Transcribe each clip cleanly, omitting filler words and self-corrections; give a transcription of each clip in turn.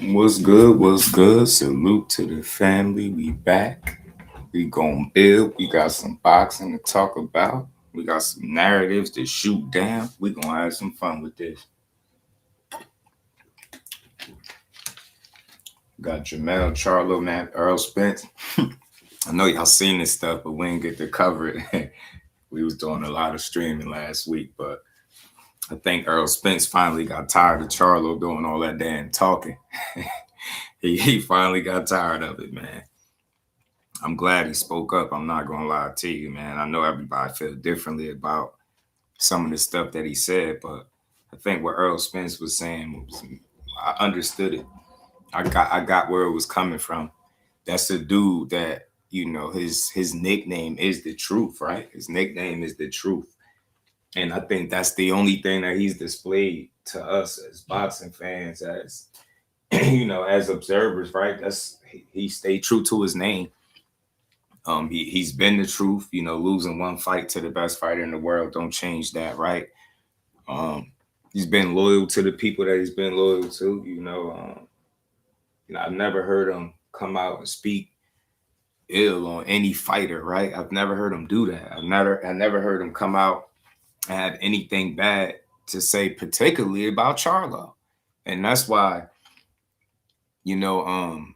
What's good? What's good? Salute to the family. We back. We gonna build. We got some boxing to talk about. We got some narratives to shoot down. We gonna have some fun with this. Got Jermell Charlo, man, Errol Spence. I know y'all seen this stuff, but we didn't get to cover it. We was doing a lot of streaming last week, but I think Errol Spence finally got tired of Charlo doing all that damn talking. he finally got tired of it, man. I'm glad he spoke up. I'm not gonna lie to you, man. I know everybody feels differently about some of the stuff that he said, but I think what Earl Spence was saying was, I understood it. I got where it was coming from. That's the dude that his nickname is the truth, right? His nickname is the truth, and I think that's the only thing that he's displayed to us as boxing fans, as as observers, right? He stayed true to his name. He's been the truth. Losing one fight to the best fighter in the world don't change that, right? Um, he's been loyal to the people that he's been loyal to. I've never heard him come out and speak ill on any fighter, right? I've never heard him do that. I never heard him come out and have anything bad to say, particularly about Charlo, and that's why you know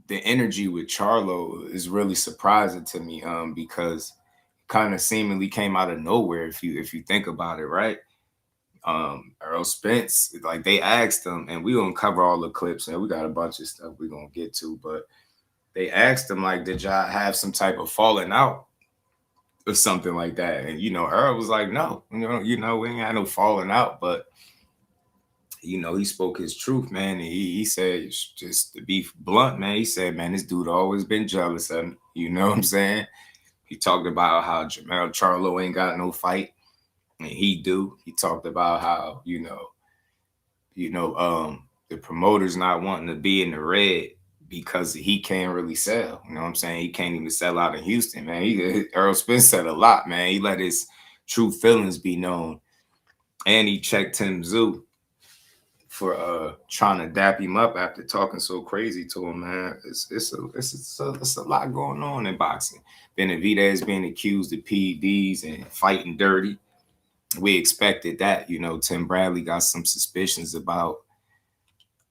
the energy with Charlo is really surprising to me, because kind of seemingly came out of nowhere if you think about it, right? Errol Spence, like they asked him, and we gonna cover all the clips, and we got a bunch of stuff we gonna get to, but they asked him like, did y'all have some type of falling out or something like that? And Errol was like, no, we ain't had no falling out, but he spoke his truth, man. And he said, just to be blunt, man, he said, man, this dude always been jealous of me. You know what I'm saying? He talked about how Jermell Charlo ain't got no fight, and he do. He talked about how, the promoter's not wanting to be in the red because he can't really sell. You know what I'm saying? He can't even sell out in Houston, man. Earl Spence said a lot, man. He let his true feelings be known. And he checked Tim Zoo for trying to dap him up after talking so crazy to him, man. It's a lot going on in boxing. Benavidez being accused of PEDs and fighting dirty. We expected that. Tim Bradley got some suspicions about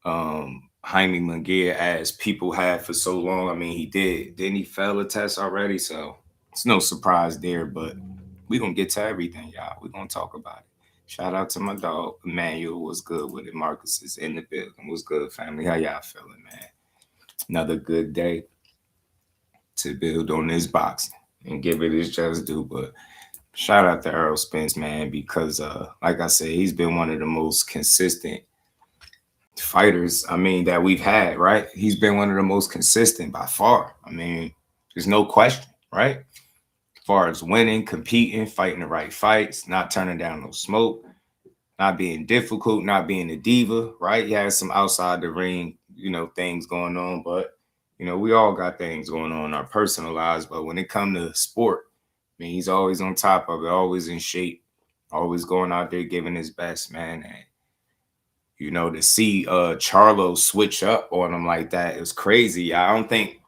Jaime Munguia, as people had for so long. I mean, he did. Didn't he fail a test already? So it's no surprise there, but we're gonna get to everything, y'all. We're gonna talk about it. Shout out to my dog, Emmanuel. Was good with it. Marcus is in the building. Was good, family. How y'all feeling, man? Another good day to build on this boxing and give it its just due. But shout out to Errol Spence, man, because like I said, he's been one of the most consistent fighters, I mean, that we've had, right? He's been one of the most consistent by far. I mean, there's no question, right? As far as winning, competing, fighting the right fights, not turning down no smoke, not being difficult, not being a diva, right? He has some outside the ring, things going on, but we all got things going on in our personal lives. But when it comes to sport, I mean, he's always on top of it, always in shape, always going out there giving his best, man. And to see Charlo switch up on him like that is crazy. I don't think,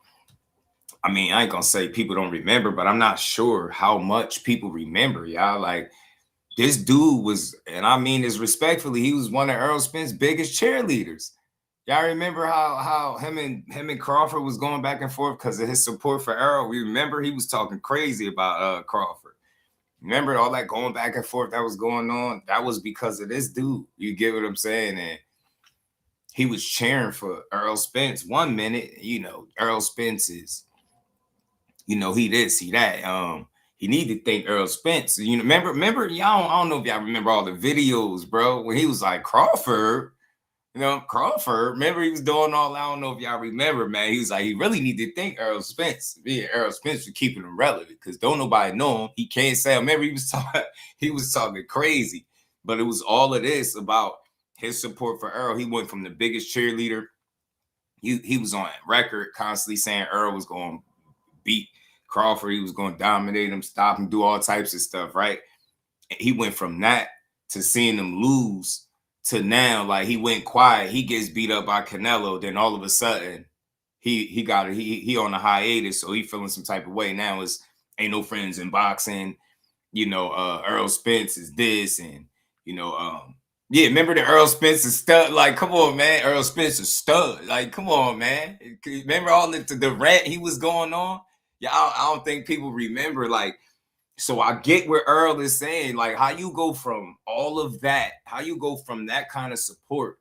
I mean, I ain't gonna say people don't remember, but I'm not sure how much people remember, y'all. Like, this dude was, and I mean this respectfully, he was one of Earl Spence's biggest cheerleaders. Y'all remember how him and Crawford was going back and forth because of his support for Earl? We remember he was talking crazy about Crawford. Remember all that going back and forth that was going on? That was because of this dude. You get what I'm saying? And he was cheering for Errol Spence 1 minute. Errol Spence is, he did see that. He needed to thank Errol Spence. Remember, y'all, I don't know if y'all remember all the videos, bro, when he was like Crawford. Crawford, remember he was doing all, I don't know if y'all remember, man. He was like, he really needed to thank Errol Spence. Errol Spence for keeping him relevant because don't nobody know him. He can't say, remember he was talking crazy, but it was all of this about his support for Earl. He went from the biggest cheerleader. He was on record constantly saying Earl was going to beat Crawford. He was going to dominate him, stop him, do all types of stuff, right? He went from that to seeing him lose to now, like he went quiet. He gets beat up by Canelo. Then all of a sudden, he on a hiatus, so he feeling some type of way now. Is ain't no friends in boxing. Errol Spence is this, and yeah, remember the Errol Spence is stud? Like, come on, man, Errol Spence is stud. Like, come on, man. Remember all the rant he was going on? Yeah, I don't think people remember. Like, so I get where Earl is saying, like, how you go from all of that, how you go from that kind of support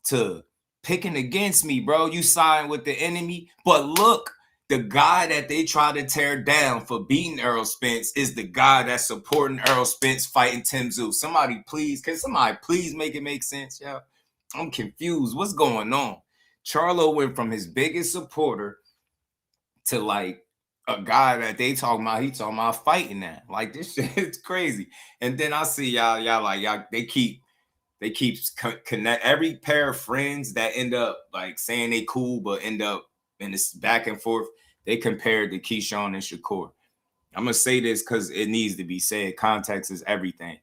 to picking against me, bro. You signed with the enemy, but look, the guy that they try to tear down for beating Errol Spence is the guy that's supporting Errol Spence fighting Tim Tszyu. Somebody please make it make sense, yeah? I'm confused. What's going on? Charlo went from his biggest supporter to like a guy that they talking about. He talking about fighting that. Like, this shit is crazy. And then I see y'all they keep connect every pair of friends that end up like saying they cool but end up in this back and forth. They compared to Keyshawn and Shakur. I'm gonna say this because it needs to be said. Context is everything.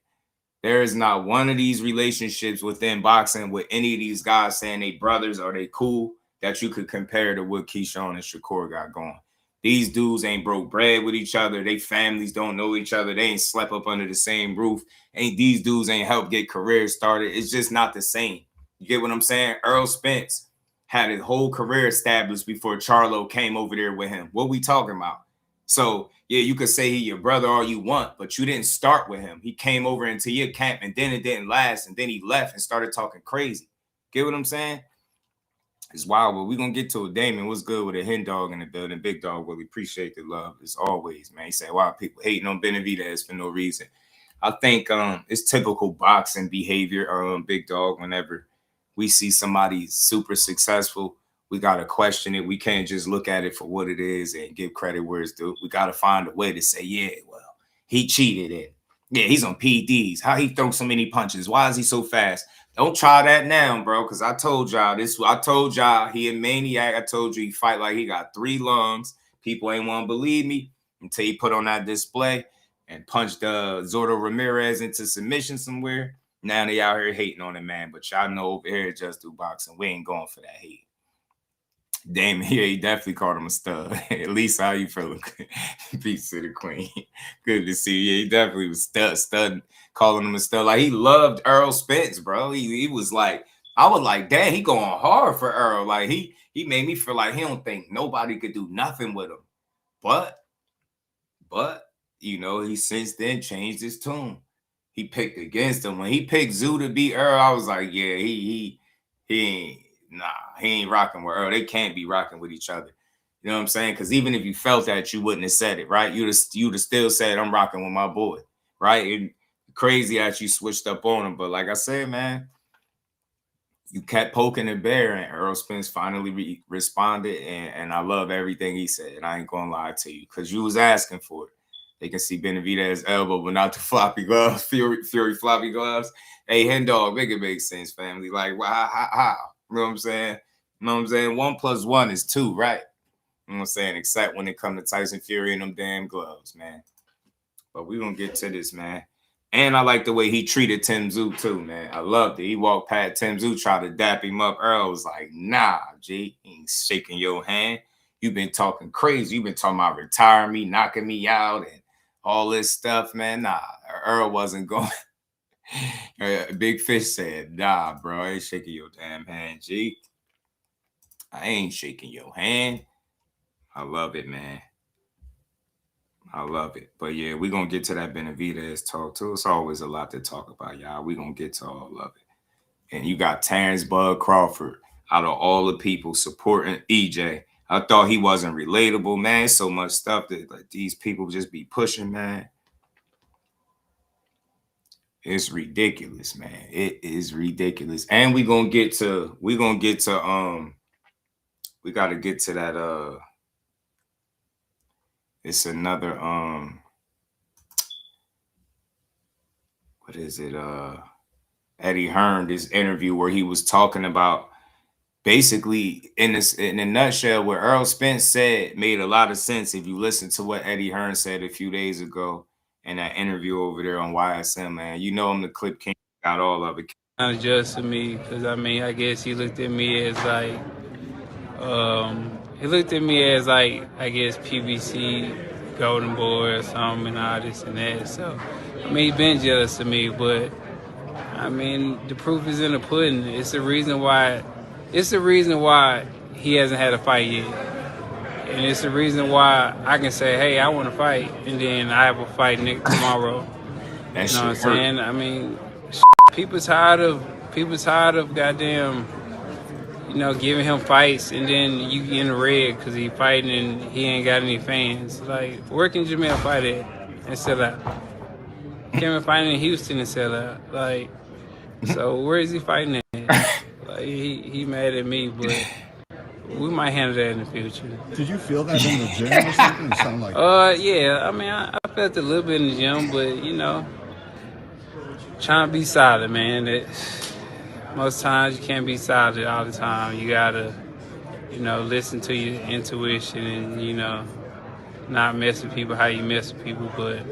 There is not one of these relationships within boxing with any of these guys saying they brothers or they cool that you could compare to what Keyshawn and Shakur got going. These dudes ain't broke bread with each other. They families don't know each other. They ain't slept up under the same roof. These dudes ain't helped get careers started. It's just not the same. You get what I'm saying? Errol Spence had his whole career established before Charlo came over there with him. What we talking about? So, yeah, you could say he your brother all you want, but you didn't start with him. He came over into your camp, and then it didn't last, and then he left and started talking crazy. Get what I'm saying? It's wild, but we're going to get to it. Damon, what's good with a hen dog in the building? Big dog, really appreciate the love as always, man. He said, wow, people hating on Benavidez for no reason. I think it's typical boxing behavior, big dog. Whenever we see somebody super successful, we got to question it. We can't just look at it for what it is and give credit where it's due. We got to find a way to say, yeah, well, he cheated it. Yeah, he's on PEDS. How he throw so many punches? Why is he so fast? Don't try that now, bro, because I told y'all this. I told y'all he a maniac. I told you he fight like he got 3 lungs. People ain't want to believe me until he put on that display and punched Zordo Ramirez into submission somewhere. Now they out here hating on him, man. But y'all know over here at Just Do Boxing, we ain't going for that hate. Damn, yeah, he definitely called him a stud. At least how you feeling? Peace to the queen. Good to see you. Yeah, he definitely was stud, calling him a stud. Like, he loved Errol Spence, bro. He was like, I was like, damn, he going hard for Errol. Like, he made me feel like he don't think nobody could do nothing with him. But, he since then changed his tune. He picked against him. When he picked Tszyu to beat Errol, I was like, yeah, he ain't. Nah, he ain't rocking with Earl. They can't be rocking with each other. You know what I'm saying? Because even if you felt that, you wouldn't have said it, right? You'd have still said, I'm rocking with my boy, right? And crazy that you switched up on him. But like I said, man, you kept poking the bear, and Errol Spence finally responded. And I love everything he said. I ain't going to lie to you because you was asking for it. They can see Benavidez' elbow, but not the floppy gloves, Fury floppy gloves. Hey, hen dog, make it make sense, family. Like, how? You know what I'm saying? You know what I'm saying? 1 + 1 is 2, right? You know what I'm saying? Except when it comes to Tyson Fury and them damn gloves, man. But we're going to get to this, man. And I like the way he treated Tim Tszyu, too, man. I loved it. He walked past Tim Tszyu, tried to dap him up. Earl was like, nah, G, he ain't shaking your hand. You've been talking crazy. You've been talking about retiring me, knocking me out, and all this stuff, man. Nah, Earl wasn't going. Big Fish said, nah, bro, I ain't shaking your damn hand, G. I ain't shaking your hand. I love it, man. I love it. But yeah, we're going to get to that Benavidez talk too. It's always a lot to talk about, y'all. We're going to get to all of it. And you got Terrence Bud Crawford out of all the people supporting EJ. I thought he wasn't relatable, man. So much stuff that like these people just be pushing, man. It's ridiculous, man. It is ridiculous. And we got to get to that it's another what is it? Eddie Hearn, this interview where he was talking about basically in a nutshell, what Errol Spence said made a lot of sense if you listen to what Eddie Hearn said a few days ago in that interview over there on YSM, man. You know I'm the clip king, got all of it. Unjust to me because I mean I guess he looked at me as like he looked at me as like I guess PBC Golden Boy or something and all this and that. So I mean he been jealous of me, but I mean the proof is in the pudding. It's the reason why. It's the reason why he hasn't had a fight yet, and it's the reason why I can say, "Hey, I want to fight," and then I have a fight tomorrow. That You know what I'm shit hurt. saying? I mean, people tired of goddamn, giving him fights, and then you get in the red because he fighting and he ain't got any fans. Like, where can Jermell fight at and sell out? Can fighting in Houston and sell out? Like, so where is he fighting at? Like, he mad at me, but we might handle that in the future. Did you feel that in the gym or something? It sounded like Yeah. I mean, I felt a little bit in the gym, but trying to be solid, man. Most times you can't be solid all the time. You gotta, listen to your intuition and not mess with people how you mess with people. But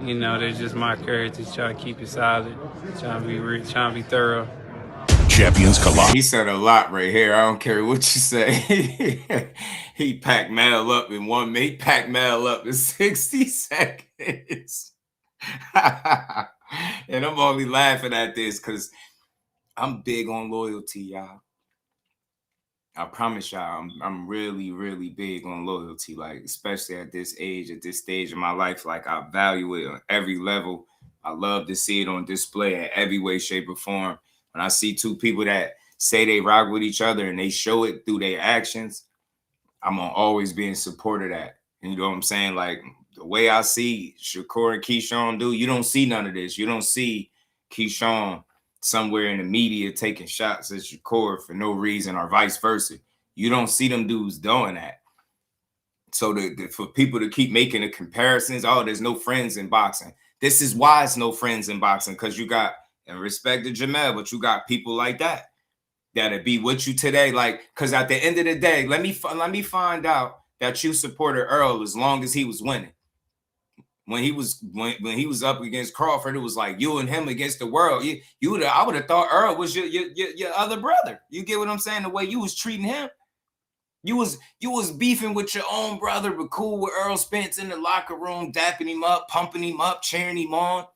that's just my character. Trying to keep it solid, trying to be rich, trying to be thorough. Champions collide. He said a lot right here. I don't care what you say. He packed Mel up in 1 minute. He packed Mel up in 60 seconds. And I'm only laughing at this because I'm big on loyalty, y'all. I promise y'all, I'm really, really big on loyalty. Like, especially at this age, at this stage of my life, like I value it on every level. I love to see it on display in every way, shape, or form. When I see two people that say they rock with each other and they show it through their actions, I'm gonna always be in support of that. And you know what I'm saying? Like the way I see Shakur and Keyshawn do, you don't see none of this. You don't see Keyshawn somewhere in the media taking shots at Shakur for no reason or vice versa. You don't see them dudes doing that. So for people to keep making the comparisons, oh, there's no friends in boxing. This is why it's no friends in boxing, because you got, and respect to Jermell, but you got people like that'll be with you today. Like, because at the end of the day, let me find out that you supported Errol as long as he was winning. When he was up against Crawford, it was like you and him against the world. I would have thought Errol was your other brother. You get what I'm saying? The way you was treating him. You was beefing with your own brother, but cool with Errol Spence in the locker room, dapping him up, pumping him up, cheering him on.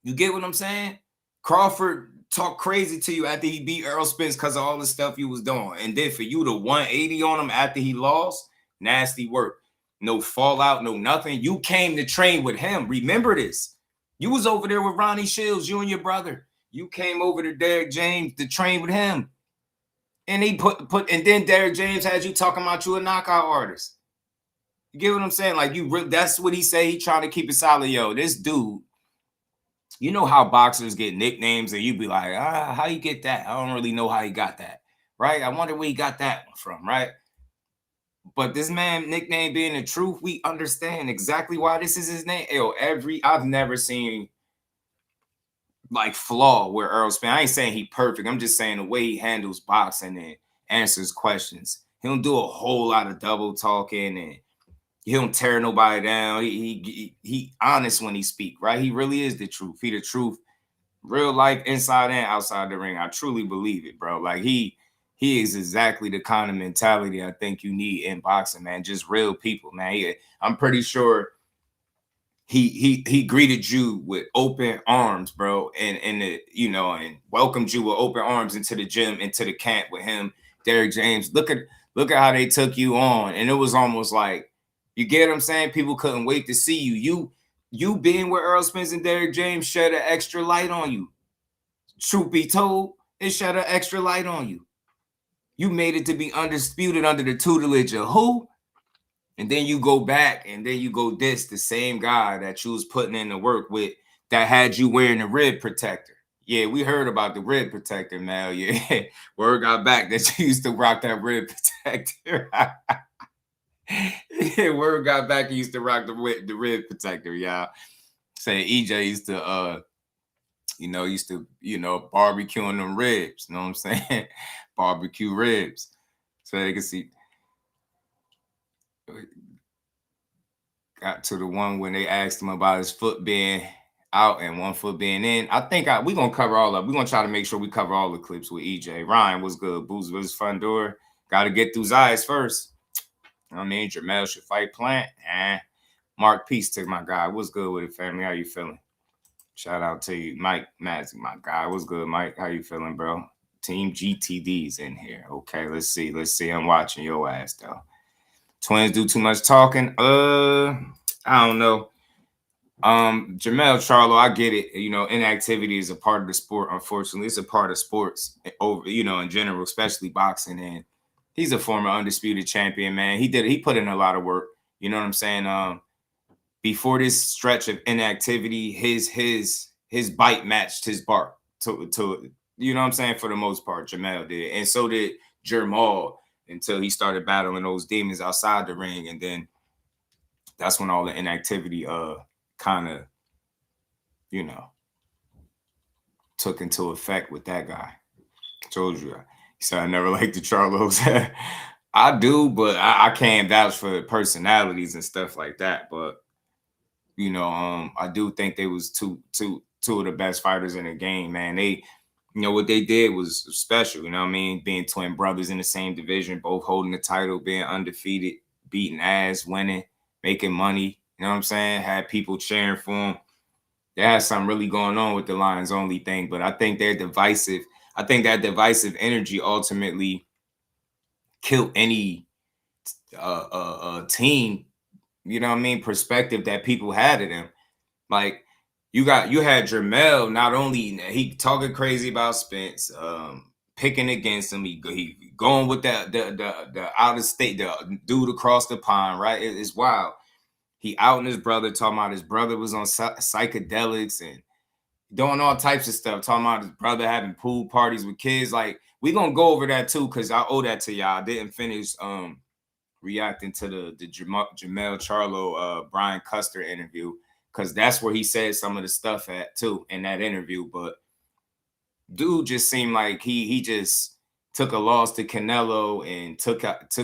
You get what I'm saying? Crawford talked crazy to you after he beat Errol Spence because of all the stuff you was doing. And then for you to 180 on him after he lost, nasty work. No fallout, no nothing. You came to train with him. Remember this. You was over there with Ronnie Shields, you and your brother. You came over to Derrick James to train with him. And he and then Derrick James had you talking about you a knockout artist. You get what I'm saying? Like that's what he say. He trying to keep it solid. Yo, this dude, you know how boxers get nicknames and you be like, how you get that? I don't really know how he got that. Right? I wonder where he got that one from, right? But this man nickname being the truth, we understand exactly why this is his name. Yo, I've never seen like flaw where Errol Spence. I ain't saying he perfect. I'm just saying the way he handles boxing and answers questions. He don't do a whole lot of double talking and he don't tear nobody down. He honest when he speak, right? He really is the truth. He the truth, real life, inside and outside the ring. I truly believe it, bro. Like he is exactly the kind of mentality I think you need in boxing, man. Just real people, man. I'm pretty sure he greeted you with open arms, bro, and welcomed you with open arms into the gym, into the camp with him, Derrick James. Look at how they took you on, and it was almost like, you get what I'm saying? People couldn't wait to see you. You being with Errol Spence and Derrick James shed an extra light on you. Truth be told, it shed an extra light on you. You made it to be undisputed under the tutelage of who? And then you go back and then you go diss the same guy that you was putting in the work with that had you wearing the rib protector. Yeah, we heard about the rib protector, Mal. Yeah, word got back that you used to rock that rib protector. Yeah, word got back he used to rock the rib protector, y'all. Say EJ used to barbecuing them ribs. You know what I'm saying? Barbecue ribs. So they can see. Got to the one when they asked him about his foot being out and 1 foot being in. I think we're going to cover all of it. We're going to try to make sure we cover all the clips with EJ. Ryan, what's good? Booze versus Fundora. Got to get through Zayas first. I mean, Jermell should fight Plant. Mark, peace to my guy. What's good with it, family? How you feeling? Shout out to you. Mike Mazzy, my guy. What's good, Mike? How you feeling, bro? Team GTD's in here. Okay, let's see. I'm watching your ass, though. Twins do too much talking. I don't know. Jermell Charlo, I get it. You know, inactivity is a part of the sport. Unfortunately, it's a part of sports over, you know, in general, especially boxing. And he's a former undisputed champion, man. He put in a lot of work. You know what I'm saying? Before this stretch of inactivity, his bite matched his bark to you know what I'm saying, for the most part. Jermell did, and so did Jermall, until he started battling those demons outside the ring, and then that's when all the inactivity kind of, you know, took into effect with that guy. Told you. He said I never liked the Charlos. I do, but I can't vouch for personalities and stuff like that. But you know, I do think they was two of the best fighters in the game, man. They, you know, what they did was special. You know what I mean? Being twin brothers in the same division, both holding the title, being undefeated, beating ass, winning, making money. You know what I'm saying? Had people cheering for them. They had something really going on with the Lions only thing, but I think they're divisive. I think that divisive energy ultimately killed any team, you know what I mean, perspective that people had of them. Like you had Jermell, not only he talking crazy about Spence, picking against him, he going with the out of state, the dude across the pond, right? It's wild. He outing his brother, talking about his brother was on psychedelics and doing all types of stuff, talking about his brother having pool parties with kids. Like, we gonna go over that too, because I owe that to y'all. I didn't finish reacting to the Jermell Charlo Brian Custer interview, because that's where he said some of the stuff at too in that interview. But dude just seemed like he just took a loss to Canelo and took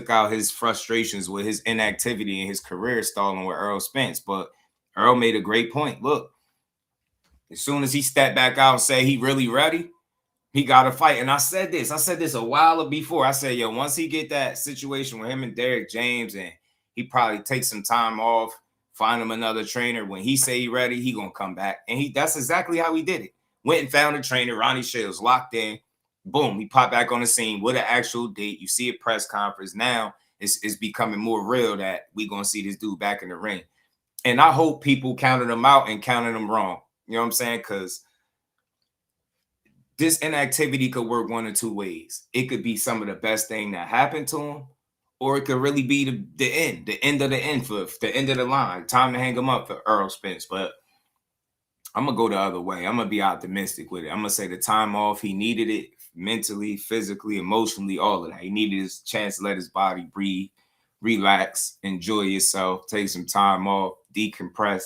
out his frustrations with his inactivity and his career stalling with Errol Spence. But Errol made a great point. Look, as soon as he stepped back out and said he really ready, he got to fight. And I said this a while before. I said, yo, once he get that situation with him and Derek James, and he probably take some time off, find him another trainer. When he say he ready, he gonna come back. And that's exactly how he did it. Went and found a trainer, Ronnie Shields, locked in. Boom, he popped back on the scene with an actual date. You see a press conference. Now it's becoming more real that we gonna see this dude back in the ring. And I hope people counted him out and counted him wrong. You know what I'm saying? Because this inactivity could work one of two ways. It could be some of the best thing that happened to him, or it could really be the end of the end, for the end of the line. Time to hang him up for Errol Spence. But I'm going to go the other way. I'm going to be optimistic with it. I'm going to say the time off, he needed it mentally, physically, emotionally, all of that. He needed his chance to let his body breathe, relax, enjoy yourself, take some time off, decompress.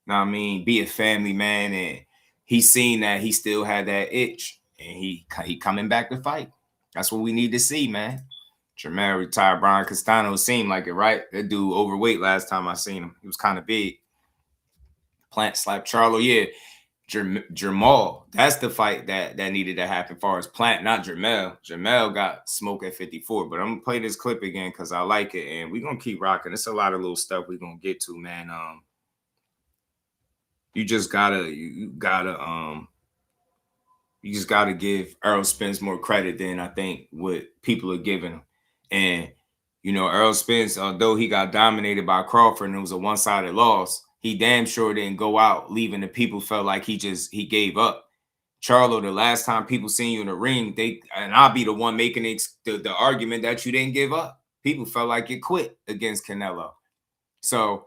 You know what I mean? Be a family man. And he's seen that he still had that itch, and he coming back to fight. That's what we need to see, man. Jermell retired Brian Castano. Seemed like it, right? That dude overweight last time I seen him. He was kind of big. Plant slapped Charlo. Yeah. Jermall. That's the fight that needed to happen as far as Plant, not Jermell. Jermell got smoke at 54. But I'm going to play this clip again because I like it. And we're going to keep rocking. It's a lot of little stuff we're going to get to, man. You just gotta give Errol Spence more credit than I think what people are giving him. And you know, Errol Spence, although he got dominated by Crawford and it was a one-sided loss, he damn sure didn't go out leaving the people felt like he gave up. Charlo, the last time people seen you in the ring, and I'll be the one making the argument that you didn't give up. People felt like you quit against Canelo. So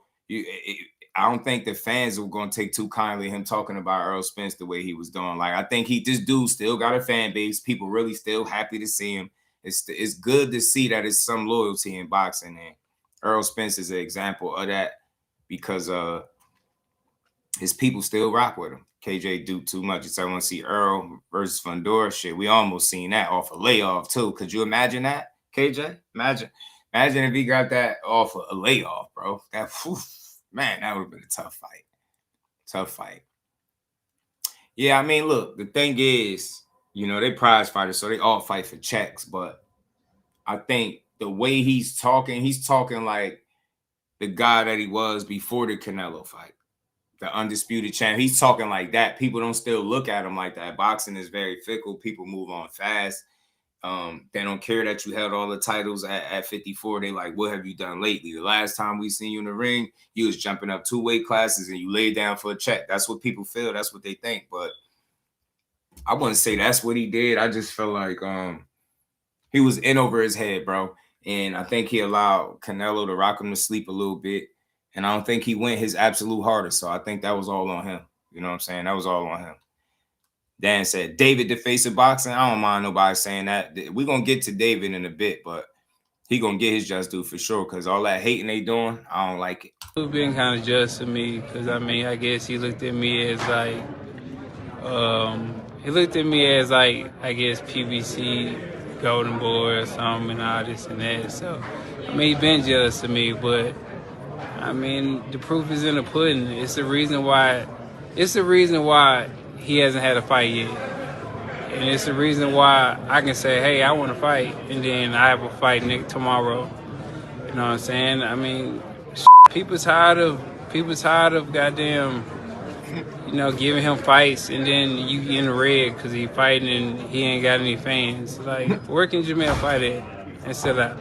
I don't think the fans were going to take too kindly him talking about Errol Spence the way he was doing. Like, I think this dude still got a fan base. People really still happy to see him. It's good to see that it's some loyalty in boxing, and Errol Spence is an example of that because his people still rock with him. KJ do too much. He said, I want to see Errol versus Fundora. Shit, we almost seen that off a layoff too. Could you imagine that, KJ? Imagine if he got that off a layoff, bro. Man, that would have been a tough fight. Tough fight. Yeah, I mean, look, the thing is, you know, they prize fighters, so they all fight for checks. But I think the way he's talking like the guy that he was before the Canelo fight, the undisputed champ. He's talking like that. People don't still look at him like that. Boxing is very fickle. People move on fast. They don't care that you held all the titles at 54. They like, what have you done lately? The last time we seen you in the ring, you was jumping up 2 weight classes and you laid down for a check. That's what people feel. That's what they think. But I wouldn't say that's what he did. I just feel like he was in over his head, bro. And I think he allowed Canelo to rock him to sleep a little bit. And I don't think he went his absolute hardest. So I think that was all on him. You know what I'm saying? That was all on him. Dan said, David, the face of boxing. I don't mind nobody saying that. We're going to get to David in a bit, but he going to get his just due for sure because all that hating they doing, I don't like it. It been kind of just to me because, I mean, I guess he looked at me as like, I guess, PBC Golden Boy or something and all this and that. So, I mean, he been jealous of me, but, I mean, the proof is in the pudding. It's the reason why he hasn't had a fight yet. And it's the reason why I can say, hey, I want to fight, and then I have a fight tomorrow. You know what I'm saying? I mean, people tired of goddamn, you know, giving him fights, and then you in the red because he fighting and he ain't got any fans. Like, where can Jermell fight at and sell out?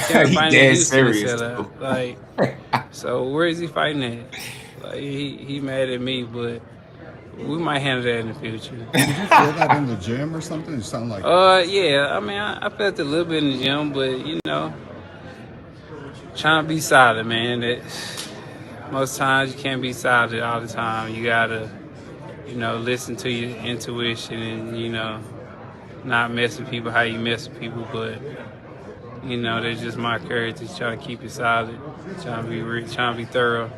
He dead serious. Like, so where is he fighting at? Like, he mad at me, but we might handle that in the future. Did you feel that in the gym or something? You sound like yeah. I mean, I felt a little bit in the gym, but you know, trying to be solid, man. That most times you can't be solid all the time. You gotta, you know, listen to your intuition and, you know, not mess with people how you mess with people, but you know, that's just my character. Trying to keep it solid, trying to be trying to be thorough.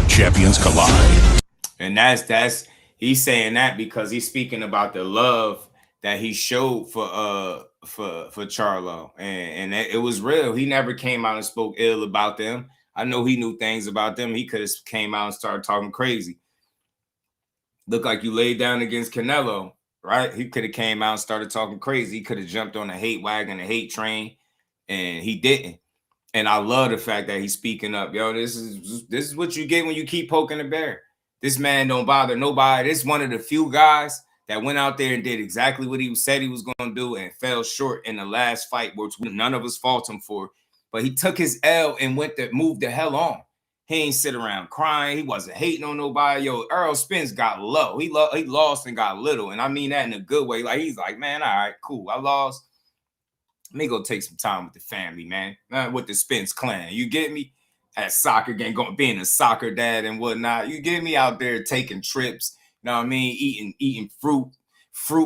Champions collide. And that's he's saying that because he's speaking about the love that he showed for Charlo, and it was real. He never came out and spoke ill about them. I know he knew things about them. He could have came out and started talking crazy. Look like you laid down against Canelo, right? He could have came out and started talking crazy. He could have jumped on the hate wagon, the hate train, and he didn't. And I love the fact that he's speaking up. Yo, this is what you get when you keep poking the bear. This man don't bother nobody. This is one of the few guys that went out there and did exactly what he said he was going to do and fell short in the last fight, which none of us fault him for. But he took his L and moved the hell on. He ain't sit around crying. He wasn't hating on nobody. Yo, Errol Spence got low. He lost and got little. And I mean that in a good way. Like, he's like, man, all right, cool. I lost. Let me go take some time with the family, man. With the Spence clan. You get me? At soccer game, being a soccer dad and whatnot. You get me out there taking trips. You know what I mean? Eating fruit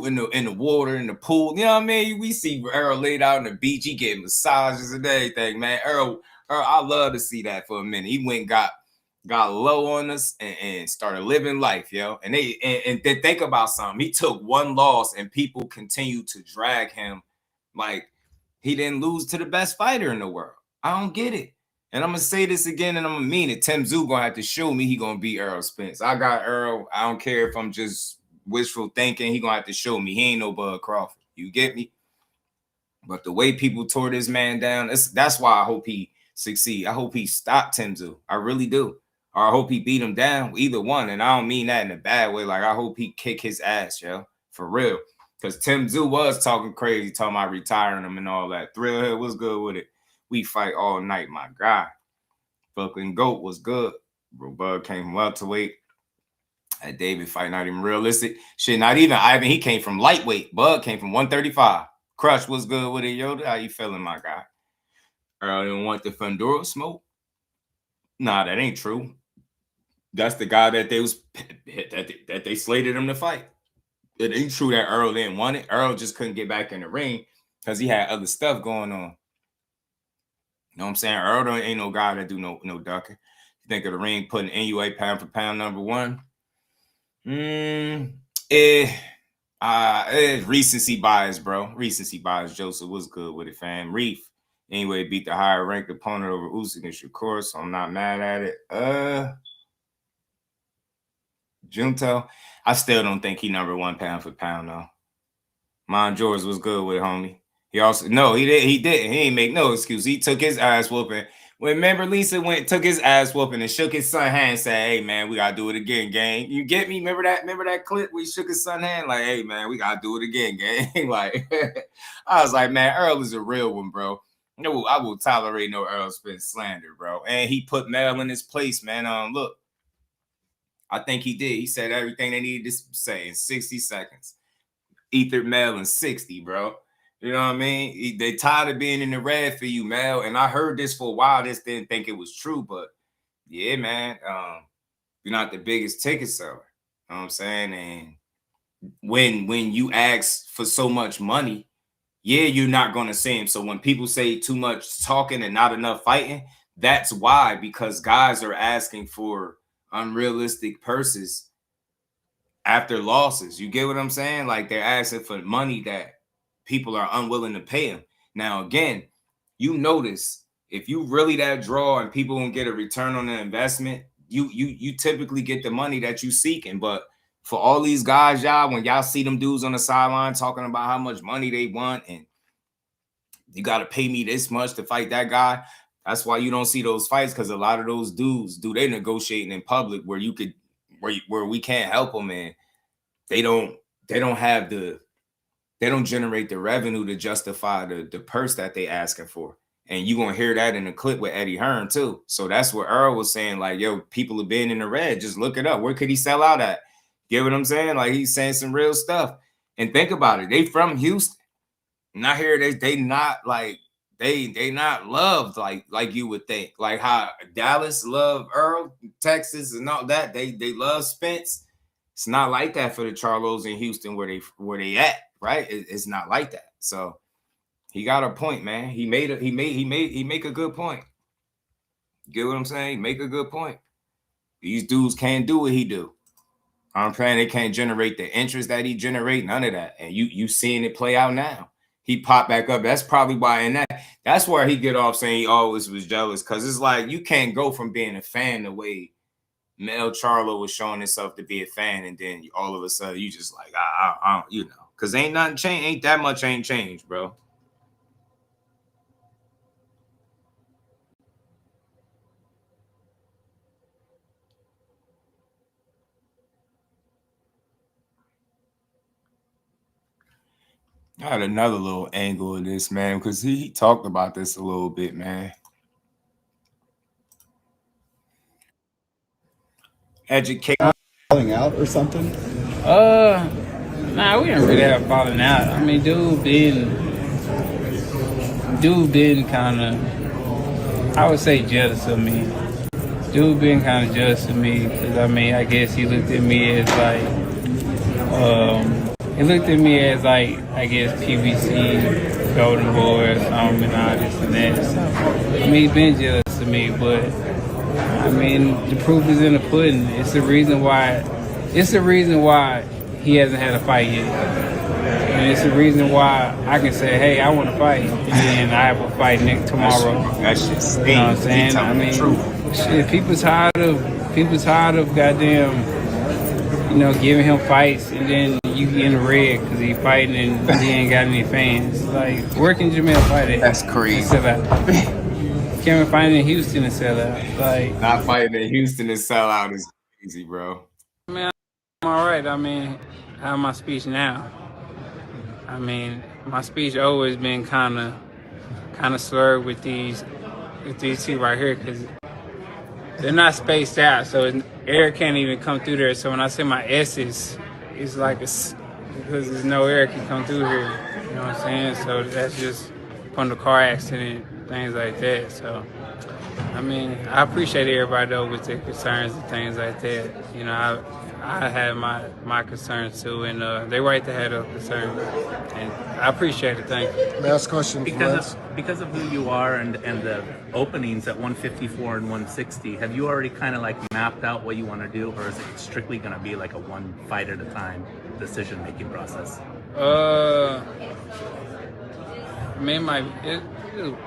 in the water, in the pool. You know what I mean? We see Errol laid out on the beach. He getting massages and everything, man. Errol, I love to see that for a minute. He went and got low on us and started living life, yo. And then think about something. He took one loss and people continue to drag him like he didn't lose to the best fighter in the world. I don't get it. And I'm going to say this again, and I'm going to mean it. Tim Tszyu going to have to show me he going to beat Errol Spence. I got Errol. I don't care if I'm just wishful thinking. He going to have to show me. He ain't no Bud Crawford. You get me? But the way people tore this man down, that's why I hope he succeed. I hope he stopped Tim Tszyu. I really do. Or I hope he beat him down, either one. And I don't mean that in a bad way. Like, I hope he kick his ass, yo. For real. Because Tim Tszyu was talking crazy, talking about retiring him and all that. Thrillhead was good with it. We fight all night, my guy. Fucking GOAT was good. Bud came from welterweight. That David fight not even realistic. Shit, not even Ivan. He came from lightweight. Bud came from 135. Crush was good with it, yo. How you feeling, my guy? Earl didn't want the Fundora smoke. Nah, that ain't true. That's the guy that they slated him to fight. It ain't true that Earl didn't want it. Earl just couldn't get back in the ring because he had other stuff going on. You know what I'm saying? Earl ain't no guy that do no ducking. You think of the ring putting NUA pound for pound number one? Recency bias, bro. Recency bias. Joseph was good with it, fam. Reef. Anyway, beat the higher ranked opponent over Usyk and Shakur, so I'm not mad at it. Junto, I still don't think he #1 pound for pound though. Mon George was good with homie. He also he didn't. He ain't make no excuse. He took his ass whooping. Remember Lisa took his ass whooping and shook his son hand and said, "Hey man, we gotta do it again, gang." You get me? Remember that clip where he shook his son hand? Like, hey man, we gotta do it again, gang. Like I was like, man, Earl is a real one, bro. No, I will tolerate no Errol Spence slander, bro. And he put Mel in his place, man. Look, I think he did. He said everything they needed to say in 60 seconds. Ethered Mel in 60, bro. You know what I mean? They tired of being in the red for you, Mel. And I heard this for a while. Just didn't think it was true, but yeah, man. You're not the biggest ticket seller. You know what I'm saying? And when you ask for so much money, yeah, you're not gonna see him. So when people say too much talking and not enough fighting, that's why, because guys are asking for unrealistic purses after losses. You get what I'm saying? Like they're asking for money that people are unwilling to pay them. Now, again, you notice if you really that draw and people won't get a return on the investment, you typically get the money that you seeking. But for all these guys, y'all, when y'all see them dudes on the sideline talking about how much money they want and you got to pay me this much to fight that guy, that's why you don't see those fights, because a lot of those dudes they negotiating in public where you could where we can't help them, and they don't generate the revenue to justify the purse that they asking for. And you're gonna hear that in the clip with Eddie Hearn too. So that's what Earl was saying, like, yo, people have been in the red, just look it up. Where could he sell out at? Get what I'm saying? Like, he's saying some real stuff. And think about it, they from Houston. Not here, they not like they not loved like you would think, like how Dallas love Earl, Texas, and all that. They love Spence. It's not like that for the Charlos in Houston where they at, right? It's not like that. So he got a point, man. He make a good point. Get what I'm saying? Make a good point. These dudes can't do what he do. I'm saying they can't generate the interest that he generate, none of that. And you seeing it play out now. He popped back up. That's probably why, and that's where he get off saying he always was jealous, because it's like you can't go from being a fan the way Mel Charlo was showing himself to be a fan, and then all of a sudden you just like, I don't, because ain't nothing changed, ain't that much ain't changed, bro. I had another little angle of this, man, because he talked about this a little bit, man. Educate. Falling out or something? Nah, we didn't really have falling out. I mean, dude been kind of, I would say, jealous of me. Dude been kind of jealous of me because, I mean, I guess he looked at me as like, I guess PBC, Golden Boy or something and all this and that. So, I mean, he been jealous of me, but I mean, the proof is in the pudding. It's the reason why he hasn't had a fight yet. And it's the reason why I can say, hey, I want to fight. And then I have a fight tomorrow. That shit stinks. You know what I'm saying? I mean, shit, people's tired of goddamn, giving him fights, and then you get in the red because he's fighting and he ain't got any fans. Like, where can Jermell fight at? That's crazy. Can't fight in Houston and sell out. Like, not fighting in Houston and sell out is crazy, bro. I mean, I'm all right. I mean, I have my speech now. I mean, my speech always been kind of slurred with these two right here because they're not spaced out, so air can't even come through there. So when I say my S's, it's like because there's no air can come through here. You know what I'm saying? So that's just from the car accident, things like that. So, I mean, I appreciate everybody though with their concerns and things like that. I have my concerns too, and they right to have those concerns, and I appreciate it. Thank you. Last question, because of who you are and the openings at 154 and 160, have you already kind of like mapped out what you want to do, or is it strictly going to be like a one fight at a time decision making process? I mean, it's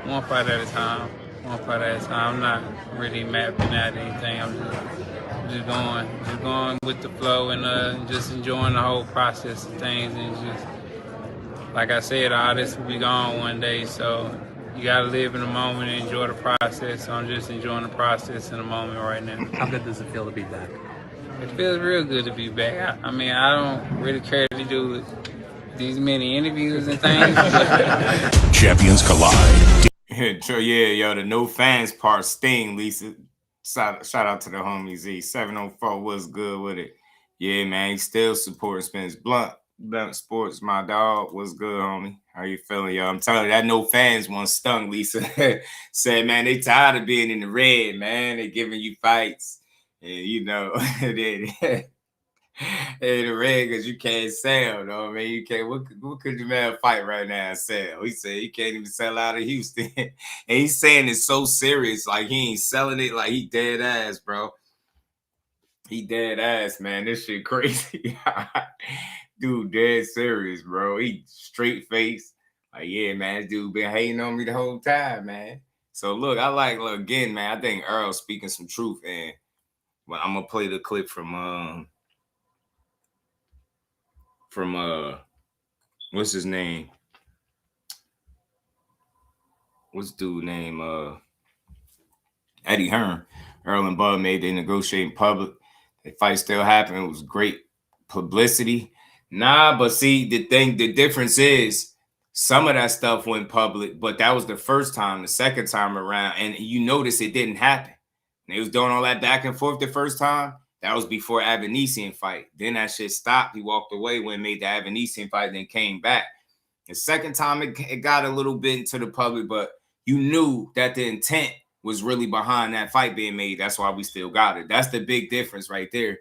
one fight at a time. One fight at a time. I'm not really mapping out anything. I'm just just going with the flow and just enjoying the whole process of things. And just like I said, all this will be gone one day, so you gotta live in the moment and enjoy the process. So I'm just enjoying the process in the moment right now. How good does it feel to be back? It feels real good to be back. I mean, I don't really care to do these many interviews and things. Champions collide. Yeah, yo, the no fans part sting, Lisa. Shout out to the homie Z. 704 was good with it. Yeah, man, he still supporting Spence. Blunt Sports, my dog. Was good, homie. How you feeling, yo? I'm telling you, that no fans one stung, Lisa. Said, man, they tired of being in the red, man. They giving you fights. And, you know, in the red because you can't sell, though. I mean, you can't. What could your man fight right now and sell? He said he can't even sell out of Houston. And he's saying it's so serious, like he ain't selling it, like he dead ass, bro. He dead ass, man. This shit crazy. Dude, dead serious, bro. He straight face. Like, yeah, man, this dude been hating on me the whole time, man. So look, look again, man. I think Errol speaking some truth, and well, I'm gonna play the clip from what's his name? What's dude name? Eddie Hearn. Errol and Bud made they negotiate in public. The fight still happened. It was great publicity. Nah, but see, the difference is some of that stuff went public, but that was the first time. The second time around, and you notice it didn't happen. They was doing all that back and forth the first time. That was before Avanesian fight. Then that shit stopped. He walked away when he made the Avanesian fight, then came back. The second time it got a little bit into the public, but you knew that the intent was really behind that fight being made. That's why we still got it. That's the big difference right there.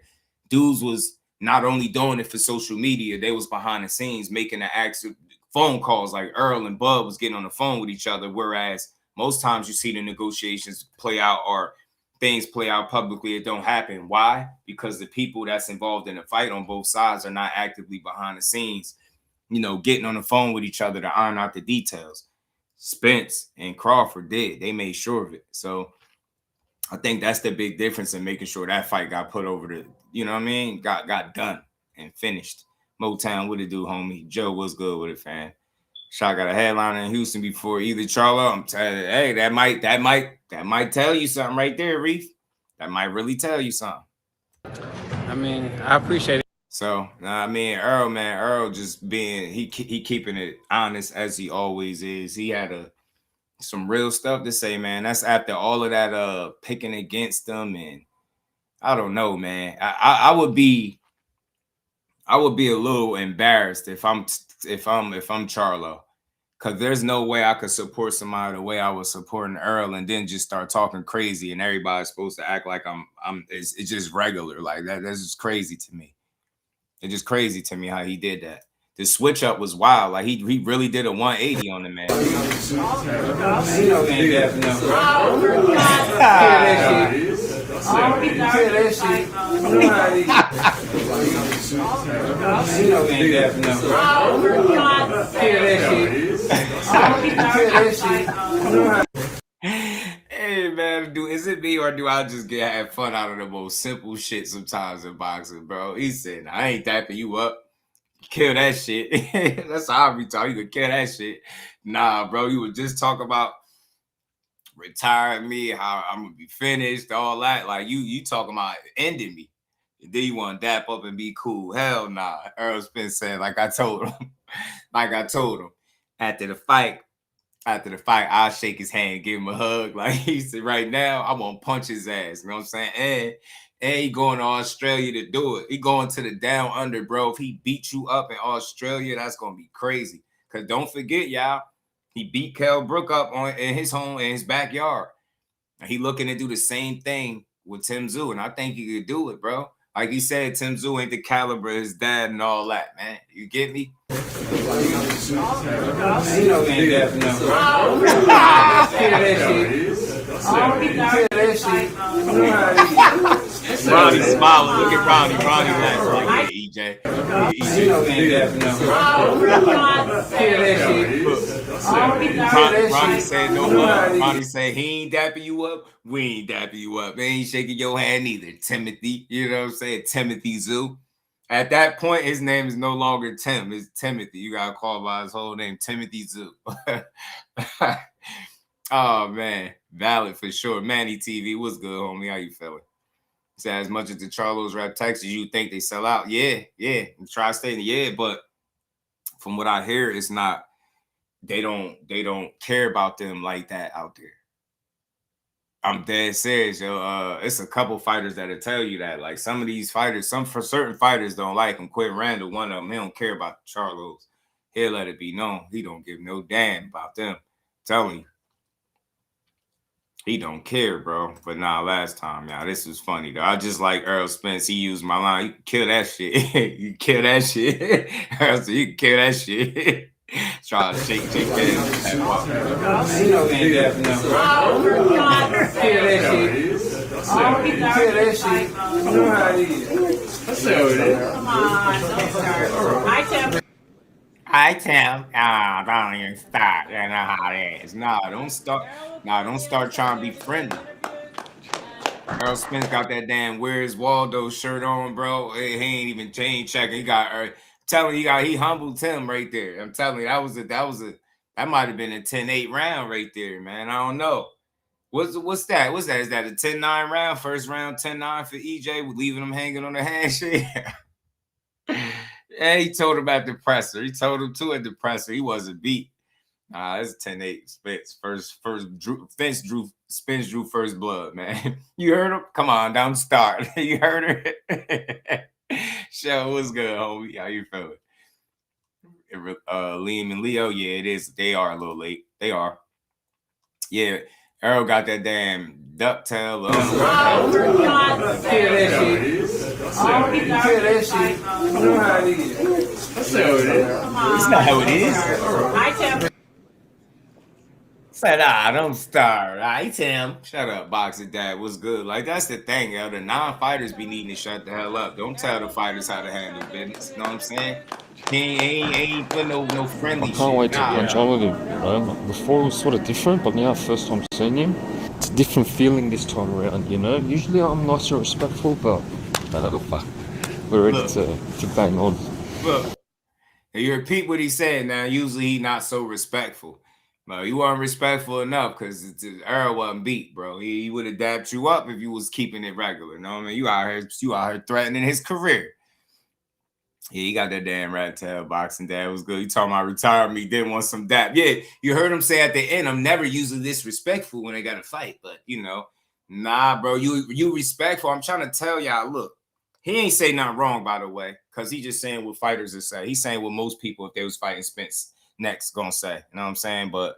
Dudes was not only doing it for social media, they was behind the scenes making the actual phone calls. Like Errol and Bud was getting on the phone with each other, whereas most times you see the negotiations play out or things play out publicly, it don't happen. Why? Because the people that's involved in the fight on both sides are not actively behind the scenes, you know, getting on the phone with each other to iron out the details. Spence and Crawford did. They made sure of it. So I think that's the big difference in making sure that fight got put over the, you know what I mean? Got done and finished. Motown, what it do, homie? Joe, was good with it, fam? Shot got a headliner in Houston before either Charlo. I'm telling you, hey, that might tell you something right there, Reef. That might really tell you something. I mean, I appreciate it. So, I mean, Errol just being, he keeping it honest as he always is. He had some real stuff to say, man. That's after all of that picking against them, and I don't know, man. I would be a little embarrassed if I'm Charlo, because there's no way I could support somebody the way I was supporting Errol and then just start talking crazy and everybody's supposed to act like it's just regular. Like that's just crazy to me. It's just crazy to me how he did that. The switch up was wild. Like he really did a 180 on the man. Hey man, is it me or do I just have fun out of the most simple shit sometimes in boxing, bro? He said, I ain't dapping you up. Kill that shit. That's how I be talking. You could kill that shit. Nah, bro, you would just talk about retiring me, how I'm gonna be finished, all that. Like you talking about ending me. And then you want to dap up and be cool. Hell nah. Errol Spence said, like I told him. After the fight, I'll shake his hand, give him a hug. Like he said, right now, I'm gonna punch his ass. You know what I'm saying? And he going to Australia to do it. He going to the down under, bro. If he beat you up in Australia, that's gonna be crazy. Cause don't forget, y'all, he beat Kell Brook up in his home, in his backyard. And he looking to do the same thing with Tim Tszyu, and I think he could do it, bro. Like he said, Tim Tszyu ain't the caliber of his dad and all that, man. You get me? Ronnie smiling. Look at Ronnie. Ronnie laughs like, yeah, EJ. Ronnie said no more. Ronnie said he ain't dapping you up. We ain't dapping you up. They ain't shaking your hand either, Timothy. You know what I'm saying? Timothy Zoo. At that point, his name is no longer Tim. It's Timothy. You gotta call by his whole name, Timothy Zoo. Oh man, valid for sure. Manny TV, what's good, homie? How you feeling? Say as much as the Charlos rap Texas, you think they sell out? Yeah. Tri-state, yeah, but from what I hear, it's not. They don't care about them like that out there. I'm dead serious, yo. It's a couple fighters that'll tell you that. Like some of these fighters, for certain fighters don't like him. Quentin Randall, one of them, he don't care about the Charlos. He'll let it be known. He don't give no damn about them. I'm telling you. He don't care, bro. But nah, last time, y'all, this was funny, though. I just like Errol Spence. He used my line. You can kill that shit. You can kill that shit. Errol said, you can kill that shit. Try to shake hands. You know he ain't dapping them. Kill that shit. Kill that shit. You know how it is. That's how it is. Come on, don't start. I tell, don't even start. You know how it is. Nah, don't start. Don't start trying to be friendly. Errol Spence got that damn Where's Waldo shirt on, bro. He ain't even chain checking. He got telling you, he humbled Tim right there. I'm telling you, that might have been a 10-8 round right there, man. I don't know. What's that? Is that a 10-9 round? First round 10-9 for EJ, leaving him hanging on the handshake. Yeah, he told him at the presser. He told him too at the presser. He wasn't beat. It's 10-8. Spence drew first blood, man. You heard him? Come on, don't start. You heard her? Show, what's good, homie? How you feeling? Liam and Leo, yeah, it is. They are a little late. They are. Yeah, Errol got that damn ducktail. Kill that shit. Kill that shit. You know how it is. That's how it is. It's not how it is. Said, don't start. Right, Tim. Shut up, boxing dad. What's good? Like, that's the thing, yo. The non-fighters be needing to shut the hell up. Don't tell the fighters how to handle business. You know what I'm saying? He ain't put no friendly I can't wait shit. to punch all of him. You know? Before it was sort of different, but now first time seeing him, it's a different feeling this time around, you know? Usually I'm nice and respectful, but fuck. We're ready to bang on. Look, you repeat what he said now. Usually he not so respectful. No, you weren't respectful enough because Errol wasn't beat, bro. He would have dapped you up if you was keeping it regular. You know what I mean? You out here threatening his career. Yeah, he got that damn rat tail boxing. Dad was good. He talking about retirement. He didn't want some dap. Yeah, you heard him say at the end, I'm never usually disrespectful when they got to fight. But, nah, bro, you respectful. I'm trying to tell y'all, look, he ain't say nothing wrong, by the way, because he just saying what fighters are saying. He's saying what most people, if they was fighting Spence next, gonna say. You know what I'm saying? But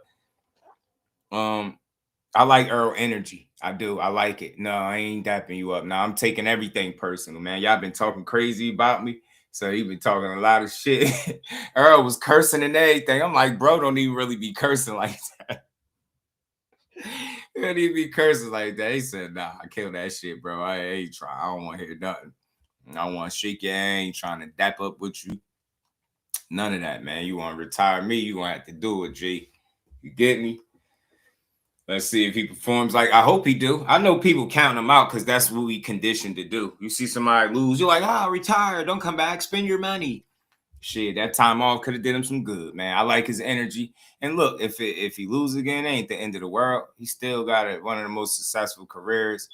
I like Errol energy. I do. I like it. No, I ain't dapping you up. Now I'm taking everything personal, man. Y'all been talking crazy about me. So he been talking a lot of shit. Errol was cursing and everything. I'm like, bro, don't even really be cursing like that. He don't even be cursing like that. He said, nah, I killed that shit, bro. I ain't trying. I don't want to hear nothing. I want to shake your hand. I ain't trying to dap up with you. None of that, man. You want to retire me, you going to have to do it, G. You get me? Let's see if he performs like I hope he do. I know people counting him out because that's what we conditioned to do. You see somebody lose, you're like, retire. Don't come back. Spend your money. Shit, that time off could have did him some good, man. I like his energy. And look, if he loses again, it ain't the end of the world. He still got one of the most successful careers.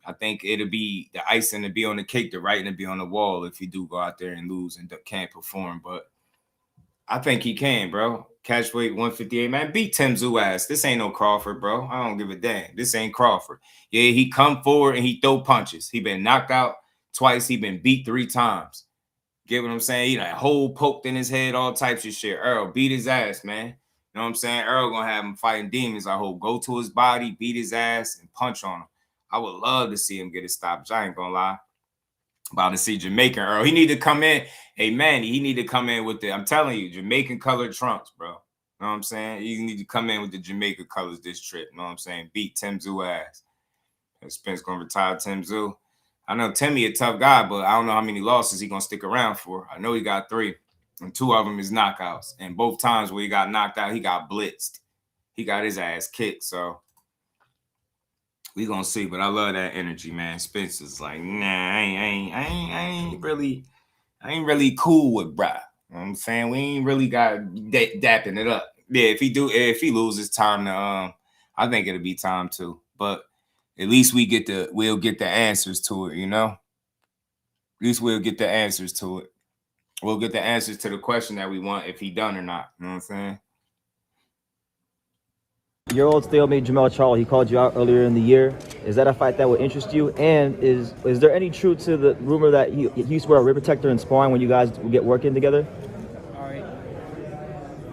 I think it'll be the icing to be on the cake, the writing to be on the wall if he do go out there and lose and can't perform. But I think he can, bro. Catch weight 158, man. Beat Tim Zoo ass. This ain't no Crawford, bro. I don't give a damn. This ain't Crawford. Yeah, he come forward and he throw punches. He been knocked out twice. He been beat 3 times. Get what I'm saying? He like hole poked in his head, all types of shit. Errol beat his ass, man. You know what I'm saying? Errol gonna have him fighting demons. I hope. Go to his body, beat his ass, and punch on him. I would love to see him get a stoppage. I ain't gonna lie. About to see Jamaican Errol. He need to come in. Hey, man, he need to come in with I'm telling you, Jamaican colored trunks, bro. You know what I'm saying? You need to come in with the Jamaica colors this trip. You know what I'm saying? Beat Tim Zoo ass. Spence going to retire Tim Zoo. I know Timmy a tough guy, but I don't know how many losses he going to stick around for. I know he got 3. and 2 of them is knockouts. And both times where he got knocked out, he got blitzed. He got his ass kicked. So we gonna see. But I love that energy, man. Spencer's like, nah, I ain't really cool with bruh. You know what I'm saying? We ain't really got dapping it up. Yeah, if he loses time to I think it'll be time to. But at least we'll get the answers to it, you know? At least we'll get the answers to it. We'll get the answers to the question that we want if he done or not. You know what I'm saying? Your old stalemate, Jermell Charlo, he called you out earlier in the year. Is that a fight that would interest you? And is there any truth to the rumor that he used to wear a rib protector in sparring when you guys would get working together? All right.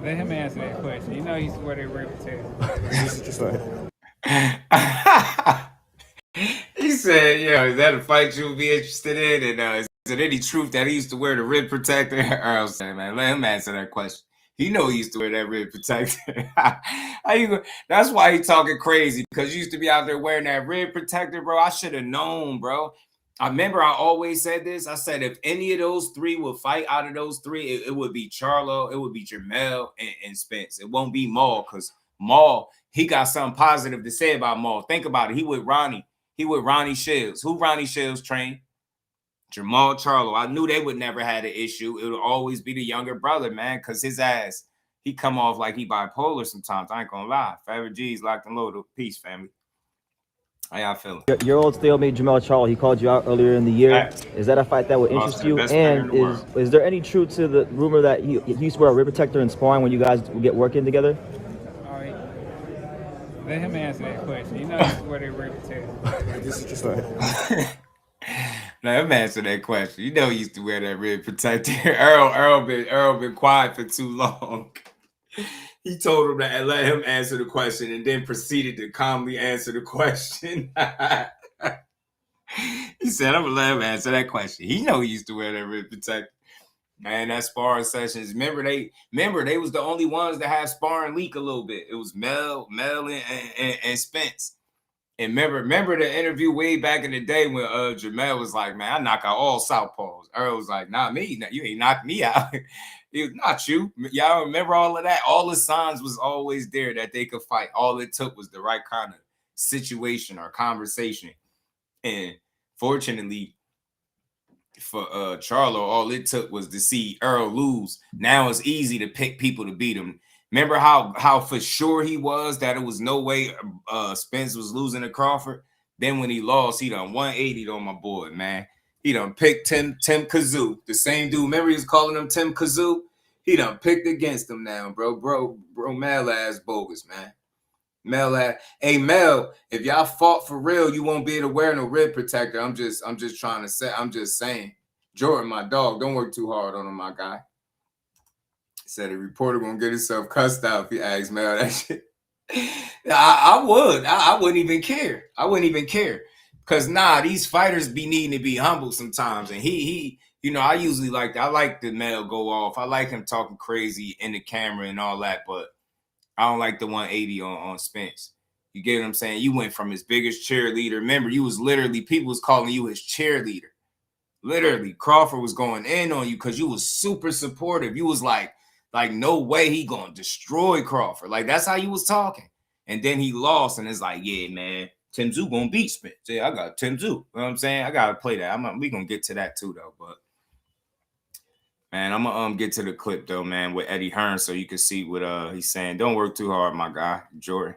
Let him answer that question. You know he used to wear that rib protector. He said, "Yeah, is that a fight you would be interested in? And is it any truth that he used to wear the rib protector?" Earl said, "Man, let him answer that question. He know he used to wear that rib protector." That's why he talking crazy, because you used to be out there wearing that rib protector, bro. I should have known, bro. I remember I always said this. I said if any of those three would fight out of those three, it would be Charlo, it would be Jermell, and Spence. It won't be Maul, because Maul, he got something positive to say about Maul. Think about it. He with Ronnie. He with Ronnie Shields. Who Ronnie Shields trained? Jermell Charlo. I knew they would never have an issue. It would always be the younger brother, man, because his ass, he come off like he bipolar sometimes. I ain't gonna lie. Favorite G's locked and loaded. Peace, family. How y'all feeling? Your old stalemate, Jermell Charlo, he called you out earlier in the year. Is that a fight that would interest you? And is there any truth to the rumor that he used to wear a rib protector in sparring when you guys would get working together? All right. Let him answer that question. You know he used to wear that rib protector. This is just like. Let him answer that question. You know he used to wear that rib protector. Errol been quiet for too long. He told him to let him answer the question and then proceeded to calmly answer the question. He said, I'm going to let him answer that question. He know he used to wear that rib protector. Man, that sparring sessions. Remember they was the only ones that had sparring leak a little bit. It was Mel and Spence. And remember the interview way back in the day when Jermell was like, man, I knock out all southpaws. Earl was like, not me. You ain't knocked me out. It was not you. Y'all remember all of that? All the signs was always there that they could fight. All it took was the right kind of situation or conversation. And fortunately for Charlo, all it took was to see Earl lose. Now it's easy to pick people to beat him. Remember how for sure he was that it was no way Spence was losing to Crawford? Then when he lost, he done 180 on my boy, man. He done picked Tim Kazoo, the same dude. Remember he was calling him Tim Kazoo? He done picked against him now, bro. Mel ass bogus, man. Mel ass. Hey, Mel, if y'all fought for real, you won't be able to wear no rib protector. I'm just trying to say, I'm just saying. Jordan, my dog, don't work too hard on him, my guy. Said a reporter gonna get himself cussed out if he asks Mel that shit. I wouldn't even care. I wouldn't even care. Cause these fighters be needing to be humble sometimes. And he I usually I like the Mel go off. I like him talking crazy in the camera and all that, but I don't like the 180 on Spence. You get what I'm saying? You went from his biggest cheerleader. Remember, you was literally, people was calling you his cheerleader. Literally, Crawford was going in on you because you was super supportive. You was like no way he gonna destroy Crawford. Like that's how you was talking. And then he lost, and it's like, yeah, man, Tim Tszyu gonna beat Spence. Yeah, I got Tim Tszyu. You know what I'm saying? I gotta play that. We gonna get to that too, though. But man, I'm gonna get to the clip though, man, with Eddie Hearn, so you can see what he's saying. Don't work too hard, my guy, Jordan.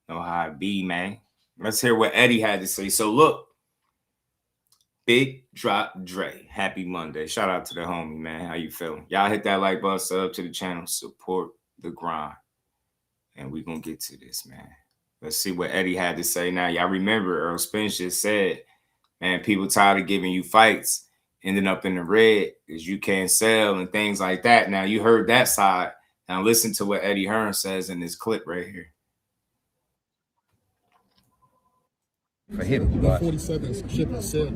Know how it be, man. Let's hear what Eddie had to say. So look. Big Drop Dre. Happy Monday. Shout out to the homie, man. How you feeling? Y'all hit that like button, sub to the channel, support the grind. And we're going to get to this, man. Let's see what Eddie had to say now. Y'all remember Errol Spence just said, man, people tired of giving you fights, ending up in the red because you can't sell and things like that. Now, you heard that side. Now, listen to what Eddie Hearn says in this clip right here. For him, Like 47 ship and sell.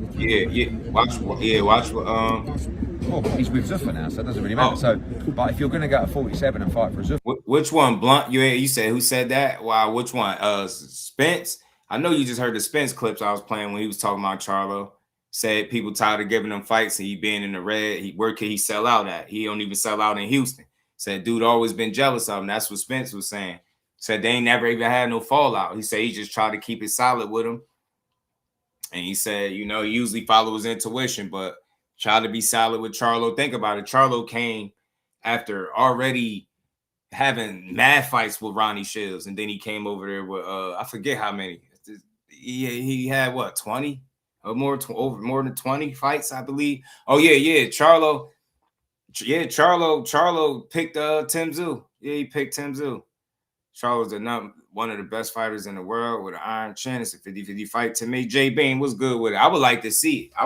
Watch what well, he's with Zuffa now, so it doesn't really matter. So, but if you're going to go to 47 and fight for Zuffa, which one? Blunt? You said who said that? Wow, which one? Spence. I know you just heard the Spence clips I was playing when he was talking about Charlo. Said people tired of giving him fights and he being in the red. Where could he sell out at? He don't even sell out in Houston. Said dude always been jealous of him. That's what Spence was saying. Said they ain't never even had no fallout. He said he just tried to keep it solid with him. And he said, you know, he usually follows his intuition, but try to be solid with Charlo. Think about it. Charlo came after already having mad fights with Ronnie Shields, and then he came over there with I forget how many. He had what, 20 or more, over more than 20 fights, I believe. Oh yeah, Charlo picked Tim Tszyu. Yeah, he picked Tim Tszyu. Charlo's one of the best fighters in the world with an iron chin. It's a 50-50 fight. To me, J Bean was good with it. I would like to see it. I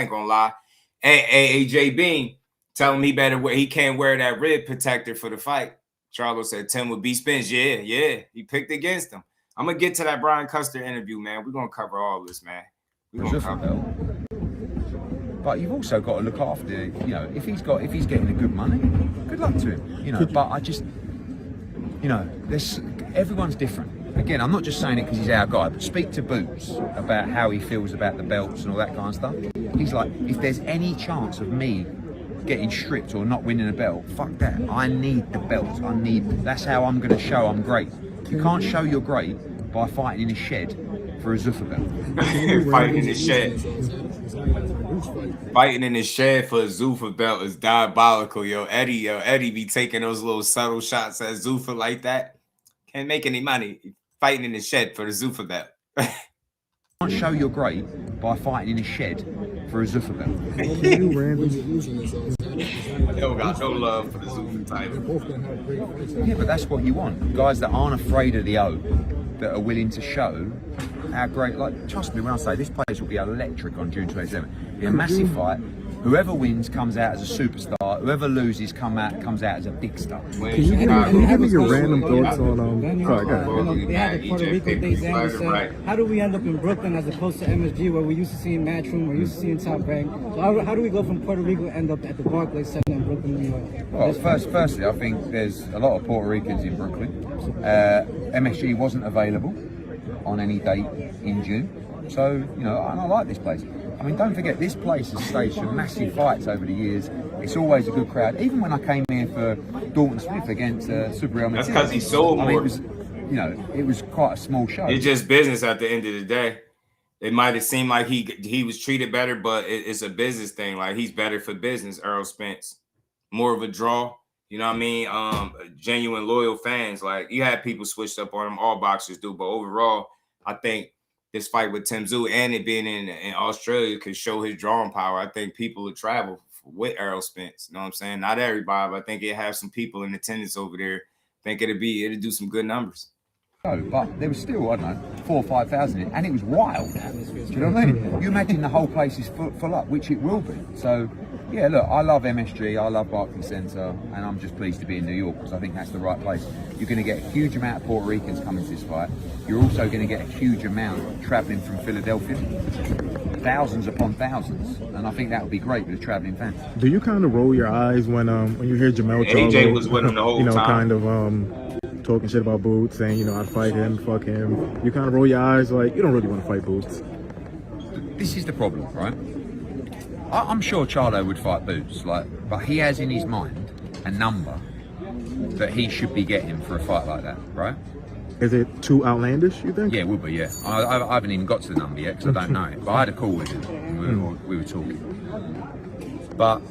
ain't gonna lie. Hey, J Bean, tell him he can't wear that rib protector for the fight. Charlo said Tim would beat Spence. Yeah. He picked against him. I'm gonna get to that Brian Custer interview, man. We're gonna cover all this, man. But you've also got to look after, you know, if he's getting the good money, good luck to him. You know, but I just, you know, everyone's different. Again, I'm not just saying it because he's our guy, but speak to Boots about how he feels about the belts and all that kind of stuff. He's like, if there's any chance of me getting stripped or not winning a belt, fuck that. I need the belts. That's how I'm going to show I'm great. You can't show you're great by fighting in a shed for a Zuffa belt. Fighting in the shed. Fighting in the shed for a Zuffa belt is diabolical, yo. Eddie be taking those little subtle shots at Zuffa like that. Can't make any money fighting in the shed for the Zuffa belt. You can't show you're great by fighting in a shed for a Zuffa belt. Yo, got no love for the Zuffa title. Yeah, but that's what you want. Guys that aren't afraid of the O, that are willing to show how great. Like, trust me when I say this place will be electric on June 27th. It'll be a massive fight. Whoever wins comes out as a superstar. Whoever loses comes out as a big star. Can you give me your random thoughts on They had the Puerto Rico days. How do we end up in Brooklyn as opposed to MSG, where we used to see in Matchroom, we're used to seeing Top Rank? So how do we go from Puerto Rico and end up at the Barclays Center in Brooklyn, New York? Well, firstly, I think there's a lot of Puerto Ricans in Brooklyn. MSG wasn't available on any date in June, so you know, and I like this place. I mean, don't forget, this place has staged some massive fights over the years. It's always a good crowd. Even when I came here for Dalton Smith against Super Real Madrid. That's because he sold more. It was quite a small show. It's just business at the end of the day. It might have seemed like he was treated better, but it's a business thing. Like, he's better for business, Errol Spence. More of a draw. You know what I mean? Genuine, loyal fans. Like, you had people switched up on him. All boxers do. But overall, I think this fight with Tim Tszyu and it being in Australia could show his drawing power. I think people would travel with Errol Spence. You know what I'm saying? Not everybody, but I think it have some people in attendance over there. I think it'll do some good numbers. No, but there was still, I don't know, 4,000 or 5,000, and it was wild. Do you know what I mean? You imagine the whole place is full up, which it will be. So, yeah, look, I love MSG, I love Barclays Center, and I'm just pleased to be in New York because I think that's the right place. You're going to get a huge amount of Puerto Ricans coming to this fight. You're also going to get a huge amount traveling from Philadelphia, thousands upon thousands, and I think that would be great with the traveling fans. Do you kind of roll your eyes when you hear Jermell Charlo? AJ was with him the whole time. Kind of talking shit about Boots, saying, you know, I'd fight him, fuck him. You kind of roll your eyes like you don't really want to fight Boots. This is the problem, right? I'm sure Charlo would fight Boots, but he has in his mind a number that he should be getting for a fight like that, right? Is it too outlandish, you think? Yeah, it would be, yeah. I haven't even got to the number yet because I don't know it. But I had a call with him and we were talking. But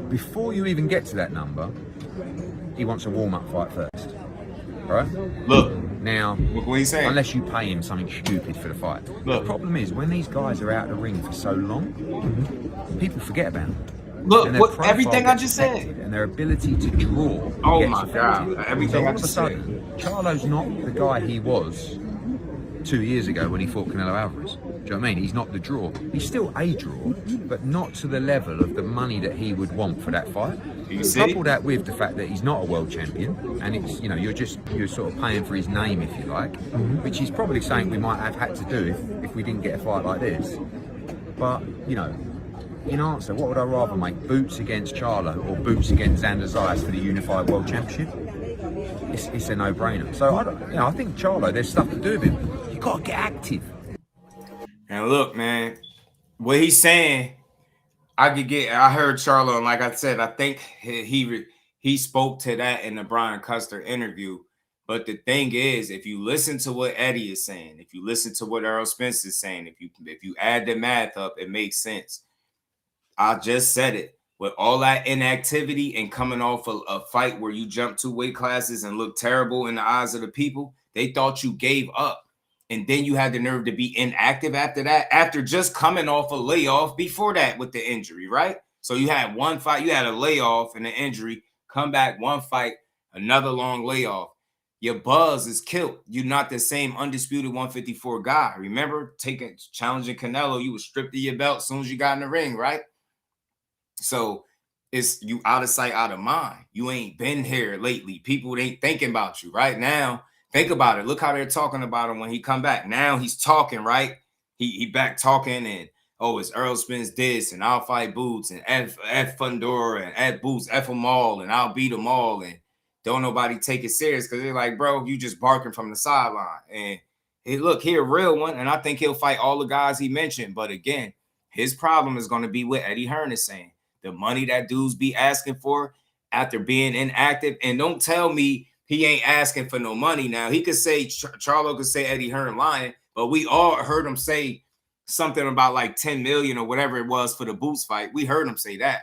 before you even get to that number, he wants a warm-up fight first, right? Look. Now, what are you saying? Unless you pay him something stupid for the fight. Look. The problem is, when these guys are out of the ring for so long, people forget about them. Look, everything I just said. And their ability to draw. Oh my God, everything I just said. Charlo's not the guy he was 2 years ago when he fought Canelo Alvarez. Do you know what I mean? He's not the draw. He's still a draw, but not to the level of the money that he would want for that fight. Couple that with the fact that he's not a world champion, and it's, you know, you're sort of paying for his name, if you like, which is probably something we might have had to do if we didn't get a fight like this. But, you know, in answer, what would I rather make? Boots against Charlo or Boots against Xander Zayas for the Unified World Championship? It's a no-brainer. So I think Charlo, there's stuff to do with him. You got to get active. And look, man, what he's saying, I heard Charlo, and like I said, I think he spoke to that in the Brian Custer interview. But the thing is, if you listen to what Eddie is saying, if you listen to what Errol Spence is saying, if you add the math up, it makes sense. I just said it. With all that inactivity and coming off a fight where you jumped 2 weight classes and looked terrible in the eyes of the people, they thought you gave up. And then you had the nerve to be inactive after that, after just coming off a layoff before that with the injury, right? So you had one fight, you had a layoff and an injury, come back, one fight, another long layoff. Your buzz is killed. You're not the same undisputed 154 guy. Remember, challenging Canelo, you were stripped of your belt as soon as you got in the ring, right? So it's you out of sight, out of mind. You ain't been here lately. People ain't thinking about you right now. Think about it. Look how they're talking about him when he come back. Now he's talking, right? He back talking and, oh, it's Errol Spence this, and I'll fight Boots, and F Fundora, and F Boots, F them all, and I'll beat them all, and don't nobody take it serious because they're like, bro, you just barking from the sideline. And hey, look, he a real one, and I think he'll fight all the guys he mentioned. But again, his problem is going to be what Eddie Hearn is saying. The money that dudes be asking for after being inactive. And don't tell me he ain't asking for no money now. He could say, Charlo could say Eddie Hearn lying, but we all heard him say something about like 10 million or whatever it was for the Boots fight. We heard him say that.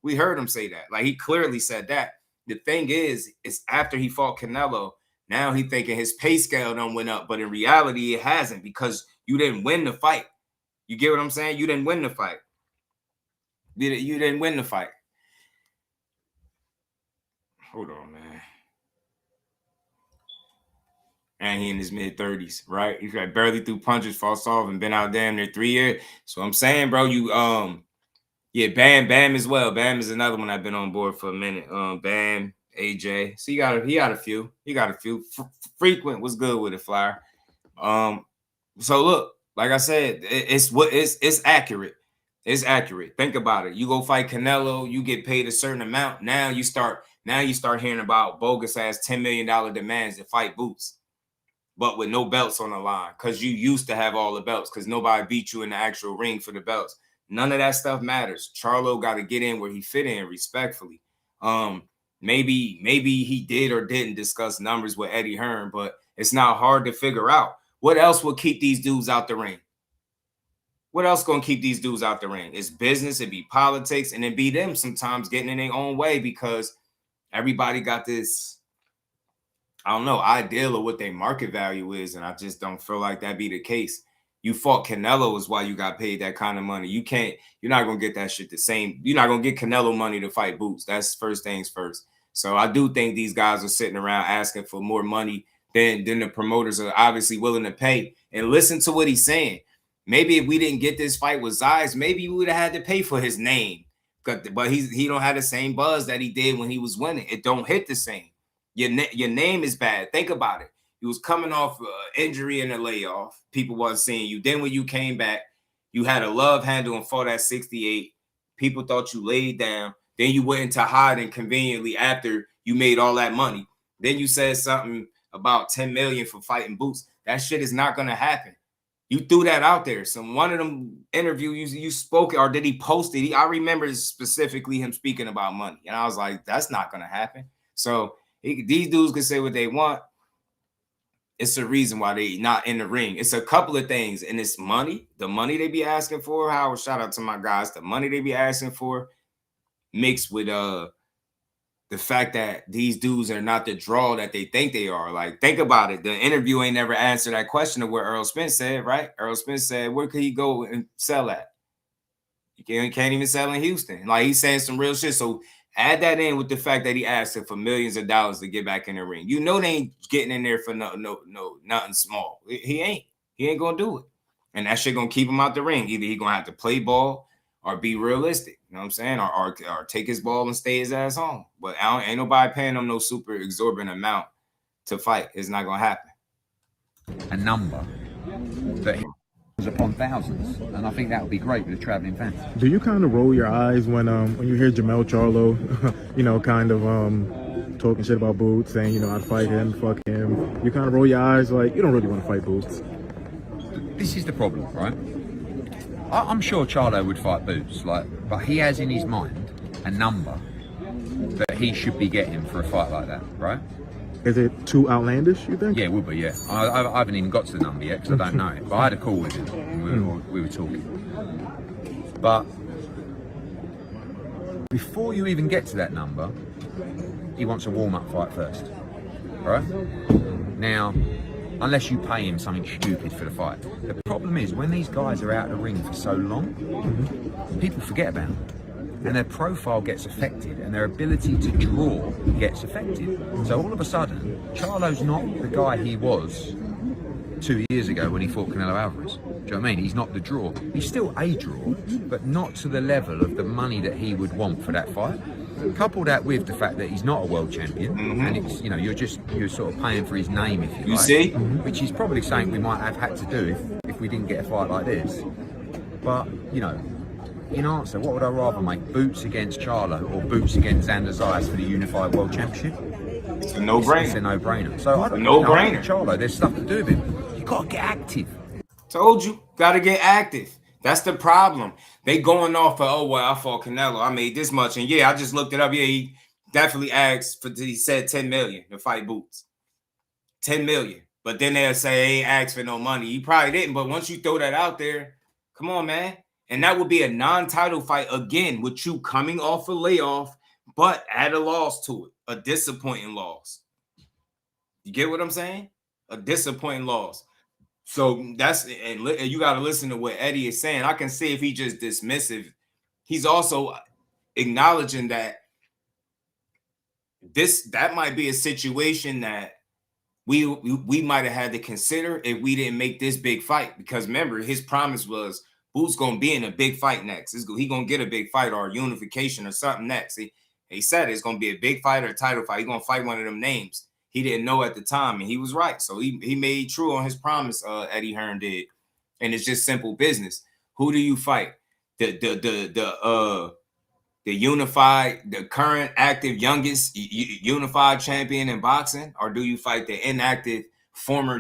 We heard him say that. Like, he clearly said that. The thing is, it's after he fought Canelo, now he thinking his pay scale done went up, but in reality, it hasn't because you didn't win the fight. You get what I'm saying? You didn't win the fight. You didn't win the fight. Hold on, man. And he in his mid-30s, right? He's like barely threw punches, fought soft, and been out damn near 3 years. So I'm saying, bro, yeah, Bam as well. Bam is another one I've been on board for a minute. Bam, AJ. So he got a few. He got a few. Frequent was good with it, Flyer. So look, like I said, it's accurate. It's accurate. Think about it. You go fight Canelo, you get paid a certain amount. Now you start hearing about bogus ass $10 million demands to fight Boots, but with no belts on the line because you used to have all the belts because nobody beat you in the actual ring for the belts. None of that stuff matters. Charlo got to get in where he fit in respectfully. Maybe he did or didn't discuss numbers with Eddie Hearn, but it's not hard to figure out. What else will keep these dudes out the ring? What else gonna keep these dudes out the ring? It's business, it be politics, and it be them sometimes getting in their own way because everybody got this, I don't know, ideal of what their market value is, and I just don't feel like that be the case. You fought Canelo is why you got paid that kind of money. You're not gonna get that shit the same. You're not gonna get Canelo money to fight Boots. That's first things first. So I do think these guys are sitting around asking for more money than the promoters are obviously willing to pay. And listen to what he's saying. Maybe if we didn't get this fight with Zayas, maybe we would have had to pay for his name. But he don't have the same buzz that he did when he was winning. It don't hit the same. Your name is bad. Think about it. You was coming off injury and a layoff. People wasn't seeing you. Then when you came back, you had a love handle and fought at 68. People thought you laid down. Then you went into hiding conveniently after you made all that money. Then you said something about 10 million for fighting Boots. That shit is not going to happen. You threw that out there. So one of them interviews you spoke, or did he post it? I remember specifically him speaking about money. And I was like, that's not going to happen. So these dudes can say what they want. It's a reason why they not in the ring. It's a couple of things. And it's money. The money they be asking for. Howard, shout out to my guys. The money they be asking for mixed with the fact that these dudes are not the draw that they think they are. Like, think about it. The interview ain't never answered that question of what Errol Spence said, right? Errol Spence said, where could he go and sell at? You can't even sell in Houston. Like, he's saying some real shit. So add that in with the fact that he asked for millions of dollars to get back in the ring. You know they ain't getting in there for nothing small. He ain't gonna do it. And that shit gonna keep him out the ring. Either he gonna have to play ball or be realistic. You know what I'm saying? Or take his ball and stay his ass home. But ain't nobody paying him no super exorbitant amount to fight. It's not gonna happen. A number that was upon thousands, and I think that would be great with the traveling fans. Do you kind of roll your eyes when you hear Jermell Charlo, kind of talking shit about Boots, saying, I'd fight him, fuck him. You kind of roll your eyes like you don't really want to fight Boots. this is the problem, right? I'm sure Charlo would fight Boots, but he has in his mind a number that he should be getting for a fight like that, right? Is it too outlandish, you think? Yeah, it would be, yeah. I haven't even got to the number yet because I don't know it. But I had a call with him and we were talking. But before you even get to that number, he wants a warm-up fight first, right? Now, unless you pay him something stupid for the fight. The problem is when these guys are out of the ring for so long, people forget about them. And their profile gets affected and their ability to draw gets affected. So all of a sudden, Charlo's not the guy he was 2 years ago when he fought Canelo Alvarez. Do you know what I mean? He's not the draw. He's still a draw, but not to the level of the money that he would want for that fight. Couple that with the fact that he's not a world champion, and it's, you know, you're sort of paying for his name, if you like. See? Which is probably something we might have had to do if we didn't get a fight like this. But, you know, in answer, what would I rather make? Boots against Charlo or Boots against Xander Zayas for the unified world championship? It's a no-brainer. It's a no-brainer. So I don't no-brainer. Charlo, there's stuff to do with him. You gotta get active. Told you, gotta get active. That's the problem. They going off of, oh, well, I fought Canelo. I made this much. And yeah, I just looked it up. Yeah, he definitely asked for, he said 10 million to fight Boots. 10 million. But then they'll say, he ain't asked for no money. He probably didn't. But once you throw that out there, come on, man. And that would be a non-title fight again with you coming off a layoff, but add a loss to it. A disappointing loss. You get what I'm saying? A disappointing loss. So that's, and you got to listen to what Eddie is saying. I can see if he just dismissive, he's also acknowledging that that might be a situation that we might have had to consider if we didn't make this big fight. Because remember, his promise was Boots gonna be in a big fight next. He gonna get a big fight or a unification or something next. He said it's gonna be a big fight or a title fight. He's gonna fight one of them names. He didn't know at the time, and he was right. So he made true on his promise. Eddie Hearn did, and it's just simple business. Who do you fight? The unified, the current active youngest unified champion in boxing, or do you fight the inactive former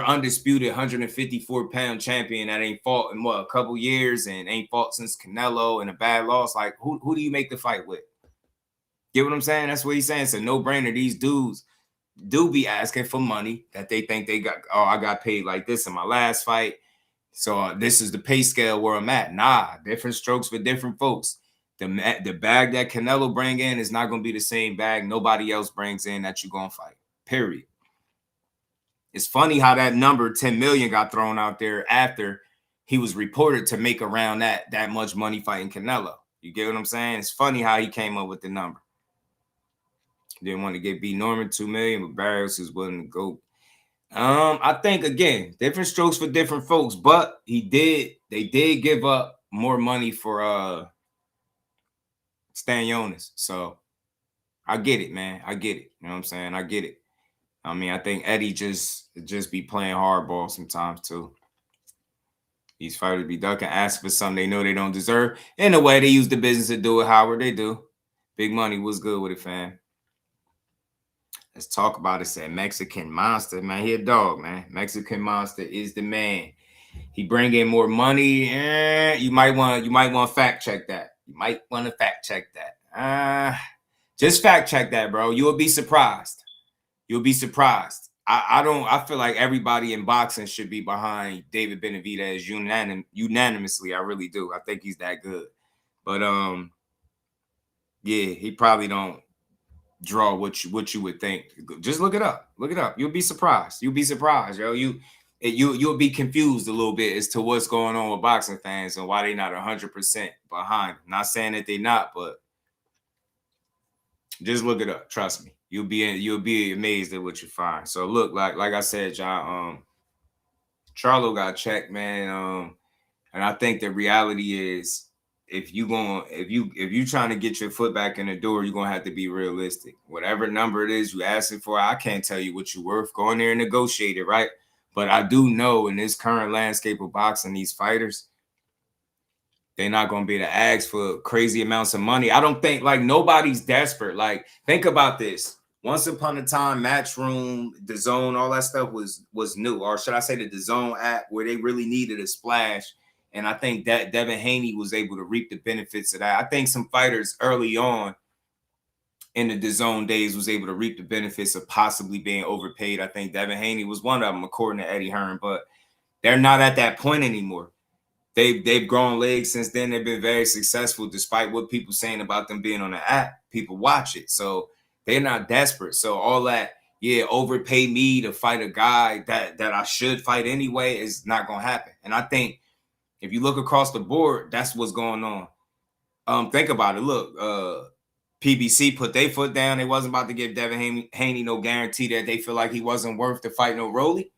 undisputed 154-pound champion that ain't fought in a couple years and ain't fought since Canelo and a bad loss? Like who do you make the fight with? Get what I'm saying? That's what he's saying. It's a no-brainer. These dudes do be asking for money that they think they got. Oh, I got paid like this in my last fight, so this is the pay scale where I'm at. Nah, different strokes for different folks. The bag that Canelo bring in is not going to be the same bag nobody else brings in that you're going to fight. Period. It's funny how that number 10 million got thrown out there after he was reported to make around that much money fighting Canelo. You get what I'm saying? It's funny how he came up with the number. Didn't want to get B Norman 2 million, but Barrios is willing to go. I think again, different strokes for different folks, but they did give up more money for Stan Jonas. So I get it, man. I get it. You know what I'm saying? I get it. I mean, I think Eddie just be playing hardball sometimes too. These fighters be ducking, asking for something they know they don't deserve. In a way, they use the business to do it, Howard. They do. Big money was good with it, fam. Let's talk about it. Said Mexican Monster, man. He a dog, man. Mexican Monster is the man. He bring in more money. You might want to fact check that. You might want to fact check that. Just fact check that, bro. You will be surprised. You'll be surprised. I feel like everybody in boxing should be behind David Benavidez unanimously. I really do. I think he's that good. But yeah, he probably don't draw what you would think. Just look it up. Look it up. You'll be surprised. You'll be surprised, yo. You'll be confused a little bit as to what's going on with boxing fans and why they're not 100% behind. Not saying that they're not, but just look it up. Trust me. You'll be amazed at what you find. So look, like I said, John, Charlo got checked, man. And I think the reality is if you trying to get your foot back in the door, you're gonna have to be realistic. Whatever number it is you asking for, I can't tell you what you're worth. Go in there and negotiate it, right? But I do know in this current landscape of boxing, these fighters, they're not going to be able to ask for crazy amounts of money. I don't think, like, nobody's desperate. Like, think about this. once upon a time, Matchroom, the Zone, all that stuff was new, or should I say the Zone app, where they really needed a splash. And I think that Devin Haney was able to reap the benefits of that. I think some fighters early on in the DAZN days was able to reap the benefits of possibly being overpaid. I think Devin Haney was one of them, according to Eddie Hearn, but they're not at that point anymore. They've grown legs since then. They've been very successful, despite what people saying about them being on the app. People watch it, so they're not desperate. So all that, overpay me to fight a guy that I should fight anyway is not gonna happen. And I think if you look across the board, that's what's going on. Think about it. Look, PBC put their foot down. They wasn't about to give Devin Haney no guarantee that they feel like he wasn't worth the fight no Rolly.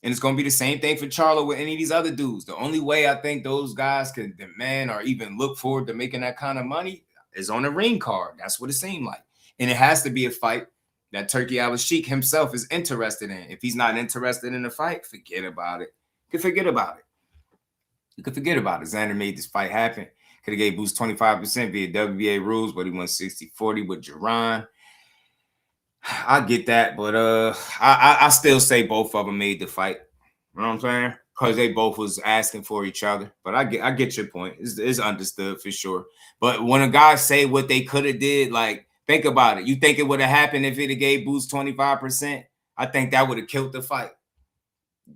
And it's going to be the same thing for Charlo with any of these other dudes. The only way I think those guys can demand or even look forward to making that kind of money is on a ring card. That's what it seemed like. And it has to be a fight that Turki Al-Sheikh himself is interested in. If he's not interested in the fight, forget about it. You can forget about it. You can forget about it. Xander made this fight happen. Could have gave Boots 25% via WBA rules, but he went 60-40 with Jerron. I get that, but I still say both of them made the fight. You know what I'm saying? Because they both was asking for each other. But I get your point. It's understood for sure. But when a guy say what they could have did, like, think about it. You think it would have happened if it had gave Boots 25%? I think that would have killed the fight.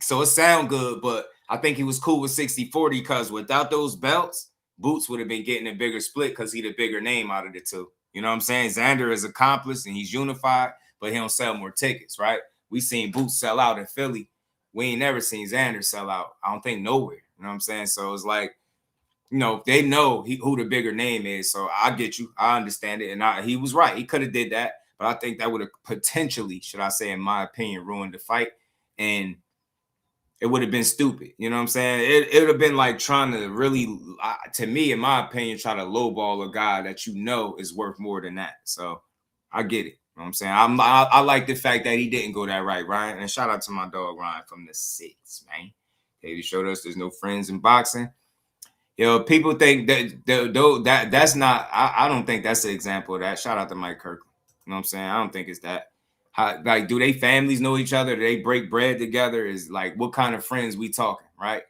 So it sound good, but I think he was cool with 60-40 because without those belts, Boots would have been getting a bigger split because he's the bigger name out of the two. You know what I'm saying? Xander is accomplished and he's unified, but he don't sell more tickets, right? We seen Boots sell out in Philly. We ain't never seen Xander sell out. I don't think nowhere. You know what I'm saying? So it's like, they know who the bigger name is. So I get you. I understand it. And he was right. He could have did that. But I think that would have potentially, should I say, in my opinion, ruined the fight. And it would have been stupid. You know what I'm saying? It would have been like trying to really, to me, in my opinion, try to lowball a guy that is worth more than that. So I get it. You know what I'm saying? I like the fact that he didn't go that right, Ryan. And shout out to my dog, Ryan, from the 6, man. He showed us there's no friends in boxing. People think that's not, I don't think that's an example of that. Shout out to Mike Kirkland. You know what I'm saying? I don't think it's that. Do they families know each other? Do they break bread together? Is like, what kind of friends we talking, right?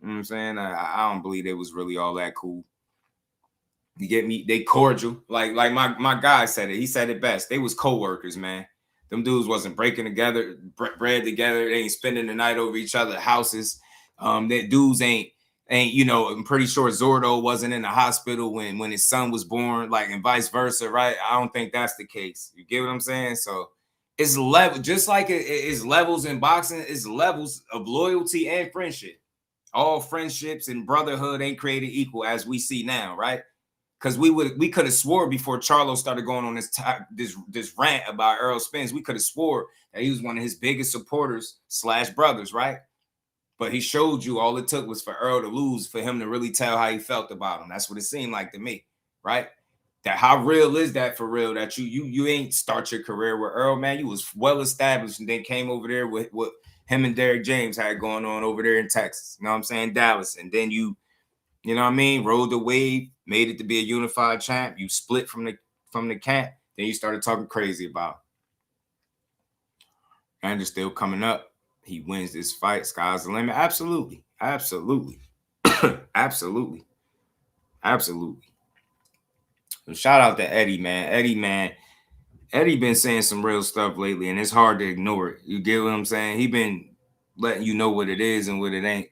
You know what I'm saying? I don't believe they was really all that cool. You get me? They cordial. Like my guy said it. He said it best. They was co-workers, man. Them dudes wasn't breaking together, bread together. They ain't spending the night over each other's houses. That dudes ain't, I'm pretty sure Zordo wasn't in the hospital when his son was born, like, and vice versa, right? I don't think that's the case. You get what I'm saying? So it's level, just like it's levels in boxing, it's levels of loyalty and friendship. All friendships and brotherhood ain't created equal as we see now, right? Because we could have swore before Charlo started going on this rant about Errol Spence, we could have swore that he was one of his biggest supporters / brothers, right? But he showed you all it took was for Earl to lose for him to really tell how he felt about him. That's what it seemed like to me, right? That how real is that for real? That you ain't start your career with Earl, man. You was well established and then came over there with what him and Derrick James had going on over there in Texas. You know what I'm saying? Dallas. And then you know what I mean? Rode the wave, made it to be a unified champ. You split from the camp. Then you started talking crazy about it. And it's still coming up. He wins this fight. Sky's the limit. Absolutely. Absolutely. Absolutely. Absolutely. So shout out to Eddie, man. Eddie been saying some real stuff lately, and it's hard to ignore it. You get what I'm saying? He been letting you know what it is and what it ain't.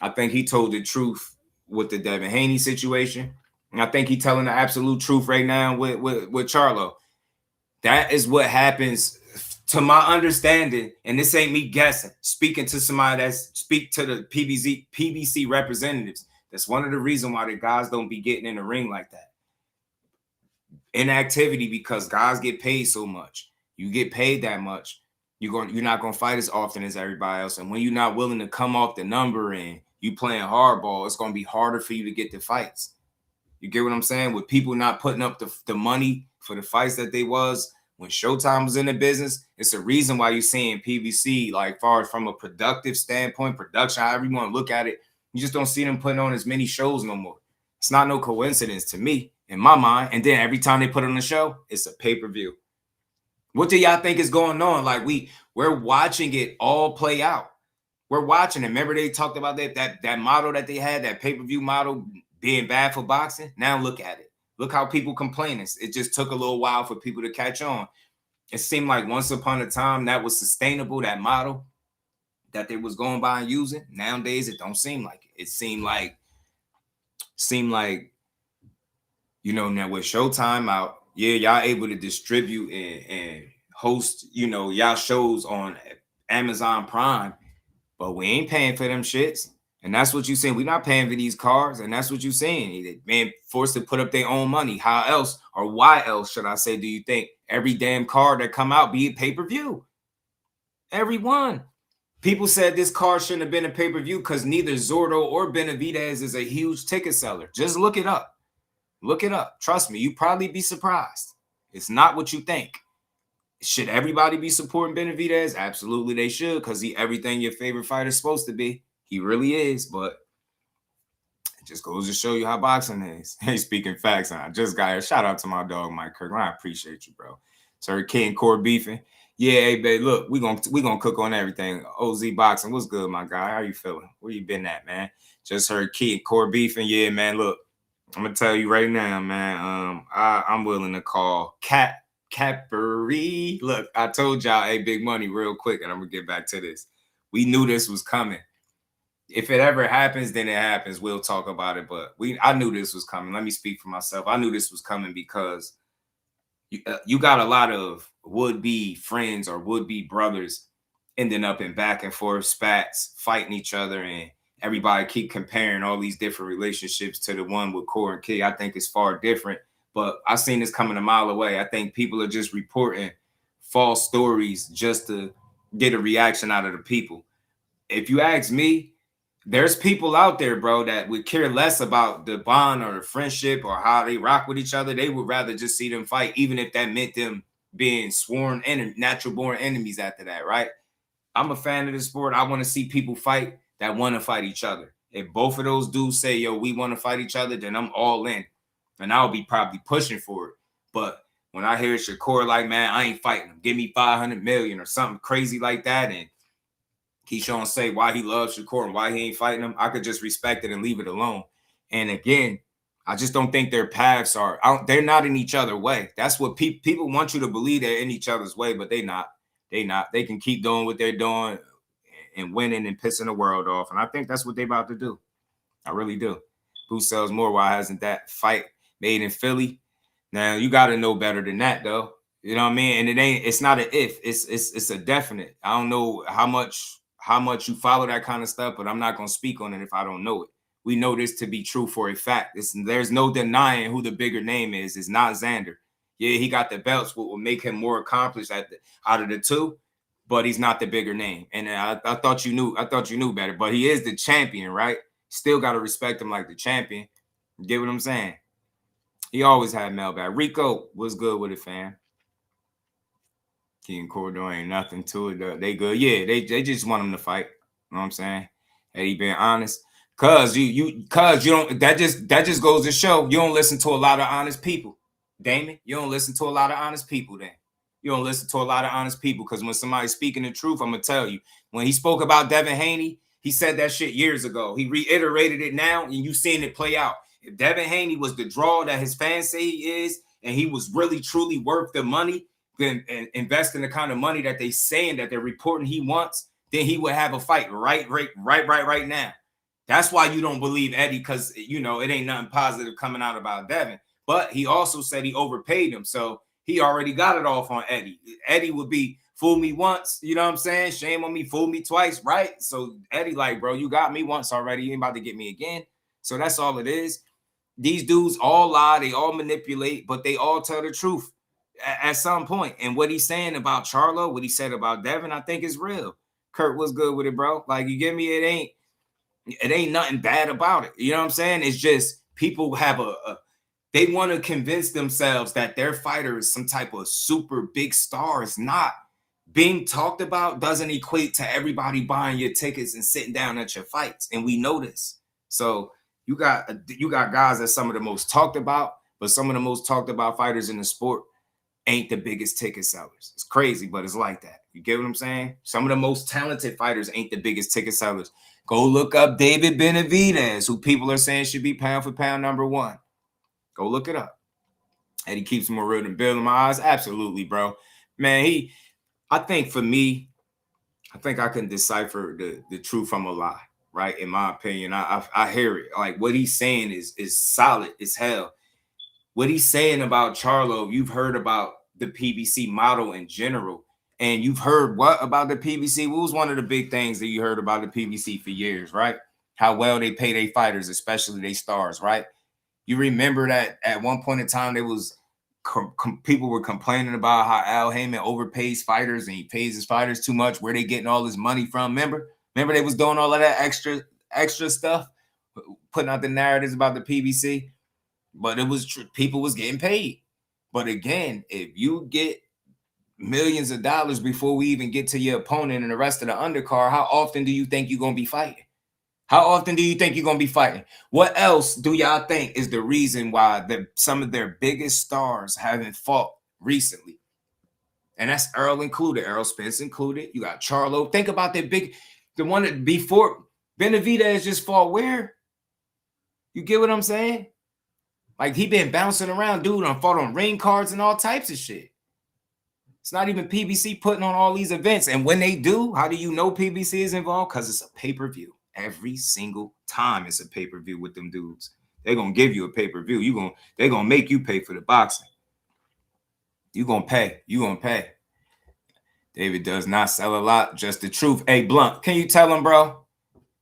I think he told the truth with the Devin Haney situation. And I think he's telling the absolute truth right now with Charlo. That is what happens, to my understanding, and this ain't me guessing, speaking to somebody speak to the PBC representatives. That's one of the reasons why the guys don't be getting in the ring like that. Inactivity, because guys get paid so much. You get paid that much, you're not gonna fight as often as everybody else. And when you're not willing to come off the number and you playing hardball, it's gonna be harder for you to get the fights. You get what I'm saying? With people not putting up the money for the fights that they was when Showtime was in the business, it's a reason why you're seeing PBC, like, far from a productive standpoint, production, however you want to look at it, you just don't see them putting on as many shows no more. It's not no coincidence to me, in my mind. And then every time they put on the show, it's a pay-per-view. What do y'all think is going on? Like we're watching it all play out. We're watching it. Remember they talked about that model that they had, that pay-per-view model being bad for boxing? Now look at it. Look how people complain. It just took a little while for people to catch on. It seemed like once upon a time that was sustainable, that model that they was going by and using. Nowadays, it don't seem like it. It seemed like, you know, now with Showtime out, yeah, y'all able to distribute and host, you know, y'all shows on Amazon Prime, but we ain't paying for them shits. And that's what you saying. We're not paying for these cards, and that's what you saying. They being forced to put up their own money. How else, or why else should I say, do you think every damn card that come out be a pay-per-view? Every one. People said this card shouldn't have been a pay-per-view because neither Zordo or Benavidez is a huge ticket seller. Just look it up. Look it up. Trust me, you'd probably be surprised. It's not what you think. Should everybody be supporting Benvidez? Absolutely they should, because he everything your favorite fighter is supposed to be. He really is, but it just goes to show you how boxing is. Hey, speaking facts, I just got here. Shout out to my dog, Mike Kirkland. I appreciate you, bro. Sir King Core beefing. Yeah, hey, babe, look, we gonna cook on everything. OZ Boxing, what's good, my guy? How you feeling? Where you been at, man? Just heard King Core beefing. Yeah, man, look, I'm gonna tell you right now, man. I'm willing to call Capri. Look, I told y'all, hey, big money, real quick, and I'm gonna get back to this. We knew this was coming. If it ever happens, then it happens. We'll talk about it. But I knew this was coming. Let me speak for myself. I knew this was coming because you got a lot of would-be friends or would-be brothers ending up in back and forth spats, fighting each other, and everybody keep comparing all these different relationships to the one with Core and Key. I think it's far different, but I seen this coming a mile away. I think people are just reporting false stories just to get a reaction out of the people. If you ask me, there's people out there, bro, that would care less about the bond or the friendship or how they rock with each other. They would rather just see them fight, even if that meant them being sworn and natural born enemies after that, right? I'm a fan of the sport. I want to see people fight that want to fight each other. If both of those dudes say, yo, we want to fight each other, then I'm all in. And I'll be probably pushing for it. But when I hear Shakur like, man, I ain't fighting him. Give me 500 million or something crazy like that, and Keyshawn say why he loves Shakur and why he ain't fighting him, I could just respect it and leave it alone. And again, I just don't think their paths are they're not in each other's way. That's what people want you to believe, they're in each other's way, but they not. They can keep doing what they're doing and winning and pissing the world off. And I think that's what they about to do. I really do. Who sells more? Why hasn't that fight made in Philly? Now you got to know better than that, though. You know what I mean? And it's not an if, it's a definite. I don't know how much you follow that kind of stuff, but I'm not going to speak on it if I don't know it. We know this to be true for a fact. There's no denying who the bigger name is. It's not Xander. Yeah, he got the belts, what will make him more accomplished out of the two, but he's not the bigger name. And I thought you knew. I thought you knew better. But he is the champion, right? Still got to respect him like the champion. You get what I'm saying? He always had mailbag. Rico was good with it, fam. King Corridor ain't nothing to it. They good. Yeah, they just want him to fight. You know what I'm saying? Had he been honest? Cause you don't, that just goes to show you don't listen to a lot of honest people. Damon, you don't listen to a lot of honest people then. You don't listen to a lot of honest people, because when somebody's speaking the truth, I'm gonna tell you. When he spoke about Devin Haney, he said that shit years ago. He reiterated it now, and you seeing it play out. If Devin Haney was the draw that his fans say he is, and he was really truly worth the money, then and investing the kind of money that they saying that they're reporting he wants, then he would have a fight right now. That's why you don't believe Eddie, because you know it ain't nothing positive coming out about Devin. But he also said he overpaid him, so he already got it off on Eddie. Eddie would be fool me once, you know what I'm saying? Shame on me, fool me twice, right? So Eddie like, bro, you got me once already, you ain't about to get me again. So that's all it is. These dudes all lie, they all manipulate, but they all tell the truth at some point. And what he's saying about Charlo, what he said about Devin, I think is real. Kurt was good with it, bro. Like, you get me? It ain't nothing bad about it. You know what I'm saying? It's just people have they want to convince themselves that their fighter is some type of super big star. It's not. Being talked about doesn't equate to everybody buying your tickets and sitting down at your fights. And we know this. So you got guys that some of the most talked about, but some of the most talked about fighters in the sport ain't the biggest ticket sellers. It's crazy, but it's like that. You get what I'm saying? Some of the most talented fighters ain't the biggest ticket sellers. Go look up David Benavidez, who people are saying should be pound for pound #1. Go look it up. And he keeps more real than Bill in my eyes. Absolutely, bro. Man, I think for me, I think I can decipher the truth from a lie, right? In my opinion, I hear it. Like what he's saying is solid as hell. What he's saying about Charlo, you've heard about the PBC model in general. And you've heard what about the PBC? What was one of the big things that you heard about the PBC for years, right? How well they pay their fighters, especially their stars, right? You remember that at one point in time, there was people were complaining about how Al Heyman overpays fighters and he pays his fighters too much. Where they getting all this money from? Remember they was doing all of that extra stuff, putting out the narratives about the PBC. But it was people was getting paid. But again, if you get millions of dollars before we even get to your opponent and the rest of the undercard, how often do you think you're going to be fighting? How often do you think you're going to be fighting? What else do y'all think is the reason why some of their biggest stars haven't fought recently? And that's Errol included, Errol Spence included. You got Charlo. Think about the one that before Benvidez just fought where? You get what I'm saying? Like he been bouncing around, dude, and fought on ring cards and all types of shit. It's not even PBC putting on all these events. And when they do, how do you know PBC is involved? Because it's a pay-per-view. Every single time it's a pay-per-view with them dudes. They're going to give you a pay-per-view. They're going to make you pay for the boxing. You're going to pay. You're going to pay. David does not sell a lot. Just the truth. Hey, Blunt, can you tell them, bro?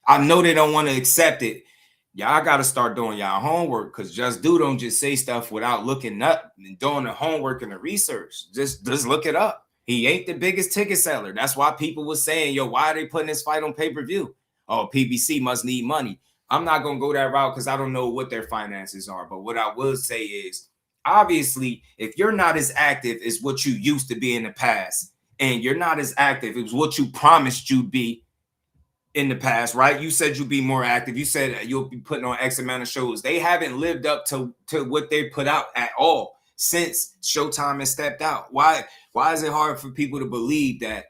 I know they don't want to accept it. Y'all got to start doing y'all homework because Just Do don't just say stuff without looking up and doing the homework and the research. Just look it up. He ain't the biggest ticket seller. That's why people were saying, yo, why are they putting this fight on pay-per-view? Oh, PBC must need money. I'm not going to go that route because I don't know what their finances are. But what I will say is, obviously, if you're not as active as what you used to be in the past, and you're not as active as what you promised you'd be in the past, right? You said you'd be more active. You said you'll be putting on X amount of shows. They haven't lived up to what they put out at all since Showtime has stepped out. Why is it hard for people to believe that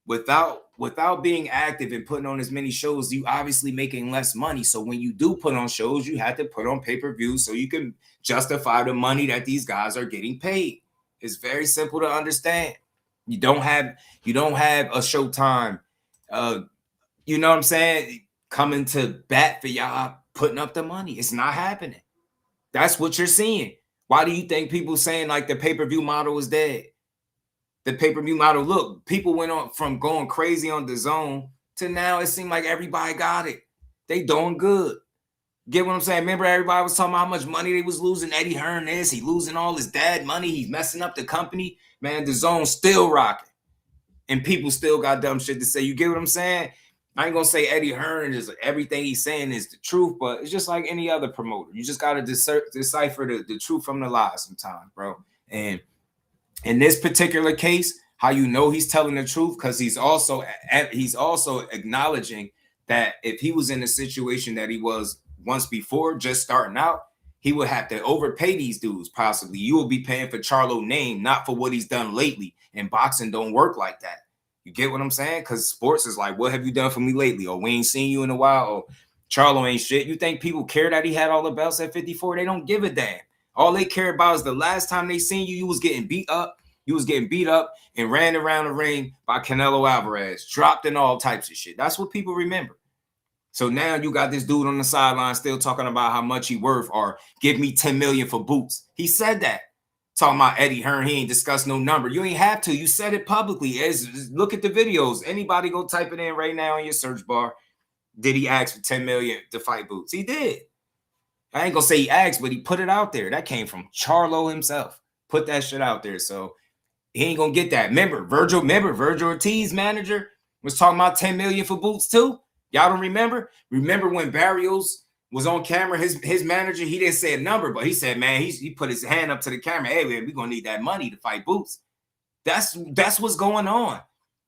without being active and putting on as many shows, you obviously making less money? So when you do put on shows, you have to put on pay-per-view so you can justify the money that these guys are getting paid. It's very simple to understand. You don't have a Showtime, you know what I'm saying, coming to bat for y'all putting up the money. It's not happening. That's what you're seeing. Why do you think people saying like the pay-per-view model is dead? The pay-per-view model, look, people went on from going crazy on DAZN to now it seemed like everybody got it. They doing good. Get what I'm saying? Remember everybody was talking about how much money they was losing? Eddie Hearn is. He losing all his dad money. He's messing up the company. Man, DAZN still rocking. And people still got dumb shit to say. You get what I'm saying? I ain't going to say Eddie Hearn is everything he's saying is the truth, but it's just like any other promoter. You just got to decipher the truth from the lies sometimes, bro. And in this particular case, how you know he's telling the truth? Because he's also acknowledging that if he was in a situation that he was once before, just starting out, he would have to overpay these dudes. Possibly you will be paying for Charlo's name, not for what he's done lately. And boxing don't work like that. You get what I'm saying? Because sports is like, what have you done for me lately? Or we ain't seen you in a while. Or Charlo ain't shit. You think people care that he had all the belts at 54? They don't give a damn. All they care about is the last time they seen you, you was getting beat up. You was getting beat up and ran around the ring by Canelo Alvarez, dropped in all types of shit. That's what people remember. So now you got this dude on the sideline still talking about how much he worth or give me 10 million for boots. He said that. Talking about Eddie Hearn, he ain't discussed no number. You ain't have to. You said it publicly. Look at the videos. Anybody go type it in right now in your search bar. Did he ask for 10 million to fight boots? He did. I ain't gonna say he asked, but he put it out there. That came from Charlo himself. Put that shit out there. So he ain't gonna get that. Remember Virgil Ortiz manager was talking about 10 million for boots too. Y'all don't remember? Remember when Barrios was on camera, his manager, he didn't say a number, but he said, man, he put his hand up to the camera. Hey, man, we're gonna need that money to fight boots. That's what's going on.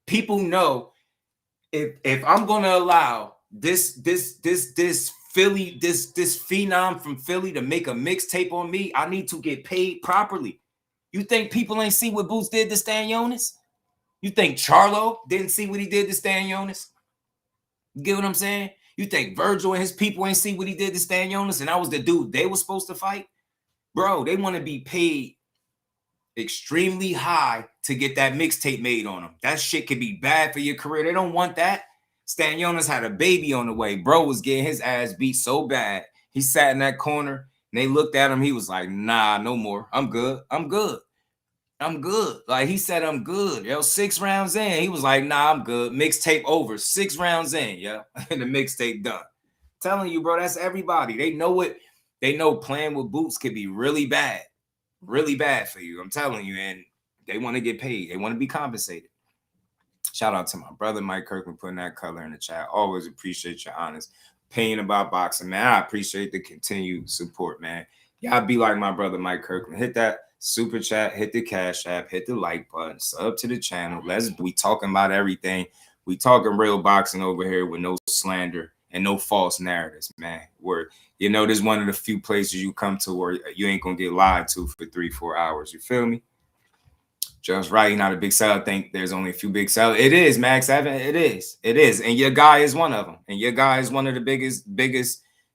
People know if I'm gonna allow this Philly, this phenom from Philly to make a mixtape on me, I need to get paid properly. You think people ain't see what Boots did to Stanionis? You think Charlo didn't see what he did to Stanionis? You get what I'm saying? You think Virgil and his people ain't see what he did to Stanionis, and I was the dude they were supposed to fight? Bro, they want to be paid extremely high to get that mixtape made on them. That shit could be bad for your career. They don't want that. Stanionis had a baby on the way. Bro was getting his ass beat so bad. He sat in that corner, and they looked at him. He was like, nah, no more. I'm good. I'm good. I'm good. Like, he said, I'm good. Yo, 6 rounds in. He was like, nah, I'm good. Mixtape over. 6 rounds in, yeah. And the mixtape done. Telling you, bro, that's everybody. They know it. They know playing with Boots could be really bad for you. I'm telling you. And they want to get paid. They want to be compensated. Shout out to my brother, Mike Kirkland, putting that color in the chat. Always appreciate your honest opinion about boxing, man. I appreciate the continued support, man. Y'all be like my brother, Mike Kirkland. Hit that super chat, hit the Cash App, hit the like button, sub to the channel. We talking about everything. We talking real boxing over here with no slander and no false narratives, man. Where, you know, there's one of the few places you come to where you ain't gonna get lied to for 3-4 hours. You feel me? Just right, you're not a big seller. I think there's only a few big sellers. It is, Max Evan. It is. And your guy is one of them. And your guy is one of the biggest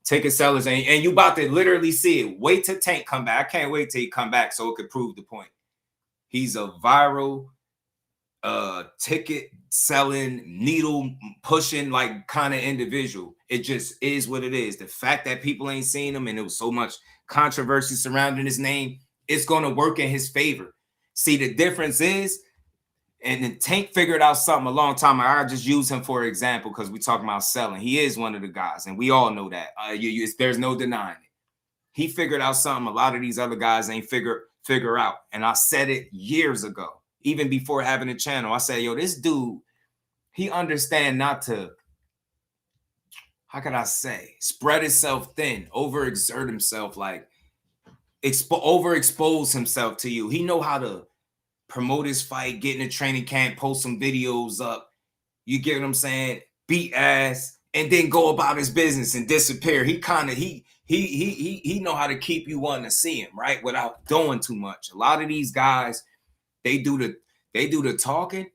ticket sellers. And you about to literally see it. Wait till Tank come back. I can't wait till he come back so it could prove the point. He's a viral ticket selling, needle pushing like kind of individual. It just is what it is. The fact that people ain't seen him and there was so much controversy surrounding his name, it's going to work in his favor. See, the difference is, and then Tank figured out something a long time ago. I just use him for example because we talking about selling. He is one of the guys, and we all know that. There's no denying it. He figured out something a lot of these other guys ain't figure out. And I said it years ago, even before having a channel. I said, yo, this dude, he understand not to, how could I say, spread himself thin, overexert himself, like overexpose himself to you. He know how to promote his fight, get in a training camp, post some videos up. You get what I'm saying? Beat ass, and then go about his business and disappear. He know how to keep you wanting to see him, right? Without doing too much. A lot of these guys, they do the talking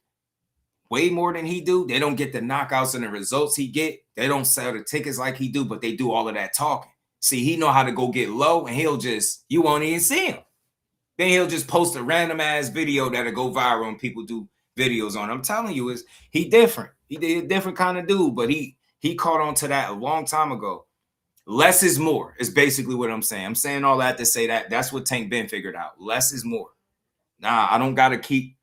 way more than he do. They don't get the knockouts and the results he get. They don't sell the tickets like he do, but they do all of that talking. See, he know how to go get low, and you won't even see him. Then he'll just post a random ass video that'll go viral and people do videos on. I'm telling you, he different. He a different kind of dude, but he caught on to that a long time ago. Less is more is basically what I'm saying. I'm saying all that to say that's what Tank Ben figured out. Less is more. Nah, I don't got to keep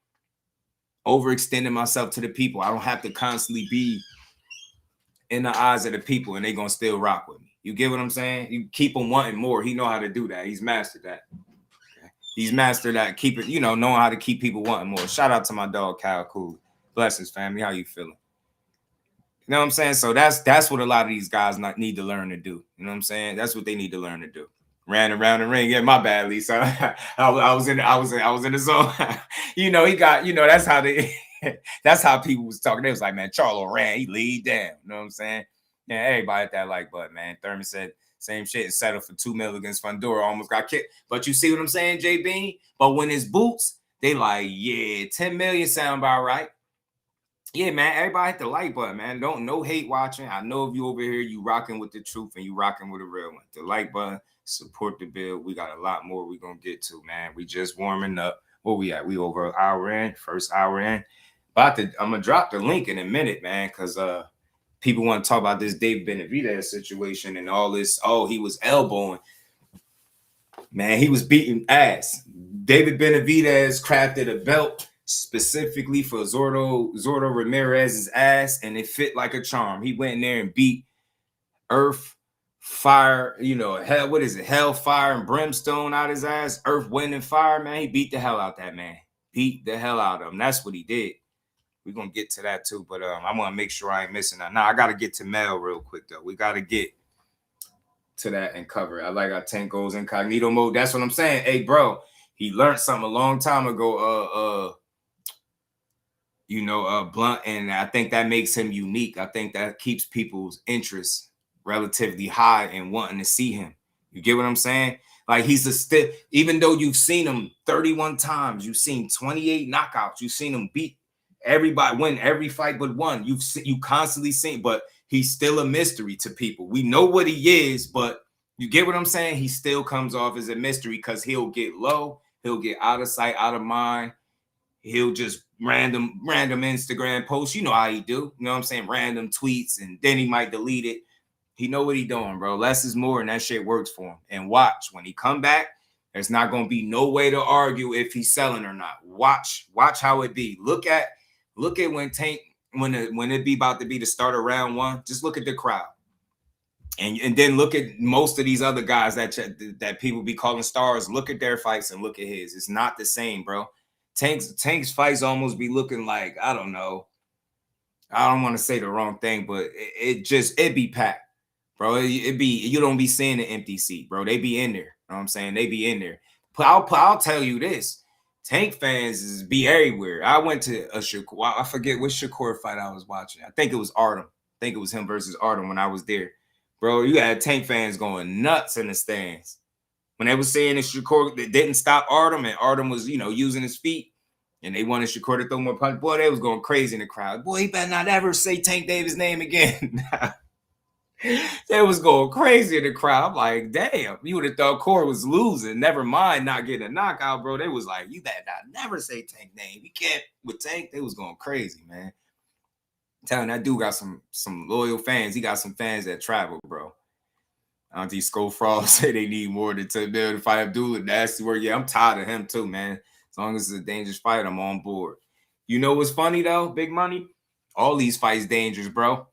overextending myself to the people. I don't have to constantly be in the eyes of the people and they going to still rock with me. You get what I'm saying? You keep them wanting more. He know how to do that. He's mastered that. Okay. He's mastered that. Keep it, knowing how to keep people wanting more. Shout out to my dog, Kyle Cool. Blessings, family. How you feeling? You know what I'm saying? So that's what a lot of these guys need to learn to do. You know what I'm saying? That's what they need to learn to do. Ran around the ring. Yeah, my bad, Lisa. I was in the zone. He got, that's how people was talking. They was like, man, Charlo ran, he laid down. You know what I'm saying? Yeah, everybody hit that like button, man. Thurman said same shit and settled for 2 mil against Fundora. Almost got kicked. But you see what I'm saying, J Bean? But when it's Boots, they like, yeah, 10 million sound about right. Yeah, man, everybody hit the like button, man. No hate watching. I know if you over here, you rocking with the truth and you rocking with a real one. The like button, support the build. We got a lot more we gonna get to, man. We just warming up. Where we at? We over an hour in, first hour in. I'm gonna drop the link in a minute, man, because people want to talk about this David Benavidez situation and all this. Oh, he was elbowing. Man, he was beating ass. David Benavidez crafted a belt specifically for Zordo Ramirez's ass, and it fit like a charm. He went in there and beat Earth, Fire, hell, what is it? Hell, Fire, and Brimstone out his ass. Earth, Wind, and Fire, man. He beat the hell out that man. Beat the hell out of him. That's what he did. We're going to get to that too, but I want to make sure I ain't missing that. Now, I got to get to Mel real quick, though. We got to get to that and cover it. I like how Tank goes incognito mode. That's what I'm saying. Hey, bro, he learned something a long time ago, Blunt, and I think that makes him unique. I think that keeps people's interest relatively high and wanting to see him. You get what I'm saying? Like he's a stiff, even though you've seen him 31 times, you've seen 28 knockouts, you've seen him beat everybody, win every fight but one. You constantly seen, but he's still a mystery to people. We know what he is, but you get what I'm saying? He still comes off as a mystery because he'll get low, he'll get out of sight, out of mind. He'll just random Instagram posts. You know how he do. You know what I'm saying? Random tweets, and then he might delete it. He know what he doing, bro. Less is more, and that shit works for him. And watch, when he come back, there's not going to be no way to argue if he's selling or not. Watch how it be. Look at when Tank, when it be about to be the start of round one, just look at the crowd. And then look at most of these other guys that people be calling stars. Look at their fights and look at his. It's not the same, bro. Tank's fights almost be looking like, I don't know. I don't want to say the wrong thing, but it be packed, bro. You don't be seeing an empty seat, bro. They be in there. You know what I'm saying? They be in there. But I'll tell you this. Tank fans be everywhere. I went to a Shakur. I forget which Shakur fight I was watching. I think it was Artem. I think it was him versus Artem when I was there. Bro, you had Tank fans going nuts in the stands. When they were saying that Shakur didn't stop Artem, and Artem was, using his feet, and they wanted Shakur to throw more punch, boy, they was going crazy in the crowd. Boy, he better not ever say Tank Davis' name again. They was going crazy in the crowd. I'm like, damn, you would have thought Core was losing. Never mind not getting a knockout, bro. They was like, you better not never say Tank name. You can't with Tank. They was going crazy, man. I'm telling you, that dude got some loyal fans. He got some fans that travel, bro. Auntie Scofraw say they need more than 10 million to fight Abdullah. Nasty work. Yeah, I'm tired of him too, man. As long as it's a dangerous fight, I'm on board. You know what's funny though? Big money. All these fights dangerous, bro.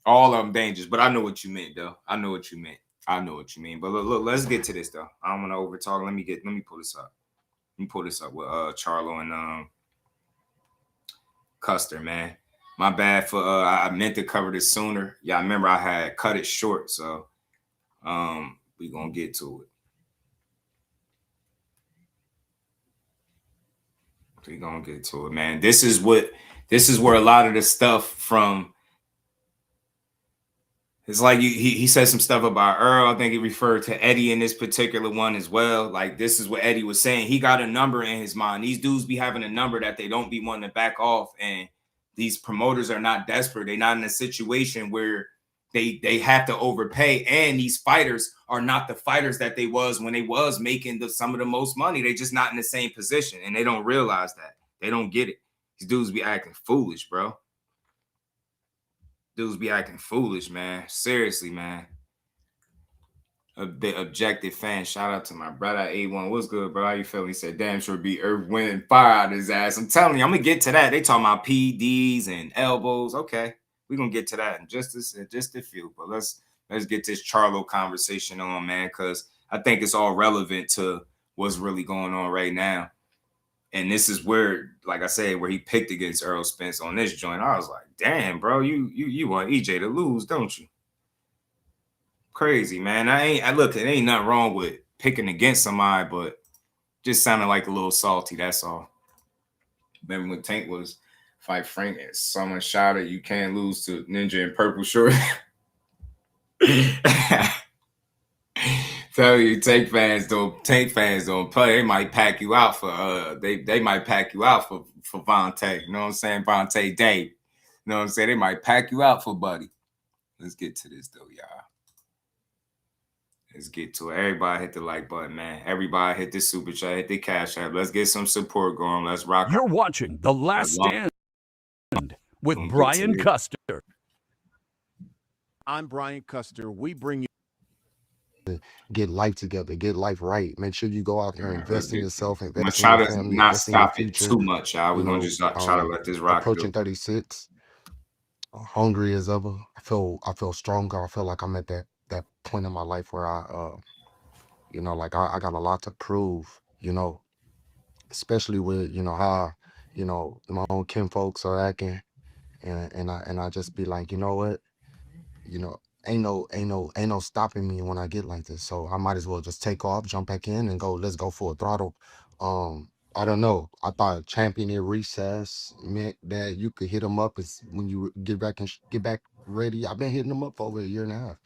All of them dangerous. But I know what you meant, though. I know what you meant. But look, let's get to this though. I don't want to over talk. Let me pull this up. Let me pull this up with Charlo and Custer, man. My bad for I meant to cover this sooner. Yeah, I remember I had cut it short, so we gonna get to it. We gonna get to it, man. This is where a lot of the stuff from. It's like he said some stuff about Earl. I think he referred to Eddie in this particular one as well. Like, this is what Eddie was saying. He got a number in his mind. These dudes be having a number that they don't be wanting to back off. And these promoters are not desperate. They're not in a situation where they have to overpay. And these fighters are not the fighters that they was when they was making some of the most money. They just not in the same position. And they don't realize that. They don't get it. These dudes be acting foolish, bro. Dudes be acting foolish, man. Seriously, man. The objective fan. Shout out to my brother A1. What's good, bro? How you feeling? He said, damn sure be Earth winning fire out of his ass. I'm telling you, I'm gonna get to that. They talking about PEDs and elbows. Okay, we're gonna get to that in just a few. But let's get this Charlo conversation on, man, because I think it's all relevant to what's really going on right now. And this is where, like I said, where he picked against Errol Spence on this joint. I was like, damn, bro, you want EJ to lose, don't you? Crazy, man. Look, it ain't nothing wrong with picking against somebody, but just sounded like a little salty, that's all. Remember when Tank was fight Frank and someone shouted, you can't lose to Ninja in purple short. Tell you, Tank fans don't play. They might pack you out for they might pack you out for Vontae. You know what I'm saying? Vontae Dave. You know what I'm saying? They might pack you out for Buddy. Let's get to this though, y'all. Let's get to it. Everybody hit the like button, man. Everybody hit the super chat, hit the cash app. Let's get some support going. Let's rock. You're watching The Last Stand with Brian Custer. I'm Brian Custer. We bring you to get life together, get life right. Make sure you go out there and invest in yourself, invest in your family, not invest in your stop it future. too much, y'all. We're gonna just try to let this rock. Approaching 36, hungry as ever. I feel stronger. I feel like I'm at that point in my life where I I got a lot to prove, especially with how my own kinfolks are acting, and I just be like, you know what, ain't no stopping me when I get like this. So I might as well just take off, jump back in, and let's go for a throttle. I don't know. I thought champion at recess meant that you could hit them up when you get back ready. I've been hitting them up for over a year and a half.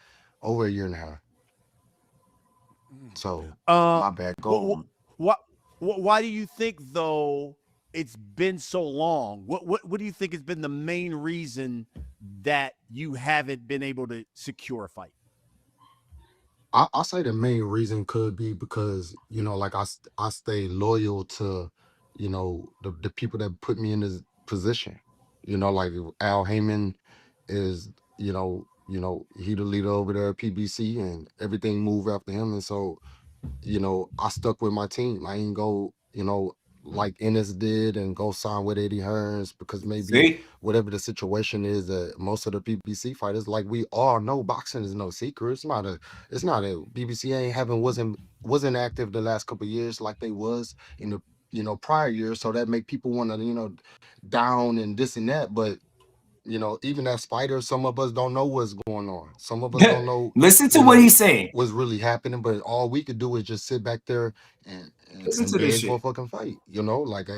So my bad. Go on. Why do you think though it's been so long? What do you think has been the main reason that you haven't been able to secure a fight? I say the main reason could be because like I stay loyal to the people that put me in this position. Like Al Heyman is he the leader over there at PBC and everything move after him, and so I stuck with my team. I ain't go, like Ennis did and go sign with Eddie Hearns because maybe See? whatever the situation is that most of the BBC fighters, like we all know, boxing is no secret. It's not a BBC wasn't active the last couple of years like they was in the prior years. So that make people want to, down and this and that. But even as fighters, some of us don't know what's going on. Some of us don't know, Listen to what he's saying. what's really happening. But all we could do is just sit back there and Listen to this beg for a shit. fucking fight. Like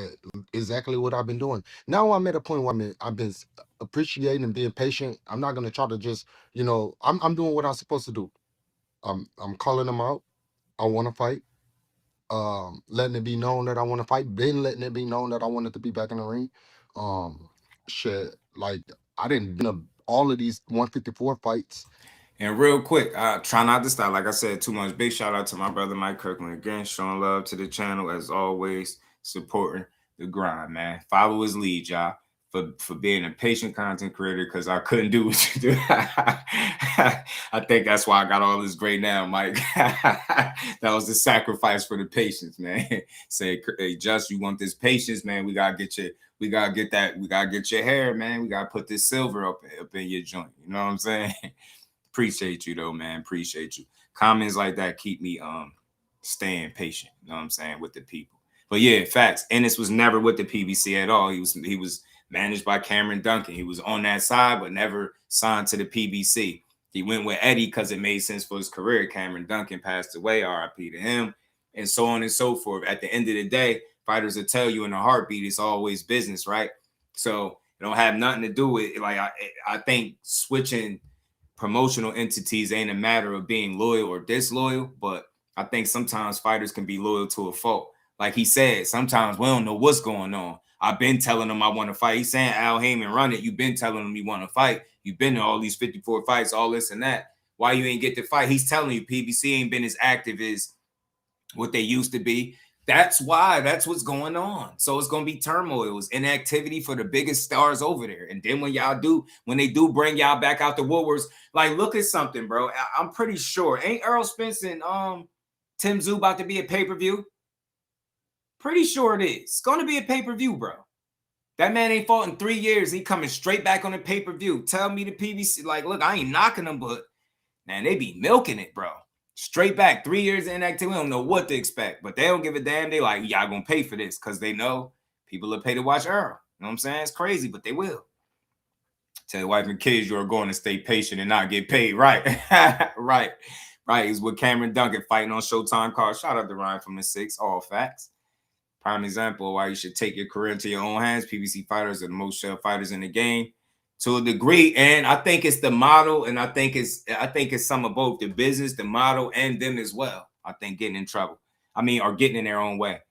exactly what I've been doing. Now I'm at a point where I've been appreciating and being patient. I'm not gonna try to just, I'm doing what I'm supposed to do. I'm calling them out. I want to fight. Letting it be known that I want to fight, been letting it be known that I wanted to be back in the ring. Shit, like I didn't been all of these 154 fights. And real quick, I try not to stop. Like I said, too much. Big shout out to my brother Mike Kirkland again, showing love to the channel as always, supporting the grind, man. Follow his lead, y'all, for being a patient content creator, because I couldn't do what you do. I think that's why I got all this great now, Mike. That was the sacrifice for the patience, man. Say, hey, Just, you want this patience, man? We gotta get your hair, man. We gotta put this silver up in your joint. You know what I'm saying? Appreciate you though, man. Appreciate you. Comments like that keep me staying patient. You know what I'm saying, with the people. But yeah, facts. Ennis was never with the PBC at all. He was managed by Cameron Duncan. He was on that side, but never signed to the PBC. He went with Eddie because it made sense for his career. Cameron Duncan passed away, RIP to him, and so on and so forth. At the end of the day, fighters will tell you in a heartbeat, it's always business, right? So it don't have nothing to do with like I think switching promotional entities ain't a matter of being loyal or disloyal, but I think sometimes fighters can be loyal to a fault. Like he said, sometimes we don't know what's going on. I've been telling him I want to fight. He's saying Al Heyman run it. You've been telling him you want to fight. You've been to all these 54 fights, all this and that. Why you ain't get to fight? He's telling you PBC ain't been as active as what they used to be. That's why. That's what's going on. So it's going to be turmoil. It's inactivity for the biggest stars over there. And then when they do bring y'all back out the woodworks, like look at something, bro. I'm pretty sure. Ain't Errol Spence and Tim Tszyu about to be a pay-per-view? Pretty sure it is. It's going to be a pay-per-view, bro. That man ain't fought in 3 years. He coming straight back on a pay-per-view. Tell me the PBC, like, look, I ain't knocking them, but man, they be milking it, bro. Straight back, 3 years of inactivity. We don't know what to expect, but they don't give a damn. They like, y'all gonna pay for this because they know people will pay to watch Earl. You know what I'm saying? It's crazy, but they will. Tell your wife and kids you are going to stay patient and not get paid. Right. Right. Is with Cameron Duncan fighting on Showtime card. Shout out to Ryan from the 6. All facts. Prime example of why you should take your career into your own hands. PBC fighters are the most shell fighters in the game to a degree. And I think it's the model, and I think it's some of both, the business, the model, and them as well. I think getting in trouble. Or getting in their own way.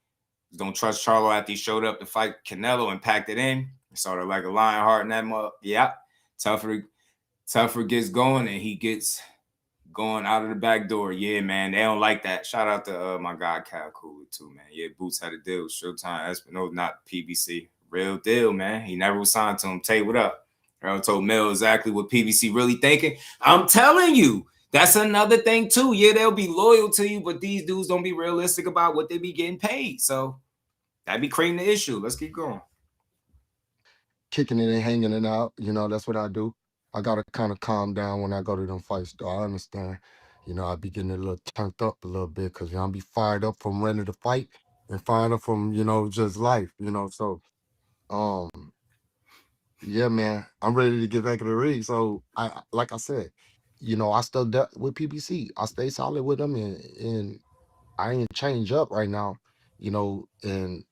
Don't trust Charlo after he showed up to fight Canelo and packed it in. Sort of like a lion heart in that mug. Yeah. Tougher gets going and he gets going out of the back door. Yeah, man. They don't like that. Shout out to my guy Cal Cooler too, man. Yeah, Boots had a deal with Showtime Espino, not PBC. Real deal, man. He never was signed to him. Tay, what up? Earl told Mel exactly what PBC really thinking. I'm telling you, that's another thing too. Yeah, they'll be loyal to you, but these dudes don't be realistic about what they be getting paid. So that'd be creating the issue. Let's keep going. Kicking it and hanging it out, that's what I do. I gotta kind of calm down when I go to them fights, though. I understand. I be getting a little turned up a little bit because I be fired up from ready to fight and fired up from, just life, So yeah, man, I'm ready to get back in the ring. So like I said, I still dealt with PBC. I stay solid with them and I ain't change up right now, and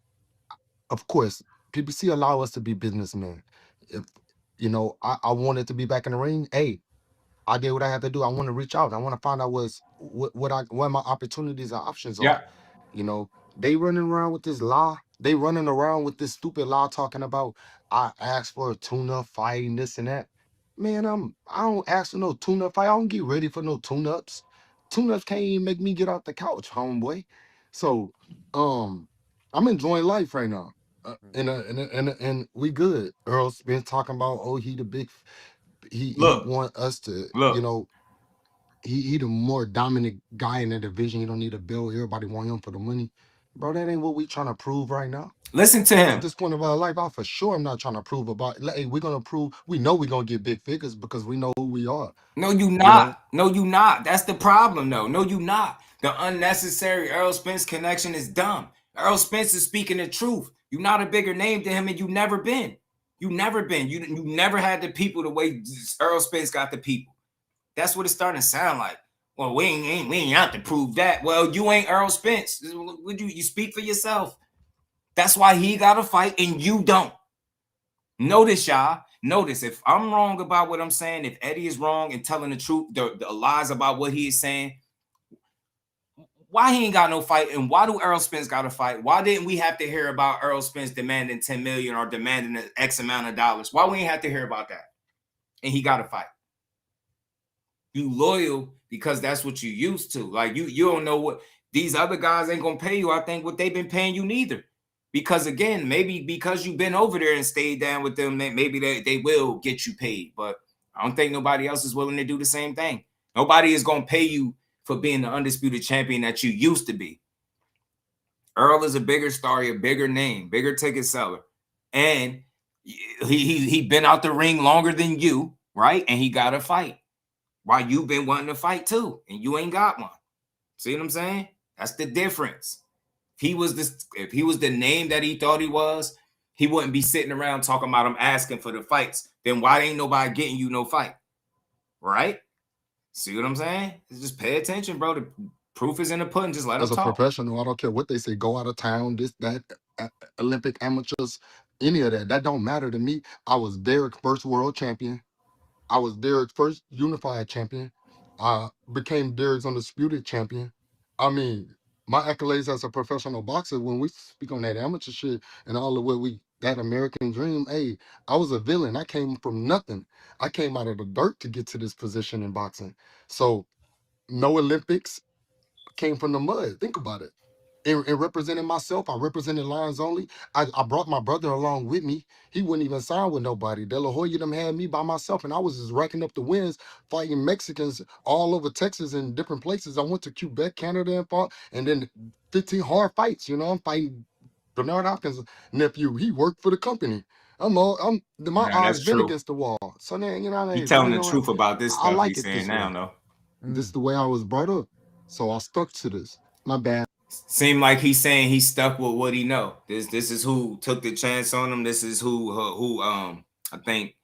of course, PBC allow us to be businessmen. If I wanted to be back in the ring, hey, I did what I had to do. I want to reach out. I want to find out what my opportunities and options are. Yeah. You know, they running around with this lie. They running around with this stupid lie talking about I asked for a tune-up fight and this and that. Man, I don't ask for no tune-up fight. I don't get ready for no tune-ups. Tune-ups can't even make me get off the couch, homeboy. So, I'm enjoying life right now. And we good. Earl's been talking about, oh, he the big he Look, want us to, you look. know, he the more dominant guy in the division. He don't need a bill. Everybody want him for the money. Bro, that ain't what we trying to prove right now. Listen to At him. this point of our life, I for sure I'm not trying to prove about. Hey, we're gonna prove. We know we're gonna get big figures because we know who we are. No, you You not. know, No, you not. That's the problem, though. No, you not. The unnecessary Errol Spence connection is dumb. Errol Spence is speaking the truth. You're not a bigger name than him, and you never been. You never been. You never had the people the way Errol Spence got the people. That's what it's starting to sound like. Well, we ain't out to prove that. Well, you ain't Errol Spence. Would you speak for yourself? That's why he got a fight and you don't. Notice, y'all. Notice, if I'm wrong about what I'm saying, if Eddie is wrong and telling the truth, the lies about what he is saying, why he ain't got no fight, and why do Errol Spence got a fight? Why didn't we have to hear about Errol Spence demanding 10 million or demanding an X amount of dollars? Why we ain't have to hear about that? And he got a fight. You loyal because that's what you used to. Like you don't know what these other guys ain't gonna pay you. I think what they've been paying you neither. Because again, maybe because you've been over there and stayed down with them, maybe they will get you paid. But I don't think nobody else is willing to do the same thing. Nobody is gonna pay you for being the undisputed champion that you used to be. Earl is a bigger star, a bigger name, bigger ticket seller, and he been out the ring longer than you, right? And he got a fight. Why you've been wanting to fight too, and you ain't got one. See what I'm saying? That's the difference. If he was the name that he thought he was, he wouldn't be sitting around talking about him asking for the fights. Then why ain't nobody getting you no fight? Right? See what I'm saying? Just pay attention, bro. The proof is in the pudding. Just let as him a talk. professional, I don't care what they say. Go out of town, this, that, Olympic amateurs, any of that. That don't matter to me. I was Derek's first world champion. I was Derek's first unified champion. I became Derek's undisputed champion. I mean, my accolades as a professional boxer, when we speak on that amateur shit and all of what that American dream, hey, I was a villain. I came from nothing. I came out of the dirt to get to this position in boxing. So no Olympics, came from the mud. Think about it. In representing myself, I represented Lions Only. I brought my brother along with me. He wouldn't even sign with nobody. De La Hoya them had me by myself, and I was just racking up the wins, fighting Mexicans all over Texas and different places. I went to Quebec, Canada, and fought, and then 15 hard fights. You know, I'm fighting Bernard Hopkins' nephew. He worked for the company. My Yeah, eyes that's been true. against the wall. So then, you know what I He mean? So, telling you the know, truth about this I stuff like he's it saying this now, way. though. This is the way I was brought up. So I stuck to this. My bad. Seem like he's saying he's stuck with what he know. This is who took the chance on him. This is who I think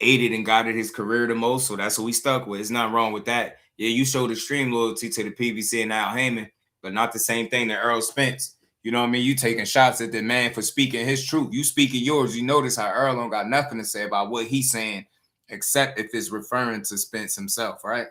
aided and guided his career the most. So that's who we stuck with. It's not wrong with that. Yeah, you showed extreme loyalty to the PBC and Al Heyman, but not the same thing to Errol Spence. You know what I mean? You taking shots at the man for speaking his truth. You speaking yours. You notice how Earl don't got nothing to say about what he's saying, except if it's referring to Spence himself, right?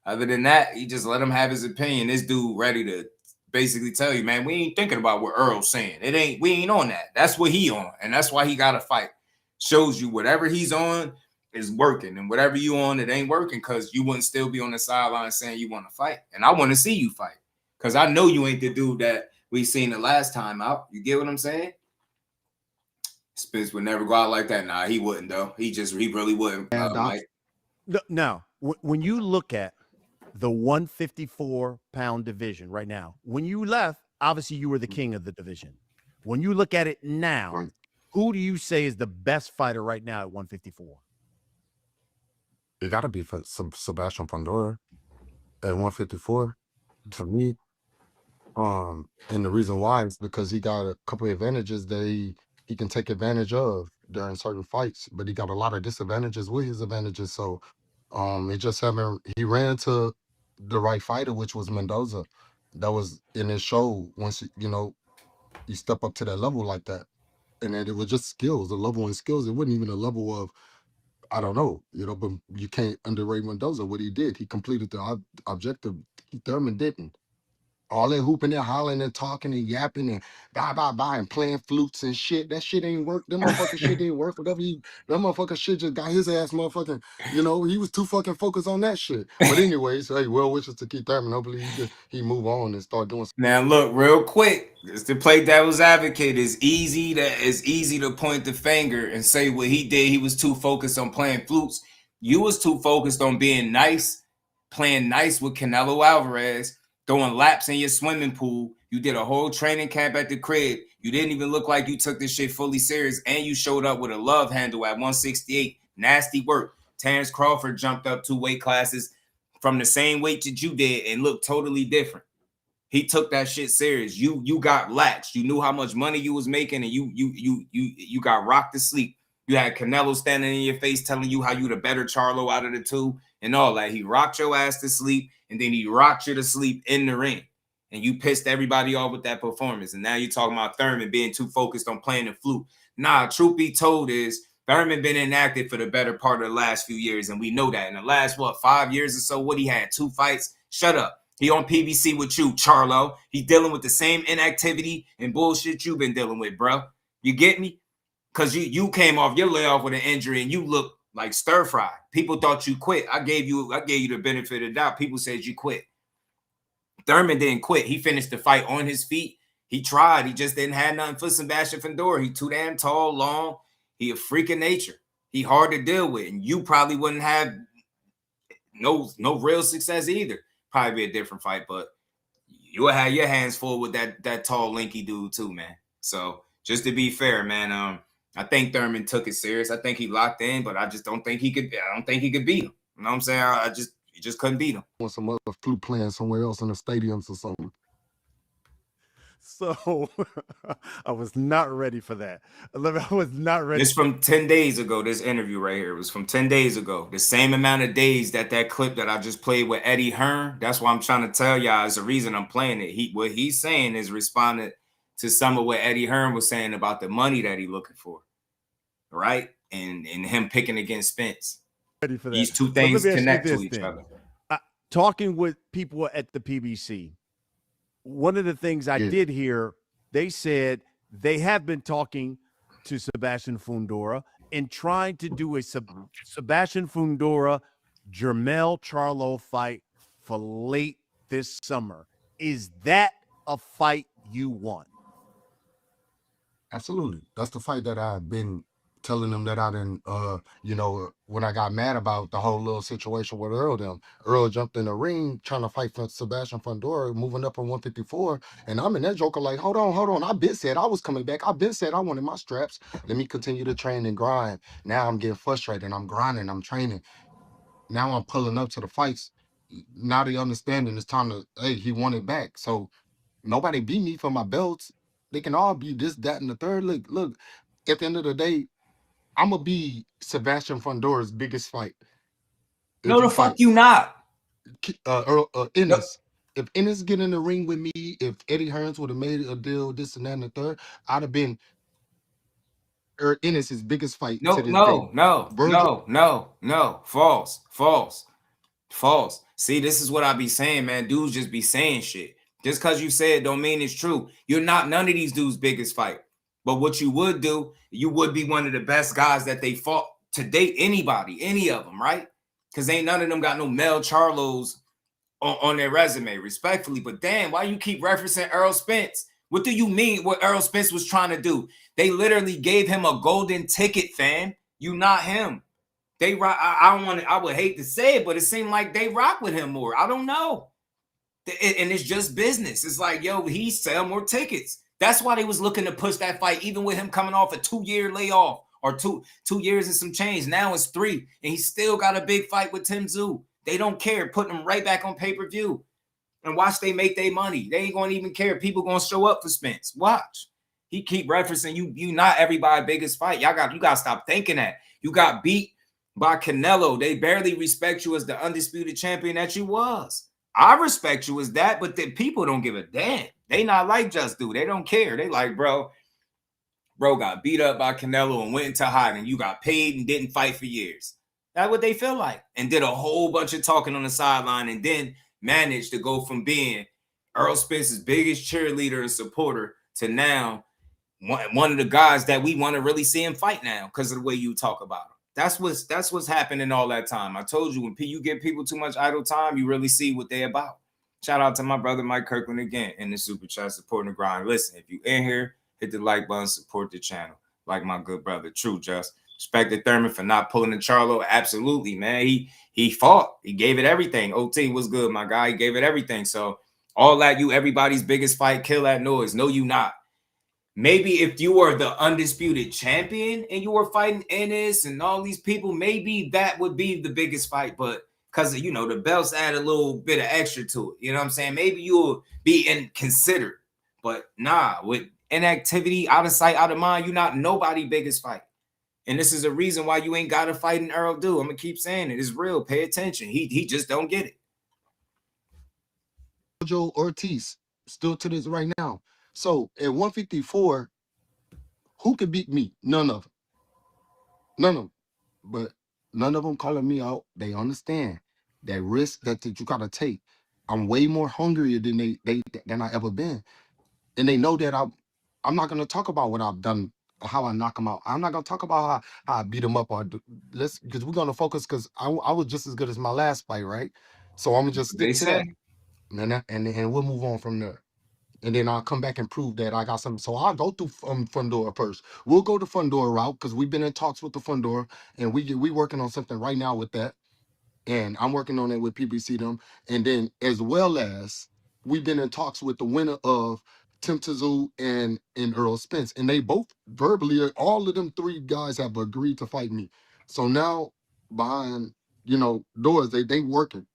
Other than that, he just let him have his opinion. This dude ready to basically tell you, man, we ain't thinking about what Earl's saying. We ain't on that. That's what he on. And that's why he got to fight. Shows you whatever he's on is working, and whatever you on, it ain't working, because you wouldn't still be on the sideline saying you want to fight. And I want to see you fight, because I know you ain't the dude that we seen the last time out. You get what I'm saying? Spence would never go out like that. Nah, he wouldn't, though. He really wouldn't, Mike. Now, when you look at the 154-pound division right now, when you left, obviously you were the king of the division. When you look at it now, who do you say is the best fighter right now at 154? It got to be for Sebastian Pandora at 154 for me. And the reason why is because he got a couple of advantages that he can take advantage of during certain fights, but he got a lot of disadvantages with his advantages. So it just he ran into the right fighter, which was Mendoza. That was in his show once you step up to that level like that. And then it was just skills, the level in skills. It wasn't even a level of I don't know, but you can't underrate Mendoza. What he did, he completed the objective. Thurman didn't. All that hooping and hollering and talking and yapping and bye and playing flutes and shit. That shit ain't work. That motherfucking shit didn't work. That motherfucking shit just got his ass motherfucking, he was too fucking focused on that shit. But anyways, hey, well wishes to Keith Thurman. Hopefully he move on and start doing Now look, real quick, just to play devil's advocate, it's easy to point the finger and say what he did. He was too focused on playing flutes. You was too focused on being nice, playing nice with Canelo Alvarez, throwing laps in your swimming pool. You did a whole training camp at the crib. You didn't even look like you took this shit fully serious, and you showed up with a love handle at 168. Nasty work. Terrence Crawford jumped up 2 weight classes from the same weight that you did and looked totally different. He took that shit serious. You got latched. You knew how much money you was making, and you got rocked to sleep. You had Canelo standing in your face telling you how you the better Charlo out of the two and all that. He rocked your ass to sleep, and then he rocked you to sleep in the ring. And you pissed everybody off with that performance. And now you're talking about Thurman being too focused on playing the flute. Nah, truth be told is Thurman been inactive for the better part of the last few years, and we know that. In the last, 5 years or so, what he had, 2 fights? Shut up. He on PBC with you, Charlo. He dealing with the same inactivity and bullshit you've been dealing with, bro. You get me? Because you came off your layoff with an injury and you look like stir fry. People thought you quit. I gave you the benefit of the doubt. People said you quit. Thurman didn't quit. He finished the fight on his feet. He tried. He just didn't have nothing for Sebastian Fundora. He too damn tall, long. He a freak of nature. He hard to deal with. And you probably wouldn't have no real success either. Probably be a different fight, but you'll have your hands full with that tall, lanky dude too, man. So just to be fair, man, I think Thurman took it serious. I think he locked in, but I just don't think he could. I don't think he could beat him. You know what I'm saying? He just couldn't beat him. Want some other flute playing somewhere else in the stadiums or something. So I was not ready for that. I was not ready. It's from 10 days ago, this interview right here. It was from 10 days ago. The same amount of days that clip that I just played with Eddie Hearn. That's why I'm trying to tell y'all is the reason I'm playing it. What he's saying is responding to some of what Eddie Hearn was saying about the money that he's looking for. Right? And him picking against Spence. Ready for that. These two things connect to each other. Talking with people at the PBC, one of the things I did hear, they said they have been talking to Sebastian Fundora and trying to do a Sebastian Fundora Jermell Charlo fight for late this summer. Is that a fight you want? Absolutely. That's the fight that I've been telling them that I didn't, when I got mad about the whole little situation with Earl, Earl jumped in the ring trying to fight for Sebastian Fundora, moving up from 154. And I'm in that joker like, hold on. I been said I was coming back. I been said I wanted my straps. Let me continue to train and grind. Now I'm getting frustrated. I'm grinding. I'm training. Now I'm pulling up to the fights. Now they understanding it's time to, hey, he won it back. So nobody beat me for my belts. They can all be this, that, and the third. Look, at the end of the day, I'm going to be Sebastian Fundora's biggest fight. No, the fuck you not. Ennis. If Ennis get in the ring with me, if Eddie Hearns would have made a deal, this and that and the third, I'd have been Ennis's biggest fight. No. False. See, this is what I be saying, man. Dudes just be saying shit. Just because you say it don't mean it's true. You're not none of these dudes' biggest fight. But what you would do, you would be one of the best guys that they fought to date anybody, any of them, right? Because ain't none of them got no Mel Charlos on their resume, respectfully. But damn, why you keep referencing Errol Spence? What do you mean what Errol Spence was trying to do? They literally gave him a golden ticket, fam. You not him. They rock. I would hate to say it, but it seemed like they rock with him more. I don't know. And it's just business. It's like, yo, he sell more tickets. That's why they was looking to push that fight, even with him coming off a 2-year layoff or two years and some change. Now it's 3, and he still got a big fight with Tim Tszyu. They don't care, putting him right back on pay-per-view. And watch they make their money. They ain't going to even care. People going to show up for Spence. Watch. He keep referencing you not everybody's biggest fight. You got to stop thinking that. You got beat by Canelo. They barely respect you as the undisputed champion that you was. I respect you as that, but the people don't give a damn. They not like Just Do. They don't care. They like, bro got beat up by Canelo and went into hiding. You got paid and didn't fight for years. That's what they feel like. And did a whole bunch of talking on the sideline and then managed to go from being Errol Spence's biggest cheerleader and supporter to now one of the guys that we want to really see him fight now because of the way you talk about him. That's what's happening all that time. I told you, when you give people too much idle time, you really see what they're about. Shout out to my brother Mike Kirkland again in the super chat supporting the grind. Listen, if you in here, hit the like button, support the channel. Like my good brother, True Just. Respect the Thurman for not pulling the Charlo. Absolutely, man. He fought. He gave it everything. OT was good, my guy. He gave it everything. So all that, you everybody's biggest fight, kill that noise. No, you not. Maybe if you were the undisputed champion and you were fighting Ennis and all these people, maybe that would be the biggest fight. But because, you know, the belts add a little bit of extra to it. You know what I'm saying? Maybe you'll be considered. But nah, with inactivity, out of sight, out of mind, you're not nobody biggest fight. And this is a reason why you ain't got to fight an Errol do. I'm going to keep saying it. It's real. Pay attention. He just don't get it. Joe Ortiz, still to this right now. So at 154, who could beat me? None of them. None of them. But none of them calling me out. They understand that risk that you gotta take. I'm way more hungrier than than I ever been, and they know that I'm not gonna talk about what I've done, how I knock them out. I'm not gonna talk about how I beat them up or because we're gonna focus because I was just as good as my last fight, right? So I'm gonna just stick to that, and we'll move on from there. And then I'll come back and prove that I got something. So I'll go through Fundora first. We'll go the Fundora route because we've been in talks with the Fundora, and we working on something right now with that. And I'm working on it with PBC them. And then as well as we've been in talks with the winner of Tim Tszyu and Errol Spence. And they both verbally, all of them three guys have agreed to fight me. So now behind, doors, they working.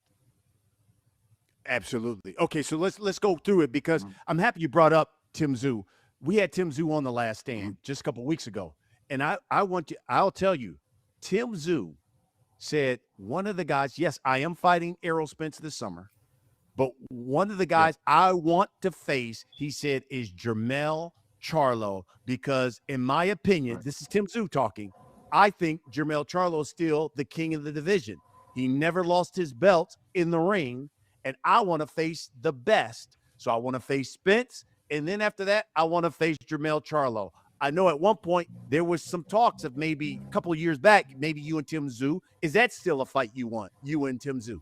Absolutely. Okay, so let's go through it because I'm happy you brought up Tim Tszyu. We had Tim Tszyu on The Last Stand just a couple of weeks ago, and I'll tell you, Tim Tszyu said one of the guys. Yes, I am fighting Errol Spence this summer, but one of the guys I want to face, he said, is Jermell Charlo because, in my opinion, this is Tim Tszyu talking. I think Jermell Charlo is still the king of the division. He never lost his belt in the ring. And I want to face the best. So I want to face Spence. And then after that, I want to face Jermell Charlo. I know at one point there was some talks of maybe a couple of years back, maybe you and Tim Tszyu. Is that still a fight you want, you and Tim Tszyu?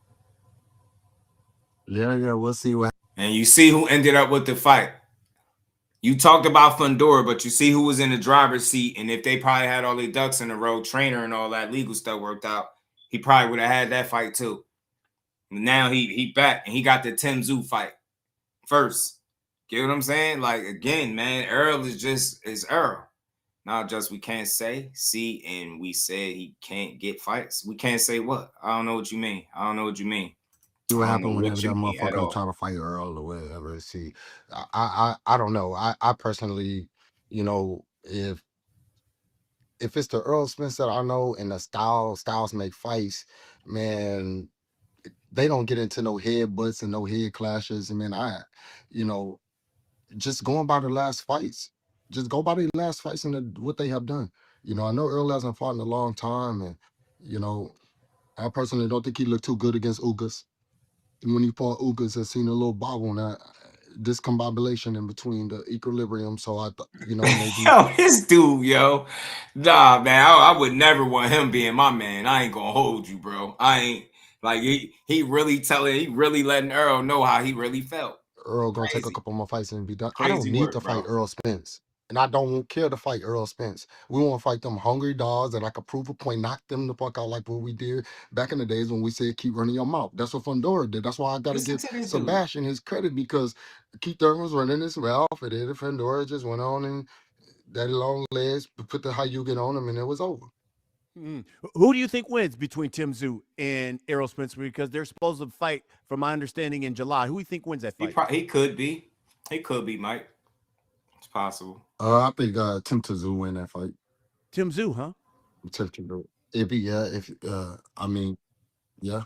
Yeah, we'll see what. And you see who ended up with the fight. You talked about Fundora, but you see who was in the driver's seat. And if they probably had all their ducks in a row, trainer and all that legal stuff worked out, he probably would have had that fight too. Now he back and he got the Tim Tszyu fight first. Get what I'm saying? Like, again, man, Errol is Errol. Now, just we can't say, and we said he can't get fights. We can't say what? I don't know what you mean. See what happened whenever that motherfucker try to fight Earl or whatever. See, I don't know. I personally, if it's the Errol Spence that I know and the styles make fights, man, they don't get into no headbutts and no head clashes. I mean, just going by the last fights, just go by the last fights and what they have done. I know Earl hasn't fought in a long time, and I personally don't think he looked too good against Ugas. And when he fought Ugas, I seen a little bobble in that discombobulation in between the equilibrium. So I thought, maybe. Yo, this dude, yo. Nah, man, I would never want him being my man. I ain't gonna hold you, bro. I ain't. Like, he really letting Errol know how he really felt. Earl gonna take a couple more fights and be done. I don't need to fight Errol Spence. And I don't care to fight Errol Spence. We want to fight them hungry dogs that I could prove a point, knock them the fuck out like what we did back in the days when we said keep running your mouth. That's what Fundora did. That's why I got to give Sebastian his credit because Keith Thurman was running his mouth and then Fundora just went on and daddy long legs, put the Hayugen on him and it was over. Who do you think wins between Tim Tszyu and Errol Spence? Because they're supposed to fight, from my understanding, in July. Who do you think wins that fight? He could be. He could be, Mike. It's possible. I think Tim Tszyu win that fight. Tim Tszyu, huh? Tim Tszyu. It'd be I mean, yeah.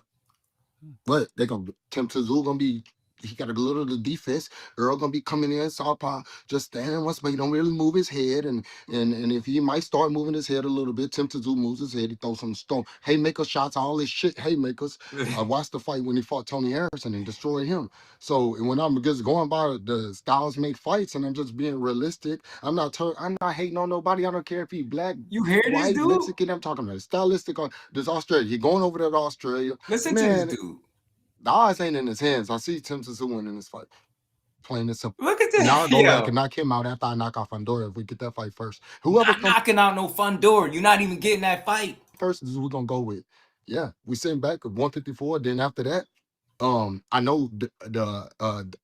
But Tim Tszyu gonna be he got a little of the defense. Earl gonna be coming in southpaw, just standing once, but he don't really move his head. And if he might start moving his head a little bit, Tim Tszyu moves his head. He throws some stone haymaker shots, all this shit haymakers. I watched the fight when he fought Tony Harrison and destroyed him. So when I'm just going by the styles make fights, and I'm just being realistic, I'm not hating on nobody. I don't care if he black, you hear this white, dude? Mexican. I'm talking about it. Stylistic on this Australia. You're going over there to Australia. Listen Man, to this dude. The odds ain't in his hands. I see Tim Tszyu winning this fight. Plain and simple. Look at this. Now I go back and knock him out after I knock off Fundora if we get that fight first. Whoever not knocking out no Fundora. You're not even getting that fight. First is we're gonna go with. Yeah, we sitting back at 154. Then after that, I know the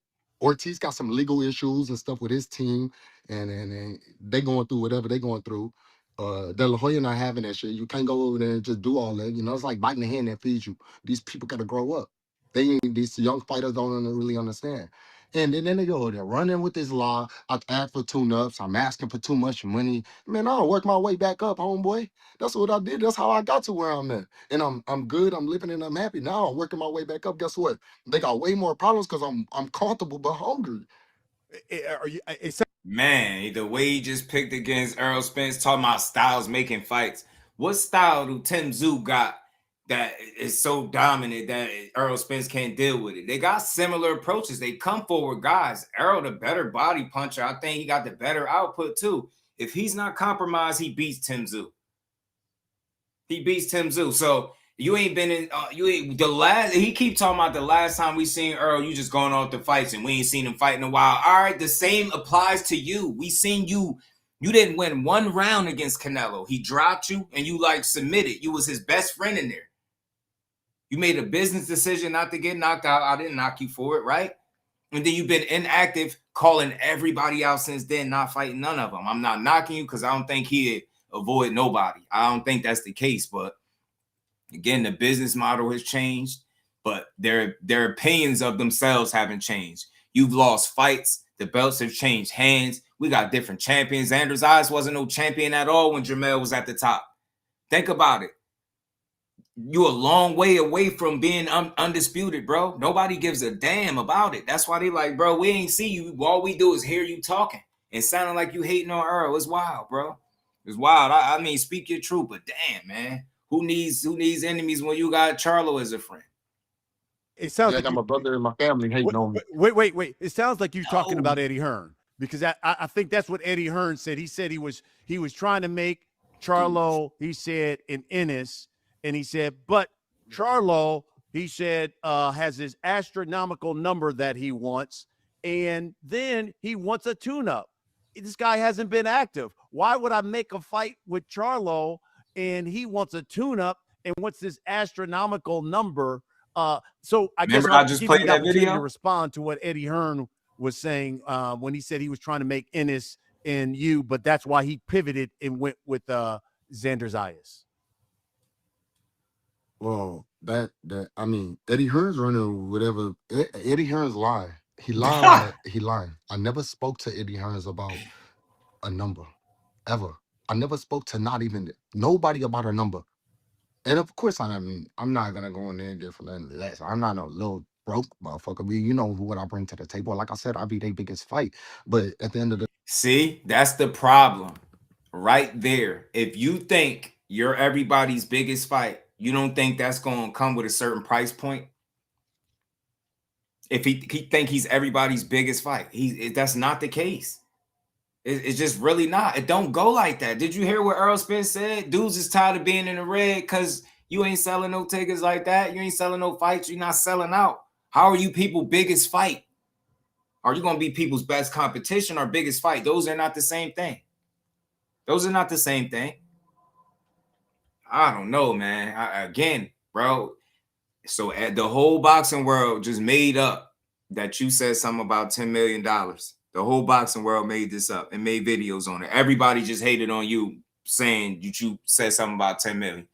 Ortiz got some legal issues and stuff with his team, and they going through whatever they going through. De La Hoya not having that shit. You can't go over there and just do all that. You know, it's like biting the hand that feeds you. These people gotta grow up. These young fighters don't really understand. And then they go, they're running with this law. I ask for tune-ups. I'm asking for too much money. Man, I'll work my way back up, homeboy. That's what I did. That's how I got to where I'm at. And I'm good. I'm living and I'm happy. Now I'm working my way back up. Guess what? They got way more problems because I'm comfortable but hungry. Man, the way he just picked against Errol Spence, talking about styles making fights. What style do Tim Tszyu got that is so dominant that Errol Spence can't deal with it? They got similar approaches. They come forward guys. Errol, the better body puncher. I think he got the better output too. If he's not compromised, he beats Tim Tszyu. He beats Tim Tszyu. So you ain't been in. You ain't the last. He keep talking about the last time we seen Errol. You just going off the fights and we ain't seen him fight in a while. All right, the same applies to you. We seen you. You didn't win one round against Canelo. He dropped you and you like submitted. You was his best friend in there. You made a business decision not to get knocked out. I didn't knock you for it, right? And then you've been inactive, calling everybody out since then, not fighting none of them. I'm not knocking you because I don't think he'd avoid nobody. I don't think that's the case. But again, the business model has changed, but their opinions of themselves haven't changed. You've lost fights. The belts have changed hands. We got different champions. Xander Zayas wasn't no champion at all when Jermell was at the top. Think about it. You a long way away from being undisputed, bro. Nobody gives a damn about it. That's why they like, bro, we ain't see you. All we do is hear you talking and sounding like you hating on Earl. It's wild, bro. It's wild. I mean, speak your truth, but damn, man. Who needs enemies when you got Charlo as a friend? It sounds like I'm a brother in my family hating on me. Wait. It sounds like you're talking about Eddie Hearn, because I think that's what Eddie Hearn said. He said he was trying to make Charlo, he said, in Ennis. And he said, but Charlo, he said, has this astronomical number that he wants. And then he wants a tune-up. This guy hasn't been active. Why would I make a fight with Charlo and he wants a tune-up and wants this astronomical number? So I guess I just played that video to respond to what Eddie Hearn was saying when he said he was trying to make Ennis and you, but that's why he pivoted and went with Xander Zayas. Well, I mean, Eddie Hearn's running whatever. Eddie Hearn's lying. He lied. He lied. I never spoke to Eddie Hearns about a number, ever. I never spoke to not even nobody about a number. And of course, I'm not gonna go in there and get for nothing less. I'm not no little broke motherfucker. I mean, you know what I bring to the table. Like I said, I'll be their biggest fight. But at the end of the see, that's the problem right there. If you think you're everybody's biggest fight, you don't think that's going to come with a certain price point? If he think he's everybody's biggest fight, that's not the case. It's just really not. It don't go like that. Did you hear what Errol Spence said? Dudes is tired of being in the red because you ain't selling no tickets like that. You ain't selling no fights. You're not selling out. How are you people biggest fight? Are you going to be people's best competition or biggest fight? Those are not the same thing. Those are not the same thing. I don't know, man. Again, bro. So the whole boxing world just made up that you said something about $10 million. The whole boxing world made this up and made videos on it. Everybody just hated on you saying you said something about 10 million.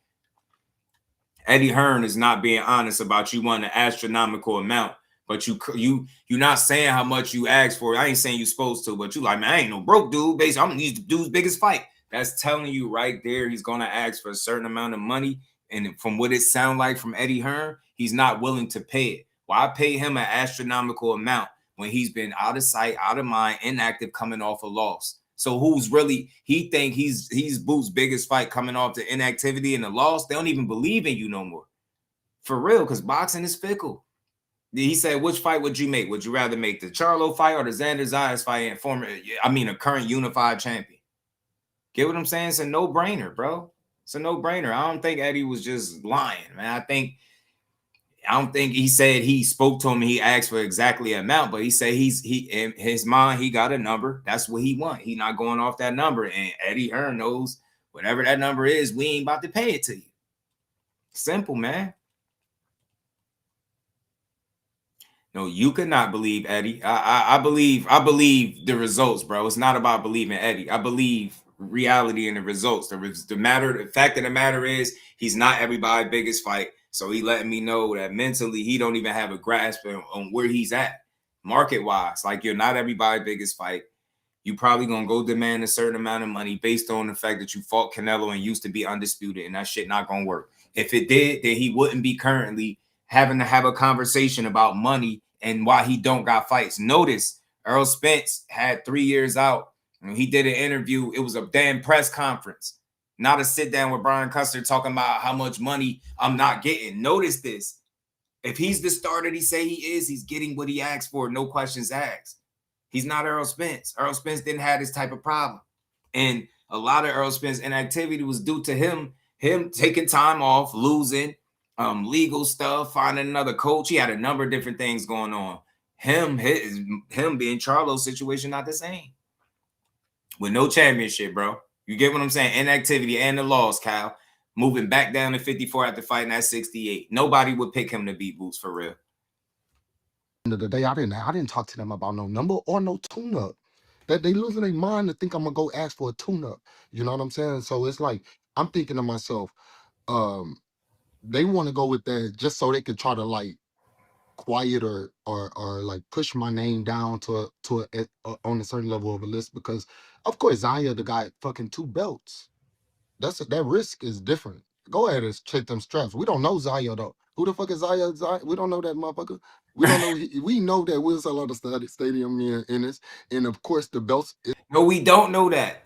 Eddie Hearn is not being honest about you wanting an astronomical amount, but you're not saying how much you asked for. I ain't saying you're supposed to, but you like, man, I ain't no broke dude. Basically, I'm these dude's biggest fight. That's telling you right there he's going to ask for a certain amount of money. And from what it sounds like from Eddie Hearn, he's not willing to pay it. Why pay him an astronomical amount when he's been out of sight, out of mind, inactive, coming off a loss? So who's really, he think he's Boots' biggest fight coming off the inactivity and the loss? They don't even believe in you no more. For real, because boxing is fickle. He said, which fight would you make? Would you rather make the Charlo fight or the Xander Zayas fight and a current unified champion? Get what I'm saying? It's a no-brainer, bro. It's a no-brainer. I don't think Eddie was just lying, man. I don't think he said he spoke to him and he asked for exactly an amount, but he said he in his mind, he got a number. That's what he want. He not going off that number. And Eddie Hearn knows whatever that number is, we ain't about to pay it to you. Simple, man. No, you could not believe Eddie. I believe the results, bro. It's not about believing Eddie. I believe reality and the results. The fact of the matter is he's not everybody's biggest fight. So he letting me know that mentally he don't even have a grasp on where he's at market-wise. Like, you're not everybody's biggest fight. You probably gonna go demand a certain amount of money based on the fact that you fought Canelo and used to be undisputed, and that shit not gonna work. If it did, then he wouldn't be currently having to have a conversation about money and why he don't got fights. Notice Errol Spence had 3 years out and he did an interview. It was a damn press conference, not a sit down with Brian Custer talking about how much money I'm not getting. Notice this. If he's the star that he say he is, he's getting what he asked for. No questions asked. He's not Errol Spence. Errol Spence didn't have this type of problem. And a lot of Errol Spence inactivity was due to him taking time off, losing, legal stuff, finding another coach. He had a number of different things going on. Him being Charlo's situation, not the same. With no championship, bro. You get what I'm saying? Inactivity and the loss, Kyle. Moving back down to 54 after fighting at 68. Nobody would pick him to beat Boots for real. End of the day, I didn't talk to them about no number or no tune-up. That they losing their mind to think I'm gonna go ask for a tune-up. You know what I'm saying? So it's like I'm thinking to myself, they want to go with that just so they could try to like quiet or like push my name down to on a certain level of a list, because of course Zaya the guy fucking 2 belts. That risk is different. Go ahead and check them straps. We don't know Zaya though. Who the fuck is Zaya? We don't know that motherfucker. We don't know. We know that we'll sell out the stadium in this, and of course the belts. No, we don't know that.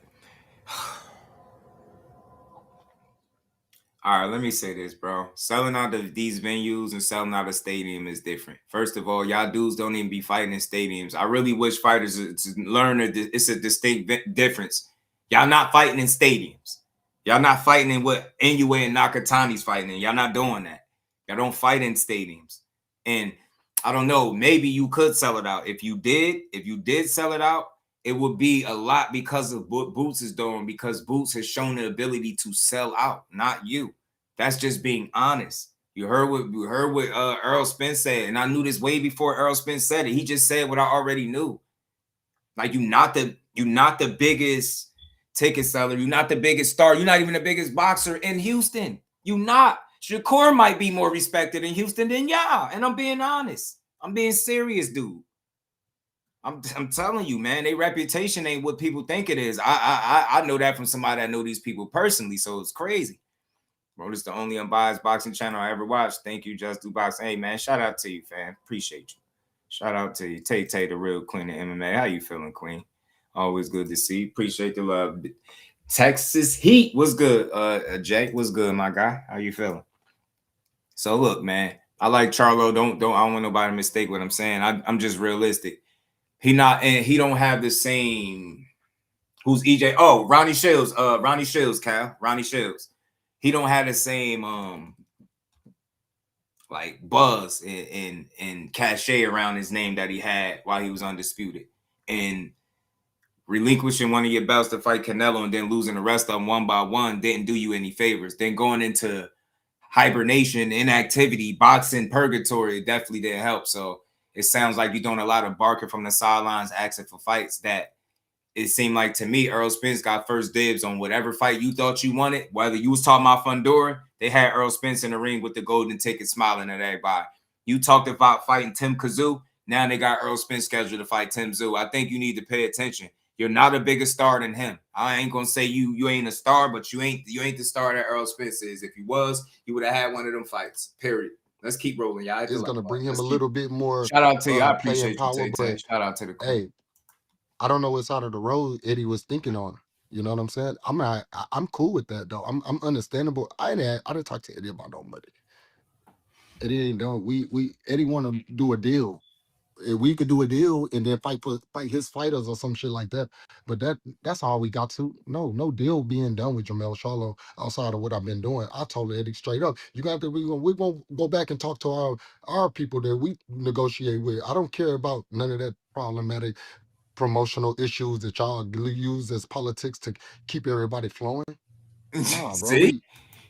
All right, let me say this, bro. Selling out these venues and selling out a stadium is different. First of all, y'all dudes don't even be fighting in stadiums. I really wish fighters to learn that it's a distinct difference. Y'all not fighting in stadiums. Y'all not fighting in what Inoue and Nakatani's fighting in. Y'all not doing that. Y'all don't fight in stadiums. And I don't know, maybe you could sell it out. If you did sell it out, it would be a lot because of what Boots is doing, because Boots has shown the ability to sell out, not you. That's just being honest. You heard what Errol Spence said, and I knew this way before Errol Spence said it. He just said what I already knew. Like, you're not the biggest ticket seller. You're not the biggest star. You're not even the biggest boxer in Houston. You're not. Shakur might be more respected in Houston than y'all. And I'm being honest. I'm being serious, dude. I'm telling you, man, their reputation ain't what people think it is. I know that from somebody that know these people personally, so it's crazy. Bro, this is the only unbiased boxing channel I ever watched. Thank you, Just Do Boxing. Hey, man, shout out to you, fam. Appreciate you. Shout out to you. Tay, the real queen of MMA. How you feeling, queen? Always good to see you. Appreciate the love. Texas Heat was good. Jake was good, my guy. How you feeling? So look, man, I like Charlo. I don't want nobody to mistake what I'm saying. I'm just realistic. He don't have the same. Who's EJ? Oh, Ronnie Shields. Ronnie Shields, Cal. Ronnie Shields. He don't have the same like buzz and cachet around his name that he had while he was undisputed. And relinquishing one of your belts to fight Canelo and then losing the rest of them one by one didn't do you any favors. Then going into hibernation, inactivity, boxing, purgatory, it definitely didn't help. So it sounds like you're doing a lot of barking from the sidelines, asking for fights that it seemed like to me, Errol Spence got first dibs on whatever fight you thought you wanted. Whether you was talking about Fundora, they had Errol Spence in the ring with the golden ticket smiling at everybody. You talked about fighting Tim Kazoo. Now they got Errol Spence scheduled to fight Tim Tszyu. I think you need to pay attention. You're not a bigger star than him. I ain't gonna say you ain't a star, but you ain't the star that Errol Spence is. If you was, you would have had one of them fights. Period. Let's keep rolling, y'all. It's gonna bring him a little bit more Shout out to you. I playing appreciate you, power. Tay. But Shout out to the crew. hey, I don't know what side of the road Eddie was thinking on. You know what I'm saying? I'm cool with that though. I'm understandable. I didn't talk to Eddie about no money. Eddie ain't done. Eddie want to do a deal. If we could do a deal and then fight his fighters or some shit like that. But that's all we got to. No deal being done with Jermell Charlo outside of what I've been doing. I told Eddie straight up, you got to we won't go back and talk to our people that we negotiate with. I don't care about none of that problematic promotional issues that y'all use as politics to keep everybody flowing. Nah, bro. See?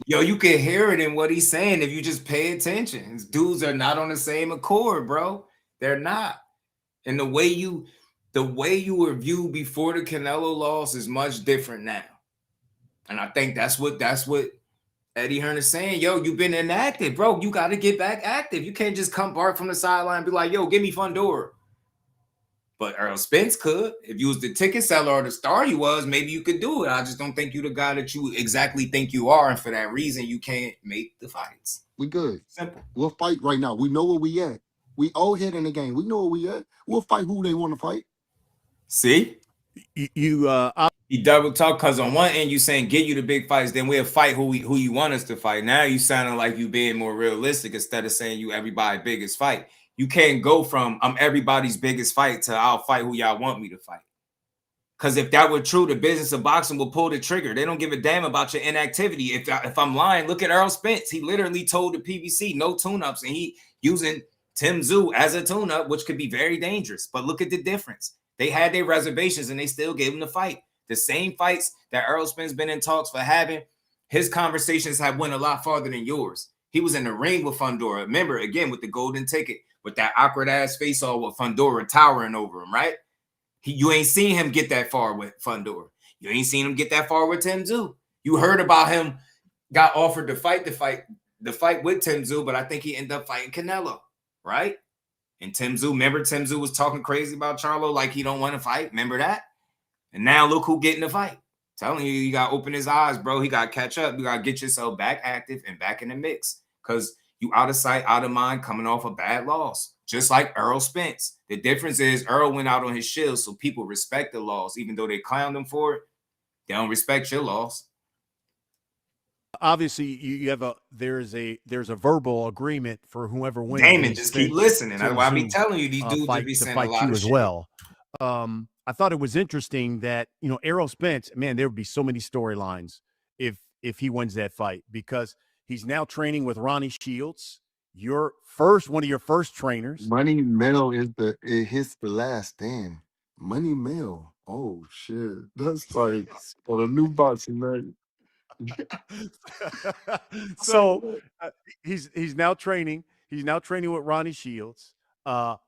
Yo, you can hear it in what he's saying if you just pay attention. Dudes are not on the same accord, bro. They're not. And the way you were viewed before the Canelo loss is much different now. And I think that's what Eddie Hearn is saying. Yo, you've been inactive, bro. You got to get back active. You can't just come bark from the sideline and be like, yo, give me Fundora. But Errol Spence could. If you was the ticket seller or the star you was, maybe you could do it. I just don't think you're the guy that you exactly think you are. And for that reason, you can't make the fights. We good. Simple. We'll fight right now. We know where we at. We all hit in the game. We know where we at. We'll fight who they want to fight. See? You double talk because on one end you saying get you the big fights, then we'll fight who you want us to fight. Now you sounding like you being more realistic instead of saying you everybody's biggest fight. You can't go from I'm everybody's biggest fight to I'll fight who y'all want me to fight. Because if that were true, the business of boxing will pull the trigger. They don't give a damn about your inactivity. If I'm lying, look at Errol Spence. He literally told the PBC no tune-ups, and he using Tim Tszyu as a tune-up, which could be very dangerous. But look at the difference. They had their reservations, and they still gave him the fight. The same fights that Errol Spence been in talks for having, his conversations have went a lot farther than yours. He was in the ring with Fundora. Remember, again, with the golden ticket, with that awkward-ass face-off with Fundora towering over him, right? You ain't seen him get that far with Fundora. You ain't seen him get that far with Tim Tszyu. You heard about him, got offered to fight with Tim Tszyu, but I think he ended up fighting Canelo, right? And Tim Tszyu was talking crazy about Charlo like he don't want to fight. Remember that? And now look who getting the fight. Telling you got to open his eyes, bro. He got to catch up. You got to get yourself back active and back in the mix because you out of sight, out of mind, coming off a bad loss. Just like Errol Spence. The difference is Errol went out on his shield, so people respect the loss. Even though they clowned him for it, they don't respect your loss. Obviously, you have there's a verbal agreement for whoever wins. Damon, just keep listening. That's why I be telling you these dudes fight, be saying fight a lot you of as shit. well. I thought it was interesting that Errol Spence, man, there would be so many storylines if he wins that fight because he's now training with Ronnie Shields. One of your first trainers. Money Mill is the last stand. Money Mill. Oh shit. That's like on a new boxing night. So he's now training. He's now training with Ronnie Shields.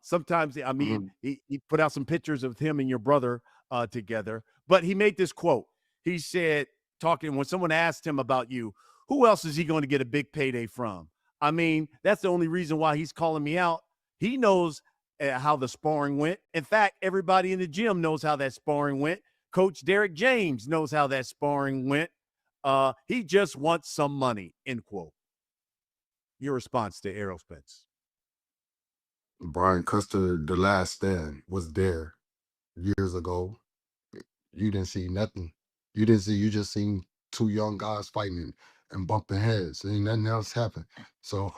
Sometimes he put out some pictures of him and your brother together. But he made this quote. He said, when someone asked him about you, who else is he going to get a big payday from? I mean, that's the only reason why he's calling me out. He knows how the sparring went. In fact, everybody in the gym knows how that sparring went. Coach Derek James knows how that sparring went. He just wants some money, end quote. Your response to Errol Spence? Brian Custer, the last stand, was there years ago. You didn't see nothing. You just seen two young guys fighting and bumping heads. Ain't nothing else happened. So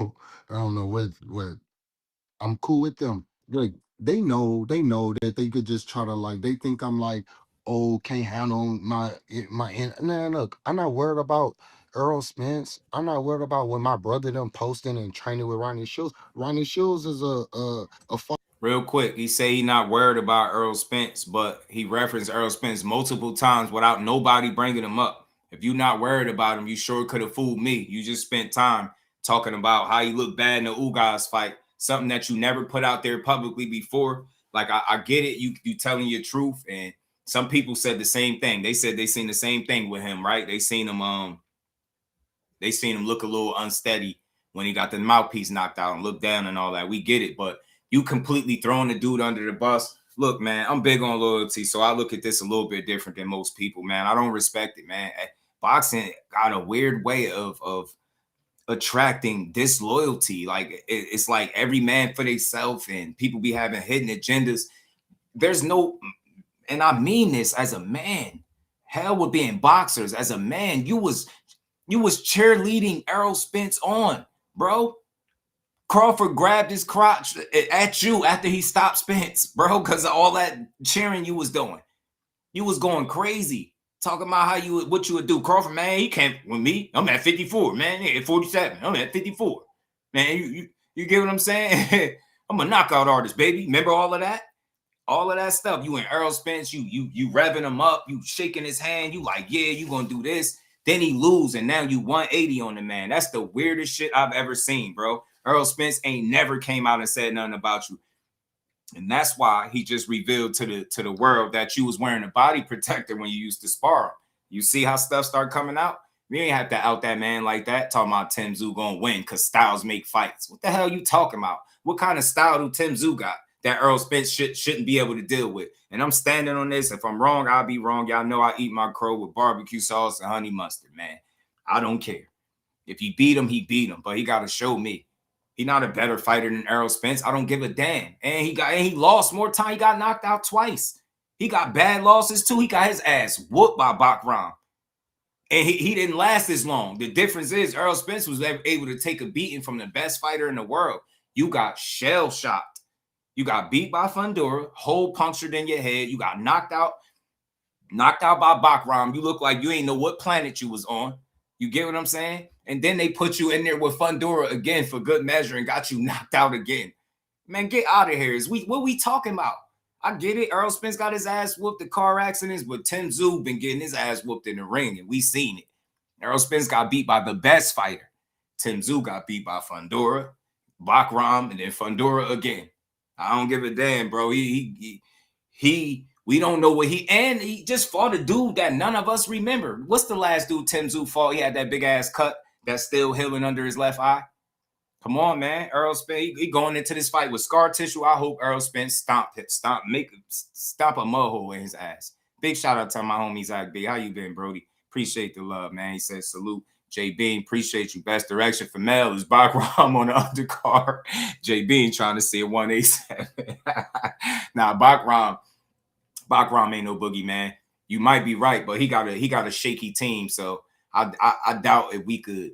I don't know what I'm cool with them. Like they know that they could just try to they think I'm can't handle my nah, look, I'm not worried about Errol Spence. I'm not worried about when my brother them posting and training with Ronnie Shields. Ronnie Shields is a Real quick, he say he not worried about Errol Spence, but he referenced Errol Spence multiple times without nobody bringing him up. If you're not worried about him, you sure could have fooled me. You just spent time talking about how he looked bad in the Ugas fight, something that you never put out there publicly before. Like, I get it. You telling your truth. And some people said the same thing. They said they seen the same thing with him, right? They seen him look a little unsteady when he got the mouthpiece knocked out and looked down and all that. We get it. But you completely throwing the dude under the bus. Look, man, I'm big on loyalty, so I look at this a little bit different than most people, man. I don't respect it, man. Boxing got a weird way of attracting disloyalty. Like it's like every man for themselves, and people be having hidden agendas. There's no, and I mean this as a man. Hell with being boxers. As a man, you was cheerleading Errol Spence on, bro. Crawford grabbed his crotch at you after he stopped Spence, bro, because of all that cheering you was doing. You was going crazy, talking about what you would do. Crawford, man, he can't with me. I'm at 54, man. At 47, I'm at 54. Man, you get what I'm saying? I'm a knockout artist, baby. Remember all of that? All of that stuff. You and Errol Spence, you revving him up, you shaking his hand, you like, yeah, you gonna do this. Then he lose, and now you 180 on the man. That's the weirdest shit I've ever seen, bro. Errol Spence ain't never came out and said nothing about you. And that's why he just revealed to the world that you was wearing a body protector when you used to spar. You see how stuff start coming out? We ain't have to out that man like that, talking about Tim Tszyu gonna win because styles make fights. What the hell you talking about? What kind of style do Tim Tszyu got that Errol Spence shouldn't be able to deal with? And I'm standing on this. If I'm wrong, I'll be wrong. Y'all know I eat my crow with barbecue sauce and honey mustard, man. I don't care. If he beat him, he beat him, but he got to show me. He's not a better fighter than Errol Spence. I don't give a damn. And he lost more time. He got knocked out twice. He got bad losses too. He got his ass whooped by Bakram. And he didn't last as long. The difference is Errol Spence was able to take a beating from the best fighter in the world. You got shell shocked. You got beat by Fundora, hole punctured in your head. You got knocked out by Bakram. You look like you ain't know what planet you was on. You get what I'm saying? And then they put you in there with Fundora again for good measure and got you knocked out again. Man, get out of here. What we talking about? I get it. Errol Spence got his ass whooped in car accidents, but Tim Tszyu been getting his ass whooped in the ring, and we seen it. Errol Spence got beat by the best fighter. Tim Tszyu got beat by Fundora, Bakram, and then Fundora again. I don't give a damn, bro. We don't know what he just fought a dude that none of us remember. What's the last dude Tim Tszyu fought? He had that big ass cut that's still healing under his left eye. Come on, man. Errol Spence, he going into this fight with scar tissue. I hope Errol Spence stop a mud hole in his ass. Big shout out to my homie Zach B. How you been, Brody? Appreciate the love, man. He says salute. J Bean, appreciate you. Best direction for Mel is Bakram on the undercard. J Bean trying to see a 187. Nah, Bakram ain't no boogie, man. You might be right, but he got a shaky team. So I doubt if we could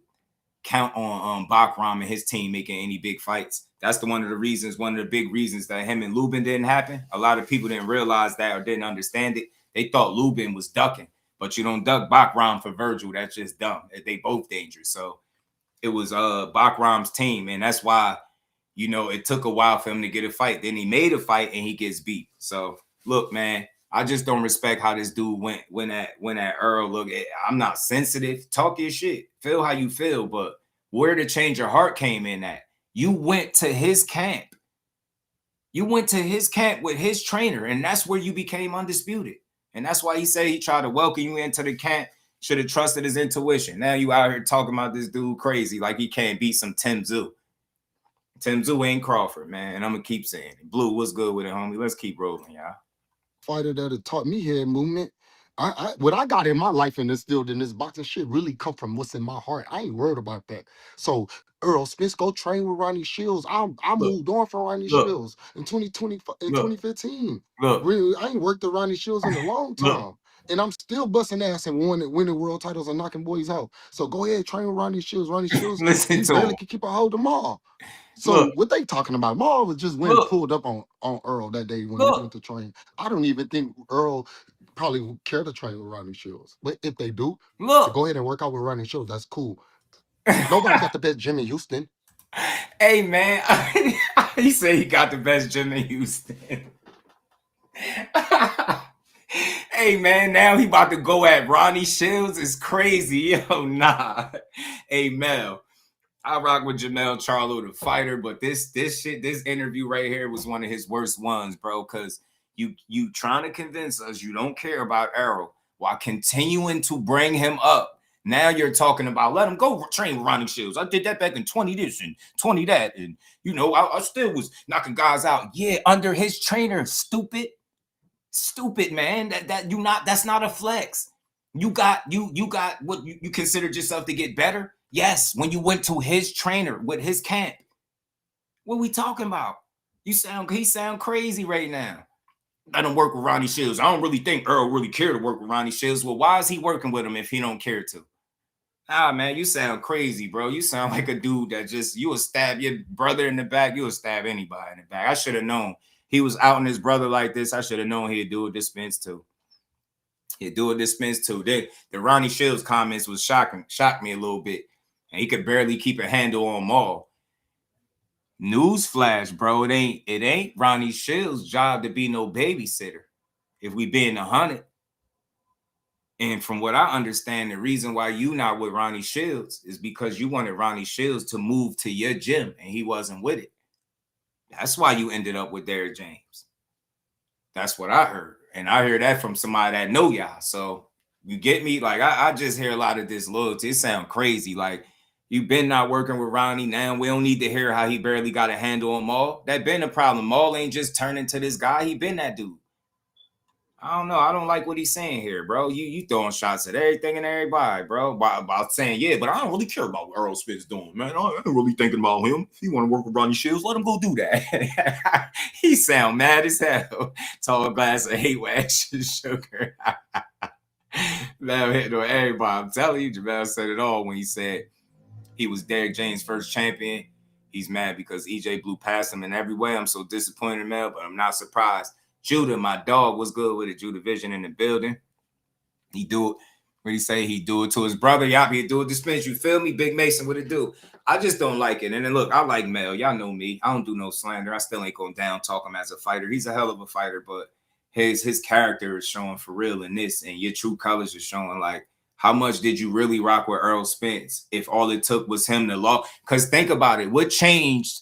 count on Bakram and his team making any big fights. That's one of the big reasons that him and Lubin didn't happen. A lot of people didn't realize that or didn't understand it. They thought Lubin was ducking, but you don't duck Bakram for Virgil. That's just dumb. They both dangerous. So it was Bakram's team, and that's why, it took a while for him to get a fight. Then he made a fight and he gets beat. So look, man, I just don't respect how this dude went when at Earl. Look, I'm not sensitive. Talk your shit. Feel how you feel. But where the change of heart came in at, you went to his camp. You went to his camp with his trainer, and that's where you became undisputed. And that's why he said he tried to welcome you into the camp. Should have trusted his intuition. Now you out here talking about this dude crazy like he can't beat some Tim Tszyu. Tim Tszyu ain't Crawford, man. And I'm going to keep saying it. Blue, what's good with it, homie? Let's keep rolling, y'all. Fighter that had taught me head movement. What I got in my life in this field, in this boxing shit, really come from what's in my heart. I ain't worried about that. So Errol Spence go train with Ronnie Shields. I moved on from Ronnie Shields in 2020, in 2015. Really, I ain't worked with Ronnie Shields in a long time. And I'm still busting ass and winning world titles and knocking boys out. So go ahead, train with Ronnie Shields. Ronnie Shields, he barely can keep a hold of Maul. So what they talking about? Maul was just pulled up on Earl that day when he went to train. I don't even think Earl probably would care to train with Ronnie Shields. But if they do, to go ahead and work out with Ronnie Shields, that's cool. Nobody got the best gym in Houston. Hey, man. He said he got the best gym in Houston. Hey, man, now he about to go at Ronnie Shields. It's crazy. Yo, nah. Hey, Mel. I rock with Jermell Charlo, the fighter, but this interview right here was one of his worst ones, bro, because you trying to convince us you don't care about Errol while continuing to bring him up. Now you're talking about let him go train with Ronnie Shields. I did that back in 20 this and 20 that, and I still was knocking guys out. Yeah, under his trainer, stupid, man. That's not a flex. You got what you considered yourself to get better. Yes, when you went to his trainer with his camp. What we talking about? He sound crazy right now. I don't work with Ronnie Shields. I don't really think Earl really care to work with Ronnie Shields. Well, why is he working with him if he don't care to? Ah, man, you sound crazy, bro. You sound like a dude that you will stab your brother in the back. You will stab anybody in the back. I should have known. He was outing his brother like this. I should have known he'd do it to Spence too. He'd do it to Spence too. The Ronnie Shields comments was shocked me a little bit. And he could barely keep a handle on Maul. Newsflash, bro. It ain't Ronnie Shields' job to be no babysitter. If we being 100. And from what I understand, the reason why you not with Ronnie Shields is because you wanted Ronnie Shields to move to your gym and he wasn't with it. That's why you ended up with Derrick James. That's what I heard. And I hear that from somebody that know y'all. So you get me? Like, I just hear a lot of disloyalty. It sound crazy. Like, you've been not working with Ronnie. Now we don't need to hear how he barely got a handle on Maul. That been a problem. Maul ain't just turning to this guy. He been that dude. I don't know. I don't like what he's saying here, bro. You throwing shots at everything and everybody, bro. About saying, yeah, but I don't really care about what Errol Spence doing, man. I ain't really thinking about him. If you want to work with Ronnie Shields, let him go do that. He sound mad as hell. Tall glass of hate with extra sugar. Man, hitting on everybody. I'm telling you, Jermell said it all when he said he was Derrick James' first champion. He's mad because EJ blew past him in every way. I'm so disappointed, man, but I'm not surprised. Judah, my dog, was good with it. Judah Vision in the building. He do it. What he say? He do it to his brother. Y'all be do it to Spence. You feel me? Big Mason, what it do? I just don't like it. And then look, I like Mel. Y'all know me. I don't do no slander. I still ain't going down talk him as a fighter. He's a hell of a fighter, but his character is showing for real in this, and your true colors are showing. Like, how much did you really rock with Errol Spence if all it took was him to law? Because think about it. What changed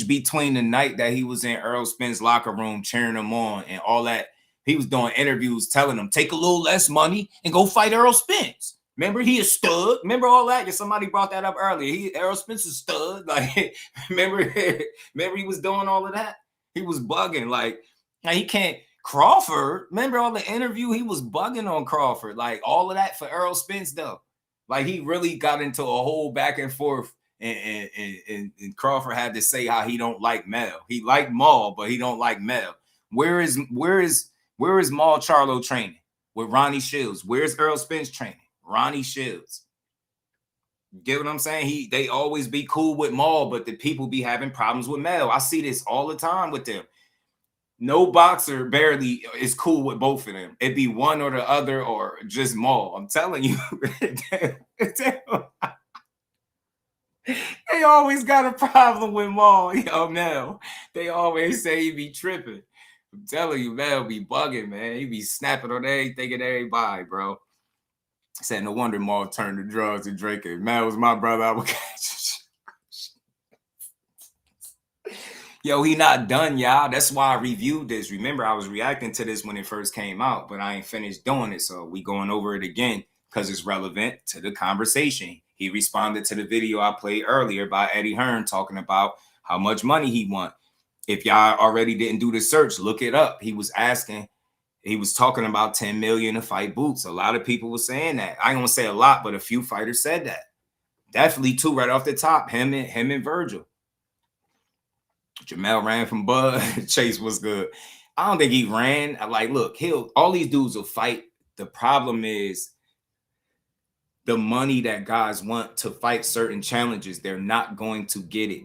between the night that he was in Errol Spence's locker room cheering him on and all that? He was doing interviews telling him, take a little less money and go fight Errol Spence. Remember, he a stud. Remember all that? Somebody brought that up earlier. Errol Spence is stud. Like, remember he was doing all of that? He was bugging. Like, now he can't. Crawford, remember all the interview? He was bugging on Crawford. Like, all of that for Errol Spence, though. Like, he really got into a whole back and forth. And Crawford had to say how he don't like Mel. He liked Maul, but he don't like Mel. Where is Jermell Charlo training with Ronnie Shields? Where's Errol Spence training? Ronnie Shields. You get what I'm saying? They always be cool with Maul, but the people be having problems with Mel. I see this all the time with them. No boxer barely is cool with both of them. It'd be one or the other or just Maul. I'm telling you. They always got a problem with Maul. Yo, Mel. They always say he be tripping. I'm telling you, Mel be bugging, man. He be snapping on everything and everybody, bro. Said no wonder Maul turned to drugs and drinking. Mel was my brother. I would catch. Yo, he not done, y'all. That's why I reviewed this. Remember, I was reacting to this when it first came out, but I ain't finished doing it. So we going over it again because it's relevant to the conversation. He responded to the video I played earlier by Eddie Hearn talking about how much money he want. If y'all already didn't do the search, look it up. He was talking about 10 million to fight Boots. A lot of people were saying that. I ain't gonna say a lot, but a few fighters said that. Definitely two right off the top, him and Virgil. Jermell ran from Bud. Chase was good. I don't think he ran. Like, look, all these dudes will fight. The problem is the money that guys want to fight certain challenges. They're not going to get it.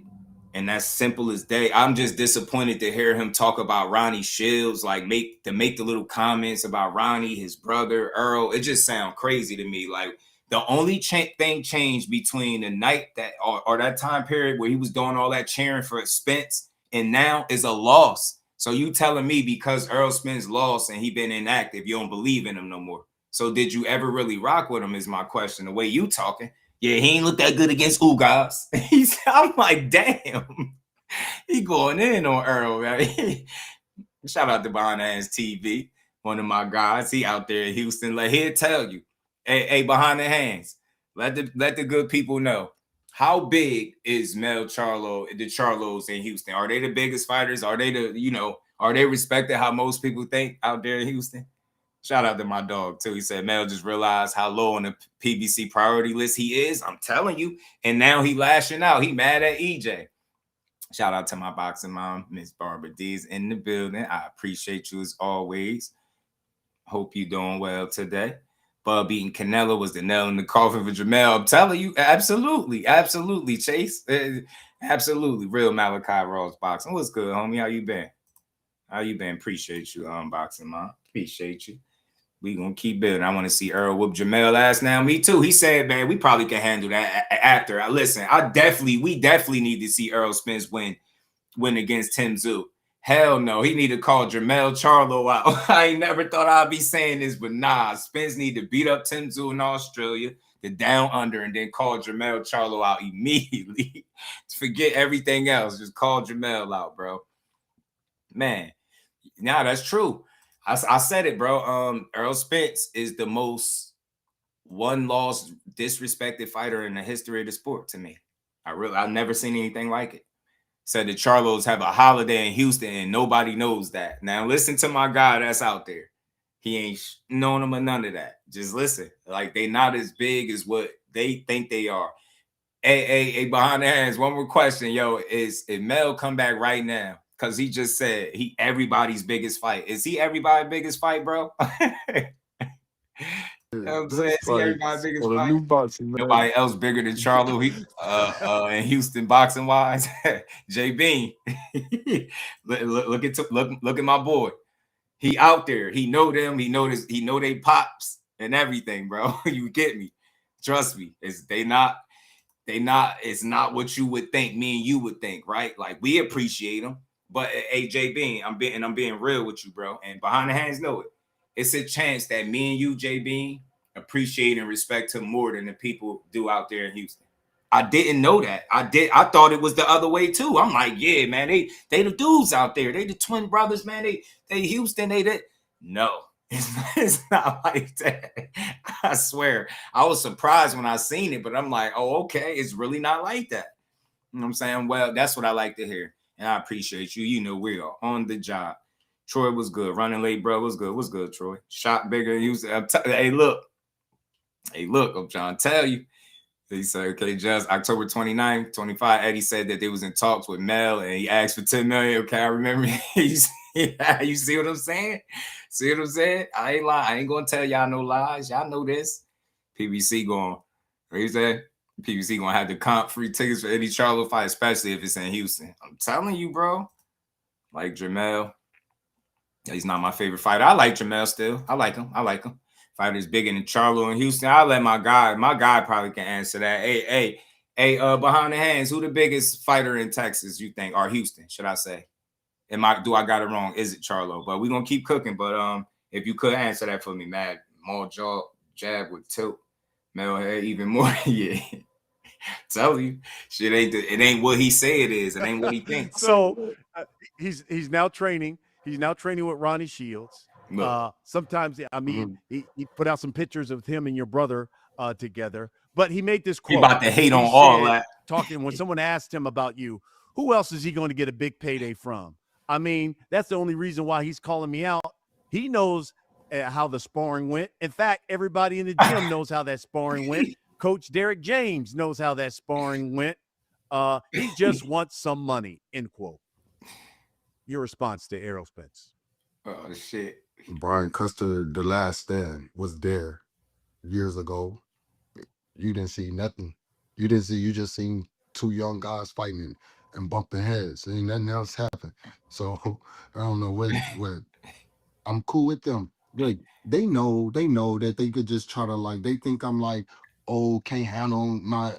And that's simple as day. I'm just disappointed to hear him talk about Ronnie Shields, like make the little comments about Ronnie, his brother, Earl. It just sounds crazy to me. Like, the only thing changed between the night that or that time period where he was doing all that cheering for Spence and now is a loss. So you telling me because Errol Spence lost and he been inactive, you don't believe in him no more. So did you ever really rock with him is my question. The way you talking, yeah, he ain't look that good against Ugas. I'm like, damn, he going in on Earl, right? Shout out to Benavidez TV, one of my guys. He out there in Houston. Like, he'll tell you. Hey, behind the hands, let the good people know. How big is Jermell Charlo, the Charlos in Houston? Are they the biggest fighters? Are they are they respected how most people think out there in Houston? Shout out to my dog too. He said Mel just realized how low on the PBC priority list he is. I'm telling you. And now he lashing out. He mad at EJ. Shout out to my boxing mom, Miss Barbara D's in the building. I appreciate you as always. Hope you doing well today. Bub beating Canelo was the nail in the coffin for Jermell. I'm telling you, absolutely, absolutely, Chase. Absolutely. Real Malachi Ross boxing. What's good, homie? How you been? How you been? Appreciate you, boxing mom. Appreciate you. We gonna keep building. I want to see Errol whoop Jermell ass now. Me too. He said, man, we probably can handle that after. Listen, we definitely need to see Errol Spence win against Tim Tszyu. Hell no, he need to call Jermell Charlo out. I ain't never thought I'd be saying this, but nah, Spence need to beat up Tim Tszyu in Australia, the down under, and then call Jermell Charlo out immediately. Forget everything else. Just call Jermell out, bro. Man, nah, that's true. I said it, bro. Errol Spence is the most one-loss, disrespected fighter in the history of the sport to me. I've never seen anything like it. Said the Charlos have a holiday in Houston and nobody knows that. Now listen to my guy that's out there. He ain't known them or none of that. Just listen. Like they not as big as what they think they are. Hey, behind the hands, one more question, yo. If Mel come back right now, because he just said he everybody's biggest fight. Is he everybody's biggest fight, bro? You know what I'm saying? See everybody's biggest fight. Nobody else bigger than Charlo in Houston boxing wise. J Bean. look at my boy. He out there. He know them. He know they pops and everything, bro. You get me? Trust me. It's not what you would think. Me and you would think, right? Like we appreciate them. But hey, J Bean, I'm being real with you, bro. And behind the hands know it. It's a chance that me and you, J Bean, appreciate and respect him more than the people do out there in Houston. I didn't know that. I thought it was the other way too. I'm like, yeah, man, they the dudes out there. They the twin brothers, man. They Houston, they that. No, it's not like that. I swear. I was surprised when I seen it, but I'm like, oh, okay, it's really not like that. You know what I'm saying? Well, that's what I like to hear. And I appreciate you. You know, we are on the job. Troy was good. Running late, bro. What's good? What's good, Troy? Shot bigger. Hey, look. I'm trying to tell you. He said, okay, just October 29th, 25, Eddie said that they was in talks with Mel and he asked for 10 million. Okay, I remember. You see what I'm saying? See what I'm saying? I ain't lying. I ain't going to tell y'all no lies. Y'all know this. PBC going, what you said? PBC going to have the comp free tickets for any Charlo fight, especially if it's in Houston. I'm telling you, bro. Like Jermell. He's not my favorite fighter. I like Jermell still. I like him. Fighters bigger than Charlo in Houston. I'll let my guy probably can answer that. Hey, behind the hands, who the biggest fighter in Texas you think, or Houston, should I say? Do I got it wrong? Is it Charlo? But we're gonna keep cooking. But if you could answer that for me, Matt. Maul jaw jab with tilt. Mel head even more. Yeah. Tell you, shit it ain't what he say it is. It ain't what he thinks. So he's now training. He's now training with Ronnie Shields. Sometimes, I mean, he put out some pictures of him and your brother together. But he made this quote. He about to hate on all that. Talking when someone asked him about you, who else is he going to get a big payday from? I mean, that's the only reason why he's calling me out. He knows how the sparring went. In fact, everybody in the gym knows how that sparring went. Coach Derek James knows how that sparring went. He just wants some money, end quote. Your response to Errol Spence. Oh, shit. Brian Custer, The Last Stand, was there years ago. You didn't see nothing. You just seen two young guys fighting and bumping heads. Ain't nothing else happened. So I don't know what I'm cool with them. Like they know that they could just try to like, they think I'm like, oh, can't handle my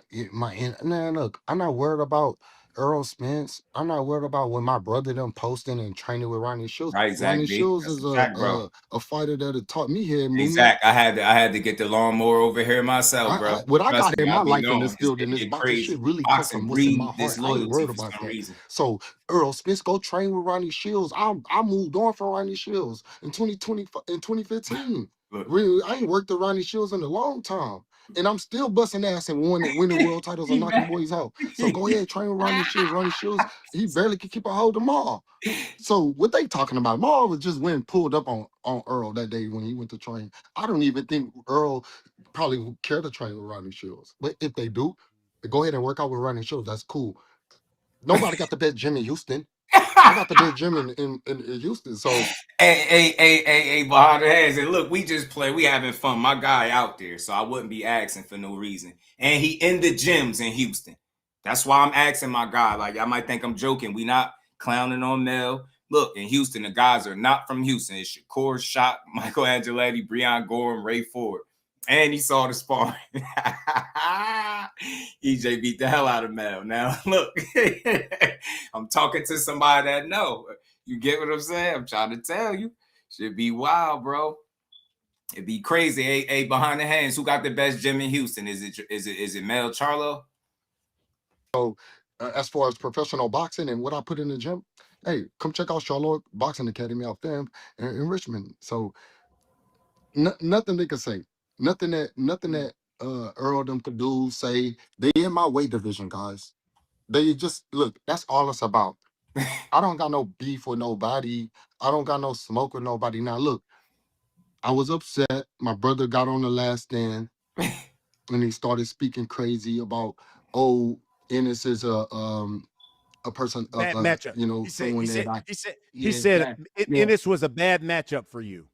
nah, look, I'm not worried about Errol Spence. I'm not worried about when my brother them posting and training with Ronnie Shields. Right, Zach, Ronnie Shields is a fighter that had taught me here. Zach, I had to get the lawnmower over here myself, bro. What I got in my life in this field, in this boxing shit, really comes from what's in my heart. I ain't worried about that. So Errol Spence go train with Ronnie Shields. I moved on from Ronnie Shields in 2020 in 2015. Really, I ain't worked with Ronnie Shields in a long time. and I'm still busting ass and winning world titles and knocking boys out. So go ahead, train with Ronnie Shields. Ronnie Shields, he barely could keep a hold of Maul. So what they talking about? Maul was just went pulled up on Earl that day when he went to train. I don't even think Earl probably would care to train with Ronnie Shields. But if they do, go ahead and work out with Ronnie Shields. That's cool. Nobody got the best gym in Houston. I got the best gym in Houston. So hey, behind the heads. And look, we just play. We having fun. My guy out there, so I wouldn't be asking for no reason. And he in the gyms in Houston. That's why I'm asking my guy. Like, I might think I'm joking. We not clowning on Mel. Look, in Houston, the guys are not from Houston. It's Shakur, Shot, Michael Angeletti, Breon Gorham, Ray Ford. And he saw the sparring. EJ beat the hell out of Mel. Now, look, I'm talking to somebody that know. You get what I'm saying? I'm trying to tell you. Should be wild, bro. It'd be crazy. Hey, behind the hands, who got the best gym in Houston? Is it Mel Charlo? So, as far as professional boxing and what I put in the gym, hey, come check out Charlotte Boxing Academy out there in Richmond. So, nothing they could say, nothing that Earl them could do. Say they in my weight division, guys. They just look. That's all it's about. I don't got no beef with nobody. I don't got no smoke with nobody. Now, look, I was upset. My brother got on the last stand and he started speaking crazy about, oh, Ennis is a person, Bad matchup. you know, He said. someone He said. that I, He said. yeah, He said. yeah. Ennis was a bad matchup for you.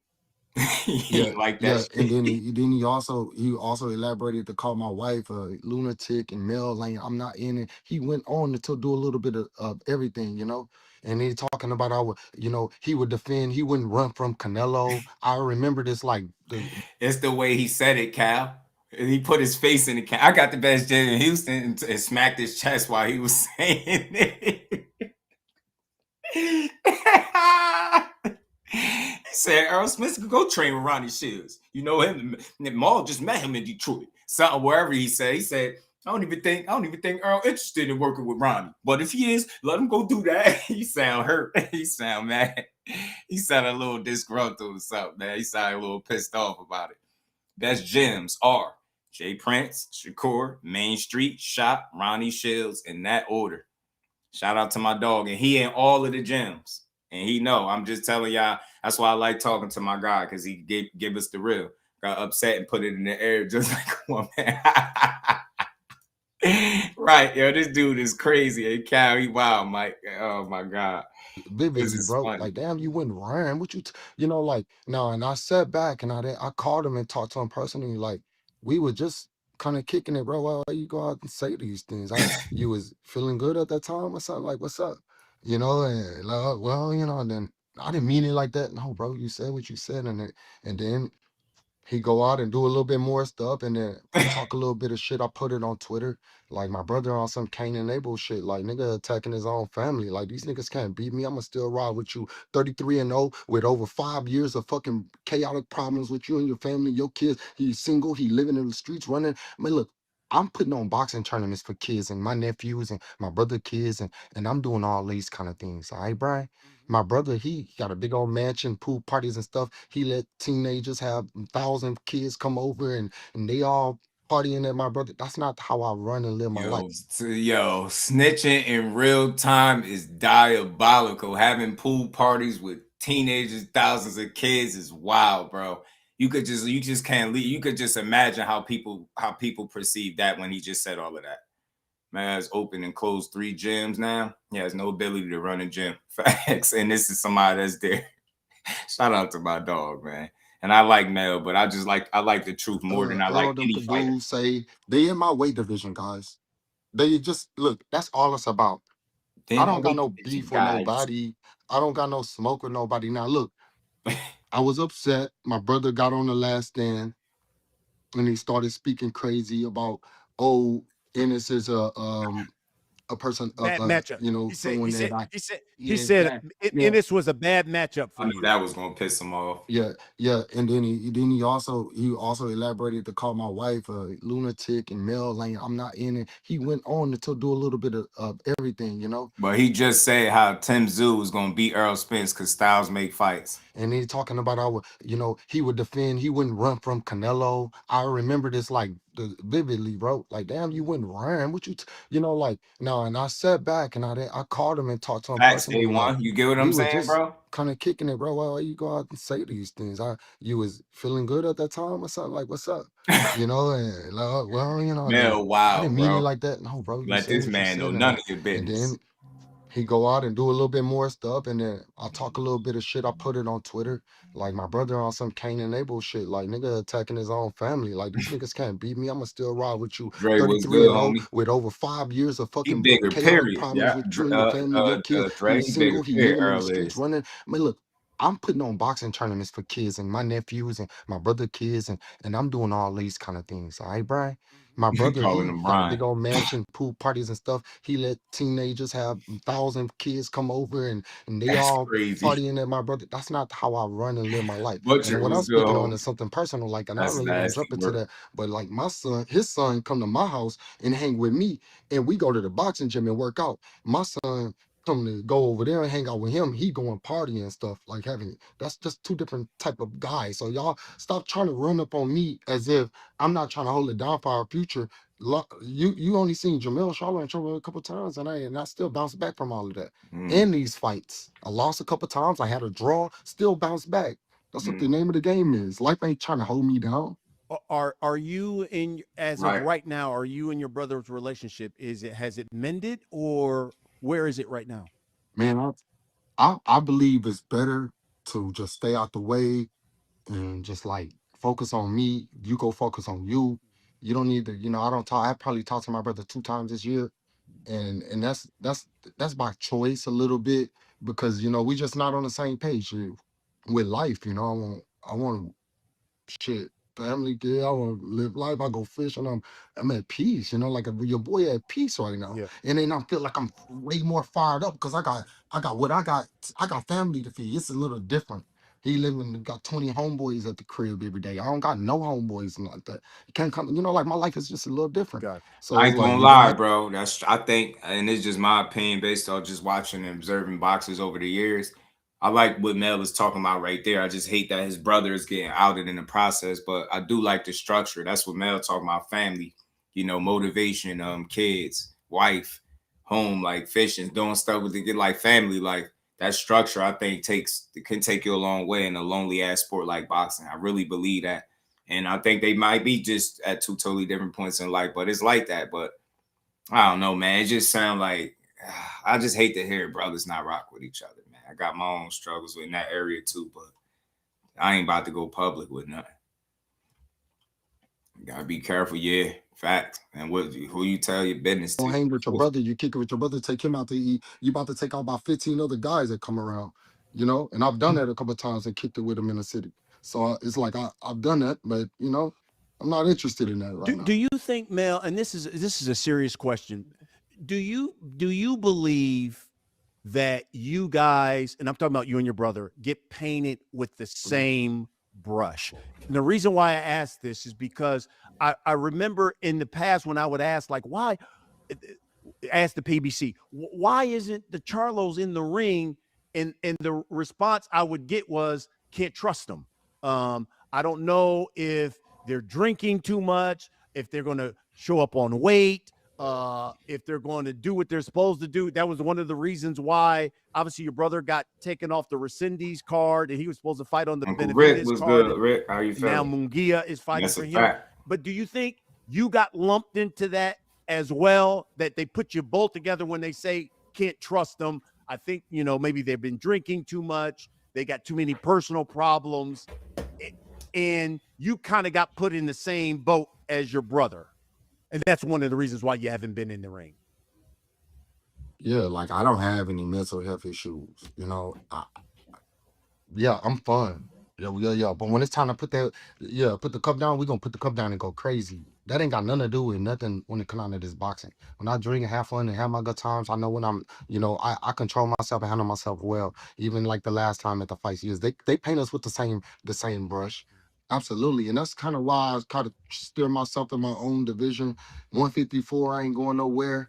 Yeah, like yeah, that. and then he also elaborated to call my wife a lunatic and Mel Lane. I'm not in it. He went on to do a little bit of everything, you know. And he talking about our, you know, he would defend. He wouldn't run from Canelo. I remember this like it's the way he said it, Cal. And he put his face in the camera. I got the best gym in Houston and smacked his chest while he was saying it. He said Errol Spence could go train with Ronnie Shields. You know him. Maul just met him in Detroit. Something wherever he said. I don't even think Earl interested in working with Ronnie. But if he is, let him go do that. He sound hurt. He sound mad. He sound a little disgruntled or something, man. He sound a little pissed off about it. Best gyms are Jay Prince, Shakur, Main Street, Shop, Ronnie Shields, in that order. Shout out to my dog. And he in all of the gyms. And he know. I'm just telling y'all. That's why I like talking to my guy, because he give us the real. Got upset and put it in the air just like one man. Right, yo, this dude is crazy. Hey, Cal, he wild, Mike. Oh my God. vividly, bro. Funny. Like, damn, you wouldn't run. What you know, like, no. And I sat back and I called him and talked to him personally. Like, we were just kind of kicking it, bro. Why you go out and say these things? You was feeling good at that time or something? Like, what's up? You know, and like, well, you know, and then I didn't mean it like that. No, bro, you said what you said, and then he go out and do a little bit more stuff, and then I talk a little bit of shit. I put it on Twitter, like my brother on some Cain and Abel shit, like nigga attacking his own family. Like these niggas can't beat me. I'ma still ride with you, 33-0, with over 5 years of fucking chaotic problems with you and your family, your kids. He's single. He living in the streets, running. I mean, look. I'm putting on boxing tournaments for kids and my nephews and my brother kids, and I'm doing all these kind of things. All right, Brian? My brother, he got a big old mansion, pool parties and stuff. He let teenagers have 1,000 kids come over and they all partying at my brother. That's not how I run and live my life. Yo, snitching in real time is diabolical. Having pool parties with teenagers, thousands of kids is wild, bro. You just can't leave. You could just imagine how people perceive that when he just said all of that. Man has opened and closed 3 gyms now. He has no ability to run a gym. Facts. And this is somebody that's there. Shout out to my dog, man. And I like Mel, but I like the truth more than I like any fighter. Say they in my weight division, guys. They just look. That's all it's about. I don't got no beef with nobody. I don't got no smoke with nobody. Now look, I was upset. My brother got on the last stand and he started speaking crazy about, oh, Ennis is a person, Bad matchup. you know, He said. someone He said. that I, He said. yeah, He said. yeah. Ennis was a bad matchup for I knew you. that was gonna piss him off. Yeah, yeah, and then he also elaborated to call my wife a lunatic and Mel Lane. I'm not in it. He went on to do a little bit of everything, you know. But he just said how Tim Tszyu was gonna beat Errol Spence because styles make fights. And he talking about our, you know, he would defend. He wouldn't run from Canelo. I remember this like vividly, bro. Like, damn, you went and ran. What you know, like, no. And I sat back and I called him and talked to him Facts, personally. Like, A1. You get what we I'm were saying, just bro? kind of kicking it, bro. Why you go out and say these things? You was feeling good at that time or something? Like, what's up? You know, and like, well, you know, Mel, I didn't wow, mean it bro. like that. No, bro, you Let said this what you man know said, none of your and business. then he go out and do a little bit more stuff, and then I talk a little bit of shit. I put it on Twitter, like my brother on some Cain and Abel shit, like nigga attacking his own family. Like these niggas can't beat me. I'ma still ride with you. Dre, what's 33 good, and 0 homie? with over 5 years of He fucking bigger, chaotic period. problems Yeah, with you and your family, your kids. Dre, He's he bigger, single. He period. living in the Earl streets is. running. I mean, look. I'm putting on boxing tournaments for kids and my nephews and my brother kids and I'm doing all these kind of things. All right, Brian. My brother, Calling he him got a Ryan. big old mansion, pool parties and stuff. He let teenagers have 1,000 kids come over and they That's all crazy. partying at my brother. That's not how I run and live my life. And Butcher, what I'm what's good, speaking on homie? is something personal, like, and I That's really won't nasty jump into work. that. But like my son, his son come to my house and hang with me, and we go to the boxing gym and work out. My son come to go over there and hang out with him. He going party and stuff, like having that's just two different type of guys. So y'all stop trying to run up on me as if I'm not trying to hold it down for our future. You only seen Jermell Charlo and trouble a couple times, and I still bounce back from all of that. Mm, In these fights, I lost a couple times. I had a draw, still bounce back. That's what the mm. name of the game is. Life ain't trying to hold me down. Are you in as of Right. right now? Are you and your brother's relationship? Has it mended or where is it right now? Man, I believe it's better to just stay out the way and just like focus on me. You go focus on you. You don't need to, I don't talk. I probably talked to my brother 2 times this year, and that's by choice a little bit because we just not on the same page with life. I want shit, family, kid. I want to live life. I go fishing. I'm at peace. Like your boy at peace right now. Yeah. And then I feel like I'm way more fired up because I got what I got. I got family to feed. It's a little different. He living got 20 homeboys at the crib every day. I don't got no homeboys and like that. You can't come. Like my life is just a little different. Got it. So I it's ain't like gonna you're gonna lie, have. bro. I think, and it's just my opinion based on just watching and observing boxers over the years. I like what Mel is talking about right there. I just hate that his brother is getting outed in the process, but I do like the structure. That's what Mel talking about: family, motivation, kids, wife, home, like fishing, doing stuff with the get like family, like that structure. I think can take you a long way in a lonely ass sport like boxing. I really believe that. And I think they might be just at two totally different points in life, but it's like that. But I don't know, man. It just sounds like I just hate to hear brothers not rock with each other, man. I got my own struggles in that area too, but I ain't about to go public with nothing. You gotta be careful, yeah. Fact. And who you tell your business Don't to. hang with your brother. You kick it with your brother. Take him out to eat. You about to take out about 15 other guys that come around. And I've done that a couple of times and kicked it with them in the city. So it's like I've done that, but I'm not interested in that right Do now. you think, Mel? And this is a serious question. Do you believe that you guys, and I'm talking about you and your brother, get painted with the same brush? And the reason why I ask this is because I remember in the past when I would ask, like, why, ask the PBC, why isn't the Charlos in the ring? And the response I would get was, can't trust them. I don't know if they're drinking too much, if they're going to show up on weight, if they're going to do what they're supposed to do. That was one of the reasons why, obviously, your brother got taken off the Rescindes card, and he was supposed to fight on the Uncle Rick Benavidez was card. good. Rick, how you And now feeling? Munguia is fighting That's for a him. fact. But do you think you got lumped into that as well, that they put you both together when they say can't trust them? I think, maybe they've been drinking too much. They got too many personal problems. And you kind of got put in the same boat as your brother. And that's one of the reasons why you haven't been in the ring. Yeah, like I don't have any mental health issues. Yeah, I'm fun. Yeah. But when it's time to put the cup down, we're gonna put the cup down and go crazy. That ain't got nothing to do with nothing when it comes down to this boxing. When I drink and have fun and have my good times, I know when I control myself and handle myself well. Even like the last time at the fights, years, they paint us with the same brush. Absolutely. And that's kind of why I kind of steer myself in my own division. 154, I ain't going nowhere.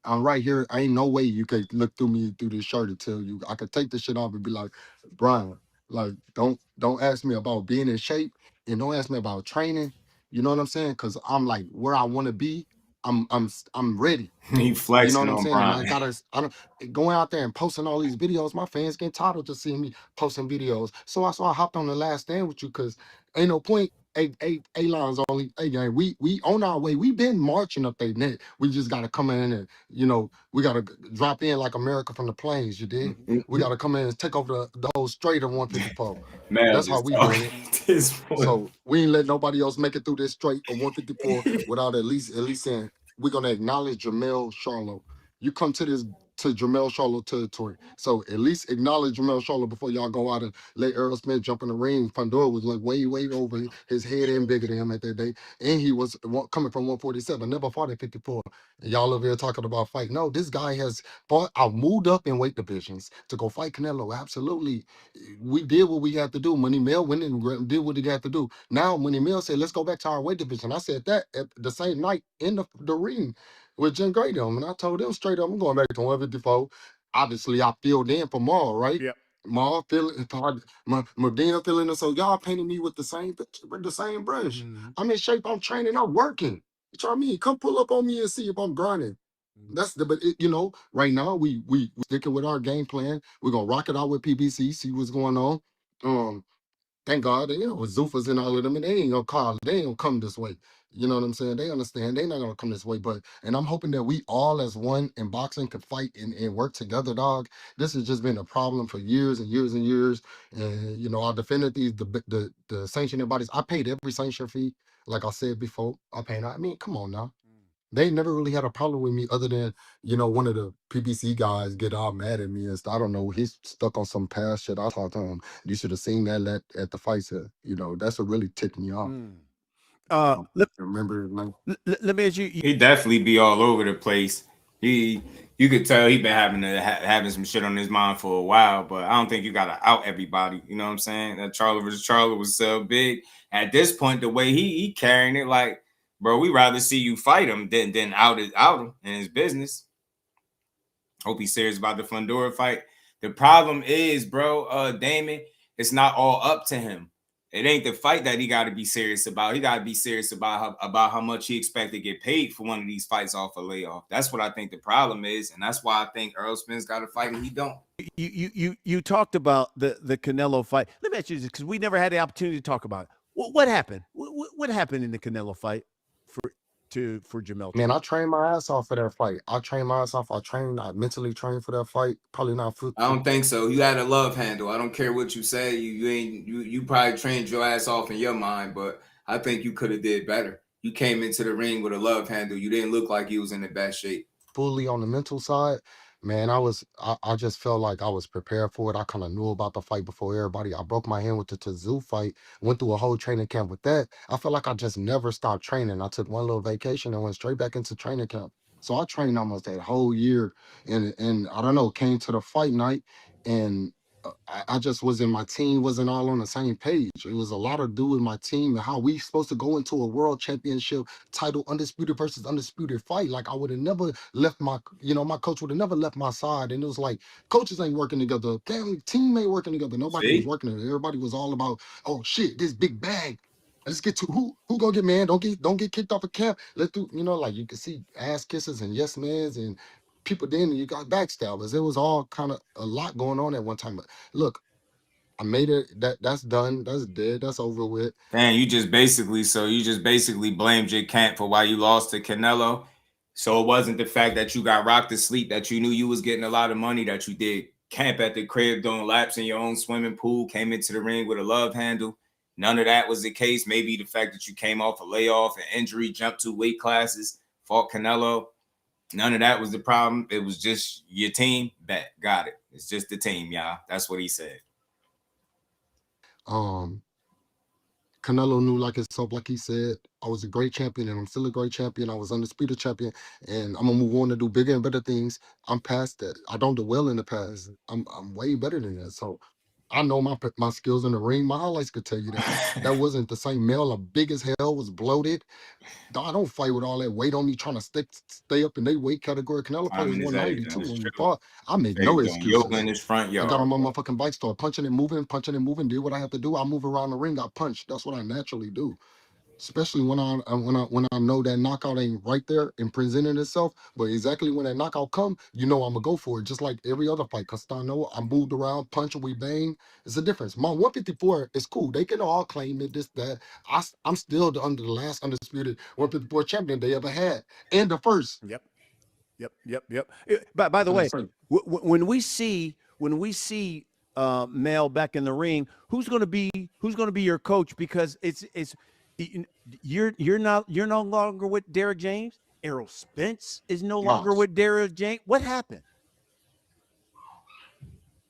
I'm right here. Ain't no way you could look through me through this shirt and tell you I could take this shit off and be like, Brian, like don't ask me about being in shape and don't ask me about training. You know what I'm saying? Because I'm like where I want to be. I'm ready. He You know flexing what I'm on saying? And Brian. I don't going out there and posting all these videos. My fans getting tired of just seeing me posting videos. So I hopped on the last stand with you because ain't no point. A lines only. Hey gang, we on our way. We been marching up their neck. We just gotta come in and we gotta drop in like America from the plains. You did. We gotta come in and take over the whole strait of 154. Mel That's how just we doing talking it. at this point. So we ain't let nobody else make it through this straight of 154 without at least saying we're gonna acknowledge Jermell Charlo. You come to Jermell Charlo territory. So at least acknowledge Jermell Charlo before y'all go out and let Errol Spence jump in the ring. Pandora was like way over his head and bigger than him at that day. And he was coming from 147, never fought at 54. And y'all over here talking about fight. No, this guy has fought. I moved up in weight divisions to go fight Canelo. Absolutely. We did what we had to do. Money Mill went and did what he had to do. Now Money Mill said, let's go back to our weight division. I said that at the same night in the ring with Jim Gray them. And I told them straight up, I'm going back to 154. Obviously, I filled in for Maul, right? Yep. Maul feeling Medina feeling it. So y'all painting me with the same brush. I'm in shape, I'm training, I'm working. You know what I mean? Come pull up on me and see if I'm grinding. That's right now we sticking with our game plan. We're gonna rock it out with PBC, see what's going on. Thank God, with Zufas and all of them, and they ain't gonna come this way. You know what I'm saying? They understand they not gonna come this way. And I'm hoping that we all as one in boxing could fight and work together, dog. This has just been a problem for years and years and years. And I defended the sanctioning bodies. I paid every sanction fee, like I said before. I mean, come on now. They never really had a problem with me other than, one of the PBC guys get all mad at me and stuff. I don't know. He's stuck on some past shit. I talked to him. You should have seen that at the fight set. That's what really ticked me off. Remember his name? Let me ask you. He definitely be all over the place. You could tell he been having some shit on his mind for a while, but I don't think you gotta out everybody. You know what I'm saying? That Charlo versus Charlo was so big. At this point, the way he carrying it, like, bro, we rather see you fight him than out him in his business. Hope he's serious about the Fundora fight. The problem is, bro, Damon, it's not all up to him. It ain't the fight that he got to be serious about. He got to be serious about how much he expect to get paid for one of these fights off a layoff. That's what I think the problem is, and that's why I think Errol Spence got to fight and he don't. You talked about the Canelo fight. Let me ask you this, because we never had the opportunity to talk about it. What happened? What happened in the Canelo fight for Jermell? Man, I trained my ass off for that fight. I mentally trained for that fight. Probably not. I don't think so. You had a love handle. I don't care what you say. You probably trained your ass off in your mind, but I think you could have did better. You came into the ring with a love handle. You didn't look like you was in the best shape. Fully on the mental side, man, I just felt like I was prepared for it. I kind of knew about the fight before everybody. I broke my hand with the Tazoo fight, went through a whole training camp with that. I felt like I just never stopped training. I took one little vacation and went straight back into training camp. So I trained almost that whole year, and I don't know, came to the fight night, and I just my team wasn't all on the same page. It was a lot to do with my team and how we supposed to go into a world championship title, undisputed versus undisputed fight. Like I would have never left my coach would have never left my side. And it was like coaches ain't working together, team ain't working together. Nobody was working together. Everybody was all about, oh shit, this big bag. Let's get to who gonna get, man. Don't get kicked off a camp. Let's do, like you can see ass kisses and yes mans and people. Then you got backstabbers. It was all kind of a lot going on at one time. But look, I made it. That's done. That's dead. That's over with. Man, you just basically blamed your camp for why you lost to Canelo. So it wasn't the fact that you got rocked to sleep, that you knew you was getting a lot of money, that you did camp at the crib, doing laps in your own swimming pool, came into the ring with a love handle. None of that was the case. Maybe the fact that you came off a layoff, an injury, jumped 2 weight classes, fought Canelo. None of that was the problem. It was just your team. Got it. It's just the team, y'all. That's what he said. Canelo knew like himself, like he said, I was a great champion and I'm still a great champion. I was undisputed champion and I'm gonna move on to do bigger and better things. I'm past that. I don't dwell in the past. I'm way better than that. So I know my skills in the ring. My highlights could tell you that. That wasn't the same male. I'm big as hell, was bloated. I don't fight with all that weight on me trying to stay up in their weight category. Canelo probably was 192 when we fought. I make no excuses. In his front yard. I got on my motherfucking bike, started punching and moving, did what I have to do. I move around the ring, I punch. That's what I naturally do. Especially when I know that knockout ain't right there and presenting itself, but exactly when that knockout come, you know I'm gonna go for it, just like every other fight. Cause I know I moved around, punch, we bang. It's a difference. My 154 is cool. They can all claim it, this, that. I'm still under the last undisputed 154 champion they ever had, and the first. Yep. By the way, when we see Mel back in the ring, who's going to be your coach? Because you're no longer with Derek James. Errol Spence is no longer with Derek James. What happened?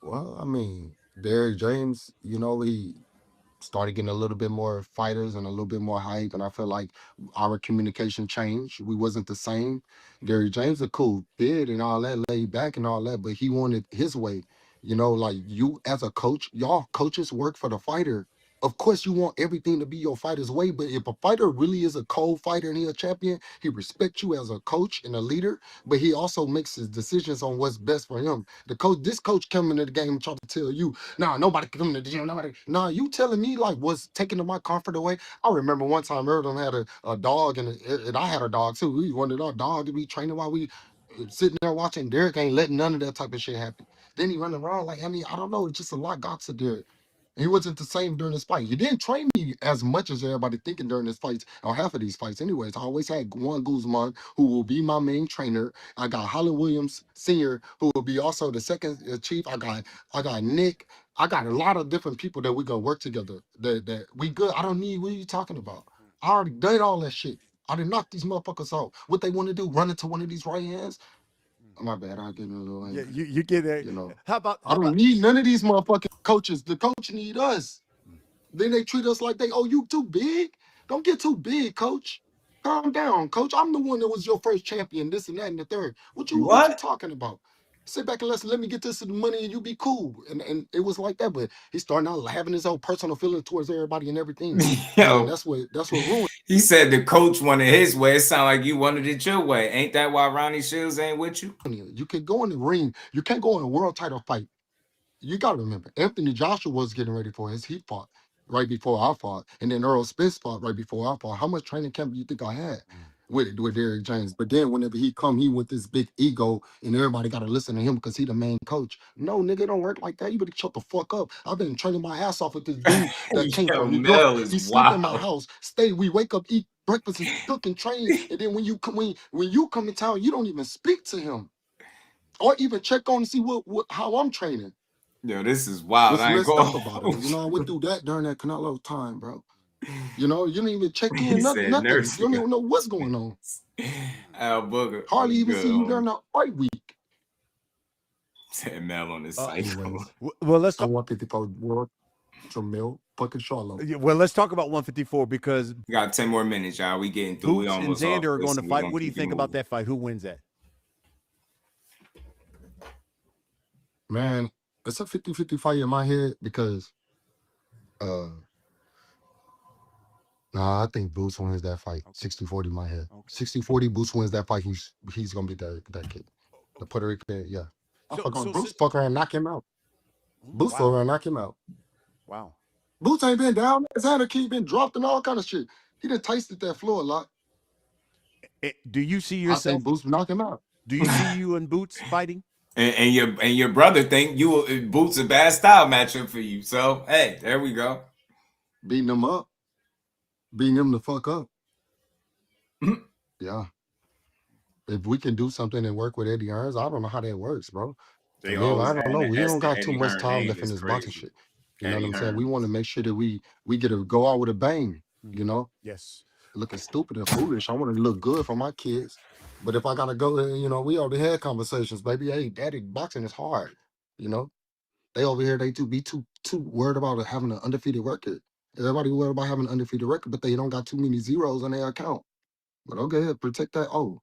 Well, I mean, Derrick James, he started getting a little bit more fighters and a little bit more hype, and I feel like our communication changed. We wasn't the same. Derrick James a cool kid and all that, laid back and all that, but he wanted his way. Like you as a coach, y'all coaches work for the fighter. Of course, you want everything to be your fighter's way, but if a fighter really is a cold fighter and he a champion, he respects you as a coach and a leader, but he also makes his decisions on what's best for him. This coach coming to the game and trying to tell you, nah, nobody come to the gym, nobody. Nah, you telling me like what's taking my comfort away? I remember one time Erdogan had a dog and I had a dog too. We wanted our dog to be training while we sitting there watching. Derek ain't letting none of that type of shit happen. Then he running around like, I don't know, it's just a lot got to Derek. He wasn't the same during this fight. He didn't train me as much as everybody thinking during this fights or half of these fights. Anyways, I always had Juan Guzman, who will be my main trainer. I got Holly Williams Sr., who will be also the second chief. I got Nick. I got a lot of different people that we gonna work together. That we good. I don't need. What are you talking about? I already did all that shit. I done knocked these motherfuckers out. What they want to do? Run into one of these right hands? My bad. I get a little angry. Yeah, you get it. I don't need none of these motherfucking coaches. The coach need us. Then they treat us like you too big. Don't get too big, coach. Calm down, coach. I'm the one that was your first champion, this and that and the third. What you talking about? Sit back and let me get this money and you be cool. And it was like that, but he's starting out having his own personal feelings towards everybody and everything. Yo, and that's what ruined. He said the coach wanted his way. It sounded like you wanted it your way. Ain't that why Ronnie Shields ain't with you? You can go in the ring. You can't go in a world title fight. You got to remember, Anthony Joshua was getting ready for he fought right before I fought, and then Errol Spence fought right before I fought. How much training camp do you think I had with Derrick James? But then whenever he with this big ego, and everybody got to listen to him because he the main coach. No, nigga, it don't work like that. You better shut the fuck up. I've been training my ass off with this dude that came from New York. He sleep in my house. We wake up, eat breakfast, and cook and train. And then when you come in town, you don't even speak to him or even check on to see how I'm training. Yo, this is wild. What's messed up about it? I went through that during that Canelo time, bro. You didn't even check in, nothing. You don't even know what's going on. Al Booger. Hardly even see you during the fight week. Said Mel on this site. Well, let's talk 154 world Jermell fucking Charlo. Well, let's talk about 154 because we got 10 more minutes, y'all. We getting through. Boots and Xander are going to fight. What do you think about that fight? Who wins that? Man, it's a 50-50 fight in my head because I think Boots wins that fight. 60-40 in my head. 60-40, Boots wins that fight. He's gonna be that kid. The Puerto Rican, yeah. Boots fuck around and knock him out. Boots fuck around and knock him out. Wow. Boots ain't been down. His hand been dropped and all kind of shit. He done tasted that floor a lot. Do you see yourself? I think Boots knock him out. Do you see you and Boots fighting? And your brother think Boots a bad style matchup for you. So hey, there we go. Beating him up. Beating him the fuck up. Yeah. If we can do something and work with Eddie Hearns, I don't know how that works, bro. I don't know. We don't got too much time left in this boxing shit. You know what I'm saying? We want to make sure that we get to go out with a bang, Yes. Looking stupid and foolish. I want to look good for my kids. But if I gotta go, we already had conversations, baby. Hey, daddy, boxing is hard. They over here, they be too worried about having an undefeated record. Everybody worried about having an undefeated record, but they don't got too many zeros on their account. But okay, protect that. Oh,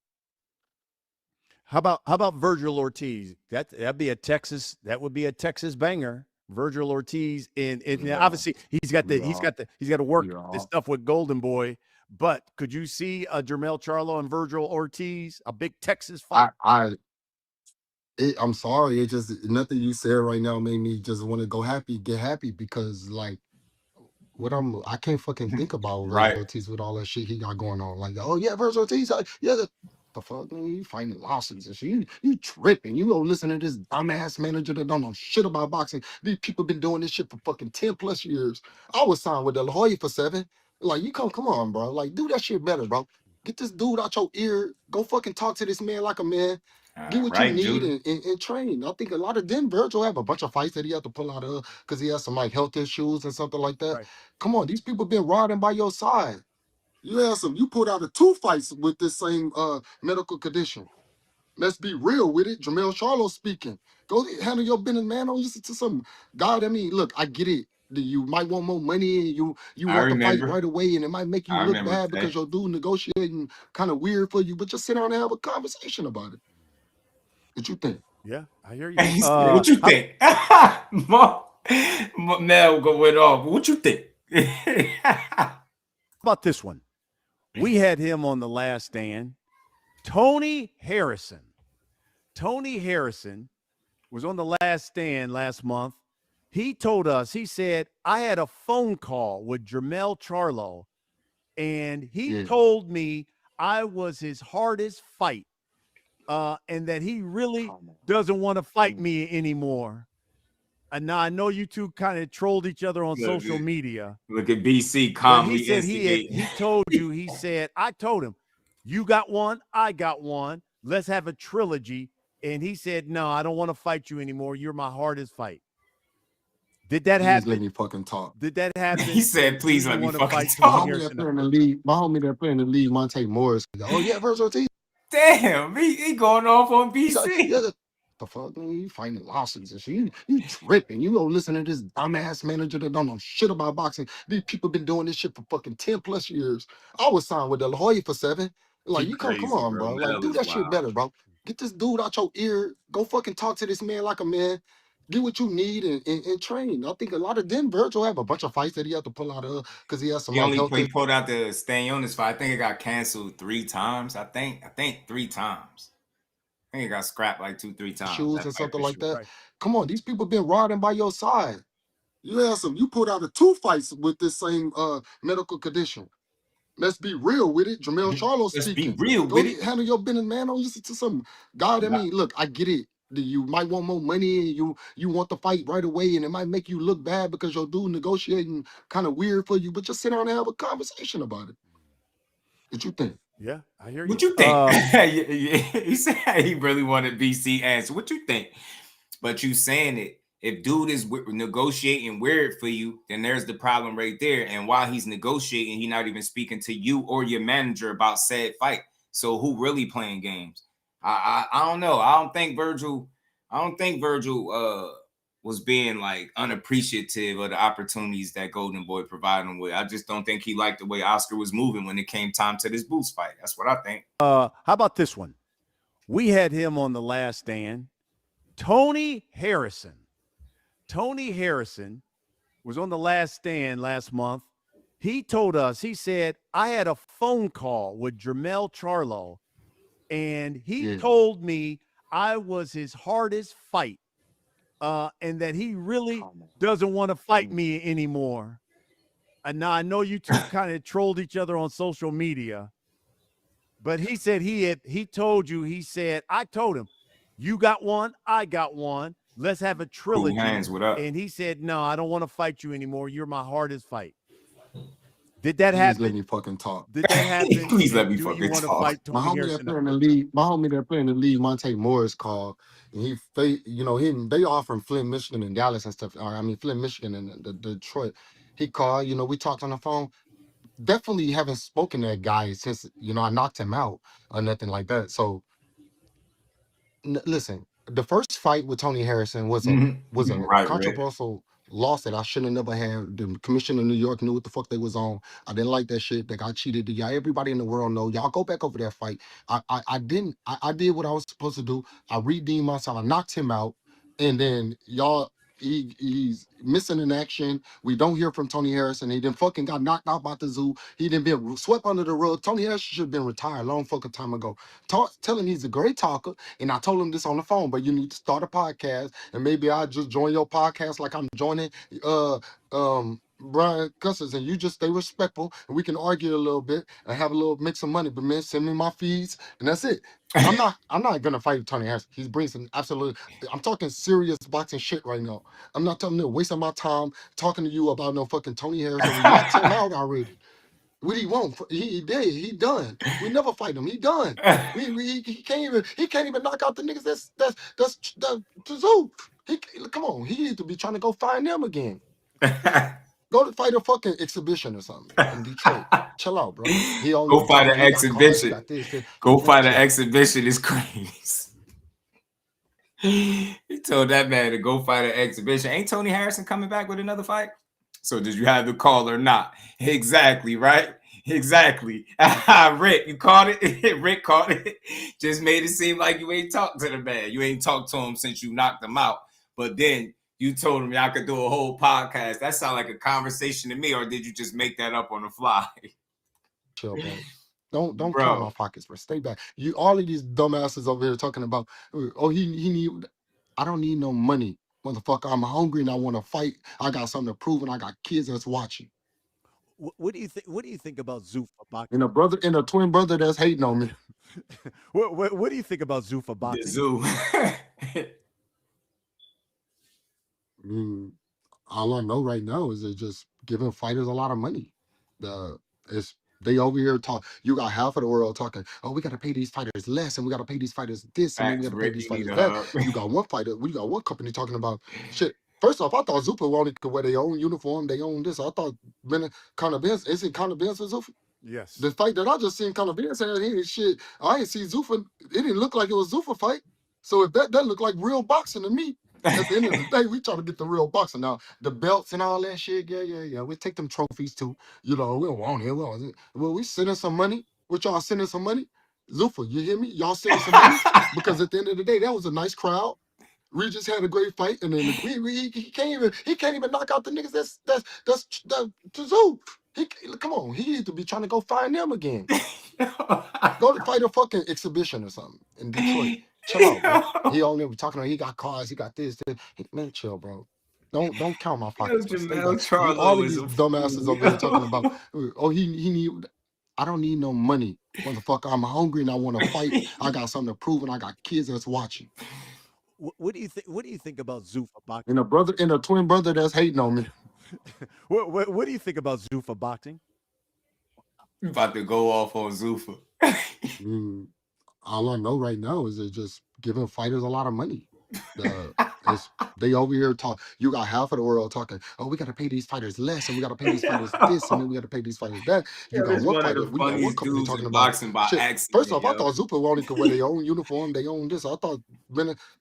how about Virgil Ortiz? That'd be a Texas. That would be a Texas banger. Virgil Ortiz, and obviously he's got to work this stuff with Golden Boy. But could you see a Jermell Charlo and Virgil Ortiz, a big Texas fight? I'm sorry. It just nothing you said right now made me just want to get happy because I can't fucking think about Vergil Right. Ortiz with all that shit he got going on. Like, oh yeah, Vergil Ortiz, yeah, the fuck, man, you fighting lawsuits and shit. You tripping. You go listen to this dumbass manager that don't know shit about boxing. These people been doing this shit for fucking 10 plus years. I was signed with De La Hoya for 7. Like, you come on, bro. Like, do that shit better, bro. Get this dude out your ear. Go fucking talk to this man like a man. Get what you Right, need Judah. and train. I think a lot of them Virgil have a bunch of fights that he had to pull out of because he has some like health issues and something like that. Right. Come on, these people been riding by your side. You pulled out of 2 fights with this same medical condition. Let's be real with it. Jermell Charlo speaking. Go handle your business, man. Don't listen to some guy. I mean, look, I get it. You might want more money and you I want to fight remember. right away, and it might make you I look remember bad today. because your dude negotiating kind of weird for you, but just sit down and have a conversation about it. What you think? Yeah, I hear you. He said, what you think? Mel went off. What you think? How about this one? We had him on The Last Stand. Tony Harrison. Tony Harrison was on The Last Stand last month. He told us, he said, I had a phone call with Jermell Charlo, and he told me I was his hardest fight, and that he really doesn't want to fight me anymore. And now I know you two kind of trolled each other on social media. Look at BC But calmly he said instigating. he told you, he said, I told him, you got one, I got one. Let's have a trilogy. And he said, no, I don't want to fight you anymore. You're my hardest fight. Did that happen? Please let me fucking talk. Did that happen? He said, please let me fucking My talk. homie that play in the league, Monte Morris. Oh yeah, Virgil Ortiz. Damn, he going off on BC. Yeah, the fuck, man, you fighting lawsuits and shit. You tripping. You go listen to this dumbass manager that don't know shit about boxing. These people been doing this shit for fucking 10 plus years. I was signed with De La Hoya for 7. Like, you come on, bro. Like, do that shit better, bro. Get this dude out your ear. Go fucking talk to this man like a man. Get what you need and train. I think a lot of them Virgil have a bunch of fights that he had to pull out of because he has some He like only health issues. pulled out the Stanionis fight. I think it got canceled 3 times. I think 3 times. I think it got scrapped like 2-3 times. Shoes and something like that. Right. Come on, these people been riding by your side. You pulled out of 2 fights with this same medical condition. Let's be real with it. Jermell Charlo speaking. Let's be real with it. Handle your business, man. Don't listen to some guy. I mean, look, I get it. You might want more money and you want to fight right away, and it might make you look bad because your dude negotiating kind of weird for you, but just sit down and have a conversation about it. What you think? Yeah, I hear you. What you think? He said he really wanted BC answer. What you think? But you saying it, if dude is negotiating weird for you, then there's the problem right there. And while he's negotiating, he's not even speaking to you or your manager about said fight. So who really playing games? I don't know. I don't think Virgil was being like unappreciative of the opportunities that Golden Boy provided him with. I just don't think he liked the way Oscar was moving when it came time to this Boots fight. That's what I think. How about this one? We had him on The Last Stand. Tony Harrison. Tony Harrison was on The Last Stand last month. He told us, he said, I had a phone call with Jermell Charlo, and he told me I was his hardest fight, and that he really doesn't want to fight me anymore. And now I know you two kind of trolled each other on social media, but he said he told you, he said, I told him, you got one, I got one. Let's have a trilogy. And he said, no, I don't want to fight you anymore. You're my hardest fight. Did that happen? Please let me fucking talk. Did that happen? Please let me fucking talk. My homie that play in the league, Monte Morris called, and they offer him Flint, Michigan, and Dallas and stuff. Flint, Michigan, and the Detroit. He called. We talked on the phone. Definitely haven't spoken to that guy since I knocked him out or nothing like that. So listen, the first fight with Tony Harrison was a controversial loss that I should have never had. The commissioner of New York knew what the fuck they was on. I didn't like that shit. They got cheated. Y'all, everybody in the world know. Y'all go back over that fight. I did what I was supposed to do. I redeemed myself. I knocked him out, and then y'all. He's missing in action. We don't hear from Tony Harrison. He didn't fucking got knocked out by the zoo. He didn't been swept under the rug. Tony Harrison should have been retired a long fucking time ago. Tell him he's a great talker, and I told him this on the phone. But you need to start a podcast, and maybe I'll just join your podcast like I'm joining Brian Cusses, and you just stay respectful, and we can argue a little bit and have a little mix of money. But man, send me my fees, and that's it. I'm not gonna fight Tony Harris. He's bringing some absolute. I'm talking serious boxing shit right now. I'm not telling you wasting my time talking to you about no fucking Tony Harris. And we knocked him out already. What do you want? He did. He done. We never fight him. He done. He can't even knock out the niggas. That's Zoo. Come on. He need to be trying to go find them again. Go to fight a fucking exhibition or something in Detroit. Chill out, bro. He Go fight an exhibition. Go fight an exhibition is crazy. He told that man to go fight an exhibition. Ain't Tony Harrison coming back with another fight? So did you have the call or not? Exactly, right? Exactly. Rick, you caught it? Rick caught it. Just made it seem like you ain't talked to the man. You ain't talked to him since you knocked him out. But then you told him I could do a whole podcast. That sounded like a conversation to me, or did you just make that up on the fly? Chill, bro. Don't count my pockets, bro. Stay back. You all of these dumbasses over here talking about, oh, he need. I don't need no money, motherfucker. I'm hungry and I want to fight. I got something to prove, and I got kids that's watching. What do you think? What do you think about Zuffa And boxing? a twin brother that's hating on me. What do you think about Zuffa boxing? The Zoo. All I know right now is they're just giving fighters a lot of money. They over here talk. You got half of the world talking. Oh, we got to pay these fighters less, and we got to pay these fighters this, and then we got to pay these fighters that. You got one fighter. We got one company talking about shit. First off, I thought Zuffa only could wear their own uniform, they own this. I thought Conor Benz, is it Conor Benz or Zuffa? Yes. The fight that I just seen Conor Benz had here, shit. I didn't see Zuffa. It didn't look like it was Zuffa fight. So if that looked like real boxing to me. At the end of the day, we try to get the real boxing. Now, the belts and all that shit, yeah. We take them trophies too. You know, we don't want it. Well, we sending some money. What y'all sending some money? Zuffa, you hear me? Y'all sending some money? Because at the end of the day, that was a nice crowd. We just had a great fight, and then he can't even knock out the niggas. That's Zoo. Come on, he need to be trying to go find them again. Go to fight a fucking exhibition or something in Detroit. Chill out, bro. He only talking about he got cars, he got this. Man, chill, bro. Don't count my pockets. Jermell Charlo all of these dumbasses over here talking about, oh, he need. I don't need no money, motherfucker. I'm hungry and I want to fight. I got something to prove, and I got kids that's watching. What do you think? What do you think about Zuffa And boxing? a twin brother that's hating on me. What do you think about Zuffa boxing? You about to go off on Zuffa. All I know right now is they're just giving fighters a lot of money. They over here talk. You got half of the world talking. Oh, we got to pay these fighters less, and we got to pay these fighters this, and then we got to pay these fighters that. You got one fighter. We got one company talking about shit. First off, I thought Zuffa only could wear their own uniform, they own this. I thought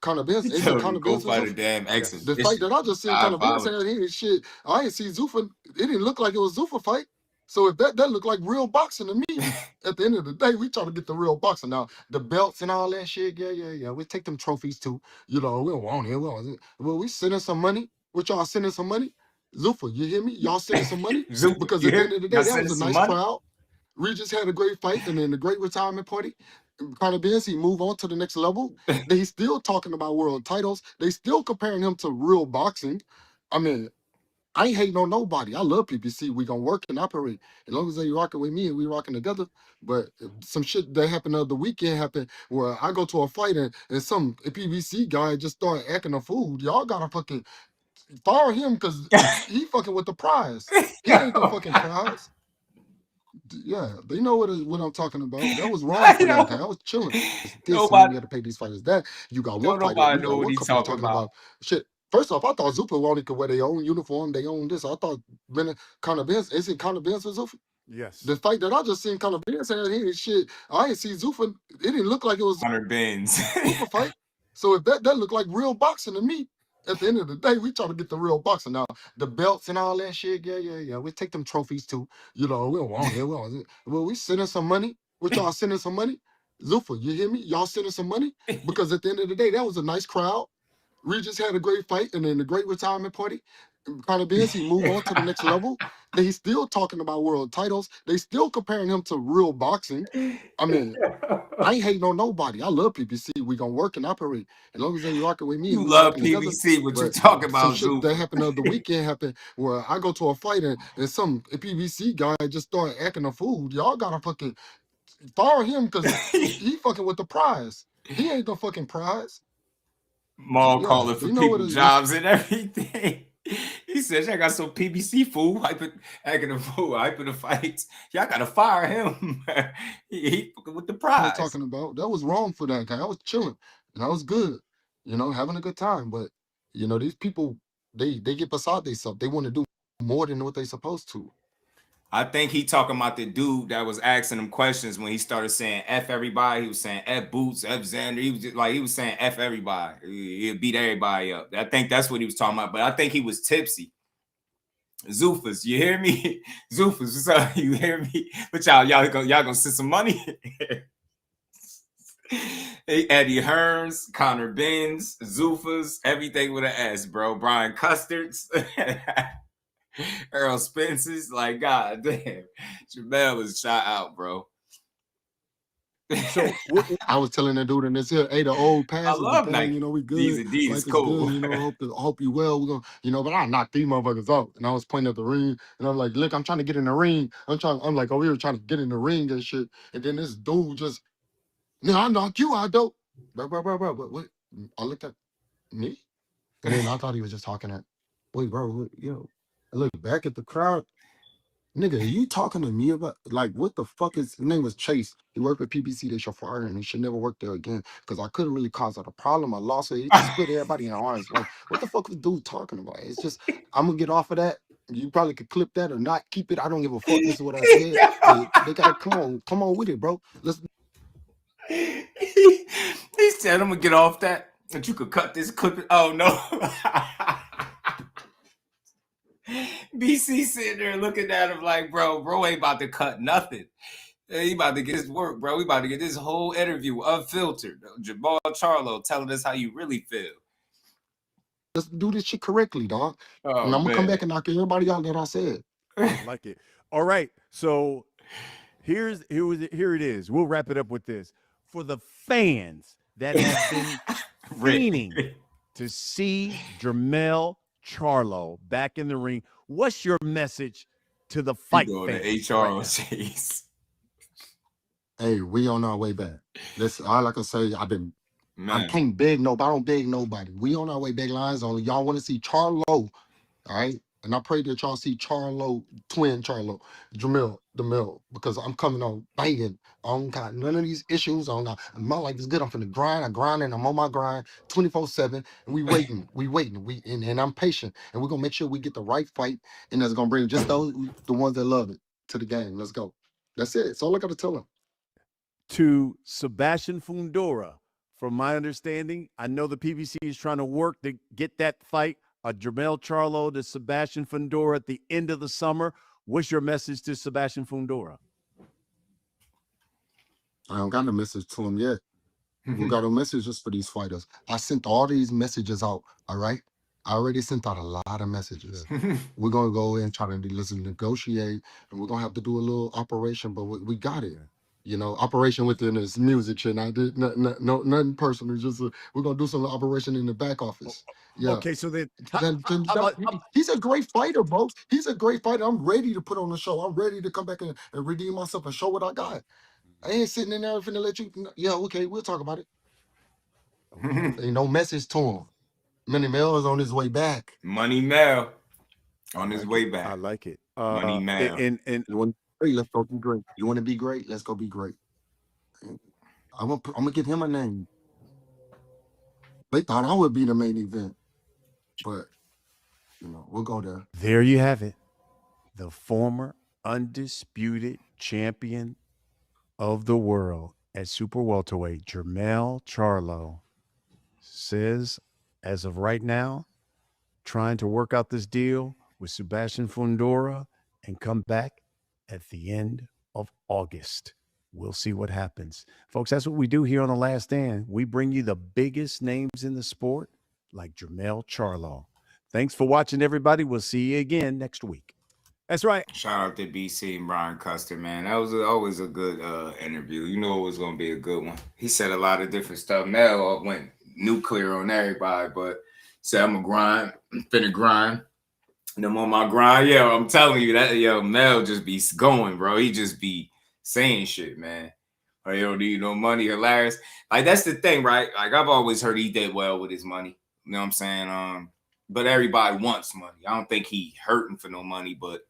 Conor Benz, is it Conor Benz? Go fight a damn exhibition. The fight that I just seen Conor Benz had here, shit. I didn't see Zuffa. It didn't look like it was Zuffa fight. So if that looked like real boxing to me, at the end of the day, we try to get the real boxing. Now, the belts and all that shit, yeah. We take them trophies too. You know, we don't want it. Well, we sending some money. What y'all sending some money? Zuffa, you hear me? Y'all sending some money? Because at the end of the day, that was a nice crowd. We just had a great fight and then a great retirement party. Conor Benz, he move on to the next level. They still talking about world titles. They still comparing him to real boxing. I mean, I ain't hating on nobody. I love PPC. We gonna work and operate as long as they rocking with me and we rocking together. But some shit that happened the other weekend happened where I go to a fight and some PPC guy just started acting a fool. Y'all gotta fucking fire him because he fucking with the prize. He ain't the fucking prize. Yeah, they know what I'm talking about. That was wrong for that guy. I was chilling. We got to pay these fighters that. You got one fighter. Nobody know what he's talking about. Shit. First off, I thought Zuffa only could wear their own uniform, they own this. I thought Conor Benz, is it Conor Benz or Zuffa? Yes. The fight that I just seen Conor Benz had here, shit. I didn't see Zuffa. It didn't look like it was Conor Benz. Zuffa fight. So if that looked like real boxing to me, at the end of the day, we try to get the real boxing. Now, the belts and all that shit, yeah. We take them trophies too. You know, we don't want it. Well, we sending some money. What y'all sending some money? Zuffa, you hear me? Y'all sending some money? Because at the end of the day, that was a nice crowd. We just had a great fight and then a great retirement party. Conor Benz, he move on to the next level. They still talking about world titles. They still comparing him to real boxing. I mean, I ain't hating on nobody. I love PBC. We gonna work and operate. As long as they rocking with me, You we love rocking together. PBC, but you But talking some about shit that Zuffa. happened the other weekend happened where I go to a fight and some PBC guy just started acting a fool. Y'all gotta fucking fire him because he fucking with the prize. He ain't the fucking prize. Maul Yeah, calling for you know what people it is. jobs and everything. He says, I got some PBC fool acting a fool, hyping the fights. Y'all gotta fire him. he fucking with the What prize. I'm talking about. That was wrong for that guy. I was chilling and I was good, having a good time. But these people, they get beside themselves. They want to do more than what they supposed to. I think he talking about the dude that was asking him questions when he started saying F everybody. He was saying F Boots, F Xander. He was saying F everybody. He'll beat everybody up. I think that's what he was talking about. But I think he was tipsy. Zufas, you hear me? Zufas, what's up? You hear me? But y'all gonna send some money. Eddie Hearns, Connor Benz, Zufas, everything with an S, bro. Brian Custards. Errol Spence's, like, god damn, Jermell was shot out, bro. So I was telling that dude in this here, hey, the old passes, I love the Nike. thing, we good. These Adidas Life is cool. good, I hope you well. We're gonna, but I knocked these motherfuckers out. And I was pointing at the ring, and I'm like, look, I'm trying to get in the ring. I'm like over here trying to get in the ring and shit. And then this dude just, I knocked you out, though. Bro. But what? I looked at me, and then I thought he was just talking at, wait, bro, I look back at the crowd. Nigga, are you talking to me about what the fuck is his name was Chase? He worked with PBC, they should fire him. He should never work there again. Because I couldn't really cause out a problem. I lost it. He just split everybody in arms. Like, what the fuck was dude talking about? It's just I'm gonna get off of that. You probably could clip that or not keep it. I don't give a fuck. This is what I said. But they gotta come on with it, bro. Let's He said, I'm gonna get off that. But you could cut this clip. Oh no. BC sitting there looking at him like, bro ain't about to cut nothing. He about to get his work, bro. We about to get this whole interview unfiltered. Jermell Charlo telling us how you really feel. Let's do this shit correctly, dog. Oh, and I'm gonna come back and knock everybody out that I said. I like it. All right. So here it is. We'll wrap it up with this. For the fans that have been fiending to see Jermell Charlo back in the ring, what's your message to the fight fans? Right, hey, we on our way back. Listen, all I can say, I can't beg nobody. I don't beg nobody. We on our way back. Lines only. Y'all want to see Charlo, all right? And I pray that y'all see Charlo, twin Charlo, Jermell, because I'm coming on banging. I don't got none of these issues. My life is good. I'm finna grind. I grind and I'm on my grind 24/7. And we waiting. And I'm patient. And we're gonna make sure we get the right fight. And that's gonna bring just the ones that love it to the game. Let's go. That's it. That's all I gotta tell them. To Sebastian Fundora, from my understanding, I know the PBC is trying to work to get that fight. Jermell Charlo to Sebastian Fundora at the end of the summer. What's your message to Sebastian Fundora? I don't got no message to him yet. We got no messages for these fighters. I sent all these messages out, all right? I already sent out a lot of messages. We're going to go in and try to negotiate, and we're going to have to do a little operation, but we got it. Operation within this music shit. I did nothing personal. Just we're going to do some operation in the back office. Yeah. Okay, so then he's a great fighter, bro. He's a great fighter. I'm ready to put on the show. I'm ready to come back and redeem myself and show what I got. I ain't sitting in there finna let you. Yeah, okay, we'll talk about it. Ain't no message to him. Money Mel is on his way back. Money Mel on his way back. I like it. Money Mel. And you want to be great? Let's go be great. You want to be great? Let's go be great. I'm gonna give him a name. They thought I would be the main event, but we'll go there. There you have it. The former undisputed champion of the world at super welterweight, Jermell Charlo, says, as of right now, trying to work out this deal with Sebastian Fundora and come back at the end of August. We'll see what happens. Folks, that's what we do here on The Last Stand. We bring you the biggest names in the sport, like Jermell Charlo. Thanks for watching, everybody. We'll see you again next week. That's right. Shout out to BC and Brian Custer, man. That was always a good interview. You know it was going to be a good one. He said a lot of different stuff. Mel went nuclear on everybody, but said I'm finna grind. And I'm on my grind. Yeah, I'm telling you that, Mel just be going, bro. He just be saying shit, man. Or he don't need no money, hilarious. Like, that's the thing, right? Like, I've always heard he did well with his money. You know what I'm saying? But everybody wants money. I don't think he hurting for no money, but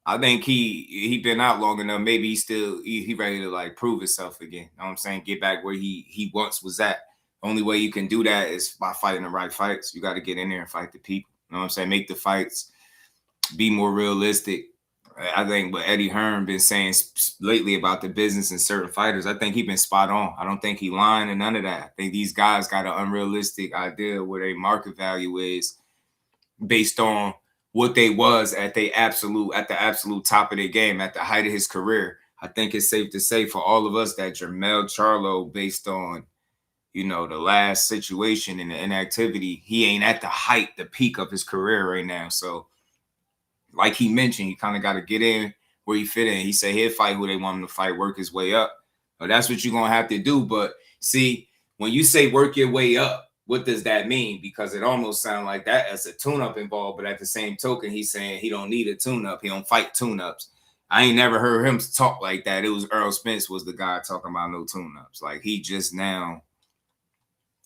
I think he been out long enough. Maybe he ready to like prove himself again. You know what I'm saying? Get back where he once was at. The only way you can do that is by fighting the right fights. You got to get in there and fight the people. You know what I'm saying? Make the fights, be more realistic. I think what Eddie Hearn been saying lately about the business and certain fighters, I think he been spot on. I don't think he lying and none of that. I think these guys got an unrealistic idea where their market value is based on what they was at the absolute top of their game, at the height of his career. I think it's safe to say for all of us that Jermell Charlo, based on, the last situation and the inactivity, he ain't at the height, the peak of his career right now. So like he mentioned, he kind of got to get in where he fit in. He said he'll fight who they want him to fight, work his way up. But that's what you're going to have to do. But see, when you say work your way up, what does that mean? Because it almost sounds like that as a tune-up involved. But at the same token, he's saying he don't need a tune-up. He don't fight tune-ups. I ain't never heard him talk like that. It was Errol Spence was the guy talking about no tune-ups. Like, he just now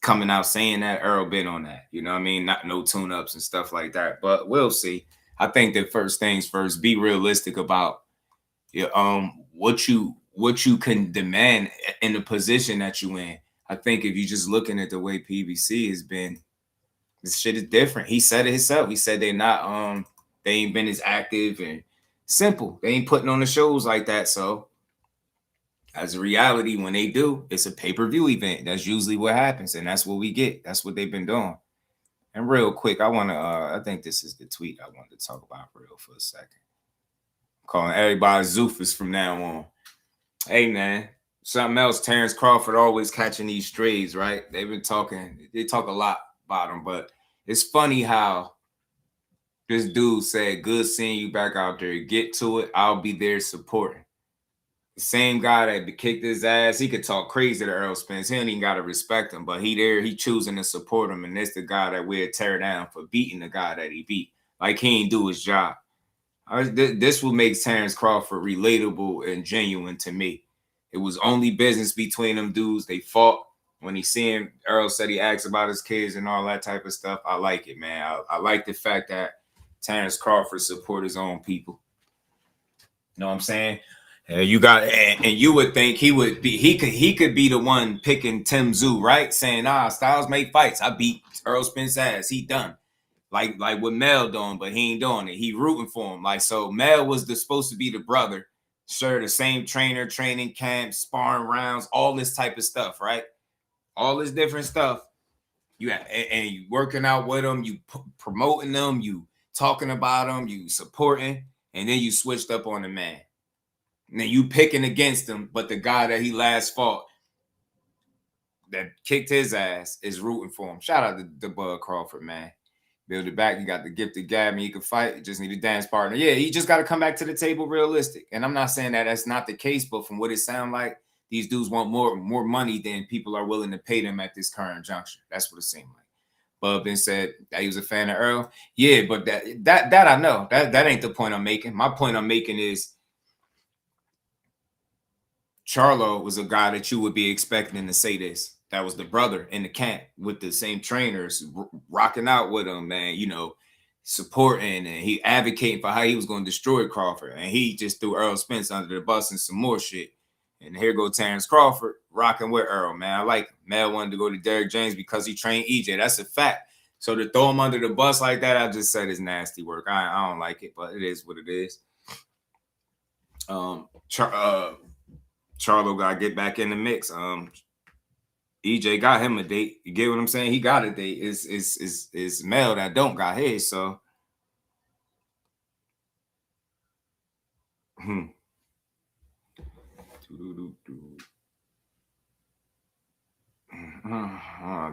coming out saying that. Errol been on that. You know what I mean? Not no tune-ups and stuff like that. But we'll see. I think that first things first, be realistic about what you can demand in the position that you in. I think if you're just looking at the way PBC has been, this shit is different. He said it himself. He said they ain't been as active and simple. They ain't putting on the shows like that. So as a reality, when they do, it's a pay-per-view event. That's usually what happens. And that's what we get. That's what they've been doing. And real quick, I think this is the tweet I wanted to talk about real for a second. I'm calling everybody Zoofus from now on. Hey, man, something else. Terrence Crawford always catching these strays, right? They talk a lot about him, but it's funny how this dude said, good seeing you back out there. Get to it. I'll be there supporting. The same guy that kicked his ass, he could talk crazy to Errol Spence. He don't even got to respect him, but he choosing to support him, and that's the guy that we'll tear down for beating the guy that he beat. Like, he ain't do his job. This will make Terrence Crawford relatable and genuine to me. It was only business between them dudes. They fought. When he seen Errol said he asked about his kids and all that type of stuff. I like it, man. I like the fact that Terrence Crawford support his own people. You know what I'm saying? And you would think he could be the one picking Tim Tszyu, right? Saying, Styles made fights. I beat Errol Spence ass. He done. Like what Mel doing, but he ain't doing it. He rooting for him. Like, so Mel was supposed to be the brother. Sure, the same trainer, training camp, sparring rounds, all this type of stuff, right? All this different stuff. And you working out with them, you promoting them, you talking about them, you supporting, and then you switched up on the man. And then you picking against him, but the guy that he last fought that kicked his ass is rooting for him. Shout out to Bud Crawford, man. Build it back. He got the gift of gab, and he can fight. He just need a dance partner. Yeah, he just got to come back to the table realistic. And I'm not saying that that's not the case, but from what it sounds like, these dudes want more money than people are willing to pay them at this current juncture. That's what it seemed like. Bub then said that he was a fan of Earl. Yeah, but that I know. That ain't the point I'm making. My point I'm making is Charlo was a guy that you would be expecting to say this. That was the brother in the camp with the same trainers, rocking out with him, man, supporting, and he advocating for how he was going to destroy Crawford. And he just threw Errol Spence under the bus and some more shit. And here go Terrence Crawford rocking with Errol, man. I like him. Mel wanted to go to Derrick James because he trained EJ. That's a fact. So to throw him under the bus like that, I just said is nasty work. I don't like it, but it is what it is. Charlo got to get back in the mix. EJ got him a date. You get what I'm saying? He got a date. It's Mel that don't got his. So,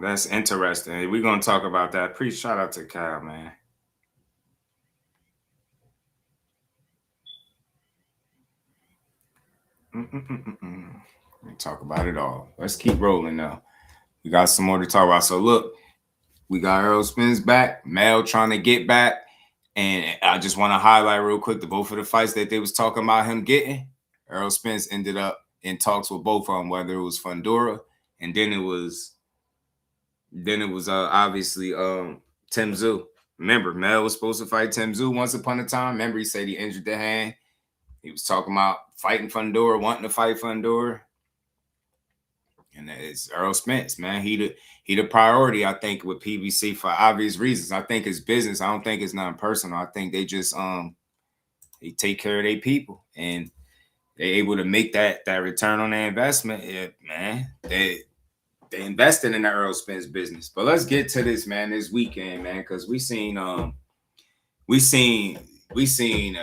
that's interesting. We're gonna talk about that. Shout out to Kyle, man. We talk about it all. Let's keep rolling now. We got some more to talk about. So look, we got Errol Spence back, Mel trying to get back. And I just want to highlight real quick the both of the fights that they was talking about him getting. Errol Spence ended up in talks with both of them, whether it was Fundora and then it was obviously Tim Tszyu. Remember, Mel was supposed to fight Tim Tszyu once upon a time. Remember, he said he injured the hand. He was talking about fighting Fundora, wanting to fight Fundora. And it's Errol Spence, man. He the priority, I think, with PBC for obvious reasons. I think it's business. I don't think it's nothing personal. I think they just they take care of their people and they're able to make that return on their investment. Yeah, man. They invested in the Errol Spence business. But let's get to this, man, this weekend, man, because we seen a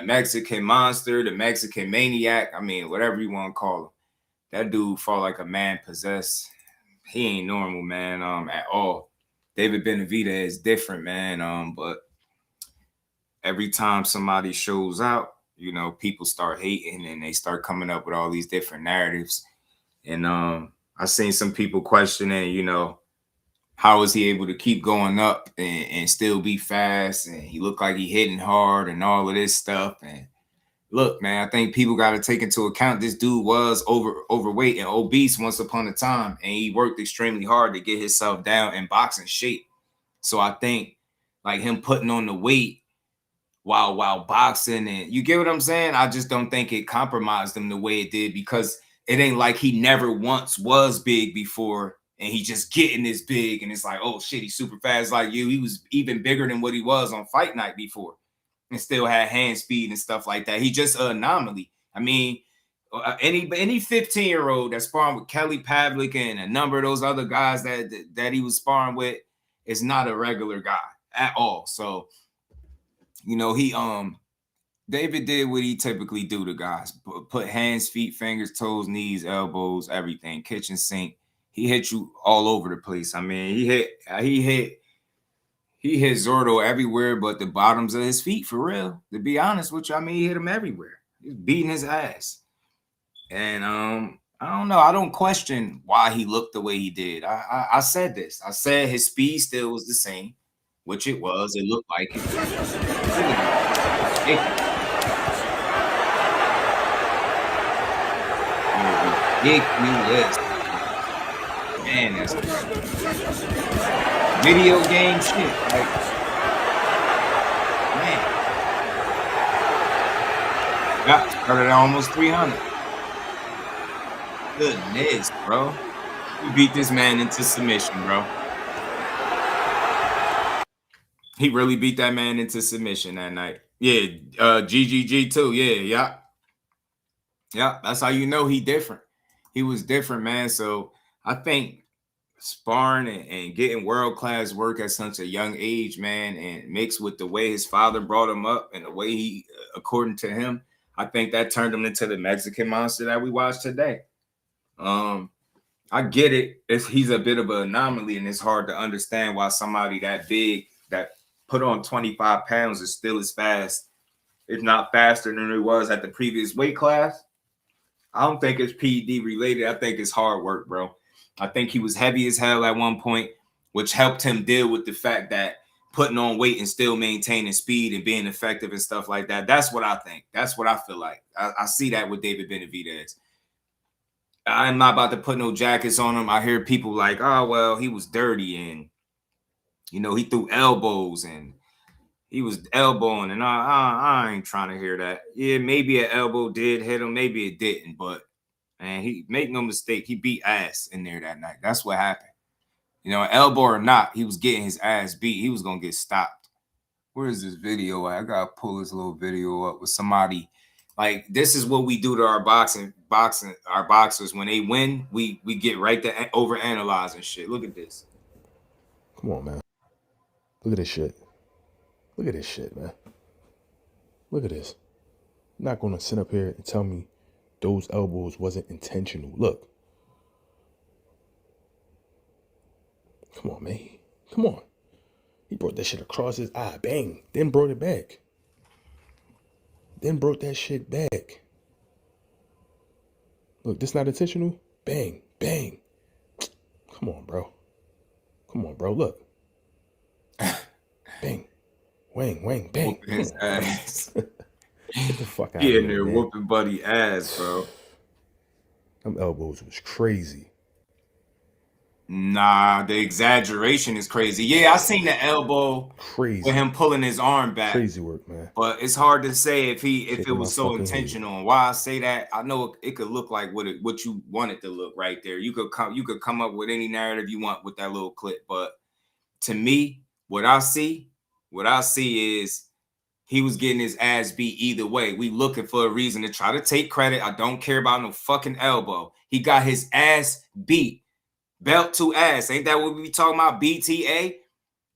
Mexican monster, the Mexican maniac. I mean, whatever you want to call him. That dude fought like a man possessed. He ain't normal, man, at all. David Benavidez is different, man. But every time somebody shows out, you know, people start hating and they start coming up with all these different narratives. And I seen some people questioning, you know, how is he able to keep going up and still be fast? And he looked like he hitting hard and all of this stuff. And look, man, I think people got to take into account this dude was overweight and obese once upon a time, and he worked extremely hard to get himself down in boxing shape. So I think like him putting on the weight while boxing, and you get what I'm saying? I just don't think it compromised him the way it did, because it ain't like he never once was big before and he just getting this big and it's like, oh shit, he's super fast like you. He was even bigger than what he was on fight night before and still had hand speed and stuff like that. He just an anomaly. I mean, any 15-year-old that's sparring with Kelly Pavlik and a number of those other guys that he was sparring with is not a regular guy at all. So, you know, David did what he typically do to guys. Put hands, feet, fingers, toes, knees, elbows, everything. Kitchen sink. He hit you all over the place. I mean, he hit Zordo everywhere but the bottoms of his feet, for real. To be honest with you, I mean, he hit him everywhere. He's beating his ass. And I don't know. I don't question why he looked the way he did. I said this. I said his speed still was the same, which it was. It looked like it. Ridiculous. Man, that's video game shit. Like, man. Got started at almost 300. Goodness, bro. You beat this man into submission, bro. He really beat that man into submission that night. Yeah, GGG too. Yeah. That's how you know he different. He was different, man. So I think sparring and getting world-class work at such a young age, man, and mixed with the way his father brought him up and the way he, according to him, I think that turned him into the Mexican monster that we watched today. I get it. He's a bit of an anomaly, and it's hard to understand why somebody that big that put on 25 pounds is still as fast, if not faster than it was at the previous weight class. I don't think it's PED related. I think it's hard work, bro. I think he was heavy as hell at one point, which helped him deal with the fact that putting on weight and still maintaining speed and being effective and stuff like that. That's what I think. That's what I feel like. I see that with David Benavidez. I'm not about to put no jackets on him. I hear people like, oh, well, he was dirty and, you know, he threw elbows and he was elbowing, and I ain't trying to hear that. Yeah, maybe an elbow did hit him, maybe it didn't, but man, he make no mistake, he beat ass in there that night. That's what happened. You know, elbow or not, he was getting his ass beat. He was gonna get stopped. Where is this video at? I gotta pull this little video up with somebody. Like, this is what we do to our boxers when they win. We get right to overanalyzing shit. Look at this. Come on, man. Look at this shit. Look at this shit, man. Look at this. You're not going to sit up here and tell me those elbows wasn't intentional. Look. Come on, man. Come on. He brought that shit across his eye. Bang. Then brought it back. Then brought that shit back. Look, this not intentional. Bang, bang. Come on, bro. Come on, bro. Look. Bang. Wang, wang, bang. Whooping his ass. Get the fuck out He of in here, there man. whooping buddy ass, bro. Them elbows was crazy. Nah, the exaggeration is crazy. Yeah, I seen the elbow Crazy. with him pulling his arm back. Crazy work, man. But it's hard to say if it Shaking was my so fucking intentional. And why I say that, I know it could look like what you want it to look right there. You could come up with any narrative you want with that little clip. But to me, what I see is he was getting his ass beat either way. We looking for a reason to try to take credit. I don't care about no fucking elbow. He got his ass beat. Belt to ass. Ain't that what we talking about? BTA?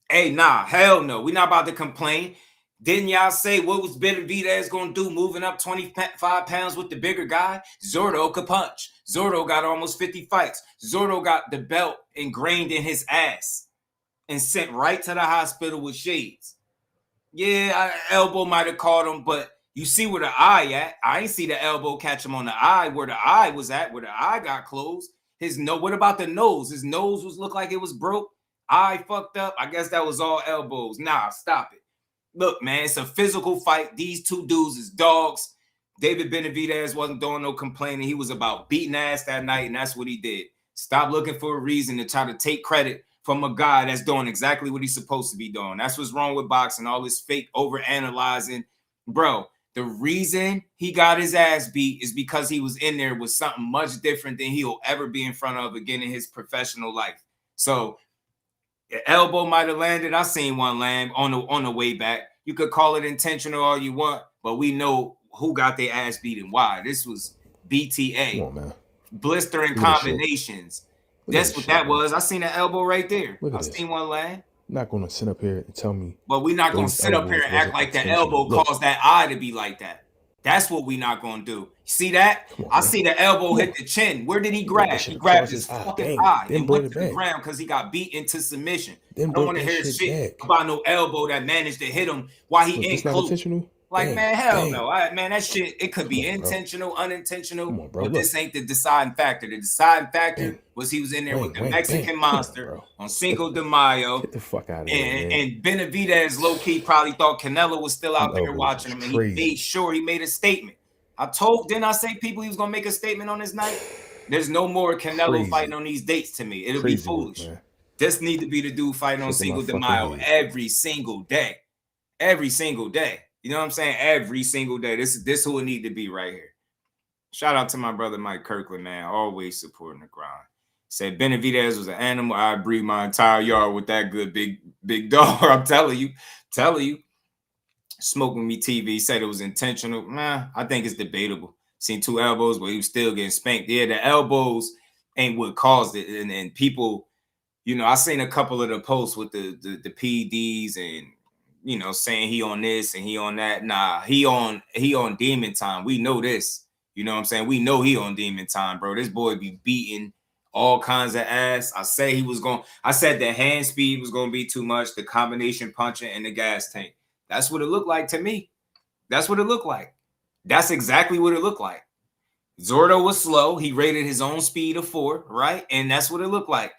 Hey, nah, hell no. We not about to complain. Didn't y'all say what was Benvidez going to do moving up 25 pounds with the bigger guy? Zordo could punch. Zordo got almost 50 fights. Zordo got the belt ingrained in his ass and sent right to the hospital with shades. Yeah, elbow might have caught him, but you see where the eye at. I ain't see the elbow catch him on the eye where the eye was at, where the eye got closed. What about the nose? His nose looked like it was broke. Eye fucked up. I guess that was all elbows. Nah, stop it. Look, man, it's a physical fight. These two dudes is dogs. David Benavidez wasn't doing no complaining. He was about beating ass that night, and that's what he did. Stop looking for a reason to try to take credit from a guy that's doing exactly what he's supposed to be doing. That's what's wrong with boxing, all this fake overanalyzing. Bro, the reason he got his ass beat is because he was in there with something much different than he'll ever be in front of again in his professional life. So the elbow might have landed. I seen one land on the way back. You could call it intentional all you want, but we know who got their ass beat and why. This was BTA. Come on, man. Blistering combinations. That's what that was. I seen the elbow right there. I seen one land. Not going to sit up here and tell me. But we're not going to sit up here and act like the elbow caused that eye to be like that. That's what we're not going to do. See that? I see the elbow hit the chin. Where did he grab? He grabbed his fucking eye and went to the ground because he got beat into submission. I don't want to hear shit about no elbow that managed to hit him while he ain't close. Like, man, hell no. Man, that shit, it could be intentional, unintentional, but this ain't the deciding factor. The deciding factor was he was in there with the Mexican monster on Cinco de Mayo. Get the fuck out of here, and Benavidez low-key probably thought Canelo was still out there watching him, and he made sure he made a statement. Didn't I say people he was going to make a statement on this night? There's no more Canelo fighting on these dates to me. It'll be foolish. This need to be the dude fighting on Cinco de Mayo every single day. Every single day. You know what I'm saying? Every single day. This who it need to be right here. Shout out to my brother Mike Kirkland, man. Always supporting the grind. Said Benavidez was an animal. I breed my entire yard with that good big dog. I'm telling you. Smoking me TV said it was intentional. Nah, I think it's debatable. Seen two elbows, but he was still getting spanked. Yeah, the elbows ain't what caused it. And people, you know, I seen a couple of the posts with the PEDS and, you know, saying he on this and he on that. Nah, he on demon time. We know this. You know what I'm saying? We know he on demon time, bro. This boy be beating all kinds of ass. I said the hand speed was going to be too much, the combination punching and the gas tank. That's what it looked like to me. That's what it looked like. That's exactly what it looked like. Zordo was slow. He rated his own speed of 4, right? And that's what it looked like.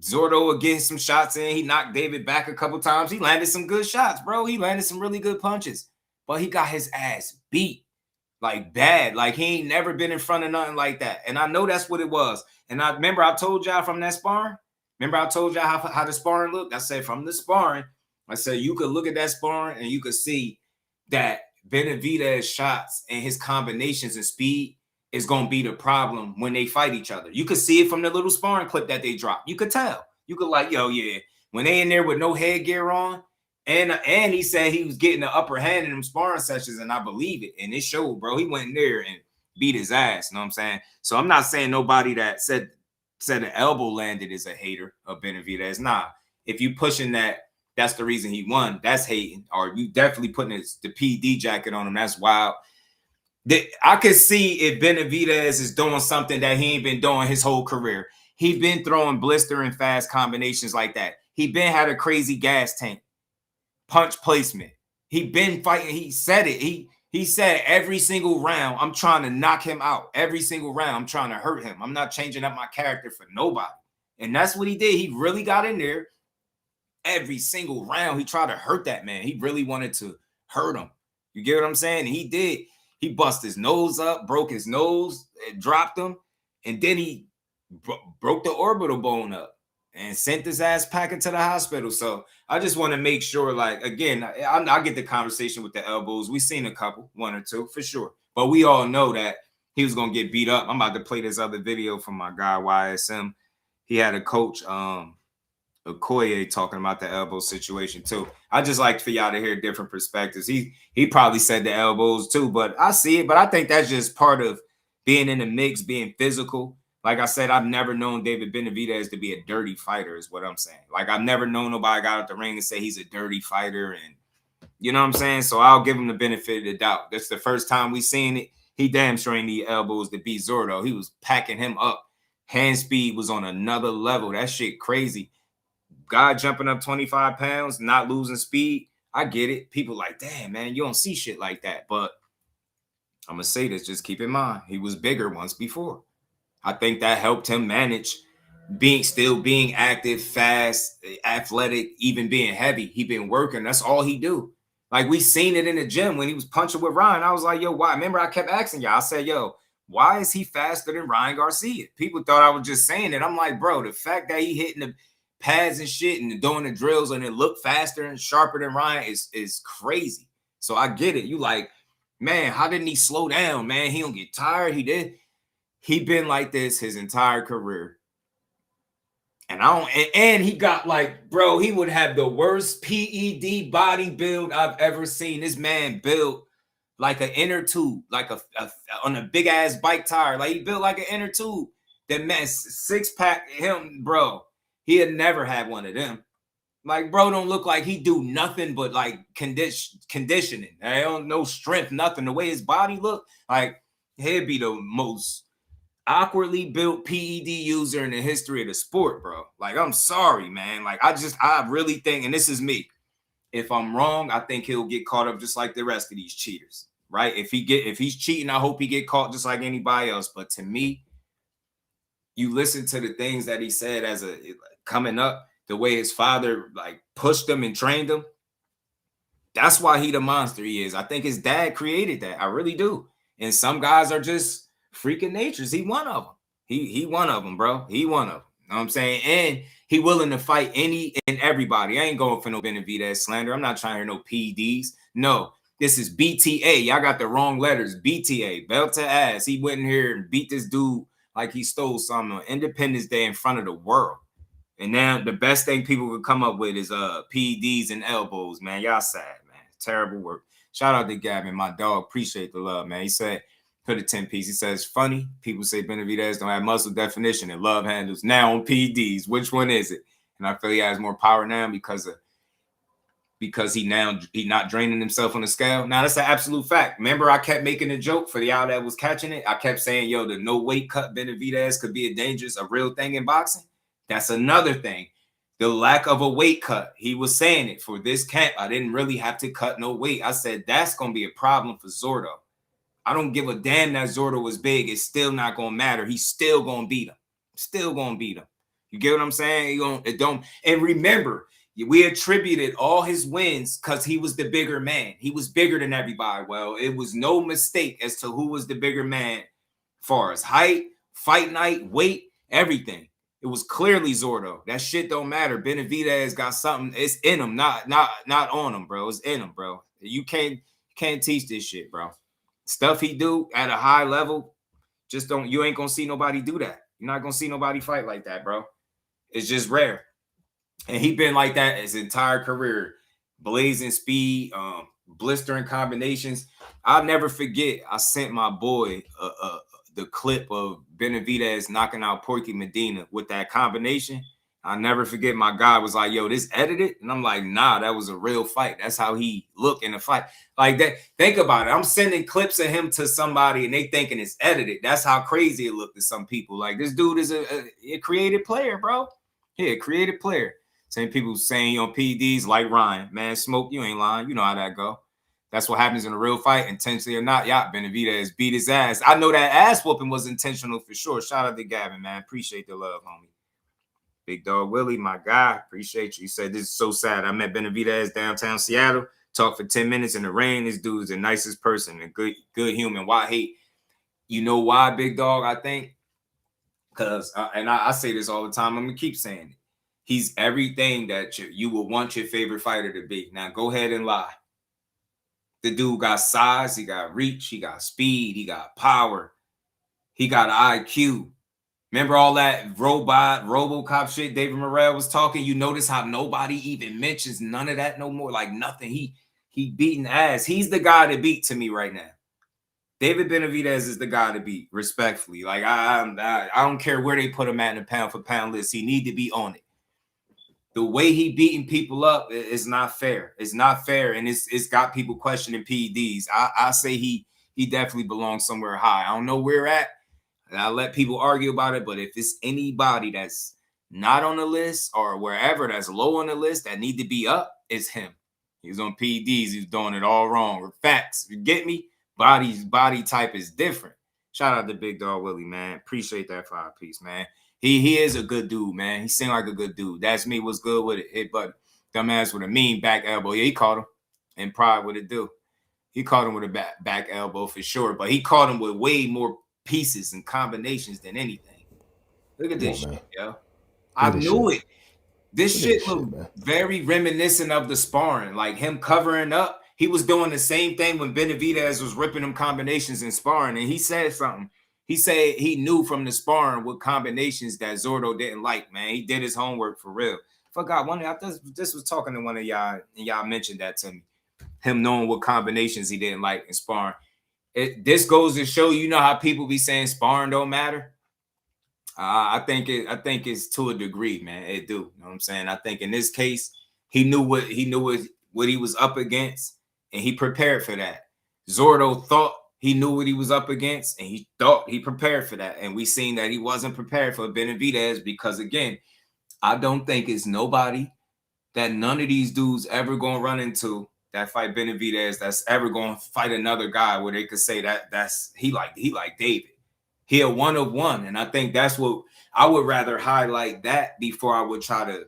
Zordo would get some shots in. He knocked David back a couple times. He landed some good shots, bro. He landed some really good punches. But he got his ass beat. Like bad. Like he ain't never been in front of nothing like that. And I know that's what it was. And I remember I told y'all from that sparring. Remember I told y'all how the sparring looked? I said from the sparring, I said you could look at that sparring and you could see that Benavidez shots and his combinations and speed is going to be the problem when they fight each other. You could see it from the little sparring clip that they dropped. You could tell. You could like, yo, yeah. When they in there with no headgear on, and he said he was getting the upper hand in them sparring sessions, and I believe it. And it showed, bro. He went in there and beat his ass. You know what I'm saying? So I'm not saying nobody that said the elbow landed is a hater of Benvidez. Nah. If you pushing that's the reason he won. That's hating. Or you definitely putting the PD jacket on him. That's wild. I could see if Benavidez is doing something that he ain't been doing his whole career. He been throwing blistering fast combinations like that. He been had a crazy gas tank, punch placement. He been fighting. He said it. He said every single round, I'm trying to knock him out. Every single round, I'm trying to hurt him. I'm not changing up my character for nobody. And that's what he did. He really got in there. Every single round, he tried to hurt that man. He really wanted to hurt him. You get what I'm saying? And he did. He busted his nose up, broke his nose, dropped him, and then he broke the orbital bone up and sent his ass packing to the hospital. So I just want to make sure, like, again, I get the conversation with the elbows. We've seen a couple, one or two for sure. But we all know that he was going to get beat up. I'm about to play this other video from my guy, YSM. He had a coach, Okoye, talking about the elbow situation too. I just like for y'all to hear different perspectives. He probably said the elbows too, but I see it. But I think that's just part of being in the mix, being physical. Like I said, I've never known David Benavidez to be a dirty fighter, is what I'm saying. Like, I've never known nobody got out the ring and say he's a dirty fighter. And you know what I'm saying? So I'll give him the benefit of the doubt. That's the first time we seen it. He damn sure ain't need elbows to beat Zordo. He was packing him up. Hand speed was on another level. That shit crazy. Guy jumping up 25 pounds, not losing speed. I get it. People like, damn, man, you don't see shit like that. But I'm going to say this, just keep in mind, he was bigger once before. I think that helped him manage still being active, fast, athletic, even being heavy. He been working. That's all he do. Like, we seen it in the gym when he was punching with Ryan. I was like, yo, why? Remember, I kept asking y'all. I said, yo, why is he faster than Ryan Garcia? People thought I was just saying it. I'm like, bro, the fact that he hitting the pads and shit and doing the drills and it look faster and sharper than Ryan is crazy. So I get it. You like, man, how didn't he slow down, man? He don't get tired. He did. He been like this his entire career. And he got like, bro, he would have the worst PED body build I've ever seen. This man built like an inner tube, like on a big ass bike tire. Like, he built like an inner tube. That man, six pack, him, bro. He had never had one of them. Like, bro, don't look like he do nothing but like conditioning. I don't know strength, nothing. The way his body look, like, he'd be the most awkwardly built PED user in the history of the sport, bro. Like, I'm sorry, man. Like, I really think, and this is me, if I'm wrong, I think he'll get caught up just like the rest of these cheaters, right? If he's cheating, I hope he get caught just like anybody else. But to me, you listen to the things that he said as coming up, the way his father like pushed him and trained him. That's why he the monster he is. I think his dad created that. I really do. And some guys are just freaking natures. He one of them. He one of them, bro. He one of them. You know what I'm saying? And he willing to fight any and everybody. I ain't going for no Benvidez slander. I'm not trying to hear no PEDs. No, this is BTA. Y'all got the wrong letters. BTA, belt to ass. He went in here and beat this dude like he stole something on Independence Day in front of the world. And now the best thing people could come up with is PEDs and elbows, man. Y'all sad, man. Terrible work. Shout out to Gavin, my dog. Appreciate the love, man. He said, put a 10-piece. He says, funny. People say Benavidez don't have muscle definition and love handles now on PEDs. Which one is it? And I feel he has more power now because he not draining himself on the scale. Now, that's an absolute fact. Remember, I kept making a joke for the y'all that was catching it. I kept saying, yo, the no weight cut Benavidez could be a real thing in boxing. That's another thing. The lack of a weight cut. He was saying it for this camp. I didn't really have to cut no weight. I said, that's going to be a problem for Zordo. I don't give a damn that Zordo was big. It's still not going to matter. He's still going to beat him. Still going to beat him. You get what I'm saying? And remember, we attributed all his wins because he was the bigger man. He was bigger than everybody. Well, it was no mistake as to who was the bigger man as far as height, fight night, weight, everything. It was clearly Zordo. That shit don't matter. Benavidez got something. It's in him, not on him, bro. It's in him, bro. You can't teach this shit, bro. Stuff he do at a high level, you ain't gonna see nobody do that. You're not gonna see nobody fight like that, bro. It's just rare. And he been like that his entire career. Blazing speed, blistering combinations. I'll never forget, I sent my boy the clip of Benavidez knocking out Porky Medina with that combination. I'll never forget, my guy was like, yo, this edited? And I'm like, nah, that was a real fight. That's how he looked in the fight. Like that. Think about it. I'm sending clips of him to somebody and they thinking it's edited. That's how crazy it looked to some people. Like, this dude is a creative player, bro. Yeah, creative player. Same people saying on PEDs like Ryan. Man, Smoke, you ain't lying. You know how that go. That's what happens in a real fight, intentionally or not. Yeah, Benavidez beat his ass. I know that ass whooping was intentional for sure. Shout out to Gavin, man. Appreciate the love, homie. Big Dog Willie, my guy. Appreciate you. He said, this is so sad. I met Benavidez downtown Seattle. Talked for 10 minutes in the rain. This dude's the nicest person, a good human. Why hate? You know why, Big Dog? I think because, I say this all the time. I'm going to keep saying it. He's everything that you would want your favorite fighter to be. Now, go ahead and lie. The dude got size, he got reach, he got speed, he got power, he got IQ. Remember all that RoboCop shit David Morrell was talking? You notice how nobody even mentions none of that no more? Like nothing. He beating ass. He's the guy to beat to me right now. David Benavidez is the guy to beat, respectfully. Like I don't care where they put him at in the pound for pound list. He need to be on it. The way he beating people up is not fair. It's not fair, and it's got people questioning PEDs. I say he definitely belongs somewhere high. I don't know where at, and I'll let people argue about it. But if it's anybody that's not on the list or wherever that's low on the list that need to be up, it's him. He's on PEDs. He's doing it all wrong. Facts. You get me? Body type is different. Shout out to Big Dog Willie, man. Appreciate that 5-piece, man. He is a good dude, man. He seemed like a good dude. That's me. What's good with it? But dumbass with a mean back elbow. Yeah, he caught him. And Pride would it do. He caught him with a back elbow for sure. But he caught him with way more pieces and combinations than anything. Look at this shit, yo. I knew it. This shit looked very reminiscent of the sparring. Like him covering up. He was doing the same thing when Benavidez was ripping them combinations in sparring. And he said something. He said he knew from the sparring what combinations that Zordo didn't like, man. He did his homework for real. Forgot one. I this was talking to one of y'all, and y'all mentioned that to me. Him knowing what combinations he didn't like in sparring. This goes to show, you know how people be saying sparring don't matter. I think it's to a degree, man. It do. You know what I'm saying? I think in this case, he knew what he was up against, and he prepared for that. Zordo thought he knew what he was up against, and he thought he prepared for that. And we seen that he wasn't prepared for Benavidez because, again, I don't think it's nobody that none of these dudes ever going to run into that fight Benavidez that's ever going to fight another guy where they could say that's he like David. He a one of one. And I think that's what I would rather highlight that before I would try to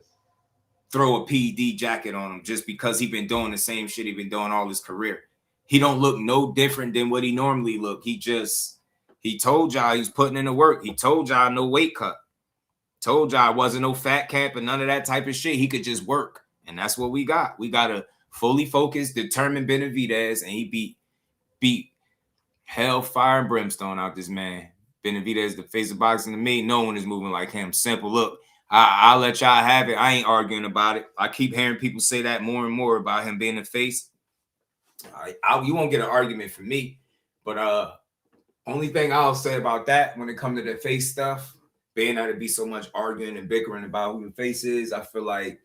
throw a PED jacket on him just because he been doing the same shit he been doing all his career. He don't look no different than what he normally look. He told y'all he's putting in the work. He told y'all no weight cut. Told y'all it wasn't no fat camp and none of that type of shit. He could just work. And that's what we got. We got a fully focused, determined Benavidez, and he beat hell, fire, and brimstone out this man. Benavidez, the face of boxing to me, no one is moving like him. Simple. Look, I'll let y'all have it. I ain't arguing about it. I keep hearing people say that more and more about him being the face. You won't get an argument from me, but only thing I'll say about that when it comes to the face stuff, being that it be so much arguing and bickering about who the face is, I feel like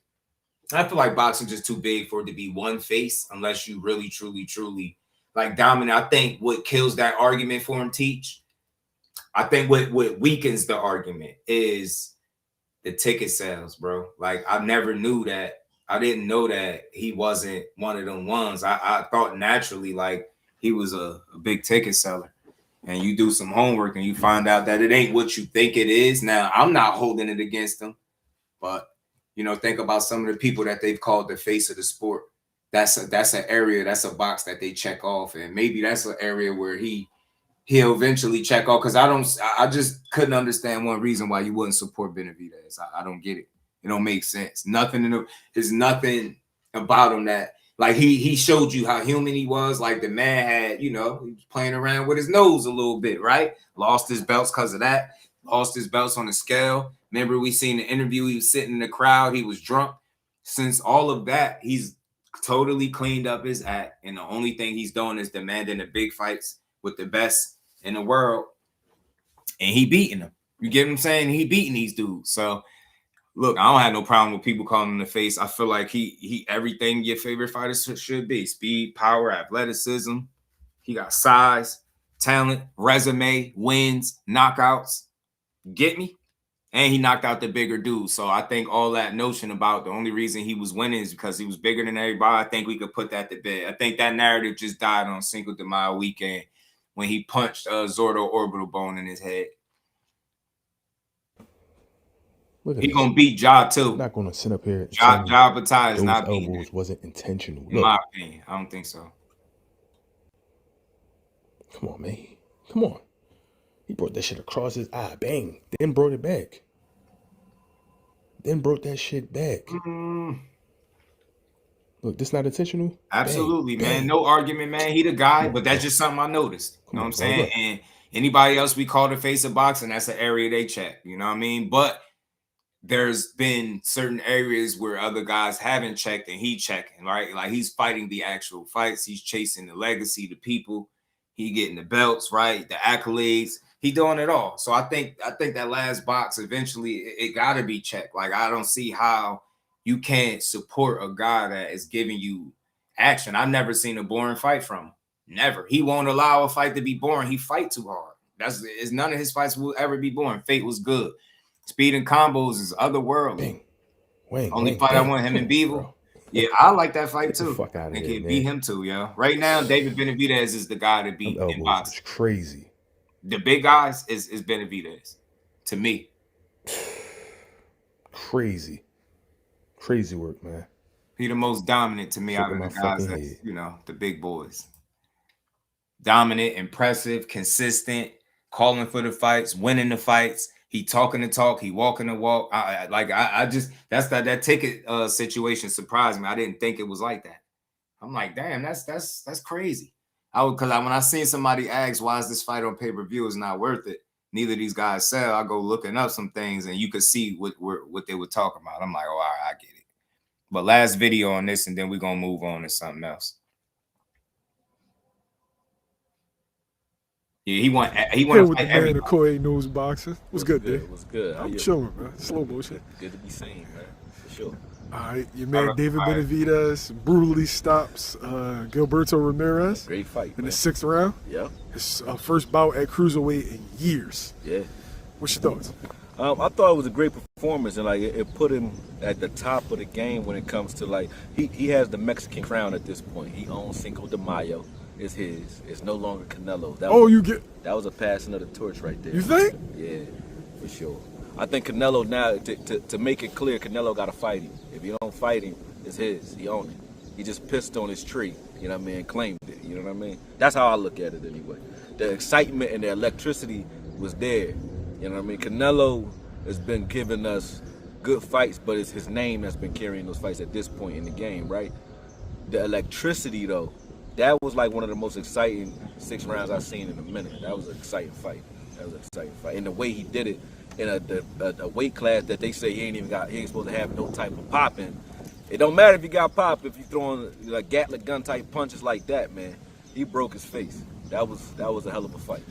boxing just too big for it to be one face unless you really, truly like dominant. I think what kills that argument for him, I think what weakens the argument is the ticket sales, bro. Like I never knew that. I didn't know that he wasn't one of them ones. I thought naturally like he was a big ticket seller. And you do some homework and you find out that it ain't what you think it is. Now, I'm not holding it against him. But, you know, think about some of the people that they've called the face of the sport. That's an area, that's a box that they check off. And maybe that's an area where he'll eventually check off. Because I just couldn't understand one reason why you wouldn't support Benavidez. I don't get it. It don't make sense. There's nothing about him that like he showed you how human he was. Like the man had, you know, he was playing around with his nose a little bit, right? Lost his belts because of that. Lost his belts on the scale. Remember, we seen the interview. He was sitting in the crowd. He was drunk. Since all of that, he's totally cleaned up his act. And the only thing he's doing is demanding the big fights with the best in the world. And he beating them. You get what I'm saying? He beating these dudes. So, look, I don't have no problem with people calling him the face. I feel like he everything your favorite fighter should be. Speed, power, athleticism. He got size, talent, resume, wins, knockouts. Get me? And he knocked out the bigger dude. So I think all that notion about the only reason he was winning is because he was bigger than everybody, I think we could put that to bed. I think that narrative just died on Cinco de Mayo weekend when he punched Zordo orbital bone in his head. He gonna beat Ja too. I'm not gonna sit up here. Ja Batai is not beating elbows wasn't intentional. In my opinion, I don't think so. Come on, man. Come on. He brought that shit across his eye. Bang. Then brought it back. Then brought that shit back. Look, this not intentional? Absolutely, bang, man. bang. No argument, man. He the guy, but that's just something I noticed. You know what I'm saying? And anybody else we call the face of boxing, that's an area they check. You know what I mean? But there's been certain areas where other guys haven't checked and he checking, right? Like he's fighting the actual fights. He's chasing the legacy, the people. He getting the belts, right? The accolades. He doing it all. So I think that last box eventually it got to be checked. Like I don't see how you can't support a guy that is giving you action. I've never seen a boring fight from him. Never. He won't allow a fight to be boring. He fight too hard. It's none of his fights will ever be boring. Fate was good. Speed and combos is otherworldly. Only fight I want him and Beaver. Yeah, I like that fight too. Fuck out I of think here, he'd man. beat him too, yo. Right now, David Benavidez is the guy to beat in boxing. Crazy. The big guys is Benavidez, to me. Crazy work, man. He the most dominant to me out of the guys that's, you know, the big boys. Dominant, impressive, consistent, calling for the fights, winning the fights. He talking the talk, he walking the walk. I just that ticket situation surprised me. I didn't think it was like that. I'm like, damn, that's crazy. Because when I seen somebody ask, why is this fight on pay-per-view? It's not worth it. Neither of these guys sell. I go looking up some things and you could see what they were talking about. I'm like, oh, all right, I get it. But last video on this, and then we're gonna move on to something else. Yeah, he won with the man of Koei News Boxing. What's good, Dave? What's good? I'm chilling, man. Slow motion. Good to be seen, man. For sure. All right, your man David Benavidez brutally stops Gilberto Ramirez. Great fight in the 6th round. Yeah. His first bout at cruiserweight in years. Yeah. What's your thoughts? I thought it was a great performance, and like it put him at the top of the game when it comes to like he has the Mexican crown at this point. He owns Cinco de Mayo. It's his. It's no longer Canelo. That was a passing of the torch right there. You think? Yeah, for sure. I think Canelo now, to make it clear, Canelo got to fight him. If you don't fight him, it's his. He owned it. He just pissed on his tree, you know what I mean, claimed it, you know what I mean? That's how I look at it anyway. The excitement and the electricity was there, you know what I mean? Canelo has been giving us good fights, but it's his name that's been carrying those fights at this point in the game, right? The electricity, though, that was like one of the most exciting 6 rounds I've seen in a minute. That was an exciting fight. And the way he did it, in a weight class that they say he ain't supposed to have no type of popping. It don't matter if you got pop, if you throwing like Gatling gun type punches like that, man. He broke his face. That was a hell of a fight.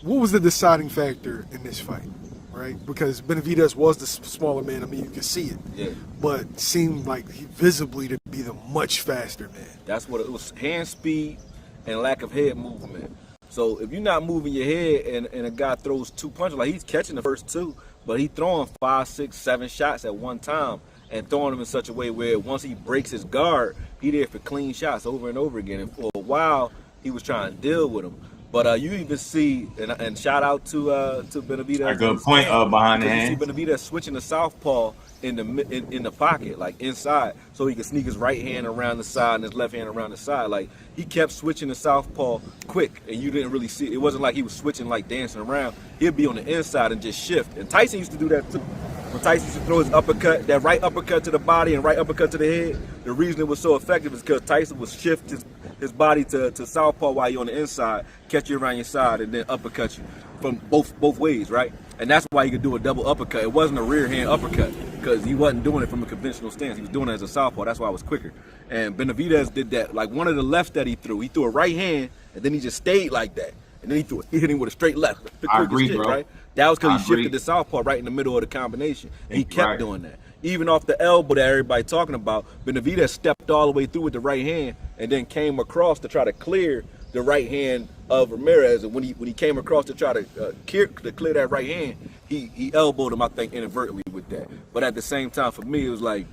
What was the deciding factor in this fight, right? Because Benavidez was the smaller man. I mean, you could see it. Yeah. But seemed like he visibly to be the much faster man. That's what it was. Hand speed and lack of head movement. So if you're not moving your head and a guy throws 2 punches, like he's catching the first 2, but he throwing 5, 6, 7 shots at one time and throwing them in such a way where once he breaks his guard, he there for clean shots over and over again. And for a while, he was trying to deal with him. But you even see, and shout out to Benvidez. A good point behind the hand. You see Benvidez switching to southpaw in the pocket, like inside, so he could sneak his right hand around the side and his left hand around the side. Like he kept switching to southpaw quick, and you didn't really see it. It wasn't like he was switching like dancing around. He'd be on the inside and just shift. And Tyson used to do that too. When Tyson used to throw his uppercut, that right uppercut to the body and right uppercut to the head, the reason it was so effective is because Tyson would shift his body to southpaw while you're on the inside, catch you around your side, and then uppercut you from both ways, right? And that's why he could do a double uppercut. It wasn't a rear hand uppercut because he wasn't doing it from a conventional stance. He was doing it as a southpaw. That's why it was quicker. And Benavidez did that. Like one of the lefts that he threw a right hand, and then he just stayed like that. And then he hit him with a straight left. The I agree, shit, bro. right? That was because he shifted the southpaw right in the middle of the combination. And he kept doing that. Even off the elbow that everybody talking about, Benavidez stepped all the way through with the right hand and then came across to try to clear the right hand of Ramirez, and when he came across to try to clear that right hand, he elbowed him, I think, inadvertently with that. But at the same time, for me, it was like,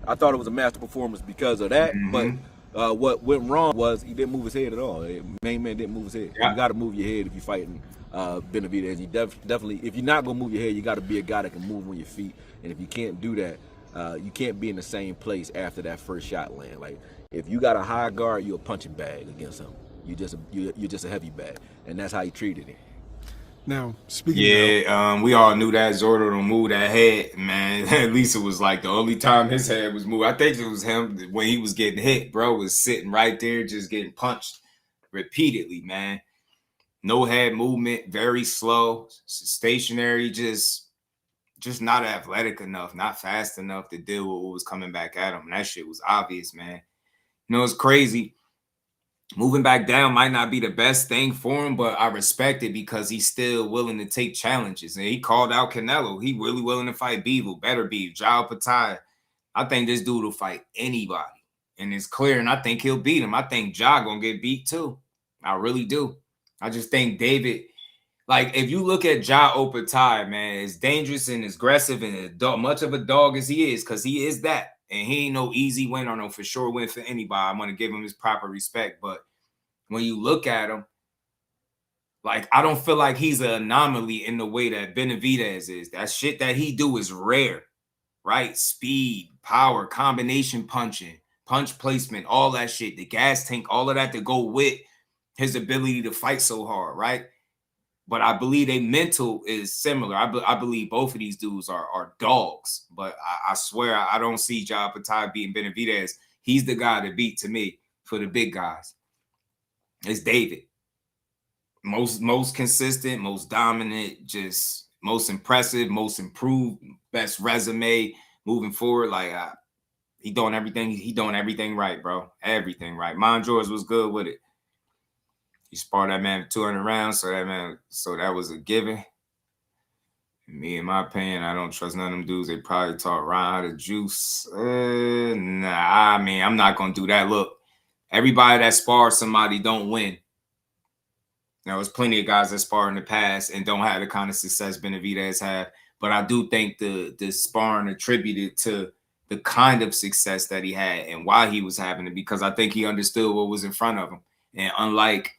I thought it was a master performance because of that. But what went wrong was he didn't move his head at all. Main man didn't move his head. You got to move your head if you're fighting Benavidez. You definitely, if you're not gonna move your head, you got to be a guy that can move on your feet. And if you can't do that, you can't be in the same place after that first shot land. Like, if you got a high guard, you're a punching bag against him. You're just a heavy bag, and that's how he treated it. Now, speaking of, we all knew that Zordo don't move that head, man. At least it was like the only time his head was moved. I think it was him when he was getting hit, bro, was sitting right there just getting punched repeatedly, man. No head movement, very slow, stationary, just not athletic enough, not fast enough to deal with what was coming back at him. And that shit was obvious, man. You know, it's crazy. Moving back down might not be the best thing for him, but I respect it because he's still willing to take challenges. And he called out Canelo. He really willing to fight Bivol, better be Jao Patai. I think this dude will fight anybody. And it's clear, and I think he'll beat him. I think Ja gonna get beat too. I really do. I just think David, like, if you look at Ja Opatai, man, as dangerous and as aggressive and much of a dog as he is, because he is that. And he ain't no easy win or no for sure win for anybody. I want to give him his proper respect. But when you look at him, like, I don't feel like he's an anomaly in the way that Benavidez is. That shit that he do is rare, right? Speed, power, combination punching, punch placement, all that shit, the gas tank, all of that to go with his ability to fight so hard, right? But I believe their mental is similar. I believe both of these dudes are dogs. But I swear I don't see Ja Patai beating Benavidez. He's the guy to beat to me for the big guys. It's David. Most consistent, most dominant, just most impressive, most improved, best resume moving forward. Like, he doing everything. He doing everything right, bro. Everything right. Mon George was good with it. He sparred that man for 200 rounds, so that was a given. Me, in my opinion, I don't trust none of them dudes. They probably taught Ryan how to juice. Nah, I mean, I'm not gonna do that. Look, everybody that spars somebody don't win. Now, there's plenty of guys that spar in the past and don't have the kind of success Benavidez had, but I do think the sparring attributed to the kind of success that he had and why he was having it, because I think he understood what was in front of him. And unlike,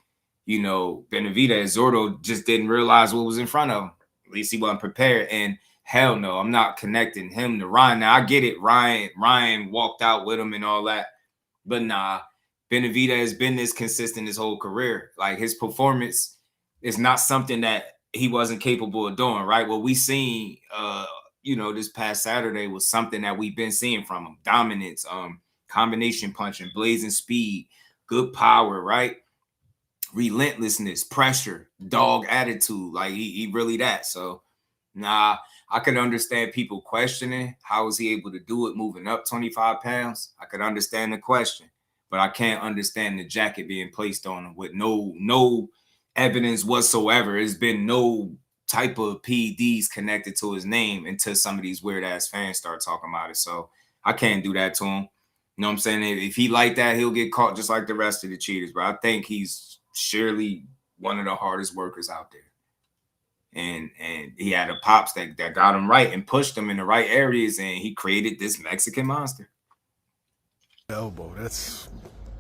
you know, Benavidez, Zordo just didn't realize what was in front of him. At least he wasn't prepared. And hell no, I'm not connecting him to Ryan. Now, I get it. Ryan walked out with him and all that. But nah, Benavidez has been this consistent his whole career. Like, his performance is not something that he wasn't capable of doing, right? What we seen, you know, this past Saturday was something that we've been seeing from him. Dominance, combination punching, blazing speed, good power, right? Relentlessness, pressure, dog attitude. Like, he really that. So, nah, I could understand people questioning how was he able to do it moving up 25 pounds. I could understand the question, but I can't understand the jacket being placed on him with no evidence whatsoever. There's been no type of PEDs connected to his name until some of these weird ass fans start talking about it. So I can't do that to him. You know what I'm saying? If he like that, he'll get caught just like the rest of the cheaters. But I think he's surely one of the hardest workers out there. And he had a pops that got him right and pushed him in the right areas, and he created this Mexican monster. Elbow, that's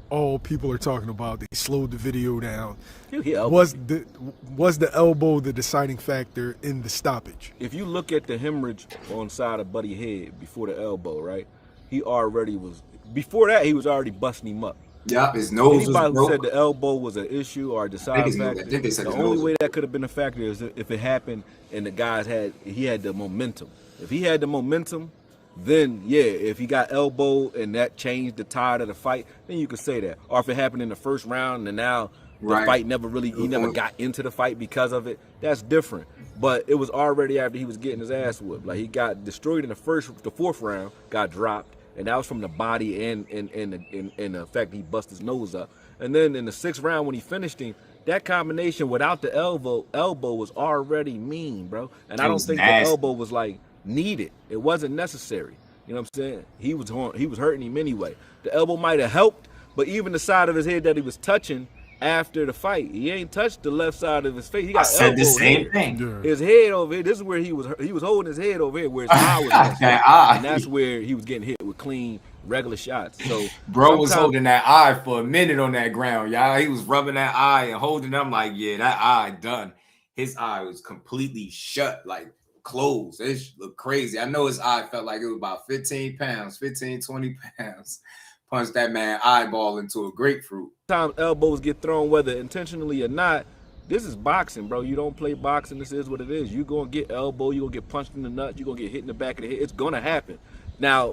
all people are talking about. They slowed the video down. Was the elbow the deciding factor in the stoppage? If you look at the hemorrhage on side of Buddy's head before the elbow, right? He already was, before that, he was already busting him up. Yeah, his nose Anybody was broke. who said the elbow was an issue or a deciding factor, the only way that could have been a factor is if it happened and the guys had the momentum. If he had the momentum, then yeah, if he got elbowed and that changed the tide of the fight, then you could say that. Or if it happened in the first round and now the fight he never got into the fight because of it, that's different. But it was already after he was getting his ass whooped. Like, he got destroyed in the fourth round, got dropped. And that was from the body and the fact he busted his nose up. And then in the sixth round when he finished him, that combination without the elbow was already mean, bro. And I don't think the elbow was like needed. It wasn't necessary. You know what I'm saying? He was hurting him anyway. The elbow might have helped, but even the side of his head that he was touching, after the fight. He ain't touched the left side of his face. He I got said the elbow same here. thing. His head over here. This is where he was holding his head over here, where his eye was messed That up. eye. And that's where he was getting hit with clean, regular shots. So Bro was holding that eye for a minute on that ground, y'all. He was rubbing that eye and holding it. I'm like, yeah, that eye done. His eye was completely shut, like closed. It looked crazy. I know his eye felt like it was about 15 pounds, 15, 20 pounds. Punched that man eyeball into a grapefruit. Sometimes elbows get thrown, whether intentionally or not. This is boxing, bro. You don't play boxing. This is what it is. You're going to get elbow. You're going to get punched in the nuts. You're going to get hit in the back of the head. It's going to happen. Now,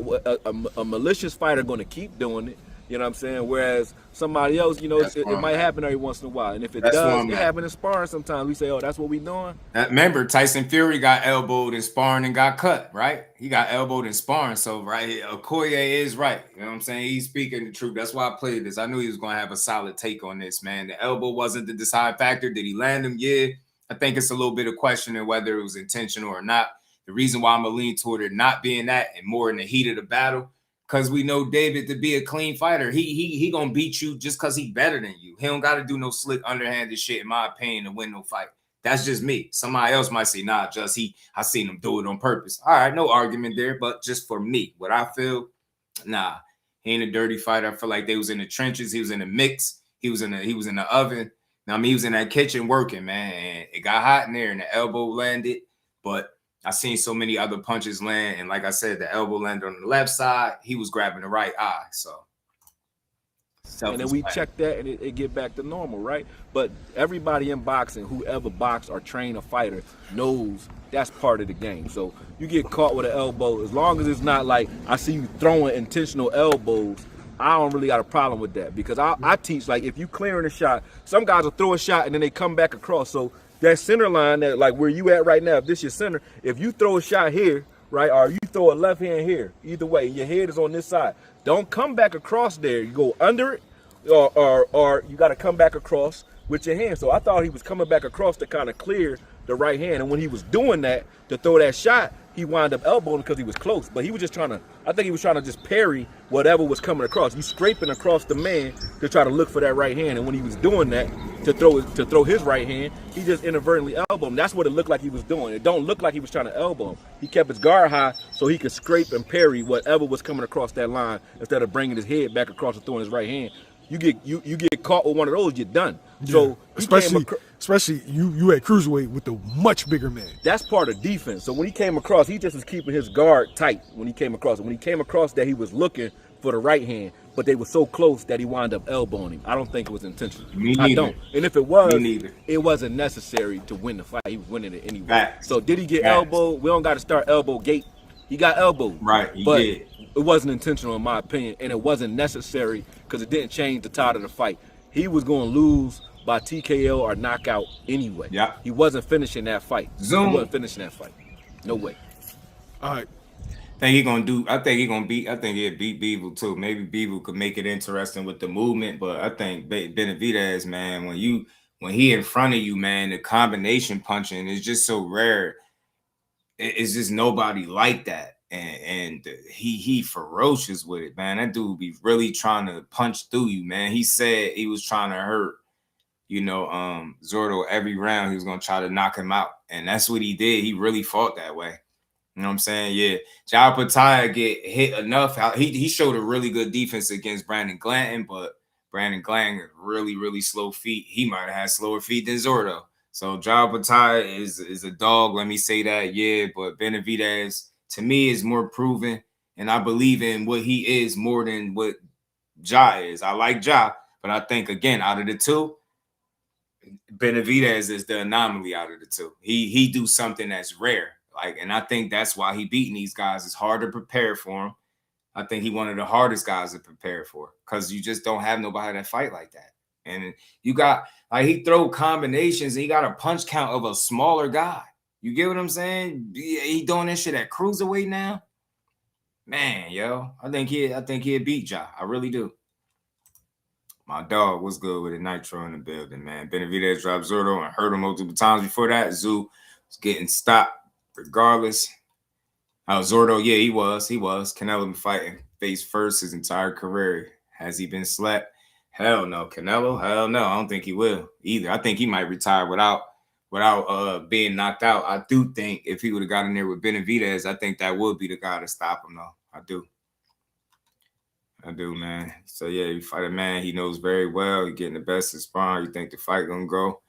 a malicious fighter going to keep doing it. You know what I'm saying? Whereas somebody else, you know, it might happen every once in a while. And if it does, it happens in sparring sometimes. We say, oh, that's what we doing. Remember, Tyson Fury got elbowed in sparring and got cut, right? He got elbowed in sparring. So, right here, Okoye is right. You know what I'm saying? He's speaking the truth. That's why I played this. I knew he was going to have a solid take on this, man. The elbow wasn't the deciding factor. Did he land him? Yeah. I think it's a little bit of questioning whether it was intentional or not. The reason why I'm going to lean toward it not being that and more in the heat of the battle, because we know David to be a clean fighter. He gonna beat you just because he better than you. He don't got to do no slick underhanded shit, in my opinion, to win no fight. That's just me. Somebody else might say, nah, just I seen him do it on purpose. All right, no argument there. But just for me, what I feel, nah, he ain't a dirty fighter. I feel like they was in the trenches. He was in the mix. He was in the oven. Now, I mean, he was in that kitchen working, man. And it got hot in there, and the elbow landed. But I seen so many other punches land, and like I said, the elbow landed on the left side. He was grabbing the right eye, so. And then we check that, and it get back to normal, right? But everybody in boxing, whoever box or train a fighter, knows that's part of the game. So you get caught with an elbow, as long as it's not like I see you throwing intentional elbows, I don't really got a problem with that, because I teach, like, if you clearing a shot, some guys will throw a shot and then they come back across. So that center line, that like where you at right now, if this your center, if you throw a shot here, right, or you throw a left hand here, either way, your head is on this side, don't come back across there. You go under it, or you got to come back across with your hand. So I thought he was coming back across to kind of clear the right hand, and when he was doing that to throw that shot, he wound up elbowing because he was close. But he was just trying to, I think he was trying to just parry whatever was coming across. He's scraping across the man to try to look for that right hand. And when he was doing that to throw his right hand, he just inadvertently elbowed him. That's what it looked like he was doing. It don't look like he was trying to elbow him. He kept his guard high so he could scrape and parry whatever was coming across that line instead of bringing his head back across and throwing his right hand. You get caught with one of those, you're done. Yeah. So especially you at cruiserweight with the much bigger man. That's part of defense. So when he came across, he just was keeping his guard tight when he came across. And when he came across that, he was looking for the right hand, but they were so close that he wound up elbowing him. I don't think it was intentional. I don't. And if it was, it wasn't necessary to win the fight. He was winning it anyway. Facts. So did he get elbowed? We don't got to start elbow gate. He got elbowed. Right, but it wasn't intentional in my opinion, and it wasn't necessary because it didn't change the tide of the fight. He was going to lose by TKO or knockout anyway. Yeah. He wasn't finishing that fight. Zoom. He wasn't finishing that fight. No way. All right. I think he'll beat Bevel too. Maybe Bevel could make it interesting with the movement, but I think Benavidez, man, when he in front of you, man, the combination punching is just so rare. It's just nobody like that. And he ferocious with it, man. That dude be really trying to punch through you, man. He said he was trying to hurt, Zordo every round. He was gonna try to knock him out, and that's what he did. He really fought that way. You know what I'm saying? Yeah. Jao Pataya get hit enough. He showed a really good defense against Brandon Glanton, but Brandon Glanton has really, really slow feet. He might have had slower feet than Zordo. So Jao Pataya is a dog. Let me say that. Yeah, but Benavidez, to me, is more proven, and I believe in what he is more than what Ja is. I like Ja, but I think, again, out of the two, Benavidez is the anomaly out of the two. He do something that's rare. And I think that's why he beating these guys. It's hard to prepare for him. I think he one of the hardest guys to prepare for, because you just don't have nobody that fight like that. And you got, he throw combinations and he got a punch count of a smaller guy. You get what I'm saying? He doing this shit at cruiserweight now. Man, yo, I think he'll beat Ja. I really do. My dog was good with a Nitro in the building, man. Benavidez dropped Zordo and hurt him multiple times before that. Zoo was getting stopped regardless. Zordo, yeah, he was. Canelo been fighting face first his entire career. Has he been slept? Hell no. Canelo? Hell no. I don't think he will either. I think he might retire without being knocked out. I do think if he would have got in there with Benavidez, I think that would be the guy to stop him, though. I do, man. So, yeah, you fight a man he knows very well. You're getting the best of sparring. You think the fight going to go?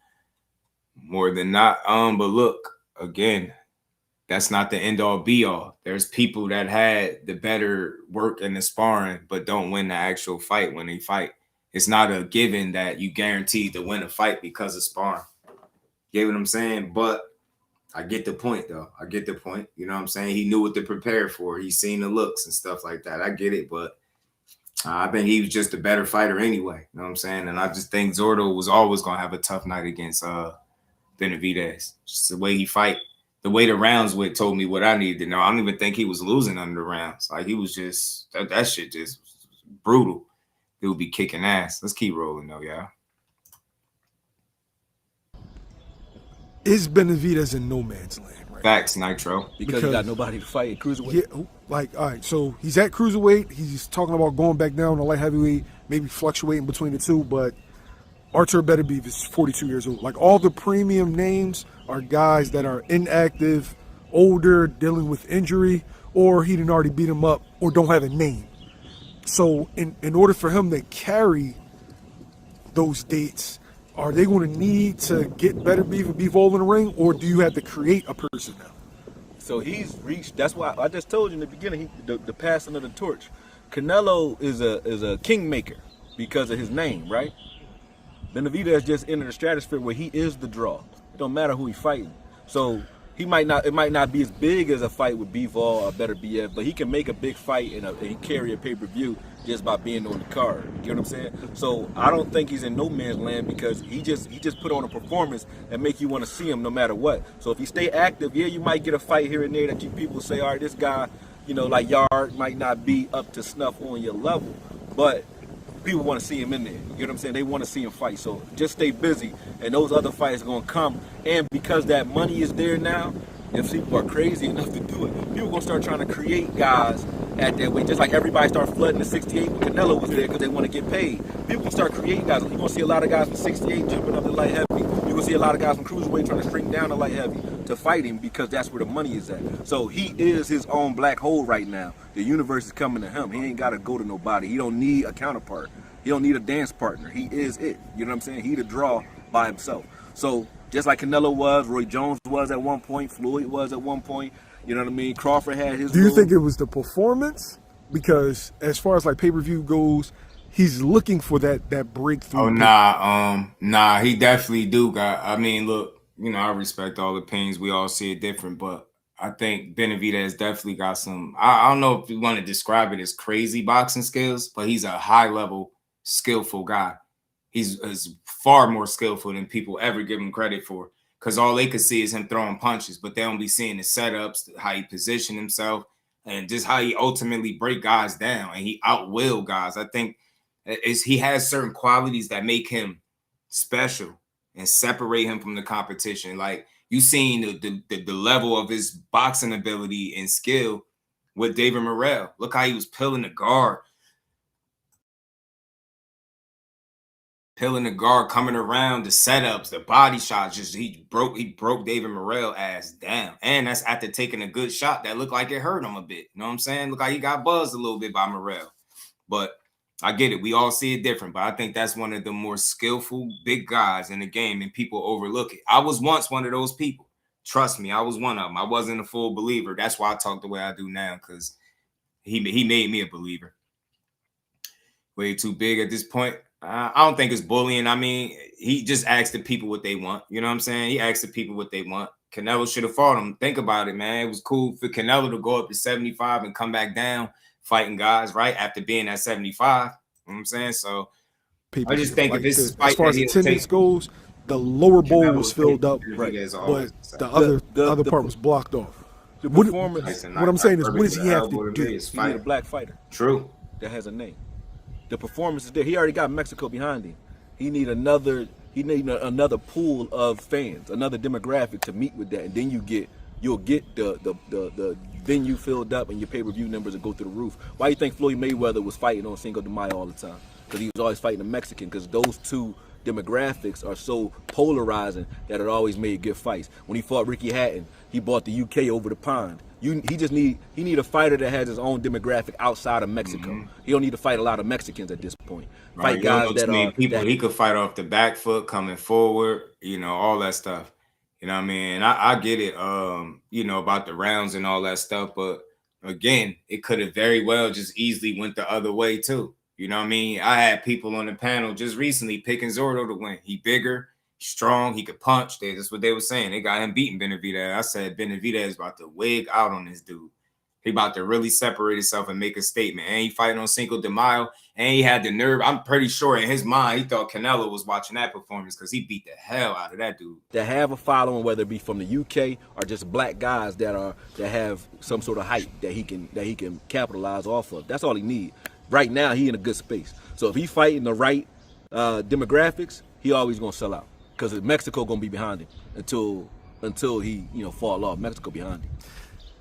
More than not. But look, again, that's not the end-all, be-all. There's people that had the better work in the sparring but don't win the actual fight when they fight. It's not a given that you guaranteed to win a fight because of sparring. Get what I'm saying? But I get the point, though. I get the point. You know what I'm saying? He knew what to prepare for. He's seen the looks and stuff like that. I get it, but I think he was just a better fighter anyway. You know what I'm saying? And I just think Zordo was always going to have a tough night against Benavidez. Just the way he fight. The way the rounds went told me what I needed to know. I don't even think he was losing under the rounds. Like, he was just, that shit just brutal. He would be kicking ass. Let's keep rolling, though, y'all. Is Benavidez in no man's land right Facts, Nitro. Because he got nobody to fight at cruiserweight. Yeah, like, all right, so he's at cruiserweight. He's talking about going back down to light heavyweight, maybe fluctuating between the two, but Artur Benavidez is 42 years old. Like, all the premium names are guys that are inactive, older, dealing with injury, or he didn't already beat him up or don't have a name. So in order for him to carry those dates, are they going to need to get better beef and beef all in the ring, or do you have to create a person now? So he's reached. That's why I just told you in the beginning, the passing of the torch. Canelo is a kingmaker because of his name, right? Benavidez just entered the stratosphere where he is the draw. It don't matter who he's fighting. So it might not be as big as a fight with Bivol or Better BF, but he can make a big fight and carry a pay-per-view just by being on the card. You know what I'm saying? So I don't think he's in no man's land because he just put on a performance that make you want to see him no matter what. So if he stay active, yeah, you might get a fight here and there that people say, all right, this guy, you know, like Yard might not be up to snuff on your level, but people want to see him in there. You know what I'm saying? They want to see him fight. So just stay busy, and those other fights are going to come. And because that money is there now, if people are crazy enough to do it, people are going to start trying to create guys at that weight. Just like everybody started flooding the 68 when Canelo was there because they want to get paid. People can start creating guys. You're going to see a lot of guys from 68 jumping up to light heavy. You're going to see a lot of guys from cruiserweight trying to shrink down to light heavy to fight him because that's where the money is at. So he is his own black hole right now. The universe is coming to him. He ain't got to go to nobody. He don't need a counterpart. He don't need a dance partner. He is it. You know what I'm saying? He the draw by himself. So just like Canelo was, Roy Jones was at one point, Floyd was at one point. You know what I mean? Crawford had his. Do you think it was the performance? Because as far as like pay-per-view goes, he's looking for that breakthrough. Oh nah, he definitely do got. I mean, look, you know, I respect all opinions. We all see it different, but I think Benavidez definitely got some. I don't know if you want to describe it as crazy boxing skills, but he's a high-level, skillful guy. He's far more skillful than people ever give him credit for, because all they could see is him throwing punches, but they don't be seeing the setups, how he positioned himself, and just how he ultimately break guys down, and he outwill guys. I think he has certain qualities that make him special and separate him from the competition. Like, you seen the level of his boxing ability and skill with David Morrell. Look how he was peeling the guard. Peeling the guard, coming around, the setups, the body shots, just he broke David Morrell ass down. And that's after taking a good shot that looked like it hurt him a bit. You know what I'm saying? Look like he got buzzed a little bit by Morrell. But I get it. We all see it different. But I think that's one of the more skillful big guys in the game, and people overlook it. I was once one of those people. Trust me, I was one of them. I wasn't a full believer. That's why I talk the way I do now, because he made me a believer. Way too big at this point. I don't think it's bullying. I mean, he just asked the people what they want. You know what I'm saying? He asked the people what they want. Canelo should have fought him. Think about it, man. It was cool for Canelo to go up to 75 and come back down fighting guys, right, after being at 75. You know what I'm saying? So I just think if this is as far as attendance goes, the lower bowl was filled up, right, but the other part was blocked off. The performance. What I'm saying is, what does he have to do? He need a black fighter. True. That has a name. The performance is there. He already got Mexico behind him. He need another pool of fans, another demographic to meet with that, and then you'll get the venue filled up and your pay-per-view numbers will go through the roof. Why do you think Floyd Mayweather was fighting on Cinco de Mayo all the time? because he was always fighting a Mexican, because those two demographics are so polarizing that it always made good fights. When he fought Ricky Hatton, he brought the UK over the pond. He need a fighter that has his own demographic outside of Mexico. He don't need to fight a lot of Mexicans at this point. Right, Fight guys that are people. He could fight off the back foot, coming forward, you know, all that stuff. You know what I mean? I get it, you know, about the rounds and all that stuff, but again, it could have very well just easily went the other way too. You know what I mean? I had people on the panel just recently picking Zordo to win. He bigger, strong, he could punch. That's what they were saying. They got him beating Benavidez. I said Benavidez is about to wig out on this dude. He about to really separate himself and make a statement. And he fighting on Cinco de Mayo. And he had the nerve. I'm pretty sure in his mind, he thought Canelo was watching that performance because he beat the hell out of that dude. That have a following, whether it be from the UK or just black guys that have some sort of hype that he can capitalize off of. That's all he need. Right now, he in a good space. So if he fighting the right demographics, he always gonna sell out, because Mexico gonna be behind him until he fall off. Mexico behind him.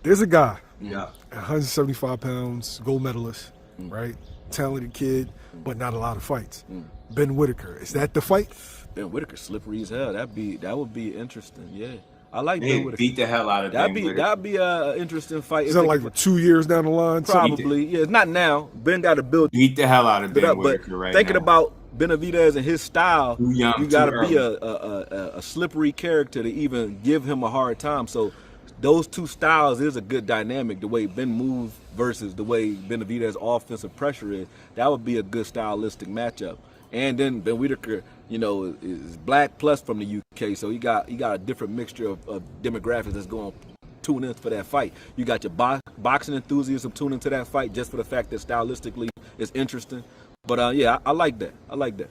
There's a guy, 175 pounds, gold medalist, right? Talented kid, but not a lot of fights. Ben Whitaker, is that the fight? Ben Whitaker, slippery as hell. That would be interesting. Yeah, I like Ben Ben Whitaker. Beat the hell out of Ben Whitaker. That'd be an interesting fight. Is that like for 2 years down the line? Probably. Yeah, it's not now. Ben got to build. Beat the hell out of Ben Whitaker right now. Thinking about Benavidez and his style, young, you got to be a slippery character to even give him a hard time. So those two styles is a good dynamic. The way Ben moves versus the way Benavidez offensive pressure is, that would be a good stylistic matchup. And then Ben Whitaker, is black plus from the UK, so he got a different mixture of demographics that's going to tune in for that fight. You got your boxing enthusiasts tune into that fight just for the fact that stylistically it's interesting. But yeah, I like that. I like that.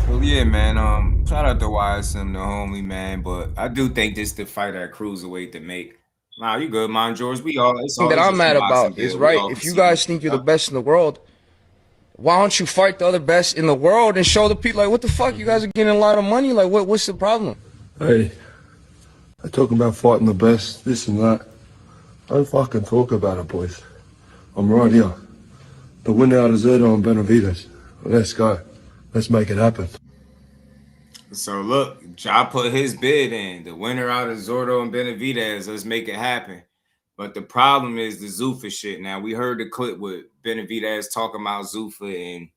Well, yeah, man. Shout out to YSM, the homie, man. But I do think this the fight at cruiserweight to make. Nah, you good, man, George. We all. It's all that I'm mad about is right. If you guys think you're the best in the world, why don't you fight the other best in the world and show the people, like, what the fuck? You guys are getting a lot of money. Like, what's the problem? Hey, I talking about fighting the best, this and that. Don't fucking talk about it, boys. I'm right here. The winner out of Zordo and Benavidez. Let's go. Let's make it happen. So look, Ja put his bid in. The winner out of Zordo and Benvidez. Let's make it happen. But the problem is the Zuffa shit. Now, we heard the clip with Benavidez talking about Zuffa, and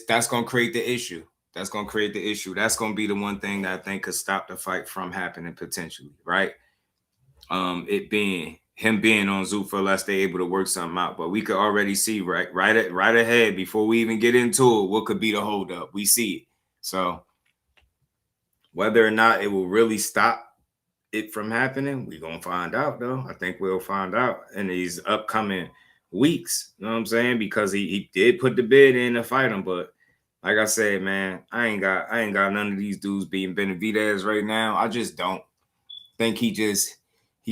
that's gonna create the issue. That's gonna create the issue. That's gonna be the one thing that I think could stop the fight from happening potentially, right? Him being on Zuffa, unless they're able to work something out. But we could already see right ahead before we even get into it what could be the holdup. We see it. So whether or not it will really stop it from happening, we're gonna find out though. I think we'll find out in these upcoming weeks. You know what I'm saying? Because he did put the bid in to fight him, but like I said, man, I ain't got none of these dudes beating Benavidez right now. I just don't think he's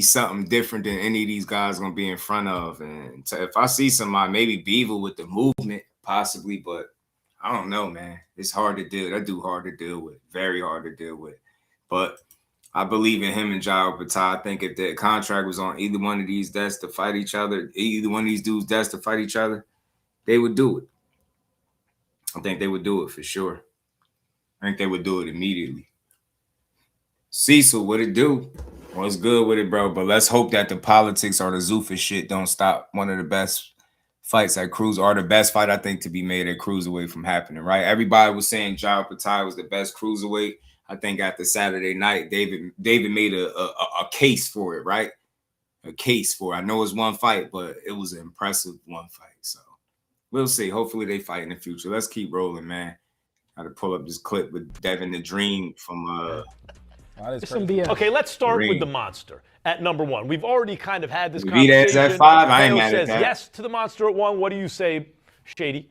something different than any of these guys gonna be in front of. And if I see somebody, maybe Beaver with the movement, possibly, but I don't know, man. It's hard to deal. That dude hard to deal with. Very hard to deal with. But I believe in him and Jao Patai. I think if the contract was on either one of these desks to fight each other, either one of these dudes' desks to fight each other, they would do it. I think they would do it for sure. I think they would do it immediately. Cecil, what it do? What's good with it, bro? But let's hope that the politics or the Zuffa shit don't stop one of the best fights at cruise, or the best fight I think to be made at cruiserweight from happening, right? Everybody was saying Jao Patai was the best cruiserweight. I think after Saturday night, David made a case for it, right? A case for it. I know it's one fight, but it was an impressive one fight. So we'll see. Hopefully they fight in the future. Let's keep rolling, man. Got to pull up this clip with Devin the Dream from Okay, let's start with the monster at number one. We've already kind of had this conversation. At 5, I ain't mad at that. Yes to the monster at 1. What do you say, Shady?